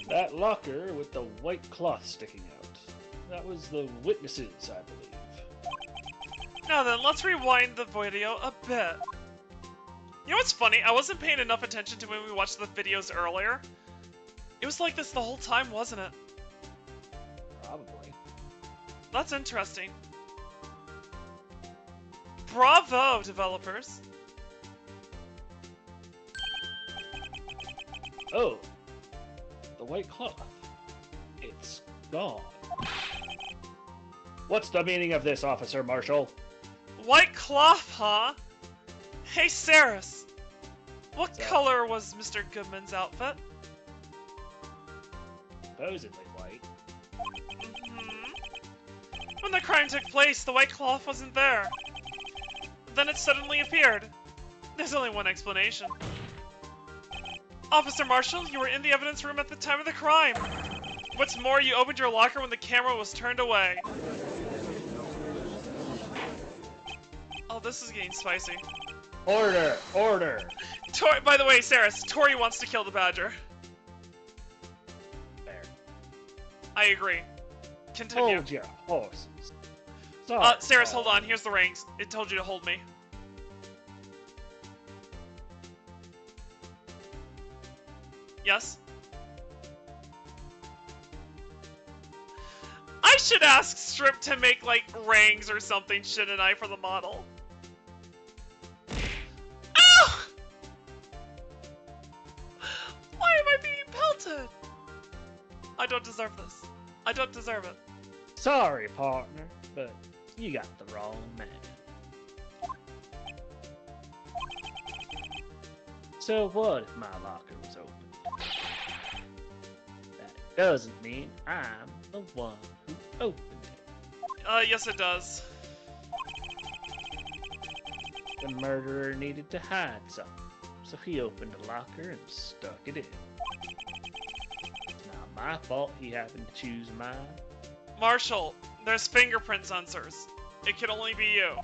That locker with the white cloth sticking out. That was the witnesses, I believe. Now then, let's rewind the video a bit. You know what's funny? I wasn't paying enough attention to when we watched the videos earlier. It was like this the whole time, wasn't it? Probably. That's interesting. Bravo, developers. Oh, the white cloth. It's gone. What's the meaning of this, Officer Marshall? White cloth, huh? Hey, Saris. What color was Mr. Goodman's outfit? Supposedly white. When the crime took place, the white cloth wasn't there. Then it suddenly appeared. There's only one explanation. Officer Marshall, you were in the evidence room at the time of the crime. What's more, you opened your locker when the camera was turned away. Oh, this is getting spicy. Order! Order! By the way, Saris, Tori wants to kill the badger. There. I agree. Continue. Hold your horses. Sorry, Saris, hold on. Here's the rings. It told you to hold me. Yes? I should ask Strip to make, like, rings or something, shouldn't I, for the model? Ow! Why am I being pelted? I don't deserve this. I don't deserve it. Sorry, partner, but you got the wrong man. So what if my locker was open? That doesn't mean I'm the one who opened it. Yes it does. The murderer needed to hide something, so he opened a locker and stuck it in. It's not my fault he happened to choose mine. Marshall, there's fingerprint sensors. It could only be you.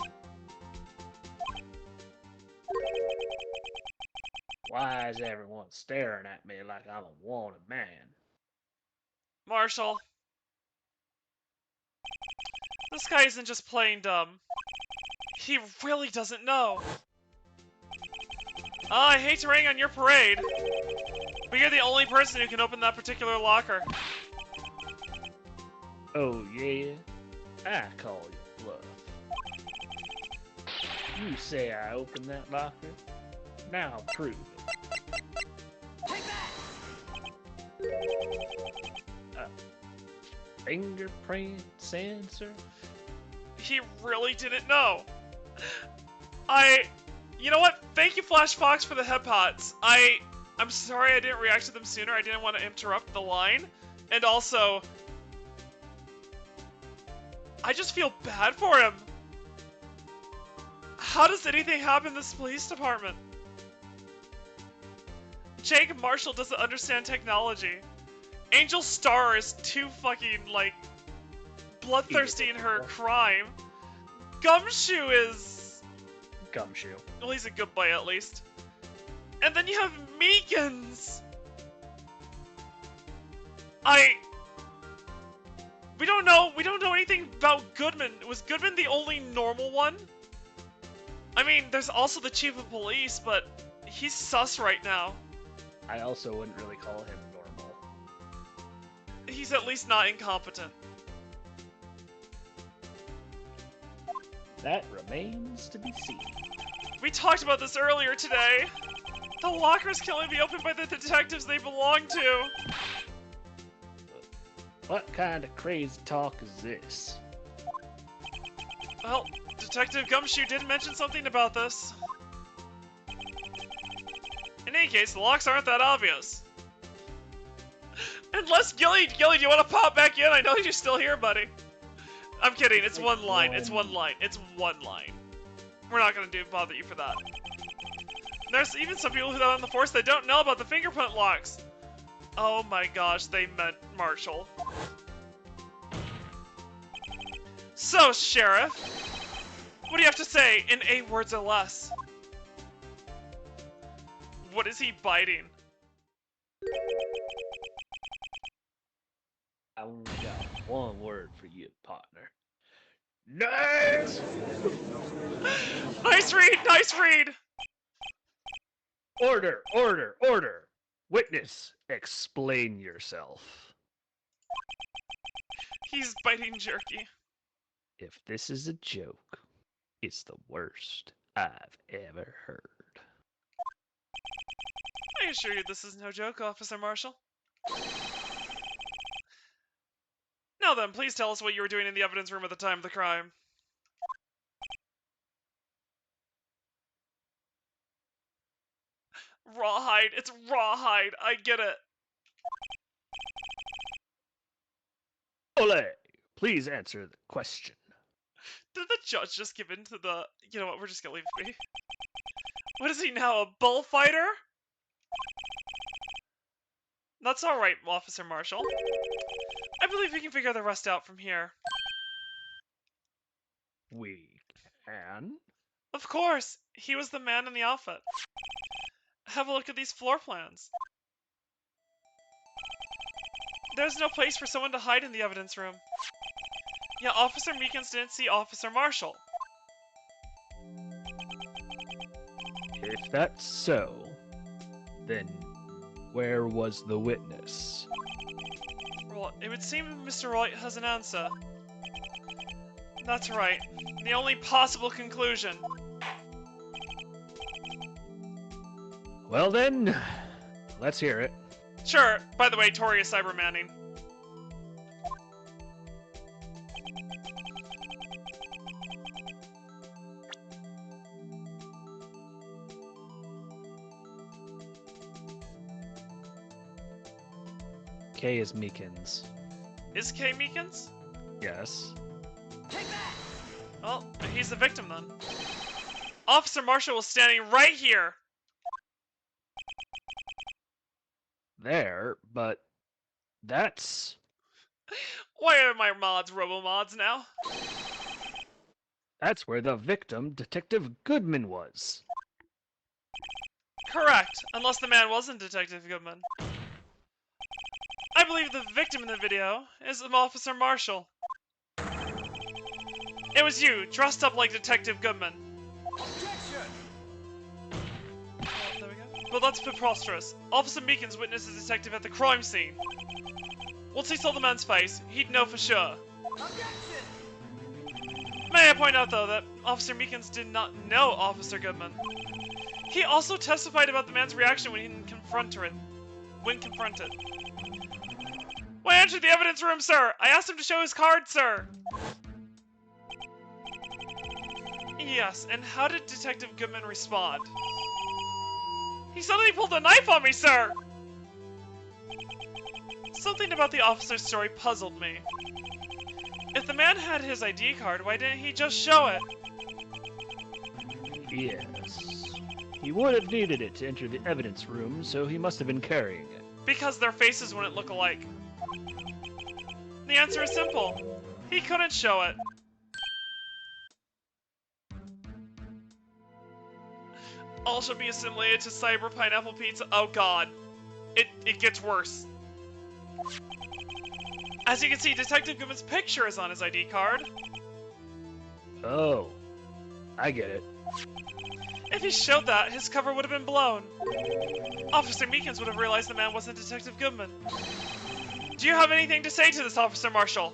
Why is everyone staring at me like I'm a wanted man? Marshall. This guy isn't just playing dumb. He really doesn't know. I hate to rain on your parade, but you're the only person who can open that particular locker. Oh yeah? I call you bluff. You say I opened that locker? Now prove it. Take that! Fingerprint sensor? He really didn't know. You know what? Thank you, Flash Fox, for the head pots. I'm sorry I didn't react to them sooner. I didn't want to interrupt the line. And also, I just feel bad for him. How does anything happen in this police department? Jake Marshall doesn't understand technology. Angel Star is too fucking, like, bloodthirsty in her crime. Gumshoe is... Gumshoe. Well, he's a good boy, at least. And then you have Meekins! We don't know anything about Goodman. Was Goodman the only normal one? I mean, there's also the chief of police, but he's sus right now. I also wouldn't really call him normal. He's at least not incompetent. That remains to be seen. We talked about this earlier today. The lockers can only be opened by the detectives they belong to. What kind of crazy talk is this? Well, Detective Gumshoe did mention something about this. In any case, the locks aren't that obvious. Unless, Gilly, do you want to pop back in? I know you're still here, buddy. I'm kidding, it's one line, it's one line, it's one line. We're not gonna bother you for that. There's even some people who are on the force that don't know about the fingerprint locks. Oh my gosh, they meant Marshall. So, Sheriff, what do you have to say in 8 words or less? What is he biting? I only got one word for you, partner. Nice! Nice read, nice read! Order, order, order! Witness, explain yourself. He's biting jerky. If this is a joke, it's the worst I've ever heard. I assure you this is no joke, Officer Marshall. Now then, please tell us what you were doing in the evidence room at the time of the crime. Rawhide, it's rawhide, I get it. Ole, please answer the question. Did the judge just give in to the... You know what, we're just gonna leave it be. What is he now, a bullfighter? That's alright, Officer Marshall. I believe we can figure the rest out from here. We can? Of course! He was the man in the outfit. Have a look at these floor plans. There's no place for someone to hide in the evidence room. Yeah, Officer Meekins didn't see Officer Marshall. If that's so, then where was the witness? Well, it would seem Mr. Wright has an answer. That's right. The only possible conclusion. Well then, let's hear it. Sure. By the way, Tori is cybermanning. K is Meekins. Is Kay Meekins? Yes. Well, he's the victim then. Officer Marshall was standing right here! There, but that's... Why are my mods robo-mods now? That's where the victim, Detective Goodman, was. Correct, unless the man wasn't Detective Goodman. I believe the victim in the video is Officer Marshall. It was you, dressed up like Detective Goodman. Objection! Oh, there we go. Well, that's preposterous. Officer Meekins witnessed a detective at the crime scene. Once he saw the man's face, he'd know for sure. Objection! May I point out, though, that Officer Meekins did not know Officer Goodman. He also testified about the man's reaction when confronted. When I entered the evidence room, sir, I asked him to show his card, sir. Yes, and how did Detective Goodman respond? He suddenly pulled a knife on me, sir! Something about the officer's story puzzled me. If the man had his ID card, why didn't he just show it? Yes. He would have needed it to enter the evidence room, so he must have been carrying it. Because their faces wouldn't look alike. The answer is simple. He couldn't show it. All shall be assimilated to cyber pineapple pizza. Oh god. It gets worse. As you can see, Detective Goodman's picture is on his ID card. Oh, I get it. If he showed that, his cover would have been blown. Officer Meekins would have realized the man wasn't Detective Goodman. Do you have anything to say to this, Officer Marshall?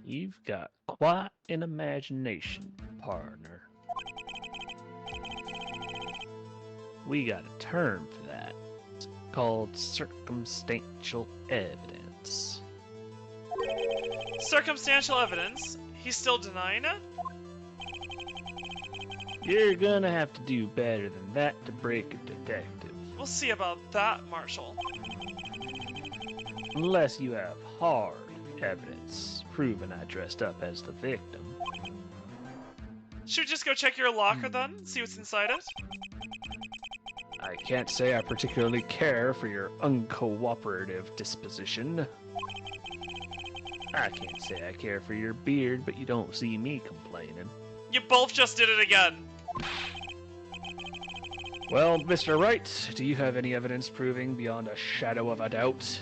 You've got quite an imagination, partner. We got a term for that. It's called circumstantial evidence. Circumstantial evidence? He's still denying it? You're gonna have to do better than that to break a detective. We'll see about that, Marshall. Unless you have hard evidence proving I dressed up as the victim. Should we just go check your locker then? See what's inside it? I can't say I particularly care for your uncooperative disposition. I can't say I care for your beard, but you don't see me complaining. You both just did it again. Well, Mr. Wright, do you have any evidence proving beyond a shadow of a doubt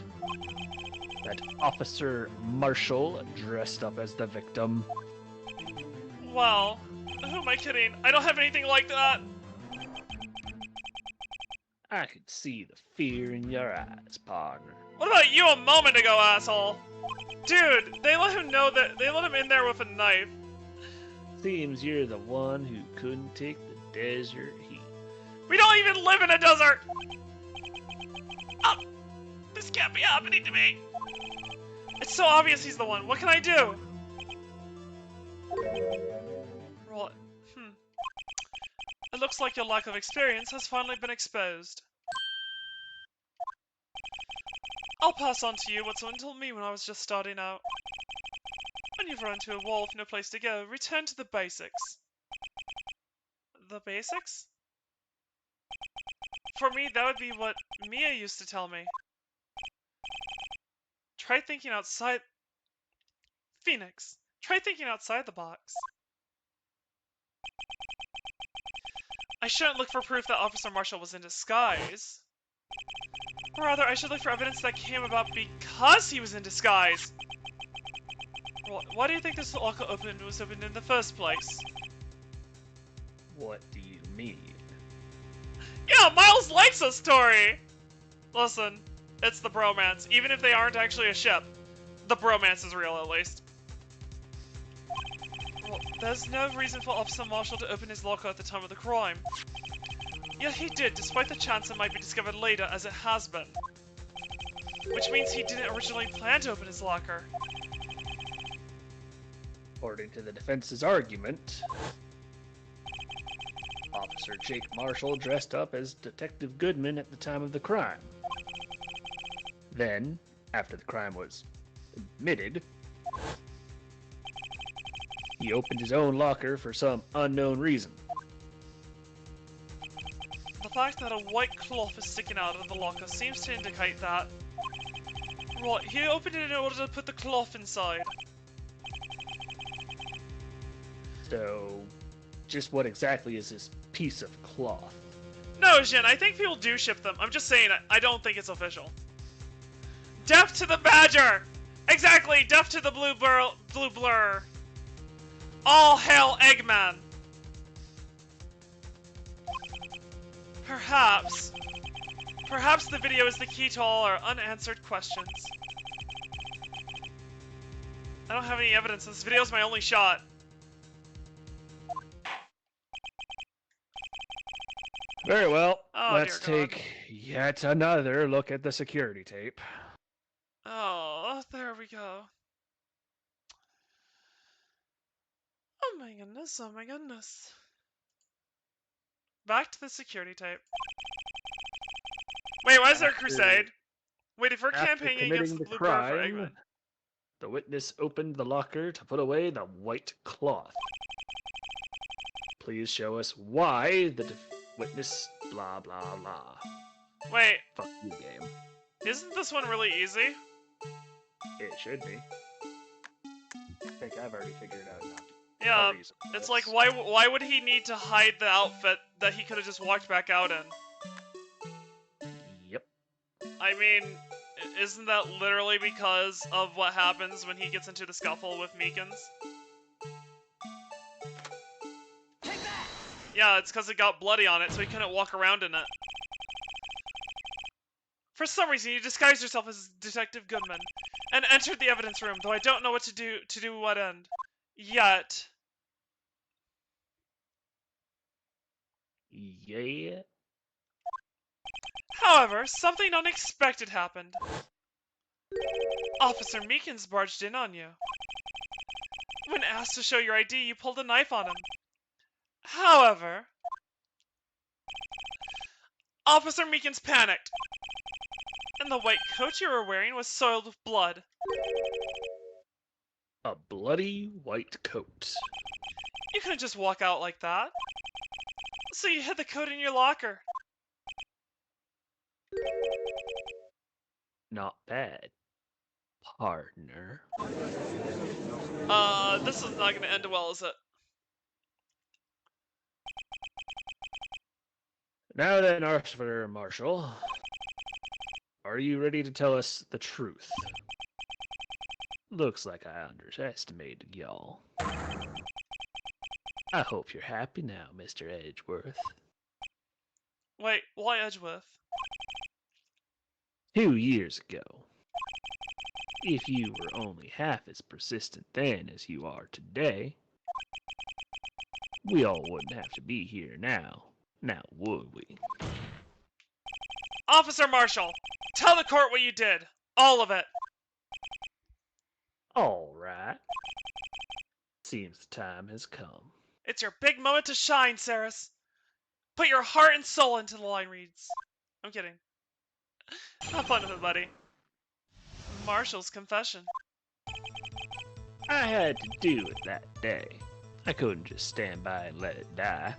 that Officer Marshall dressed up as the victim? Well, who am I kidding? I don't have anything like that. I could see the fear in your eyes, partner. What about you a moment ago, asshole? Dude, they let him know that they let him in there with a knife. Seems you're the one who couldn't take the desert heat. We don't even live in a desert! Oh, this can't be happening to me. It's so obvious he's the one. What can I do? Roll it. It looks like your lack of experience has finally been exposed. I'll pass on to you what someone told me when I was just starting out. When you've run into a wall with no place to go, return to the basics. The basics? For me, that would be what Mia used to tell me. Try thinking outside... Phoenix, try thinking outside the box. I shouldn't look for proof that Officer Marshall was in disguise. Rather, I should look for evidence that came about because he was in disguise. Why do you think this locker was opened in the first place? What do you mean? Yeah, Miles likes a story! Listen, it's the bromance. Even if they aren't actually a ship, the bromance is real at least. Well, there's no reason for Officer Marshall to open his locker at the time of the crime. Yet he did, despite the chance it might be discovered later, as it has been. Which means he didn't originally plan to open his locker. According to the defense's argument, Officer Jake Marshall dressed up as Detective Goodman at the time of the crime. Then, after the crime was admitted, he opened his own locker for some unknown reason. The fact that a white cloth is sticking out of the locker seems to indicate that... Right, he opened it in order to put the cloth inside. So, just what exactly is this piece of cloth? No, Jin, I think people do ship them. I'm just saying, I don't think it's official. Death to the Badger! Exactly, death to the blue blur. All hail Eggman! Perhaps the video is the key to all our unanswered questions. I don't have any evidence. This video is my only shot. Very well, Oh, let's dear God. take yet another look at the security tape. Oh, there we go. Oh my goodness, oh my goodness. Back to the security tape. Wait, why is there a crusade? Wait, if we're After campaigning against committing the the blue bird for crime, Eggman. the witness opened the locker to put away the white cloth. Please show us why the witness blah blah blah. Wait, Fuck you, game. isn't this one really easy? It should be. I think I've already figured it out now. Yeah, reason for it's this. like, why would he need to hide the outfit that he could have just walked back out in? Yep. I mean, isn't that literally because of what happens when he gets into the scuffle with Meekins? Take that! Yeah, it's because it got bloody on it, so he couldn't walk around in it. For some reason, you disguised yourself as Detective Goodman and entered the evidence room, though I don't know what to do what end. Yet. Yeah. However, something unexpected happened. Officer Meekins barged in on you. When asked to show your ID, you pulled a knife on him. However, Officer Meekins panicked, and the white coat you were wearing was soiled with blood. A bloody white coat. You couldn't just walk out like that. So you hid the coat in your locker. Not bad, partner. This is not gonna end well, is it? Now then, Officer Marshall, are you ready to tell us the truth? Looks like I underestimated y'all. I hope you're happy now, Mr. Edgeworth. Wait, why Edgeworth? 2 years ago, if you were only half as persistent then as you are today, we all wouldn't have to be here now would we? Officer Marshall, tell the court what you did. All of it. All right. Seems the time has come. It's your big moment to shine, Saris. Put your heart and soul into the line reads. I'm kidding. Have fun with it, buddy. Marshall's confession. I had to do it that day. I couldn't just stand by and let it die.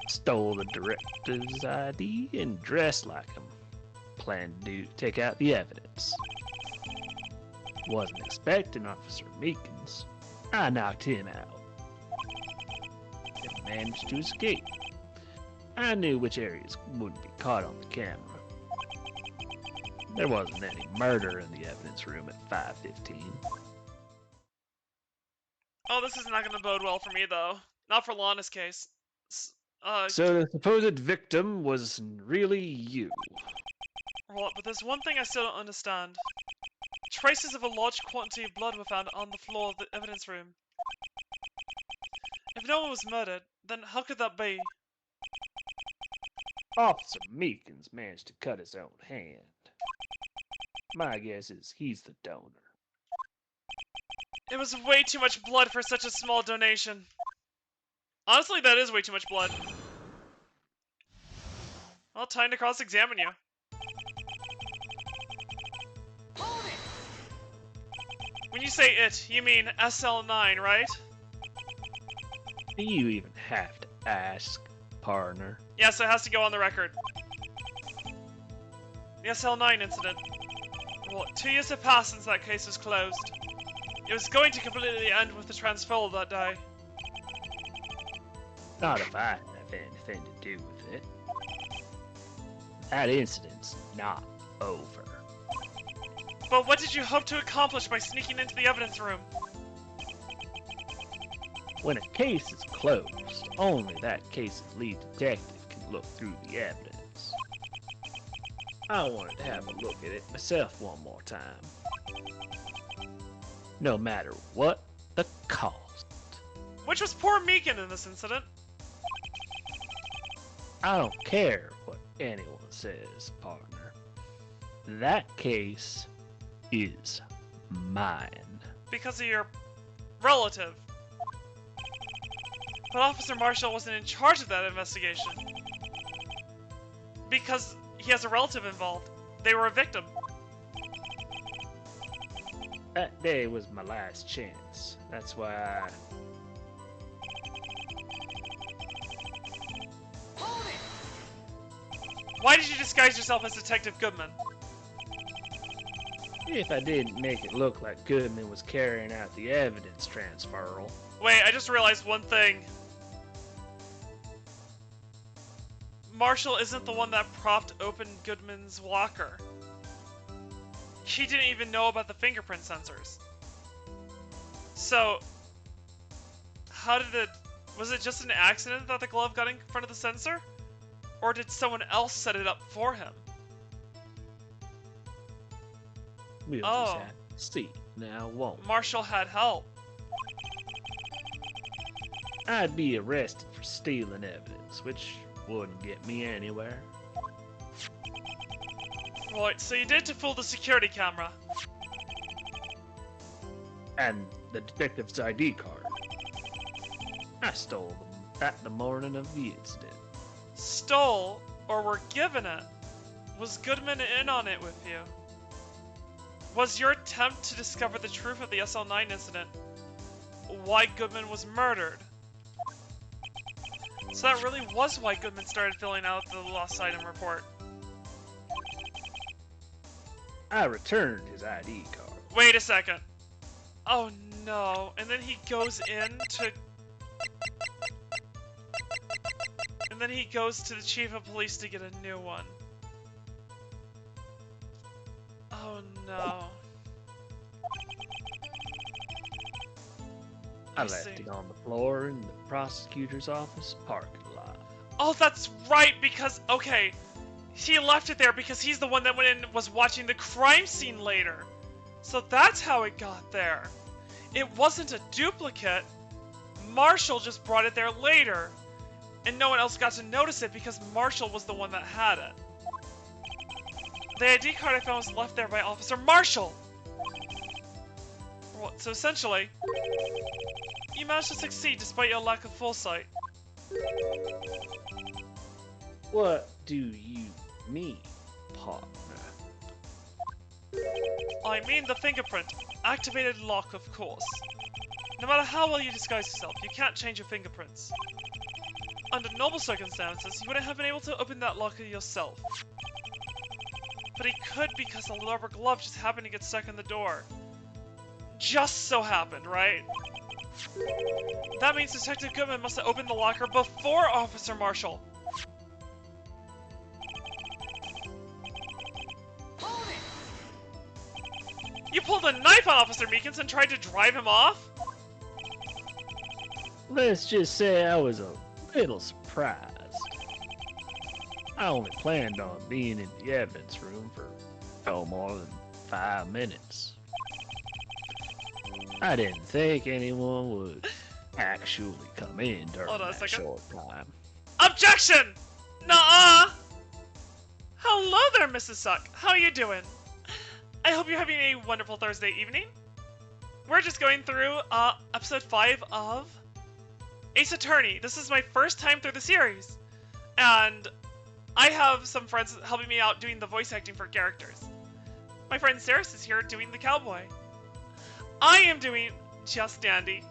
Stole the director's ID and dressed like him. Planned to take out the evidence. Wasn't expecting Officer Meekins. I knocked him out. And managed to escape. I knew which areas wouldn't be caught on the camera. There wasn't any murder in the evidence room at 5:15. Oh, this is not going to bode well for me, though. Not for Lana's case. So the supposed victim was really you. Well, but there's one thing I still don't understand. Traces of a large quantity of blood were found on the floor of the evidence room. If no one was murdered, then how could that be? Officer Meekins managed to cut his own hand. My guess is he's the donor. It was way too much blood for such a small donation. Honestly, that is way too much blood. Well, time to cross-examine you. Hold it! When you say it, you mean SL9, right? Do you even have to ask, partner? Yes, it has to go on the record. The SL9 incident. Well, 2 years have passed since that case was closed. It was going to completely end with the transfer that day. Not if I have anything to do with it. That incident's not over. But what did you hope to accomplish by sneaking into the evidence room? When a case is closed, only that case's lead detective can look through the evidence. I wanted to have a look at it myself one more time. No matter what the cost. Which was poor Meekin in this incident. I don't care what anyone says, partner. That case is mine. Because of your relative. But Officer Marshall wasn't in charge of that investigation. Because he has a relative involved. They were a victim. That day was my last chance. That's why I... Hold it! Why did you disguise yourself as Detective Goodman? If I didn't make it look like Goodman was carrying out the evidence transferal. Wait, I just realized one thing. Marshall isn't the one that propped open Goodman's locker. He didn't even know about the fingerprint sensors. So, how did it... Was it just an accident that the glove got in front of the sensor? Or did someone else set it up for him? We'll just have to see now, won't we? Marshall had help. I'd be arrested for stealing evidence, which wouldn't get me anywhere. Right, so you did to fool the security camera. And the detective's ID card. I stole them at the morning of the incident. Stole, or were given it? Was Goodman in on it with you? Was your attempt to discover the truth of the SL9 incident why Goodman was murdered? So that really was why Goodman started filling out the lost item report. I returned his ID card. Wait a second. Oh no, and then he goes in to... And then he goes to the chief of police to get a new one. Oh no. I left it on the floor in the prosecutor's office parking lot. Oh, that's right, because, okay, he left it there because he's the one that went in and was watching the crime scene later. So that's how it got there. It wasn't a duplicate. Marshall just brought it there later. And no one else got to notice it because Marshall was the one that had it. The ID card I found was left there by Officer Marshall! Well, so essentially, you managed to succeed despite your lack of foresight. What do you mean, partner? I mean the fingerprint. Activated lock, of course. No matter how well you disguise yourself, you can't change your fingerprints. Under normal circumstances, you wouldn't have been able to open that locker yourself. But he could because the rubber glove just happened to get stuck in the door. Just so happened, right? That means Detective Goodman must have opened the locker before Officer Marshall. Hold it! You pulled a knife on Officer Meekins and tried to drive him off? Let's just say I was a little surprised. I only planned on being in the evidence room for no more than 5 minutes. I didn't think anyone would actually come in during that short time. Objection! Nuh-uh! Hello there, Mrs. Suck. How are you doing? I hope you're having a wonderful Thursday evening. We're just going through episode 5 of Ace Attorney. This is my first time through the series. And I have some friends helping me out doing the voice acting for characters. My friend Saris is here doing the Cowboy. I am doing just Dandy.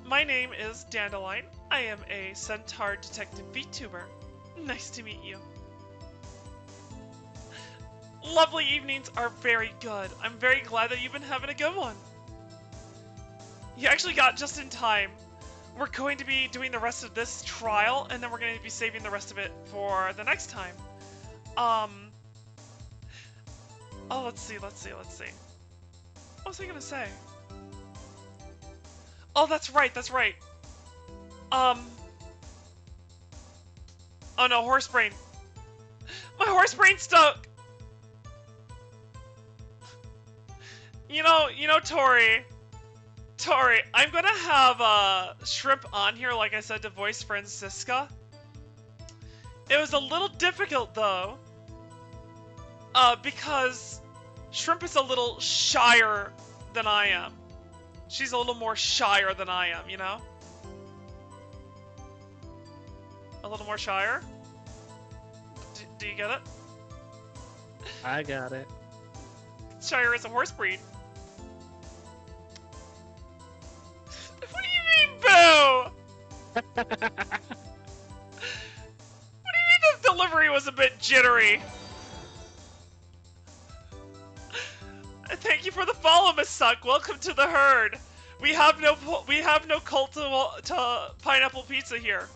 My name is Dandelion. I am a Centaur Detective VTuber. Nice to meet you. Lovely evenings are very good. I'm very glad that you've been having a good one. You actually got just in time. We're going to be doing the rest of this trial, and then we're going to be saving the rest of it for the next time. Oh, let's see. What was I gonna say? Oh, that's right. Oh no, horse brain. My horse brain's stuck! You know, Tori, I'm gonna have Shrimp on here, like I said, to voice Francisca. It was a little difficult, though, because Shrimp is a little shyer than I am. She's a little more shyer than I am, you know? A little more shyer? Do you get it? I got it. Shire is a horse breed. What do you mean, boo? What do you mean the delivery was a bit jittery? you for the follow, Miss Suck. Welcome to the herd. We have no cult to pineapple pizza here.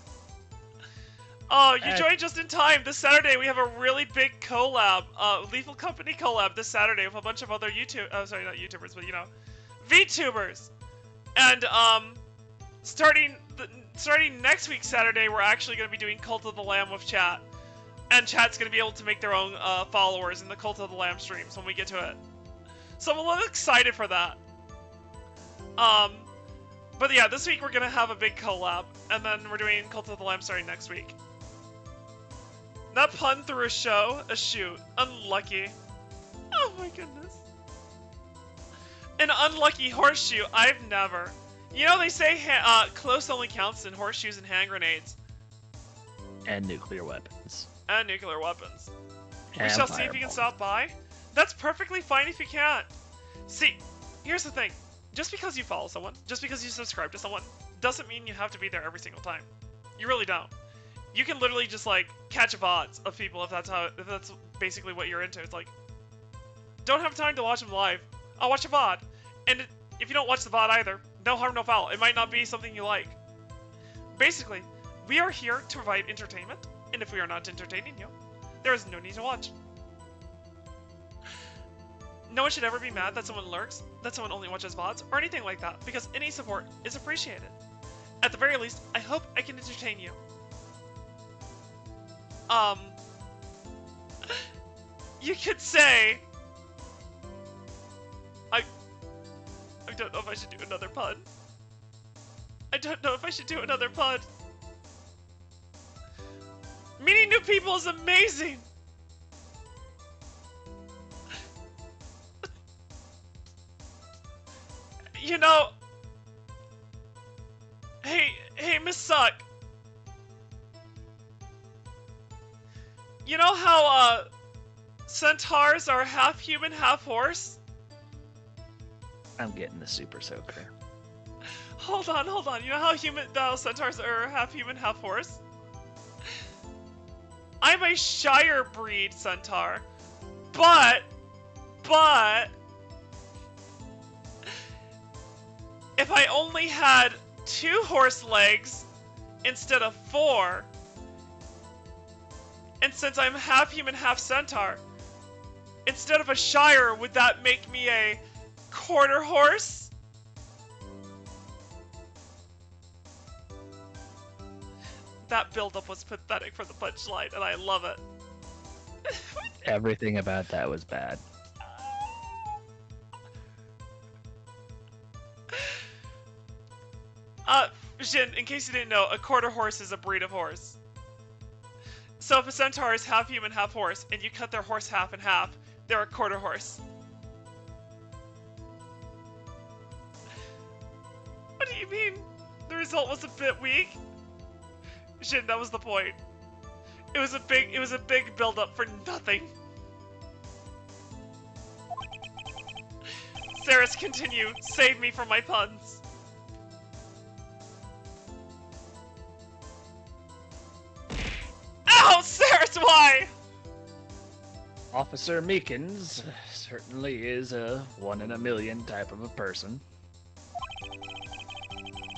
Oh, you joined just in time. This Saturday we have a really big collab, Lethal Company collab this Saturday with a bunch of other sorry, not YouTubers, but you know, VTubers. And starting next week Saturday, we're actually going to be doing Cult of the Lamb with chat, and chat's going to be able to make their own followers in the Cult of the Lamb streams when we get to it. So I'm a little excited for that. But yeah, this week we're going to have a big collab, and then we're doing Cult of the Lamb starting next week. Not pun through a shoot. Unlucky. Oh my goodness. An unlucky horseshoe, I've never. You know, they say close only counts in horseshoes and hand grenades. And nuclear weapons. And nuclear weapons. And we shall see if you can stop by. That's perfectly fine if you can't. See, here's the thing. Just because you follow someone, just because you subscribe to someone, doesn't mean you have to be there every single time. You really don't. You can literally just like catch VODs of people if that's basically what you're into. It's like, don't have time to watch them live. I'll watch a VOD. And if you don't watch the VOD either, no harm, no foul. It might not be something you like. Basically, we are here to provide entertainment, and if we are not entertaining you, there is no need to watch. No one should ever be mad that someone lurks, that someone only watches VODs, or anything like that, because any support is appreciated. At the very least, I hope I can entertain you. You could say... I don't know if I should do another pun. I don't know if I should do another pun. Meeting new people is amazing! You know... Hey, Miss Suck. You know how, centaurs are half human, half horse? I'm getting the super soaker. Hold on. You know how centaurs are half human, half horse? I'm a Shire breed centaur, but if I only had 2 horse legs instead of 4, and since I'm half human, half centaur, instead of a Shire, would that make me a quarter horse? That build-up was pathetic for the punchline, and I love it. Everything about that was bad. Jin, in case you didn't know, a quarter horse is a breed of horse. So if a centaur is half human, half horse, and you cut their horse half in half, they're a quarter horse. What do you mean? The result was a bit weak? Jin, that was the point. It was a big build-up for nothing. Saris, continue. Save me from my puns. Ow, Saris, why? Officer Meekins certainly is a 1 in a million type of a person.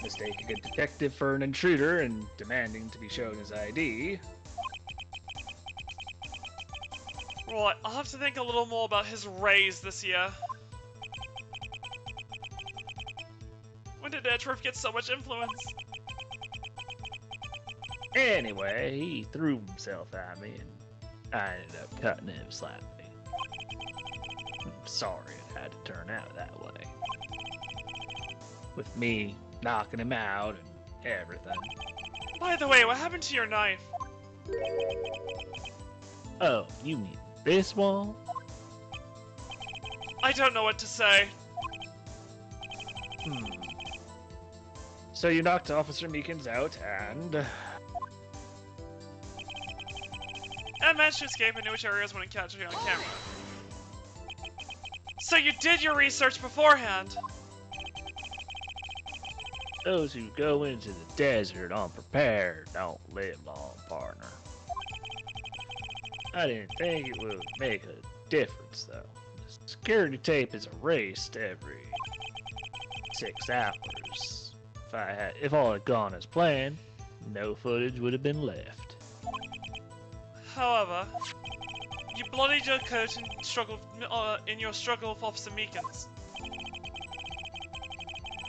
Mistaking a detective for an intruder and demanding to be shown his ID. Well, I'll have to think a little more about his raise this year. When did Edgeworth get so much influence? Anyway, he threw himself at me and I ended up cutting him slightly. I'm sorry it had to turn out that way. With me knocking him out and everything. By the way, what happened to your knife? Oh, you mean this wall? I don't know what to say. So you knocked Officer Meekins out and... I managed to escape and knew which areas wouldn't catch you on camera. So you did your research beforehand? Those who go into the desert unprepared don't live long, partner. I didn't think it would make a difference, though. Just security tape is erased every 6 hours. If all had gone as planned, no footage would have been left. However, you bloodied your coat and struggled in your struggle with Officer Meekins.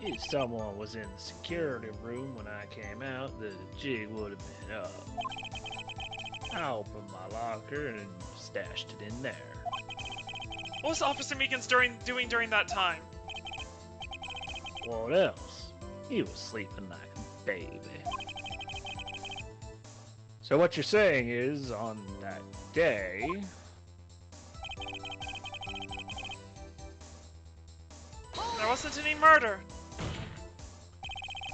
If someone was in the security room when I came out, the jig would have been up. I opened my locker and stashed it in there. What was Officer Meekins doing during that time? What else? He was sleeping like a baby. So what you're saying is, on that day... There wasn't any murder.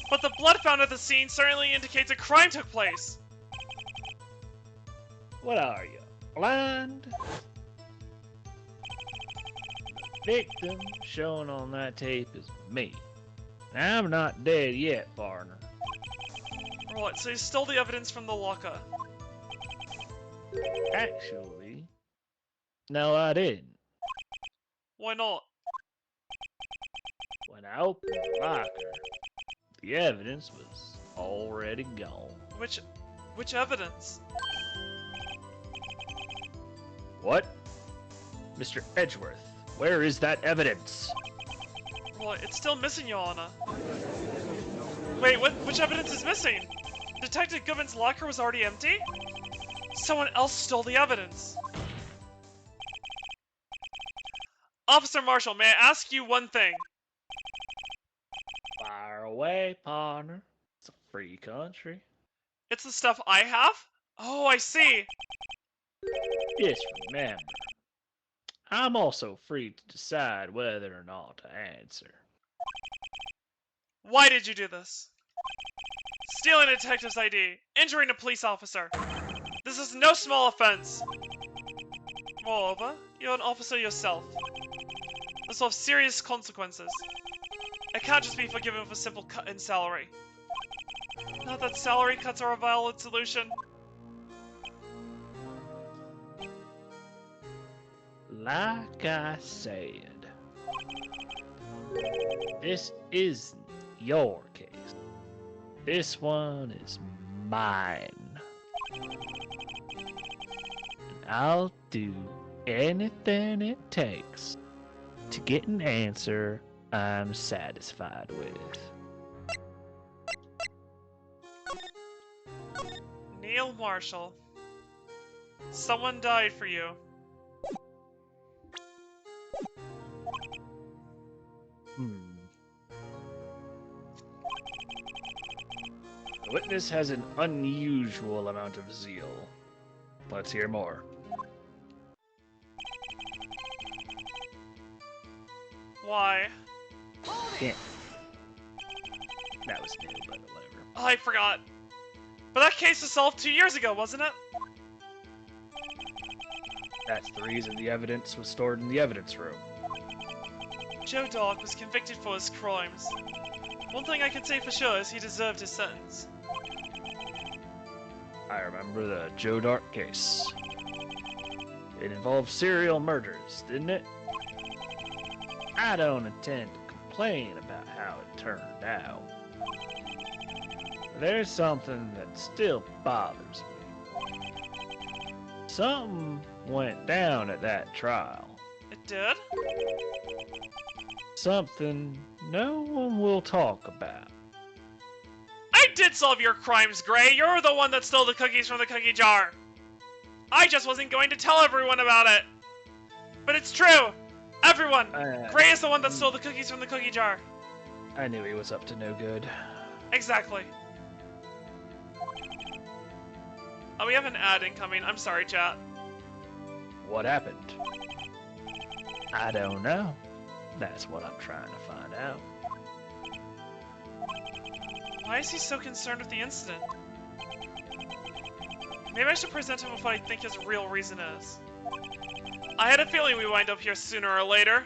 But the blood found at the scene certainly indicates a crime took place. What are you, blind? The victim shown on that tape is me. I'm not dead yet, partner. Right, so you stole the evidence from the locker. Actually, no, I didn't. Why not? When I opened the locker, the evidence was already gone. Which evidence? What? Mr. Edgeworth, where is that evidence? Right, it's still missing, Your Honor. Wait, which evidence is missing? Detective Goodman's locker was already empty? Someone else stole the evidence. Officer Marshall, may I ask you one thing? Fire away, partner. It's a free country. It's the stuff I have? Oh, I see. Just remember, I'm also free to decide whether or not to answer. Why did you do this? Stealing a detective's ID, injuring a police officer. This is no small offense. Moreover, you're an officer yourself. This will have serious consequences. I can't just be forgiven with a simple cut in salary. Not that salary cuts are a valid solution. Like I said, this isn't your case. This one is mine. And I'll do anything it takes to get an answer I'm satisfied with. Neil Marshall. Someone died for you. The witness has an unusual amount of zeal. Let's hear more. Why? Can't. That was new, but whatever. Oh, I forgot. But that case was solved 2 years ago, wasn't it? That's the reason the evidence was stored in the evidence room. Joe Dark was convicted for his crimes. One thing I can say for sure is he deserved his sentence. I remember the Joe Dark case. It involved serial murders, didn't it? I don't intend to complain about how it turned out. There's something that still bothers me. Something went down at that trial. It did? Something no one will talk about. I did solve your crimes, Gray! You're the one that stole the cookies from the cookie jar! I just wasn't going to tell everyone about it! But it's true! Everyone! Gray is the one that stole the cookies from the cookie jar! I knew he was up to no good. Exactly. Oh, we have an ad incoming. I'm sorry, chat. What happened? I don't know. That's what I'm trying to find out. Why is he so concerned with the incident? Maybe I should present him with what I think his real reason is. I had a feeling we'd wind up here sooner or later.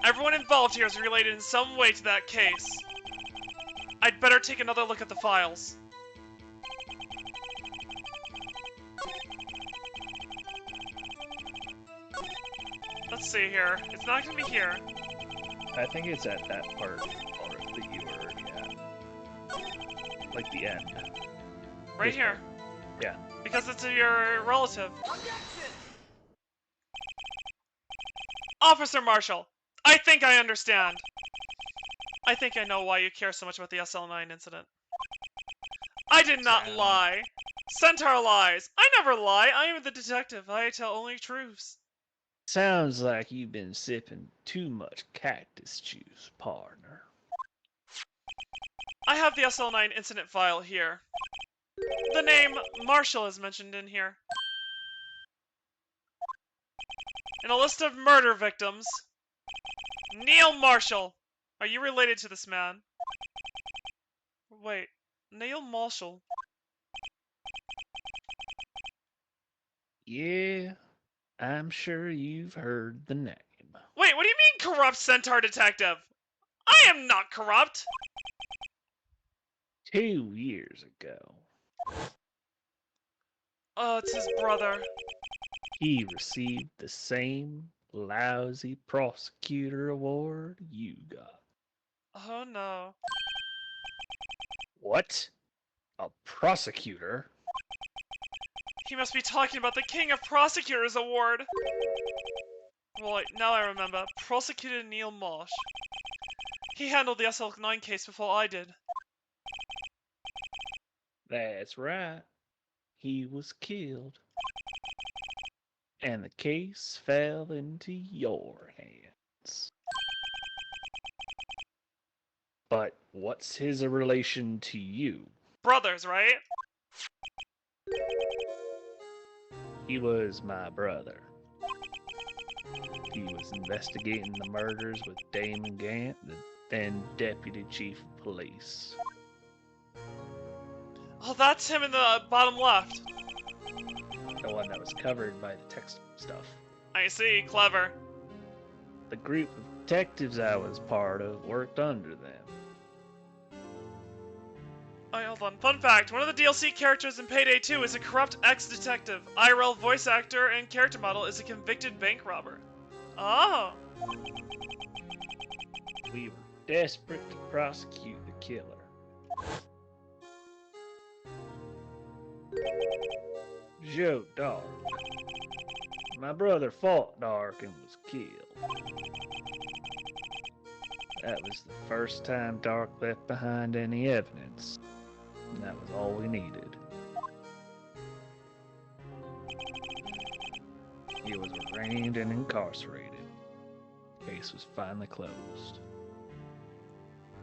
Everyone involved here is related in some way to that case. I'd better take another look at the files. Let's see here. It's not gonna be here. I think it's at that part already that you were already at. Like the end. Right This here. part. Yeah. Because it's your relative. Officer Marshall, I think I understand. I think I know why you care so much about the SL9 incident. I did not lie. Centaur lies. I never lie. I am the detective. I tell only truths. Sounds like you've been sipping too much cactus juice, partner. I have the SL9 incident file here. The name Marshall is mentioned in here. In a list of murder victims, Neil Marshall. Are you related to this man? Wait, Neil Marshall. Yeah, I'm sure you've heard the name. Wait, what do you mean corrupt Centaur Detective? I am not corrupt! 2 years ago, Oh, it's his brother. he received the same lousy prosecutor award you got. Oh no. What? A prosecutor? He must be talking about the King of Prosecutors Award. Right, now I remember. Prosecutor Neil Marsh. He handled the SL9 case before I did. That's right. He was killed. And the case fell into your hands. But what's his relation to you? Brothers, right? He was my brother. He was investigating the murders with Damon Gant, the then Deputy Chief of Police. Oh, that's him in the bottom left. The one that was covered by the text stuff. I see, clever. The group of detectives I was part of worked under them. Alright, hold on. Fun fact, one of the DLC characters in Payday 2 is a corrupt ex-detective. IRL voice actor and character model is a convicted bank robber. Oh. We were desperate to prosecute the killer. Joe Dark. My brother fought Dark and was killed. That was the first time Dark left behind any evidence. And that was all we needed. He was arraigned and incarcerated. Case was finally closed.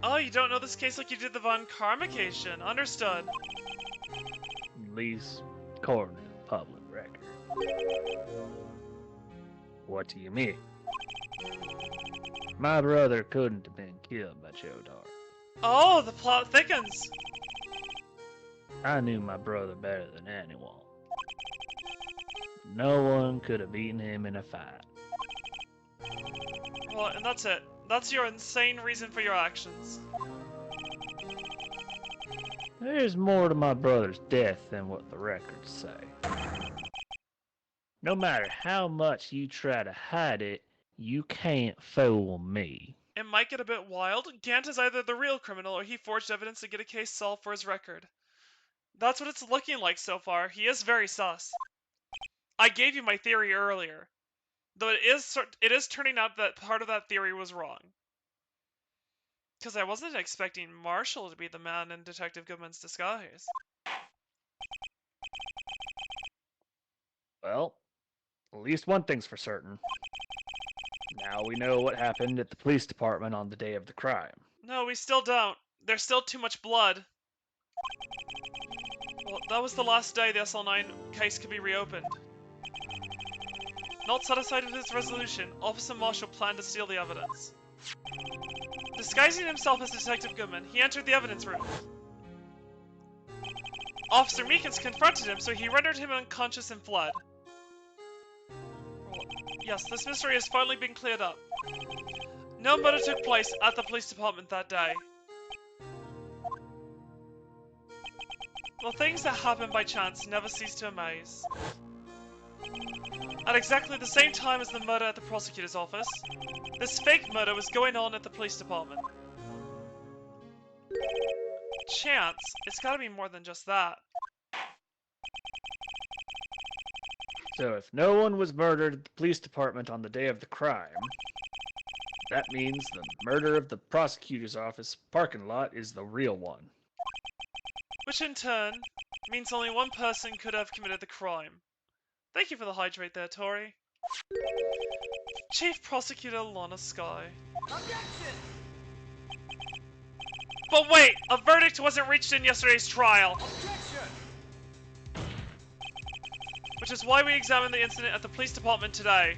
Oh, you don't know this case like you did the Von Karmacation. Understood. At least according to the public record. What do you mean? My brother couldn't have been killed by Joe Dark. Oh, the plot thickens. I knew my brother better than anyone. No one could have beaten him in a fight. Well, and that's it. That's your insane reason for your actions. There's more to my brother's death than what the records say. No matter how much you try to hide it, you can't fool me. It might get a bit wild. Gant is either the real criminal or he forged evidence to get a case solved for his record. That's what it's looking like so far. He is very sus. I gave you my theory earlier. Though it is turning out that part of that theory was wrong. Because I wasn't expecting Marshall to be the man in Detective Goodman's disguise. Well, at least one thing's for certain. Now we know what happened at the police department on the day of the crime. No, we still don't. There's still too much blood. Well, that was the last day the SL9 case could be reopened. Not satisfied with his resolution, Officer Marshall planned to steal the evidence. Disguising himself as Detective Goodman, he entered the evidence room. Officer Meekins confronted him, so he rendered him unconscious and fled. Well, yes, this mystery has finally been cleared up. No murder took place at the police department that day. Well, things that happen by chance never cease to amaze. At exactly the same time as the murder at the prosecutor's office, this fake murder was going on at the police department. Chance? It's gotta be more than just that. So if no one was murdered at the police department on the day of the crime, that means the murder of the prosecutor's office parking lot is the real one. Which in turn means only one person could have committed the crime. Thank you for the hydrate there, Tori. Chief Prosecutor Lana Sky. Objection! But wait! A verdict wasn't reached in yesterday's trial! Objection! Which is why we examined the incident at the police department today.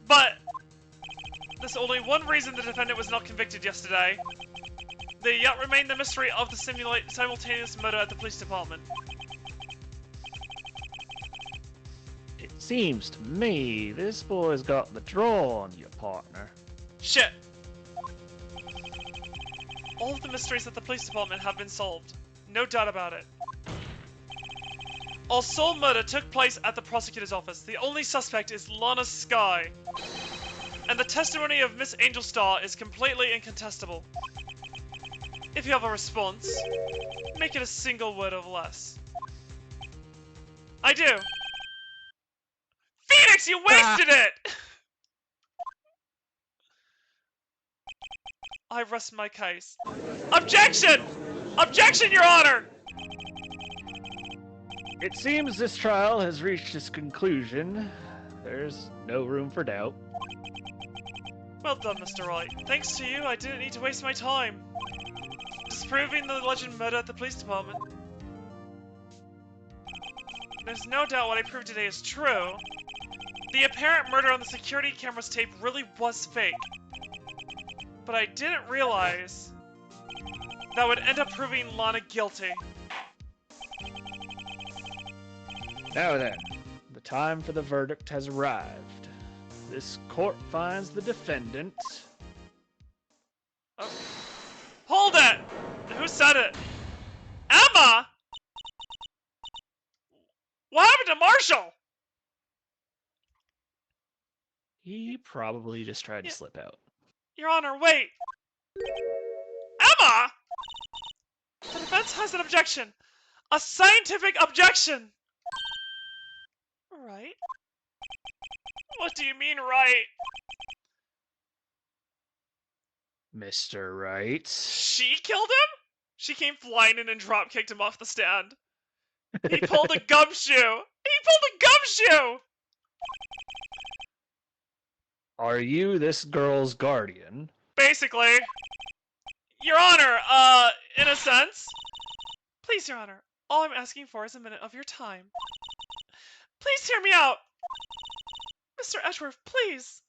But there's only one reason the defendant was not convicted yesterday. There yet remained the mystery of the simultaneous murder at the police department. It seems to me this boy's got the draw on you, partner. Shit! All of the mysteries at the police department have been solved. No doubt about it. All sole murder took place at the prosecutor's office. The only suspect is Lana Sky. And the testimony of Miss Angel Star is completely incontestable. If you have a response, make it a single word or less. I do. Phoenix, you wasted it! I rest my case. Objection! Objection, Your Honor! It seems this trial has reached its conclusion. There's no room for doubt. Well done, Mr. Wright. Thanks to you, I didn't need to waste my time disproving the alleged murder at the police department. There's no doubt what I proved today is true. The apparent murder on the security camera's tape really was fake. But I didn't realize that would end up proving Lana guilty. Now then, the time for the verdict has arrived. This court finds the defendant... Oh. Hold it! Who said it? Emma? What happened to Marshall? He probably just tried to slip out. Your Honor, wait! Emma? The defense has an objection! A scientific objection! Right? What do you mean, right? Mr. Wright. She killed him? She came flying in and drop-kicked him off the stand. He pulled a gumshoe! He pulled a gumshoe! Are you this girl's guardian? Basically. Your Honor, in a sense. Please, Your Honor, all I'm asking for is a minute of your time. Please hear me out! Mr. Edgeworth, please!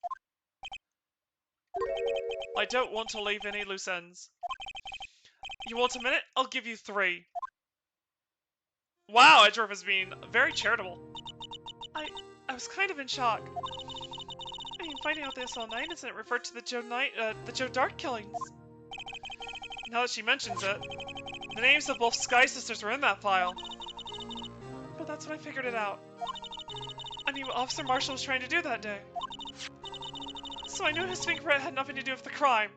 I don't want to leave any loose ends. You want a minute? I'll give you 3. Wow, Edgeworth is being very charitable. I was kind of in shock. I mean, finding out the SL9 incident referred to the Joe Dart killings. Now that she mentions it, the names of both Sky Sisters were in that file. But that's when I figured it out. I mean, what Officer Marshall was trying to do that day. So I knew his fingerprint had nothing to do with the crime.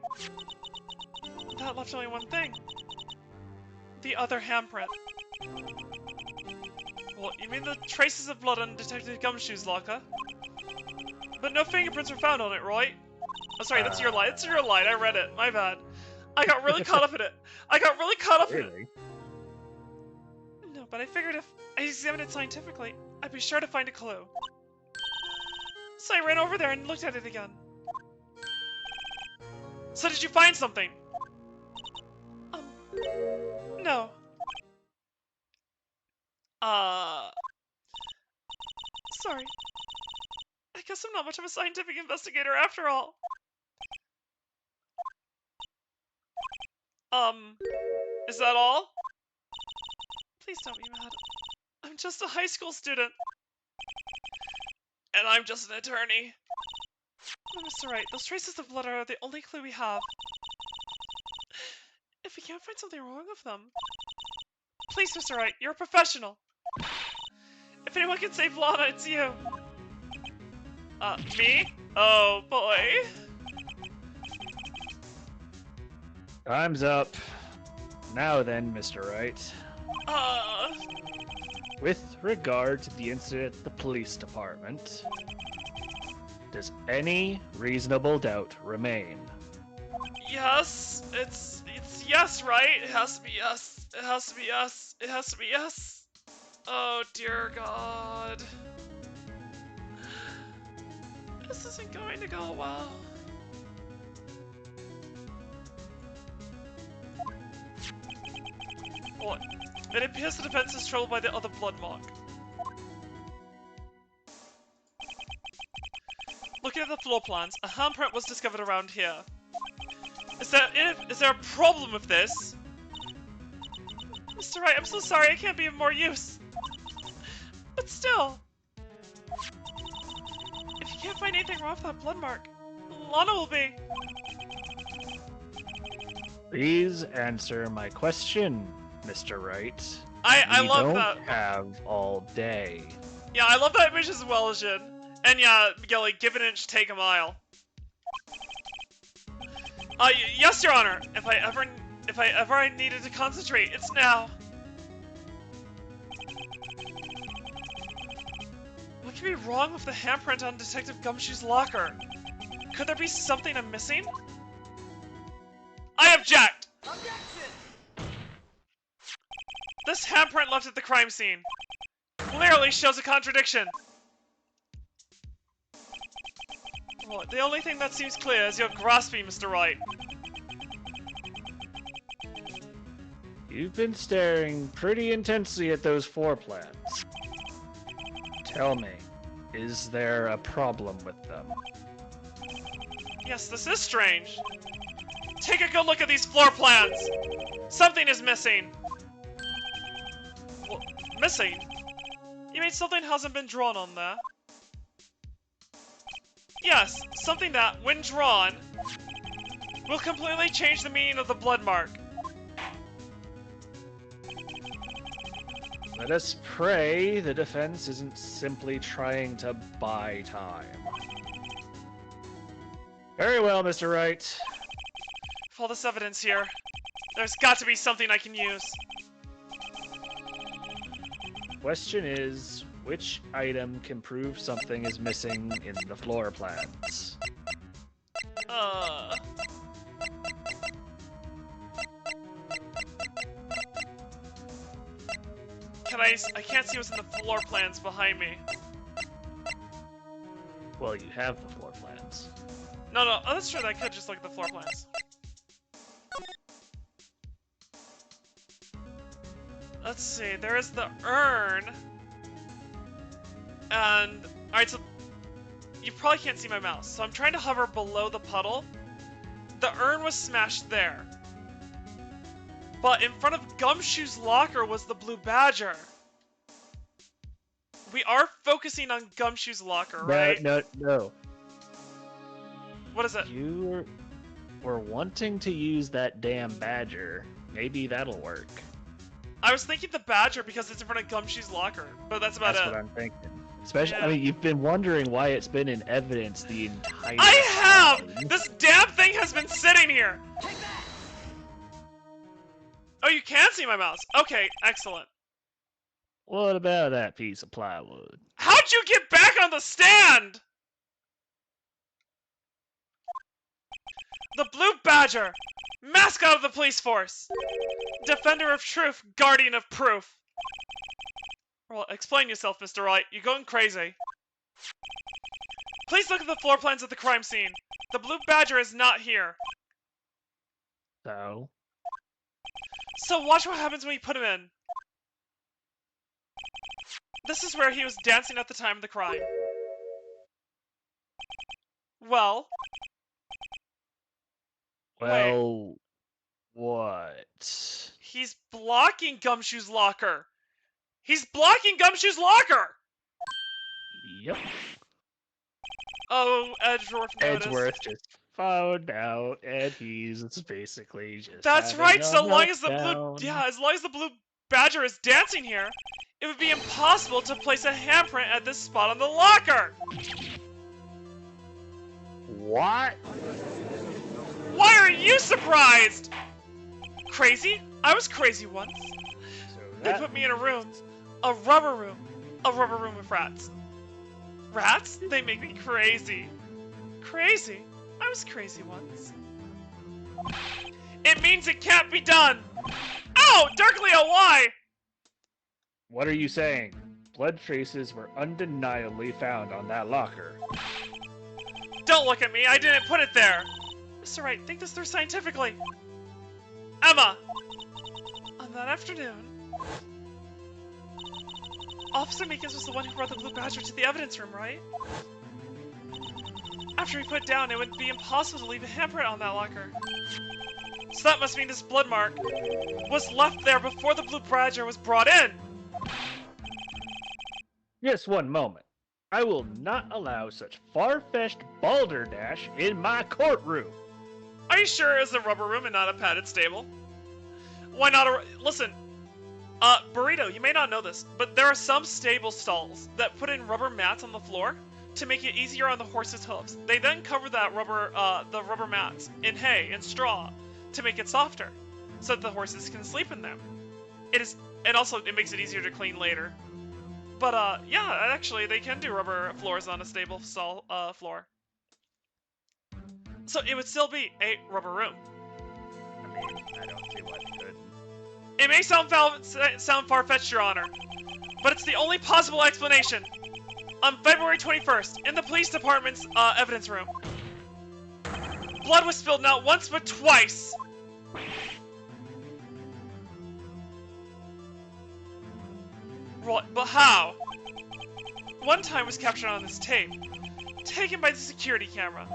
That left only one thing. The other handprint. Well, you mean the traces of blood on Detective Gumshoe's locker? But no fingerprints were found on it, right? Oh, sorry, that's your line. It's your line. I read it. My bad. I got really caught up in it. I got really caught up in it. No, but I figured if I examined it scientifically, I'd be sure to find a clue. So I ran over there and looked at it again. So did you find something? No. Sorry. I guess I'm not much of a scientific investigator after all. Is that all? Please don't be mad. I'm just a high school student. And I'm just an attorney. Oh, Mr. Wright, those traces of blood are the only clue we have. If we can't find something wrong with them... Please, Mr. Wright, you're a professional. If anyone can save Lana, it's you. Me? Oh, boy. Time's up. Now then, Mr. Wright. With regard to the incident at the police department, does any reasonable doubt remain? Yes, it's yes, right? It has to be yes. It has to be yes. It has to be yes. Oh dear God. This isn't going to go well. What? It appears the defense is troubled by the other blood mark. Looking at the floor plans, a handprint was discovered around here. Is there a problem with this? Mr. Wright, I'm so sorry, I can't be of more use. But still. If you can't find anything wrong with that blood mark, Lana will be. Please answer my question, Mr. Wright. I we love don't that. have all day. Yeah, I love that image as well, Jin. And yeah, Gilly, give an inch, take a mile. Yes, Your Honor. If I ever needed to concentrate, it's now. What could be wrong with the handprint on Detective Gumshoe's locker? Could there be something I'm missing? I object! Objection! This handprint left at the crime scene clearly shows a contradiction. Well, the only thing that seems clear is you're grasping, Mr. Wright. You've been staring pretty intensely at those floor plans. Tell me, is there a problem with them? Yes, this is strange. Take a good look at these floor plans. Something is missing. Well, missing? You mean something hasn't been drawn on there? Yes, something that, when drawn, will completely change the meaning of the blood mark. Let us pray the defense isn't simply trying to buy time. Very well, Mr. Wright. With all this evidence here, there's got to be something I can use. Question is, which item can prove something is missing in the floor plans? I can't see what's in the floor plans behind me. Well, you have the floor plans. No, oh, that's true, I could just look at the floor plans. Let's see, there is the urn. And, alright, so you probably can't see my mouse, so I'm trying to hover below the puddle. The urn was smashed there. But in front of Gumshoe's locker was the blue badger. We are focusing on Gumshoe's locker, right? No. What is it? You were wanting to use that damn badger. Maybe that'll work. I was thinking the badger because it's in front of Gumshoe's locker, but that's about it. That's what I'm thinking. Especially, Yeah. I mean, you've been wondering why it's been in evidence the entire I have! time. This damn thing has been sitting here! Oh, you can see my mouse. Okay, excellent. What about that piece of plywood? How'd you get back on the stand? The Blue Badger! Mascot of the police force! Defender of truth, guardian of proof. Well, explain yourself, Mr. Wright. You're going crazy. Please look at the floor plans of the crime scene. The Blue Badger is not here. So? So watch what happens when you put him in. This is where he was dancing at the time of the crime. Well, what? he's blocking Gumshoe's locker. He's blocking Gumshoe's locker! Yep. Oh, Edgeworth noticed. Edgeworth just found out, and he's basically just. That's having right. a So long as the blue, meltdown. as long as the Blue Badger is dancing here, it would be impossible to place a handprint at this spot on the locker. What? Why are you surprised? Crazy? I was crazy once. So They that put me in a room. A rubber room. A rubber room with rats. Rats? They make me crazy. Crazy? I was crazy once. It means it can't be done! Oh! Darkleo, why? What are you saying? Blood traces were undeniably found on that locker. Don't look at me, I didn't put it there! Mr. Wright, think this through scientifically. Emma! On that afternoon, Officer Meekins was the one who brought the Blue Badger to the evidence room, right? After he put it down, it would be impossible to leave a handprint on that locker. So that must mean this blood mark was left there before the Blue Badger was brought in! Just one moment. I will not allow such far-fetched balderdash in my courtroom. Are you sure it was a rubber room and not a padded stable? Why not a... Listen, Burrito, you may not know this, but there are some stable stalls that put in rubber mats on the floor to make it easier on the horse's hooves. They then cover that the rubber mats in hay and straw to make it softer, so that the horses can sleep in them. And also it makes it easier to clean later. But yeah, actually they can do rubber floors on a stable stall floor. So it would still be a rubber room. I mean, I don't see why they couldn't. It may sound far-fetched, Your Honor, but it's the only possible explanation. On February 21st, in the police department's evidence room, blood was spilled not once but twice. What? But how? One time was captured on this tape, taken by the security camera.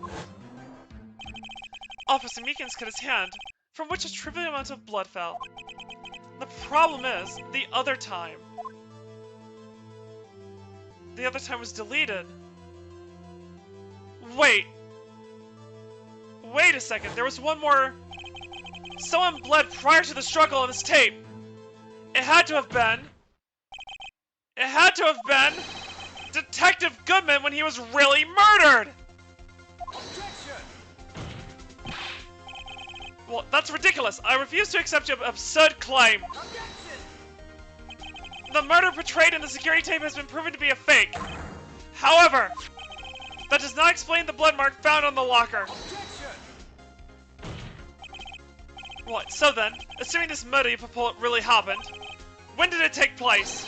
Officer Meekins cut his hand, from which a trivial amount of blood fell. The problem is, the other time was deleted. Wait a second, there was one more. Someone bled prior to the struggle on this tape. It had to have been Detective Goodman when he was really murdered! Well, that's ridiculous. I refuse to accept your absurd claim. The murder portrayed in the security tape has been proven to be a fake. However, that does not explain the blood mark found on the locker. What? So then, assuming this murder you purport really happened, when did it take place?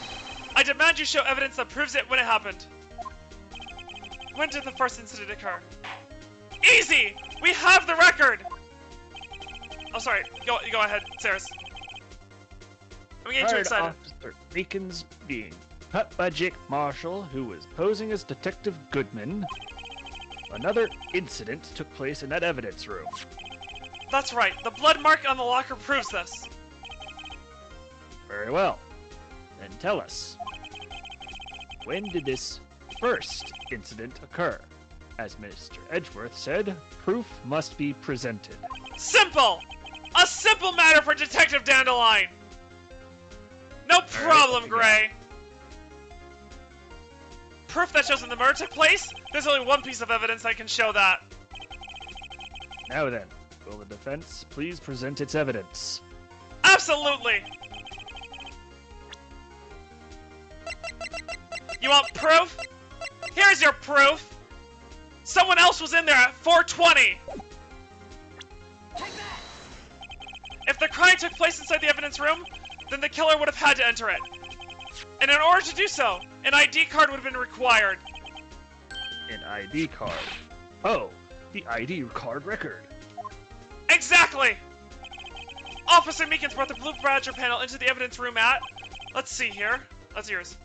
I demand you show evidence that proves it when it happened. When did the first incident occur? Easy! We have the record! Oh, sorry. Go ahead, Saris. I'm getting too excited. Officer Meekins being cut by Jake Marshall, who was posing as Detective Goodman. Another incident took place in that evidence room. That's right. The blood mark on the locker proves this. Very well. Then tell us, when did this first incident occur? As Mr. Edgeworth said, proof must be presented. Simple! A simple matter for Detective Dandelion! No problem, Gray! Proof that shows when the murder took place? There's only one piece of evidence that can show that. Now then, will the defense please present its evidence? Absolutely! You want proof? Here's your proof! Someone else was in there at 4:20! If the crime took place inside the evidence room, then the killer would have had to enter it. And in order to do so, an ID card would have been required. An ID card? Oh, the ID card record. Exactly! Officer Meekins brought the Blue Badger panel into the evidence room at... Let's see here. That's yours.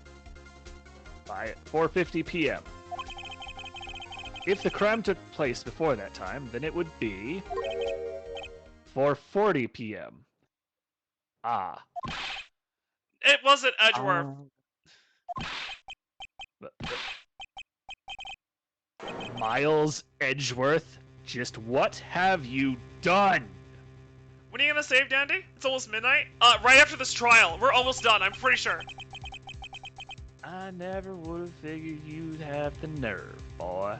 By 4:50 p.m. If the crime took place before that time, then it would be 4:40 p.m. Ah. It wasn't Edgeworth. Miles Edgeworth, just what have you done? When are you gonna save, Dandy? It's almost midnight. Right after this trial. We're almost done, I'm pretty sure. I never would have figured you'd have the nerve, boy.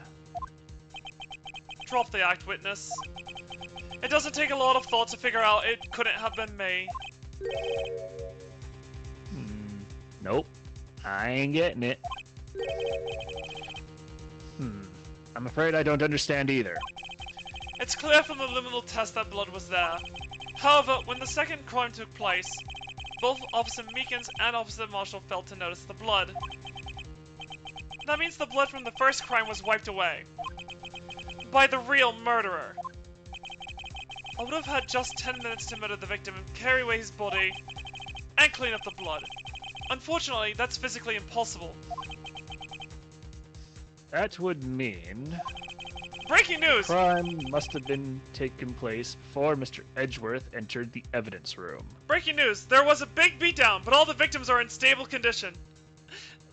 Drop the act, witness. It doesn't take a lot of thought to figure out it couldn't have been me. Nope. I ain't getting it. I'm afraid I don't understand either. It's clear from the liminal test that blood was there. However, when the second crime took place, both Officer Meekins and Officer Marshall failed to notice the blood. That means the blood from the first crime was wiped away. By the real murderer. I would have had just 10 minutes to murder the victim and carry away his body and clean up the blood. Unfortunately, that's physically impossible. That would mean... Breaking news! Crime must have been taken place before Mr. Edgeworth entered the evidence room. Breaking news! There was a big beatdown, but all the victims are in stable condition.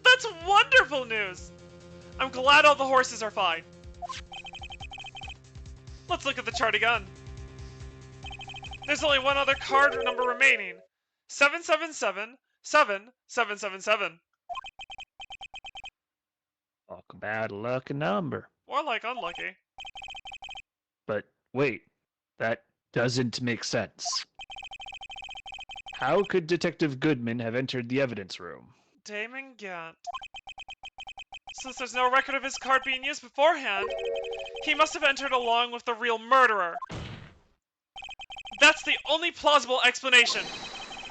That's wonderful news! I'm glad all the horses are fine. Let's look at the chart again. There's only one other card number remaining. 777-7777. Talk about a lucky number. More like unlucky. But wait, that doesn't make sense. How could Detective Goodman have entered the evidence room? Damon Gant. Since there's no record of his card being used beforehand, he must have entered along with the real murderer. That's the only plausible explanation.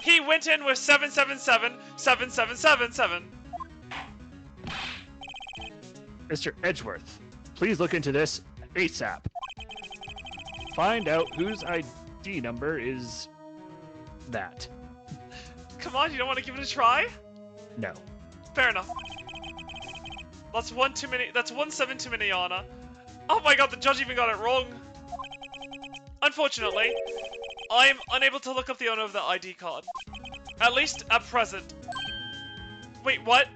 He went in with 777-7777. Mr. Edgeworth, please look into this ASAP. Find out whose ID number is that. Come on, you don't want to give it a try? No. Fair enough. That's one too many. That's 1-7 too many, Anna. Oh my god, the judge even got it wrong. Unfortunately, I'm unable to look up the owner of the ID card. At least at present. Wait, what?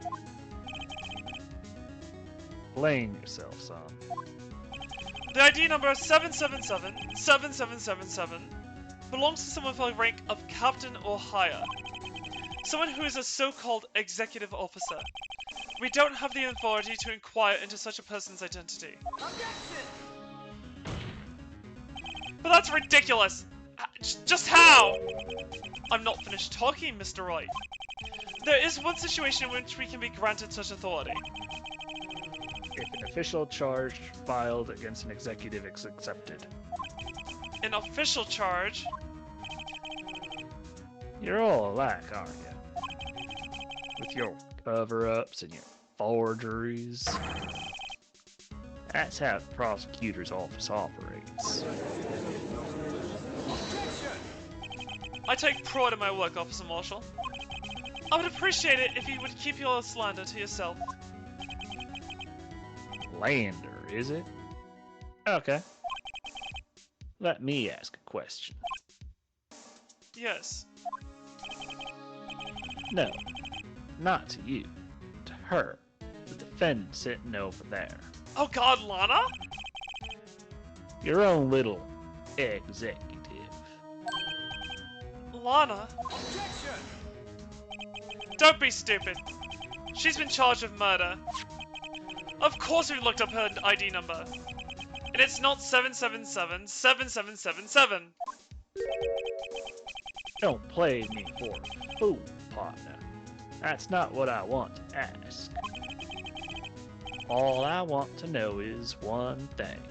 Blame yourself, son. The ID number 777-7777 belongs to someone with a rank of captain or higher. Someone who is a so-called executive officer. We don't have the authority to inquire into such a person's identity. Objection! But that's ridiculous! Just how? I'm not finished talking, Mr. Wright. There is one situation in which we can be granted such authority. If an official charge filed against an executive is accepted. An official charge? You're all alike, aren't you? With your cover-ups and your forgeries. That's how the prosecutor's office operates. I take pride in my work, Officer Marshall. I would appreciate it if you would keep your slander to yourself. Lander, is it? Okay. Let me ask a question. Yes. No, not to you. To her, the defendant sitting over there. Oh god, Lana? Your own little executive. Lana? Objection! Don't be stupid. She's been charged with murder. Of course we looked up her ID number. And it's not 777-7777. Don't play me for a fool, partner. That's not what I want to ask. All I want to know is one thing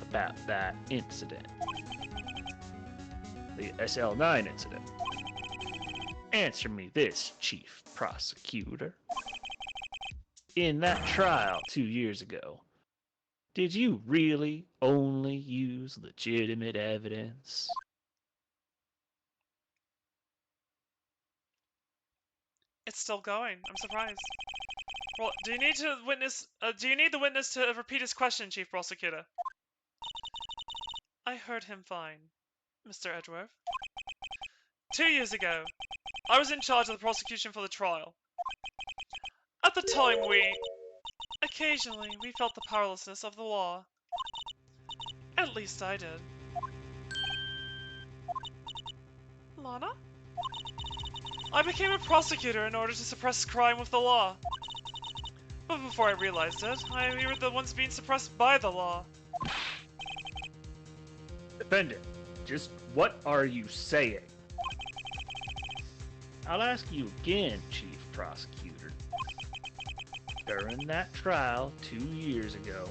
about that incident. The SL9 incident. Answer me this, Chief Prosecutor. In that trial 2 years ago, did you really only use legitimate evidence? It's still going. I'm surprised. Well, do you need the witness to repeat his question, Chief Prosecutor? I heard him fine, Mr. Edgeworth. 2 years ago, I was in charge of the prosecution for the trial. At the time, occasionally, we felt the powerlessness of the law. At least I did. Lana? I became a prosecutor in order to suppress crime with the law. But before I realized it, we were the ones being suppressed by the law. Defendant, just what are you saying? I'll ask you again, Chief Prosecutor. During that trial 2 years ago,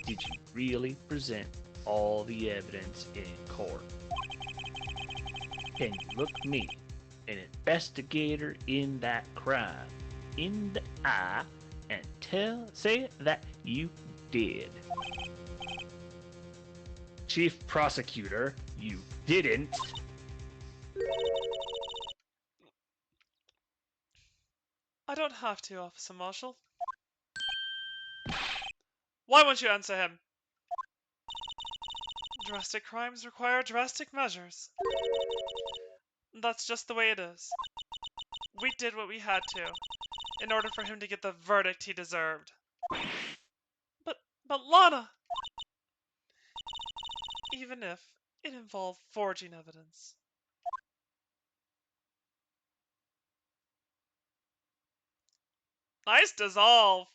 did you really present all the evidence in court? Can you look me, an investigator in that crime, in the eye and say that you did? Chief Prosecutor, you didn't. I don't have to, Officer Marshall. Why won't you answer him? Drastic crimes require drastic measures. That's just the way it is. We did what we had to, in order for him to get the verdict he deserved. But Lana! Even if it involved forging evidence. Nice dissolve!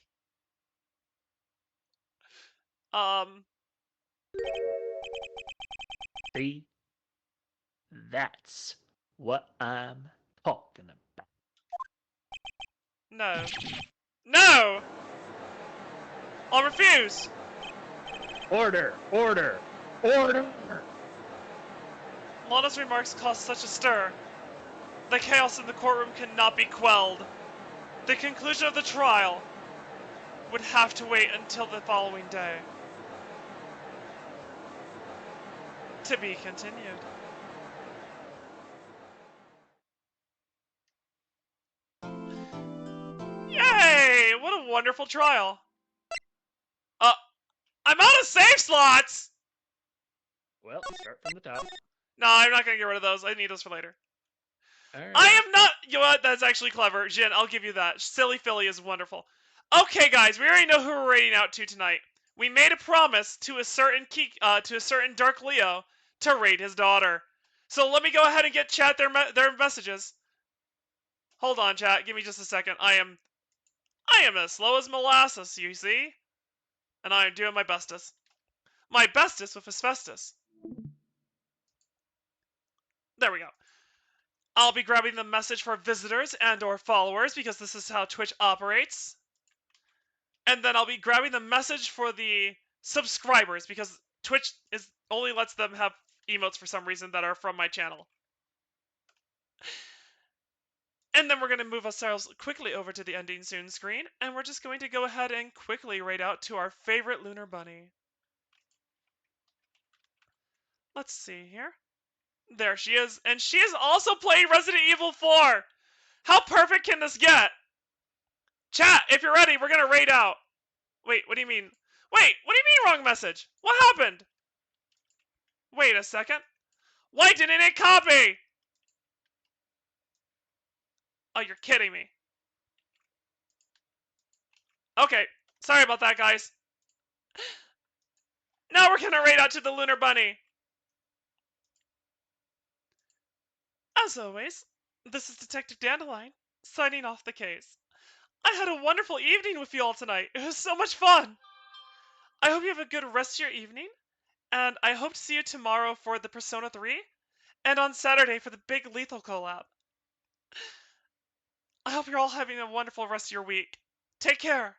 See? That's what I'm talking about. No. No! I'll refuse! Order! Order! Order! Lana's remarks caused such a stir. The chaos in the courtroom cannot be quelled. The conclusion of the trial would have to wait until the following day. To be continued. Yay! What a wonderful trial. I'm out of save slots! Well, start from the top. No, I'm not gonna get rid of those. I need those for later. All right. I am not. You know what? That's actually clever. Jin, I'll give you that. Silly Philly is wonderful. Okay, guys, we already know who we're rating out to tonight. We made a promise to a certain Dark Leo to rate his daughter. So let me go ahead and get chat their messages. Hold on, chat. Give me just a second. I am as slow as molasses, you see, and I am doing my bestest. My bestest with asbestos. There we go. I'll be grabbing the message for visitors and or followers because this is how Twitch operates. And then I'll be grabbing the message for the subscribers because Twitch only lets them have emotes for some reason that are from my channel. And then we're going to move ourselves quickly over to the ending soon screen, and we're just going to go ahead and quickly rate out to our favorite lunar bunny. Let's see here. There she is, and she is also playing Resident Evil 4! How perfect can this get? Chat, if you're ready, we're gonna rate out. Wait, what do you mean? Wait, what do you mean wrong message? What happened? Wait a second. Why didn't it copy? Oh, you're kidding me. Okay, sorry about that, guys. Now we're gonna rate out to the Lunar Bunny. As always, this is Detective Dandelion, signing off the case. I had a wonderful evening with you all tonight. It was so much fun. I hope you have a good rest of your evening, and I hope to see you tomorrow for the Persona 3, and on Saturday for the big Lethal collab. I hope you're all having a wonderful rest of your week. Take care.